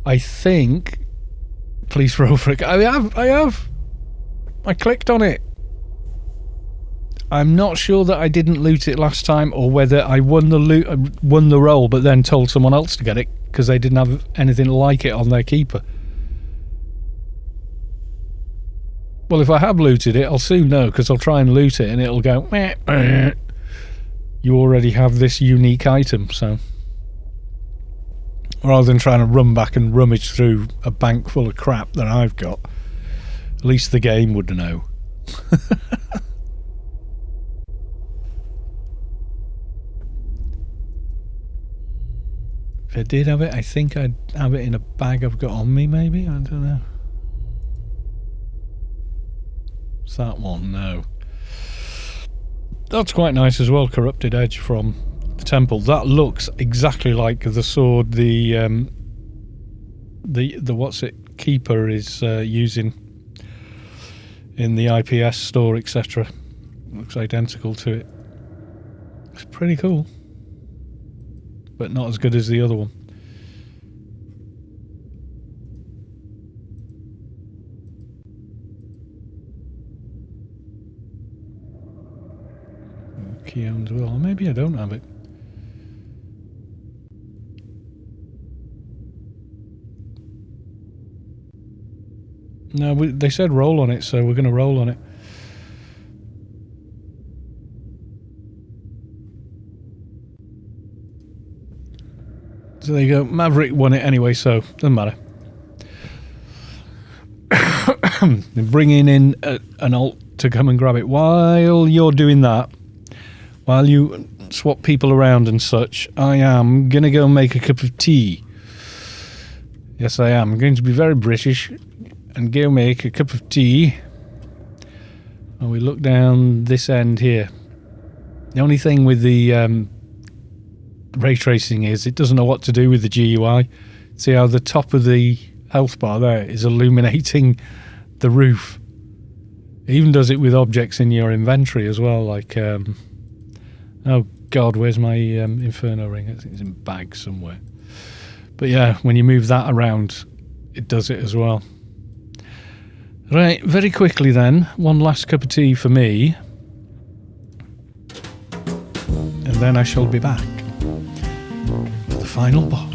I think Police for Ulfric. I have. I clicked on it. I'm not sure that I didn't loot it last time, or whether I won the roll, but then told someone else to get it because they didn't have anything like it on their keeper. Well, if I have looted it, I'll soon know, because I'll try and loot it and it'll go, meh, meh. You already have this unique item, so. Rather than trying to run back and rummage through a bank full of crap that I've got, at least the game would know. If I did have it, I think I'd have it in a bag I've got on me, maybe? I don't know. It's that one, no. That's quite nice as well, Corrupted Edge from the temple. That looks exactly like the sword the what's it, Keeper is using in the IPS store, etc. Looks identical to it. It's pretty cool, but not as good as the other one. Keown as well. Maybe I don't have it. No, they said roll on it, so we're going to roll on it. So there you go. Maverick won it anyway, so doesn't matter. Bringing in an alt to come and grab it. While you're doing that, while you swap people around and such, I am going to go make a cup of tea. Yes, I am. I'm going to be very British and go make a cup of tea. And we look down this end here. The only thing with the ray tracing is it doesn't know what to do with the GUI. See how the top of the health bar there is illuminating the roof. It even does it with objects in your inventory as well, like, oh God, where's my Inferno ring? I think it's in a bag somewhere. But yeah, when you move that around, it does it as well. Right, very quickly then, one last cup of tea for me. And then I shall be back for the final boss.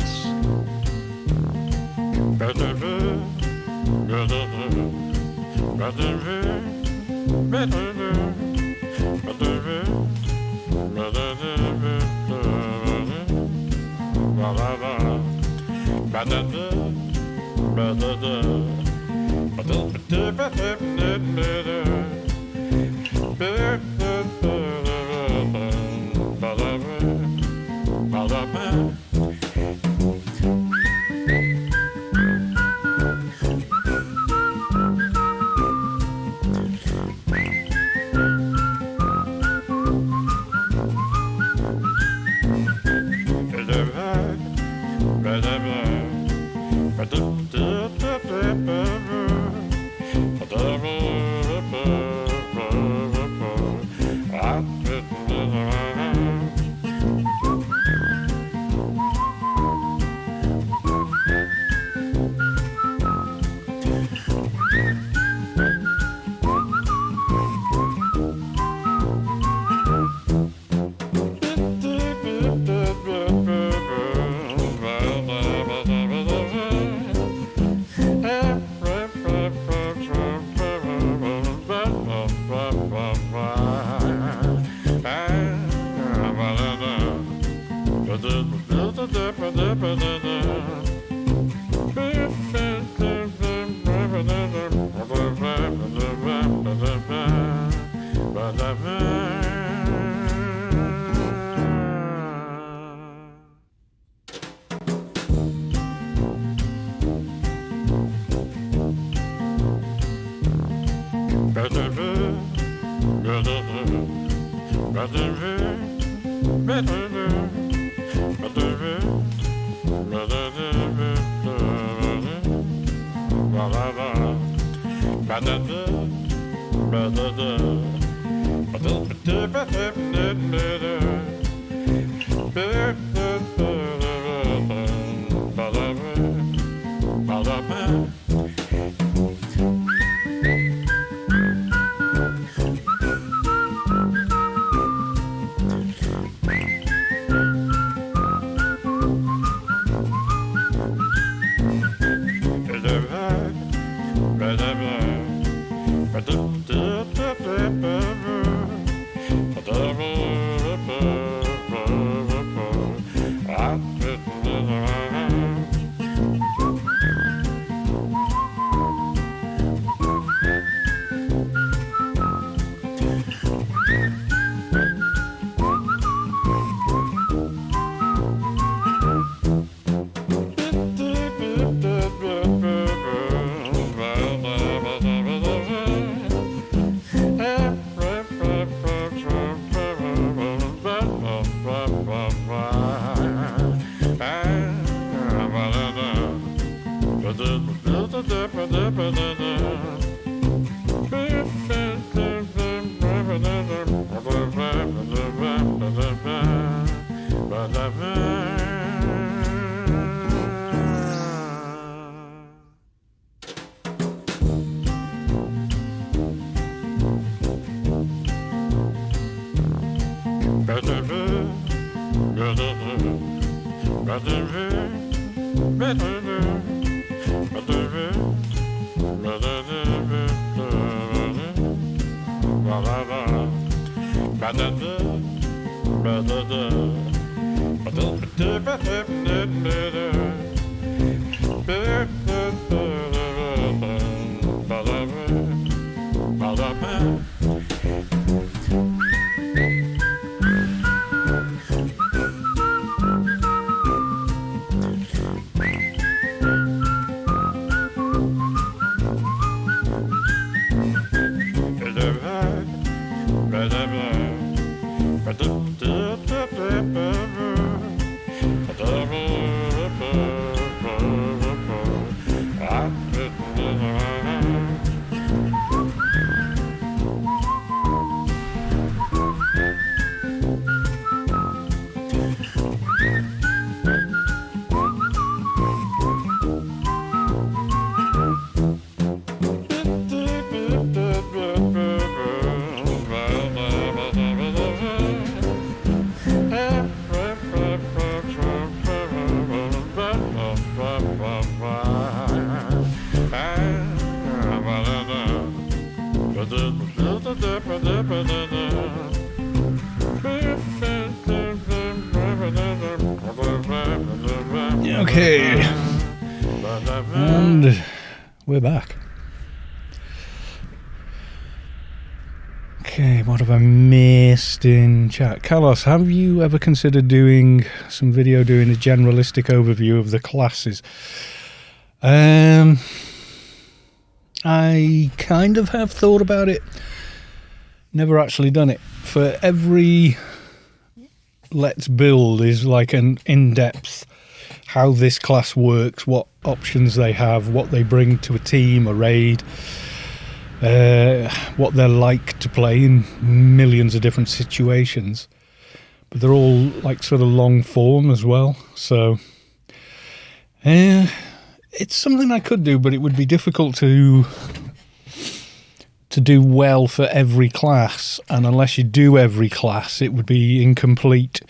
Okay. And we're back. Okay, what have I missed in chat? Carlos, have you ever considered doing some video doing a generalistic overview of the classes? I kind of have thought about it. Never actually done it. For every let's build is like an in-depth how this class works, what options they have, what they bring to a team, a raid, what they're like to play in millions of different situations. But they're all like sort of long form as well. So it's something I could do, but it would be difficult to do well for every class. And unless you do every class, it would be incomplete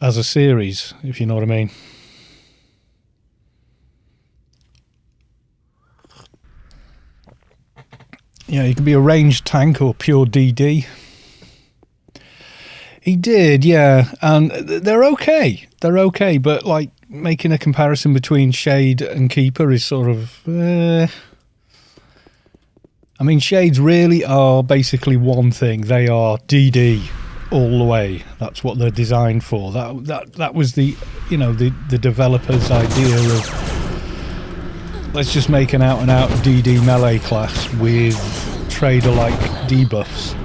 as a series, if you know what I mean. Yeah, you could be a ranged tank or pure DD. He did, yeah, and they're okay. They're okay, but like making a comparison between Shade and Keeper is sort of... I mean, Shades really are basically one thing. They are DD all the way. That's what they're designed for. That was the, you know, the developer's idea of... Let's just make an out-and-out DD melee class with trader-like debuffs.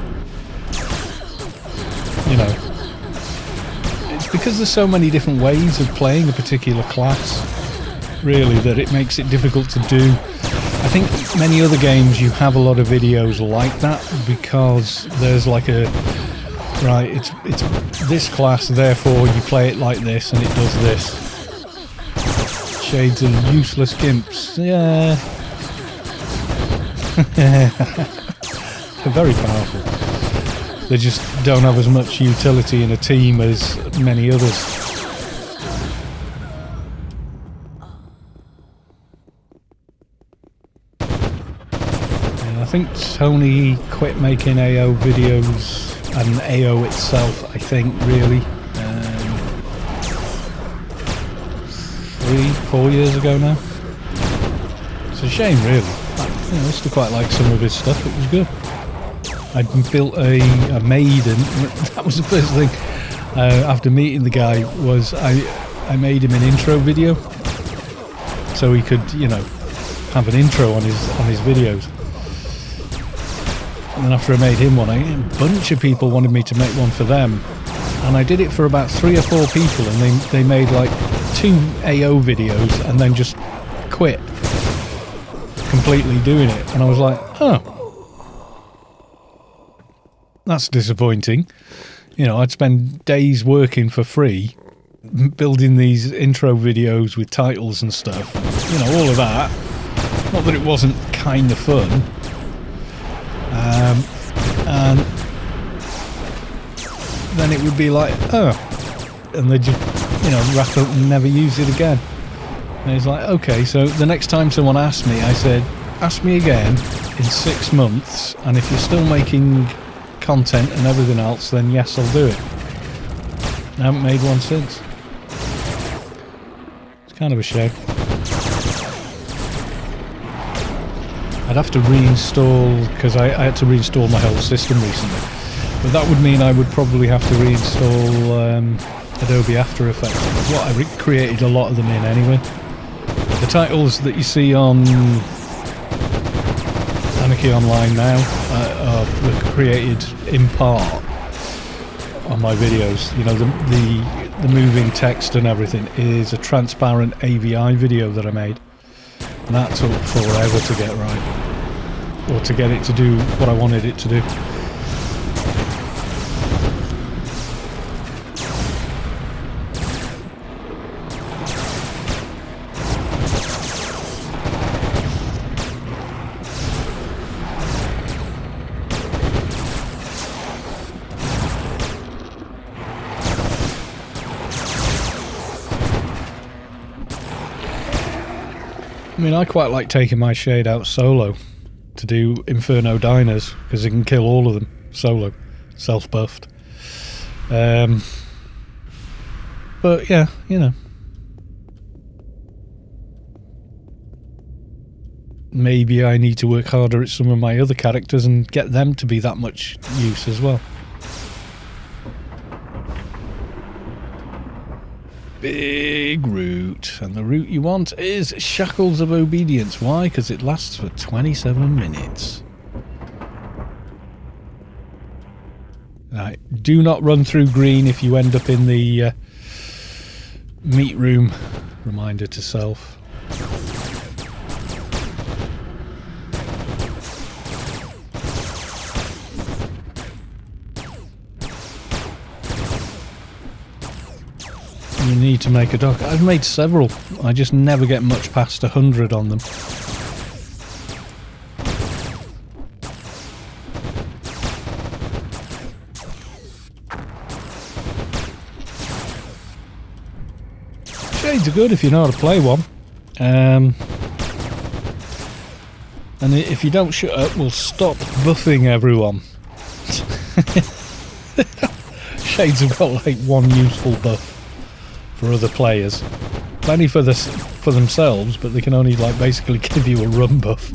You know, it's because there's so many different ways of playing a particular class, really, that it makes it difficult to do. I think many other games you have a lot of videos like that because there's like a... Right, it's this class, therefore you play it like this and it does this. Shades are useless gimps. Yeah. They're very powerful. They just don't have as much utility in a team as many others. And I think Tony quit making AO videos and AO itself, I think, really. 3-4 years ago now. It's a shame, really. I used to quite like some of his stuff. It was good. I built a maiden. That was the first thing after meeting the guy. Was I made him an intro video so he could, you know, have an intro on his videos. And then after I made him one, a bunch of people wanted me to make one for them, and I did it for about 3 or 4 people, and they made like 2 AO videos and then just quit completely doing it. And I was like, oh, that's disappointing. You know, I'd spend days working for free building these intro videos with titles and stuff, you know, all of that. Not that it wasn't kind of fun, and then it would be like, oh, and they just, you know, wrap up and never use it again. And he's like, okay, so the next time someone asked me, I said, ask me again in 6 months, and if you're still making content and everything else, then yes, I'll do it. I haven't made one since. It's kind of a shame. I'd have to reinstall, because I had to reinstall my whole system recently. But that would mean I would probably have to reinstall Adobe After Effects. What I created a lot of them in anyway. The titles that you see on Anarchy Online now were created in part on my videos. You know, the moving text and everything is a transparent AVI video that I made. And that took forever to get right. Or to get it to do what I wanted it to do. I mean, I quite like taking my Shade out solo. to do Inferno Diners because he can kill all of them solo, self-buffed. But yeah, you know. Maybe I need to work harder at some of my other characters and get them to be that much use as well. Big route. And the route you want is Shackles of Obedience. Why? Because it lasts for 27 minutes. Right. Do not run through green if you end up in the meat room. Reminder to self. You need to make a dock. I've made several. I just never get much past 100 on them. Shades are good if you know how to play one. And if you don't shut up, we'll stop buffing everyone. Shades have got like one useful buff for other players. Plenty for themselves, but they can only like basically give you a run buff.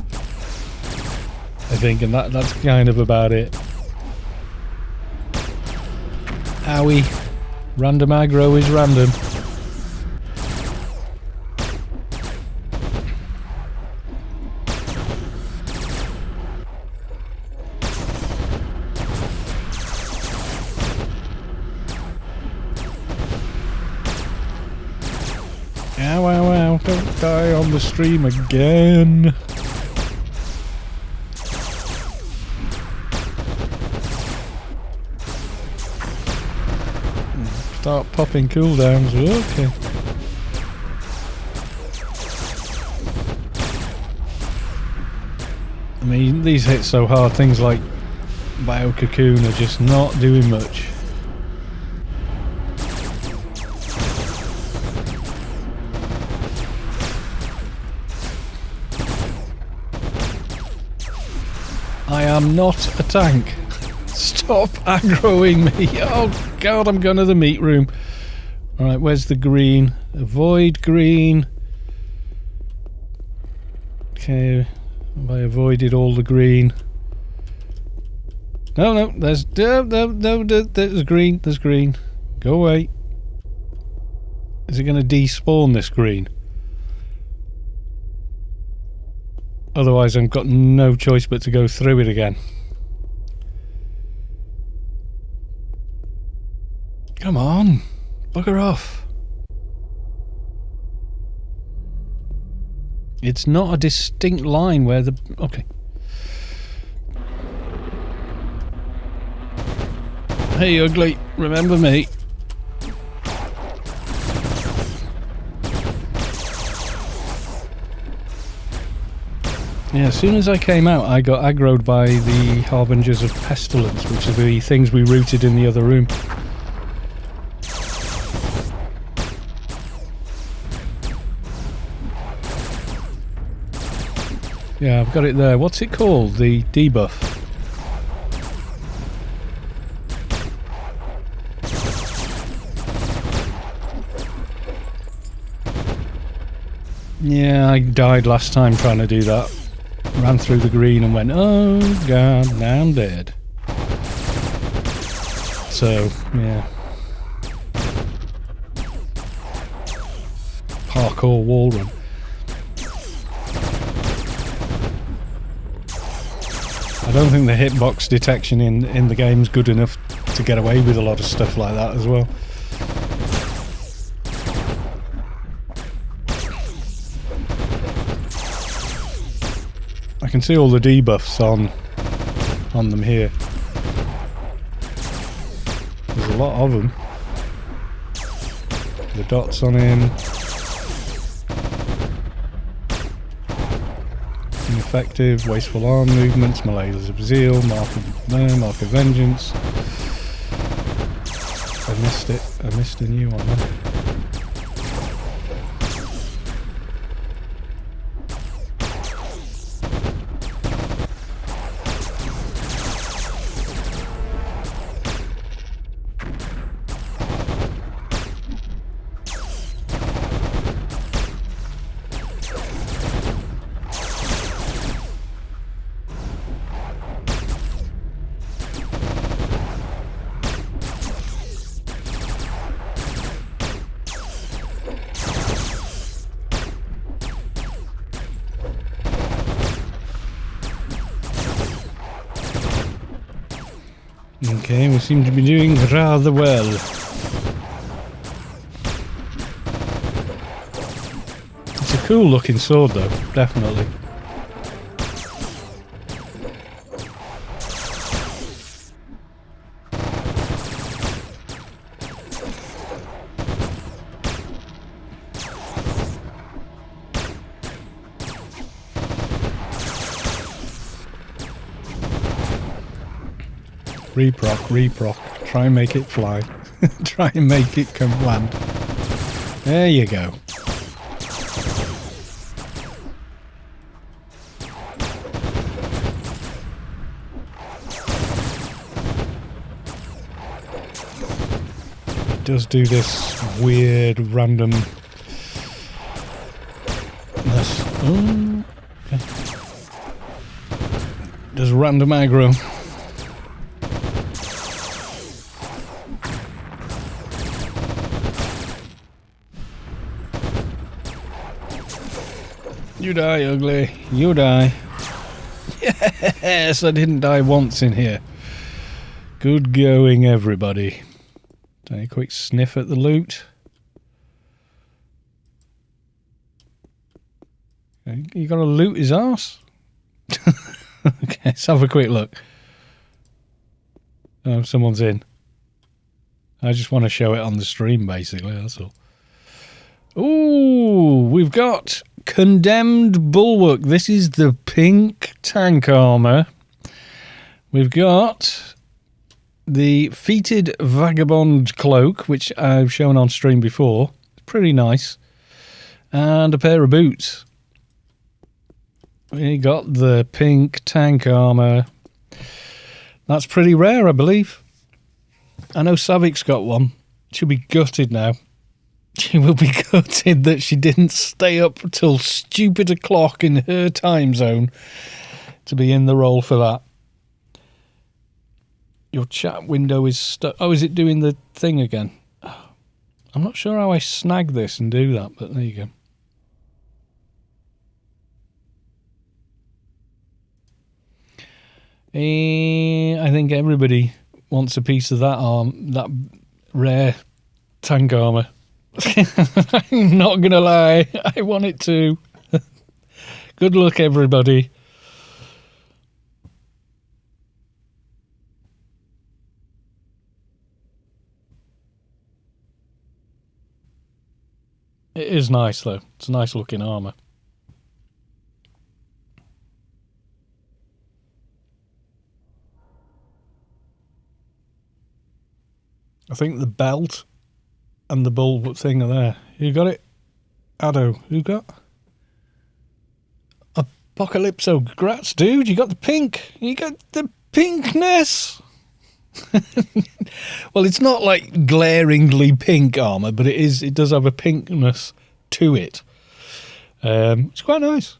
I think, and that's kind of about it. Owie. Random aggro is random. Ow, ow, ow, don't die on the stream again. Start popping cooldowns, okay. I mean, these hit so hard, things like Bio Cocoon are just not doing much. I am not a tank. Stop aggroing me. Oh god, I'm going to the meat room. Alright, where's the green? Avoid green. Okay, have I avoided all the green? No, there's green, there's green. Go away. Is it going to despawn this green? Otherwise I've got no choice but to go through it again. Come on, bugger off. It's not a distinct line where the... Okay. Hey ugly, remember me. Yeah, as soon as I came out, I got aggroed by the Harbingers of Pestilence, which are the things we routed in the other room. Yeah, I've got it there. What's it called? The debuff. Yeah, I died last time trying to do that. Ran through the green and went, oh god, now I'm dead. So, yeah. Parkour wall run. I don't think the hitbox detection in the game's good enough to get away with a lot of stuff like that as well. I can see all the debuffs on them here. There's a lot of them. The dots on him. Ineffective, wasteful arm movements, malaise of zeal, mark of vengeance. I missed it. I missed a new one there. Okay, we seem to be doing rather well. It's a cool looking sword though, definitely. Reproc. Try and make it fly. Try and make it come land. There you go. It does do this weird random... Oh, okay. Does random aggro. You die, ugly. You die. Yes, I didn't die once in here. Good going, everybody. Take a quick sniff at the loot. You gotta loot his arse? Okay, let's have a quick look. Oh, someone's in. I just want to show it on the stream, basically, that's all. Ooh, we've got Condemned Bulwark. This is the pink tank armour. We've got the Feated Vagabond Cloak, which I've shown on stream before. Pretty nice. And a pair of boots. We got the pink tank armour. That's pretty rare, I believe. I know Savik's got one. She'll be gutted now. She will be gutted that she didn't stay up till stupid o'clock in her time zone to be in the role for that. Your chat window is stuck. Oh, is it doing the thing again? I'm not sure how I snag this and do that, but there you go. I think everybody wants a piece of that rare tank armour. I'm not gonna lie, I want it too. Good luck, everybody. It is nice though. It's a nice looking armour. I think the belt and the bull thing are there. You got it? Addo, who got? Apocalypso, congrats, dude. You got the pink. You got the pinkness. Well, it's not like glaringly pink armour, but it does have a pinkness to it. It's quite nice.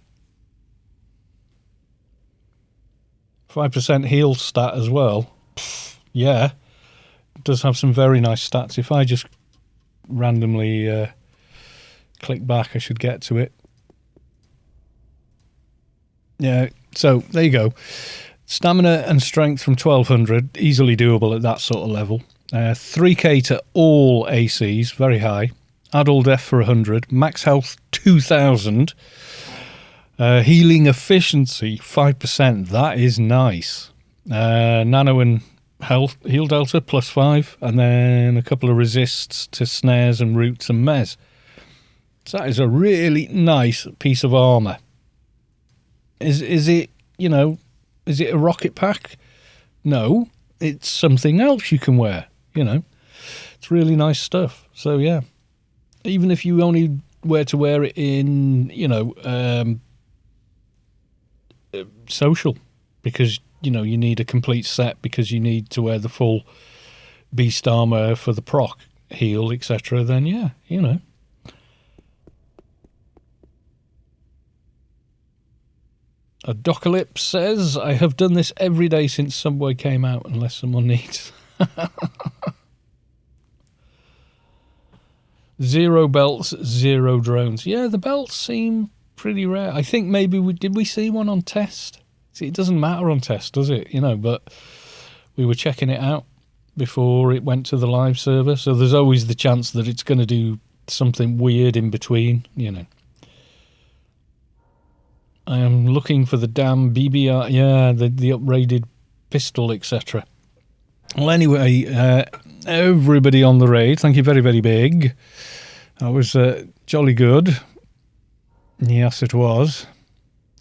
5% heal stat as well. Yeah. It does have some very nice stats. If I just randomly click back, I should get to it. Yeah, so there you go. Stamina and strength from 1200, easily doable at that sort of level. 3k to all ACs, very high. Add all death for 100. Max health 2000. Healing efficiency 5%. That is nice. Nano and heal delta plus 5, and then a couple of resists to snares and roots and mez. So that is a really nice piece of armour. Is it, you know, is it a rocket pack? No, it's something else you can wear, you know. It's really nice stuff. So yeah, even if you only were to wear it in, you know, social, because you know you need a complete set, because you need to wear the full beast armor for the proc heal, etc., then yeah, you know. A Docalypse says, I have done this every day since Subway came out, unless someone needs. 0 belts, 0 drones. Yeah, the belts seem pretty rare. I think maybe did we see one on test? See, it doesn't matter on test, does it? You know, but we were checking it out before it went to the live server, so there's always the chance that it's going to do something weird in between, you know. I am looking for the damn BBR, yeah, the upgraded pistol, etc. Well, anyway, everybody on the raid, thank you very, very big. That was jolly good. Yes, it was.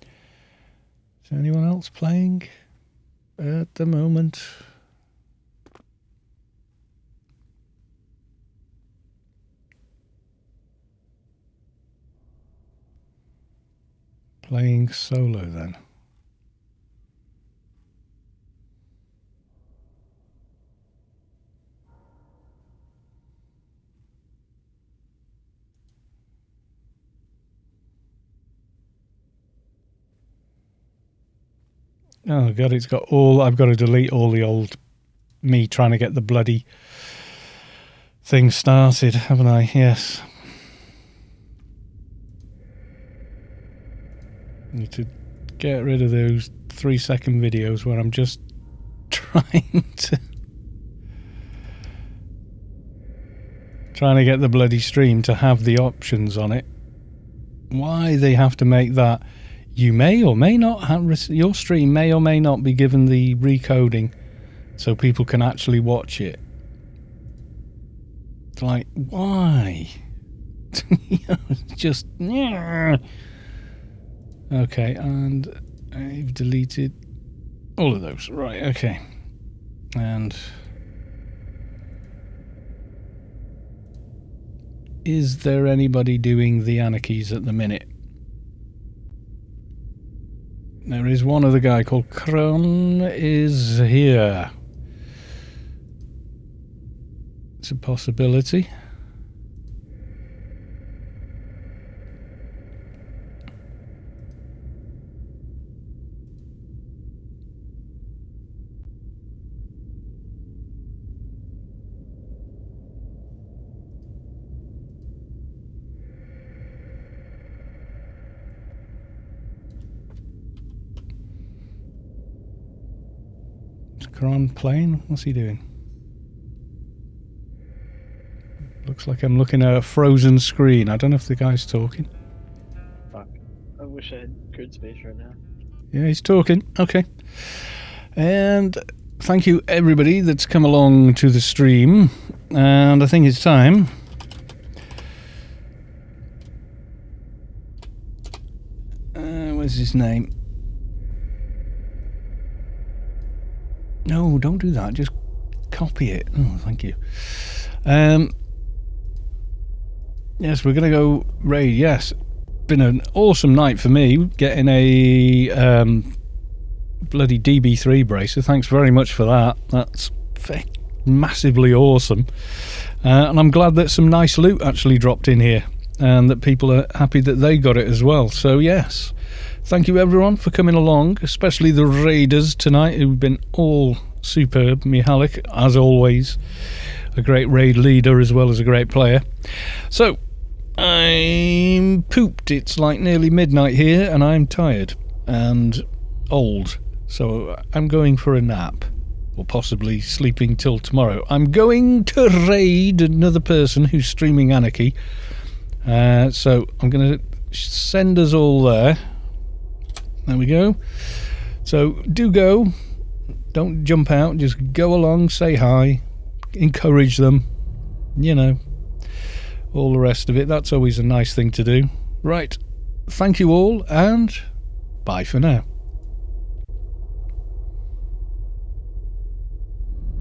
Is there anyone else playing at the moment? Playing solo then. Oh god, it's got all, I've got to delete all the old me trying to get the bloody thing started, haven't I? Yes. Need to get rid of those 3-second videos where I'm just trying to get the bloody stream to have the options on it. Why they have to make that? You may or may not have, your stream may or may not be given the recoding so people can actually watch it. It's like, why? Just, yeah. Okay, and I've deleted all of those. Right, okay. And is there anybody doing the Anarchies at the minute? There is one other guy called Kron is here. It's a possibility. Kron playing? What's he doing? Looks like I'm looking at a frozen screen. I don't know if the guy's talking. Fuck. I wish I had grid space right now. Yeah, he's talking. Okay. And thank you everybody that's come along to the stream. And I think it's time. Where's his name? No, don't do that. Just copy it. Oh, thank you. Yes, we're going to go raid. Yes, been an awesome night for me getting a bloody DB-3 bracer. Thanks very much for that. That's massively awesome. And I'm glad that some nice loot actually dropped in here and that people are happy that they got it as well. So yes, thank you everyone for coming along, especially the raiders tonight who've been all superb. Mihalik, as always, a great raid leader as well as a great player. So I'm pooped. It's like nearly midnight here and I'm tired and old, so I'm going for a nap, or possibly sleeping till tomorrow. I'm going to raid another person who's streaming Anarchy, so I'm going to send us all there. There we go. So do go, don't jump out, just go along, say hi, encourage them, you know, all the rest of it. That's always a nice thing to do. Right, thank you all and bye for now.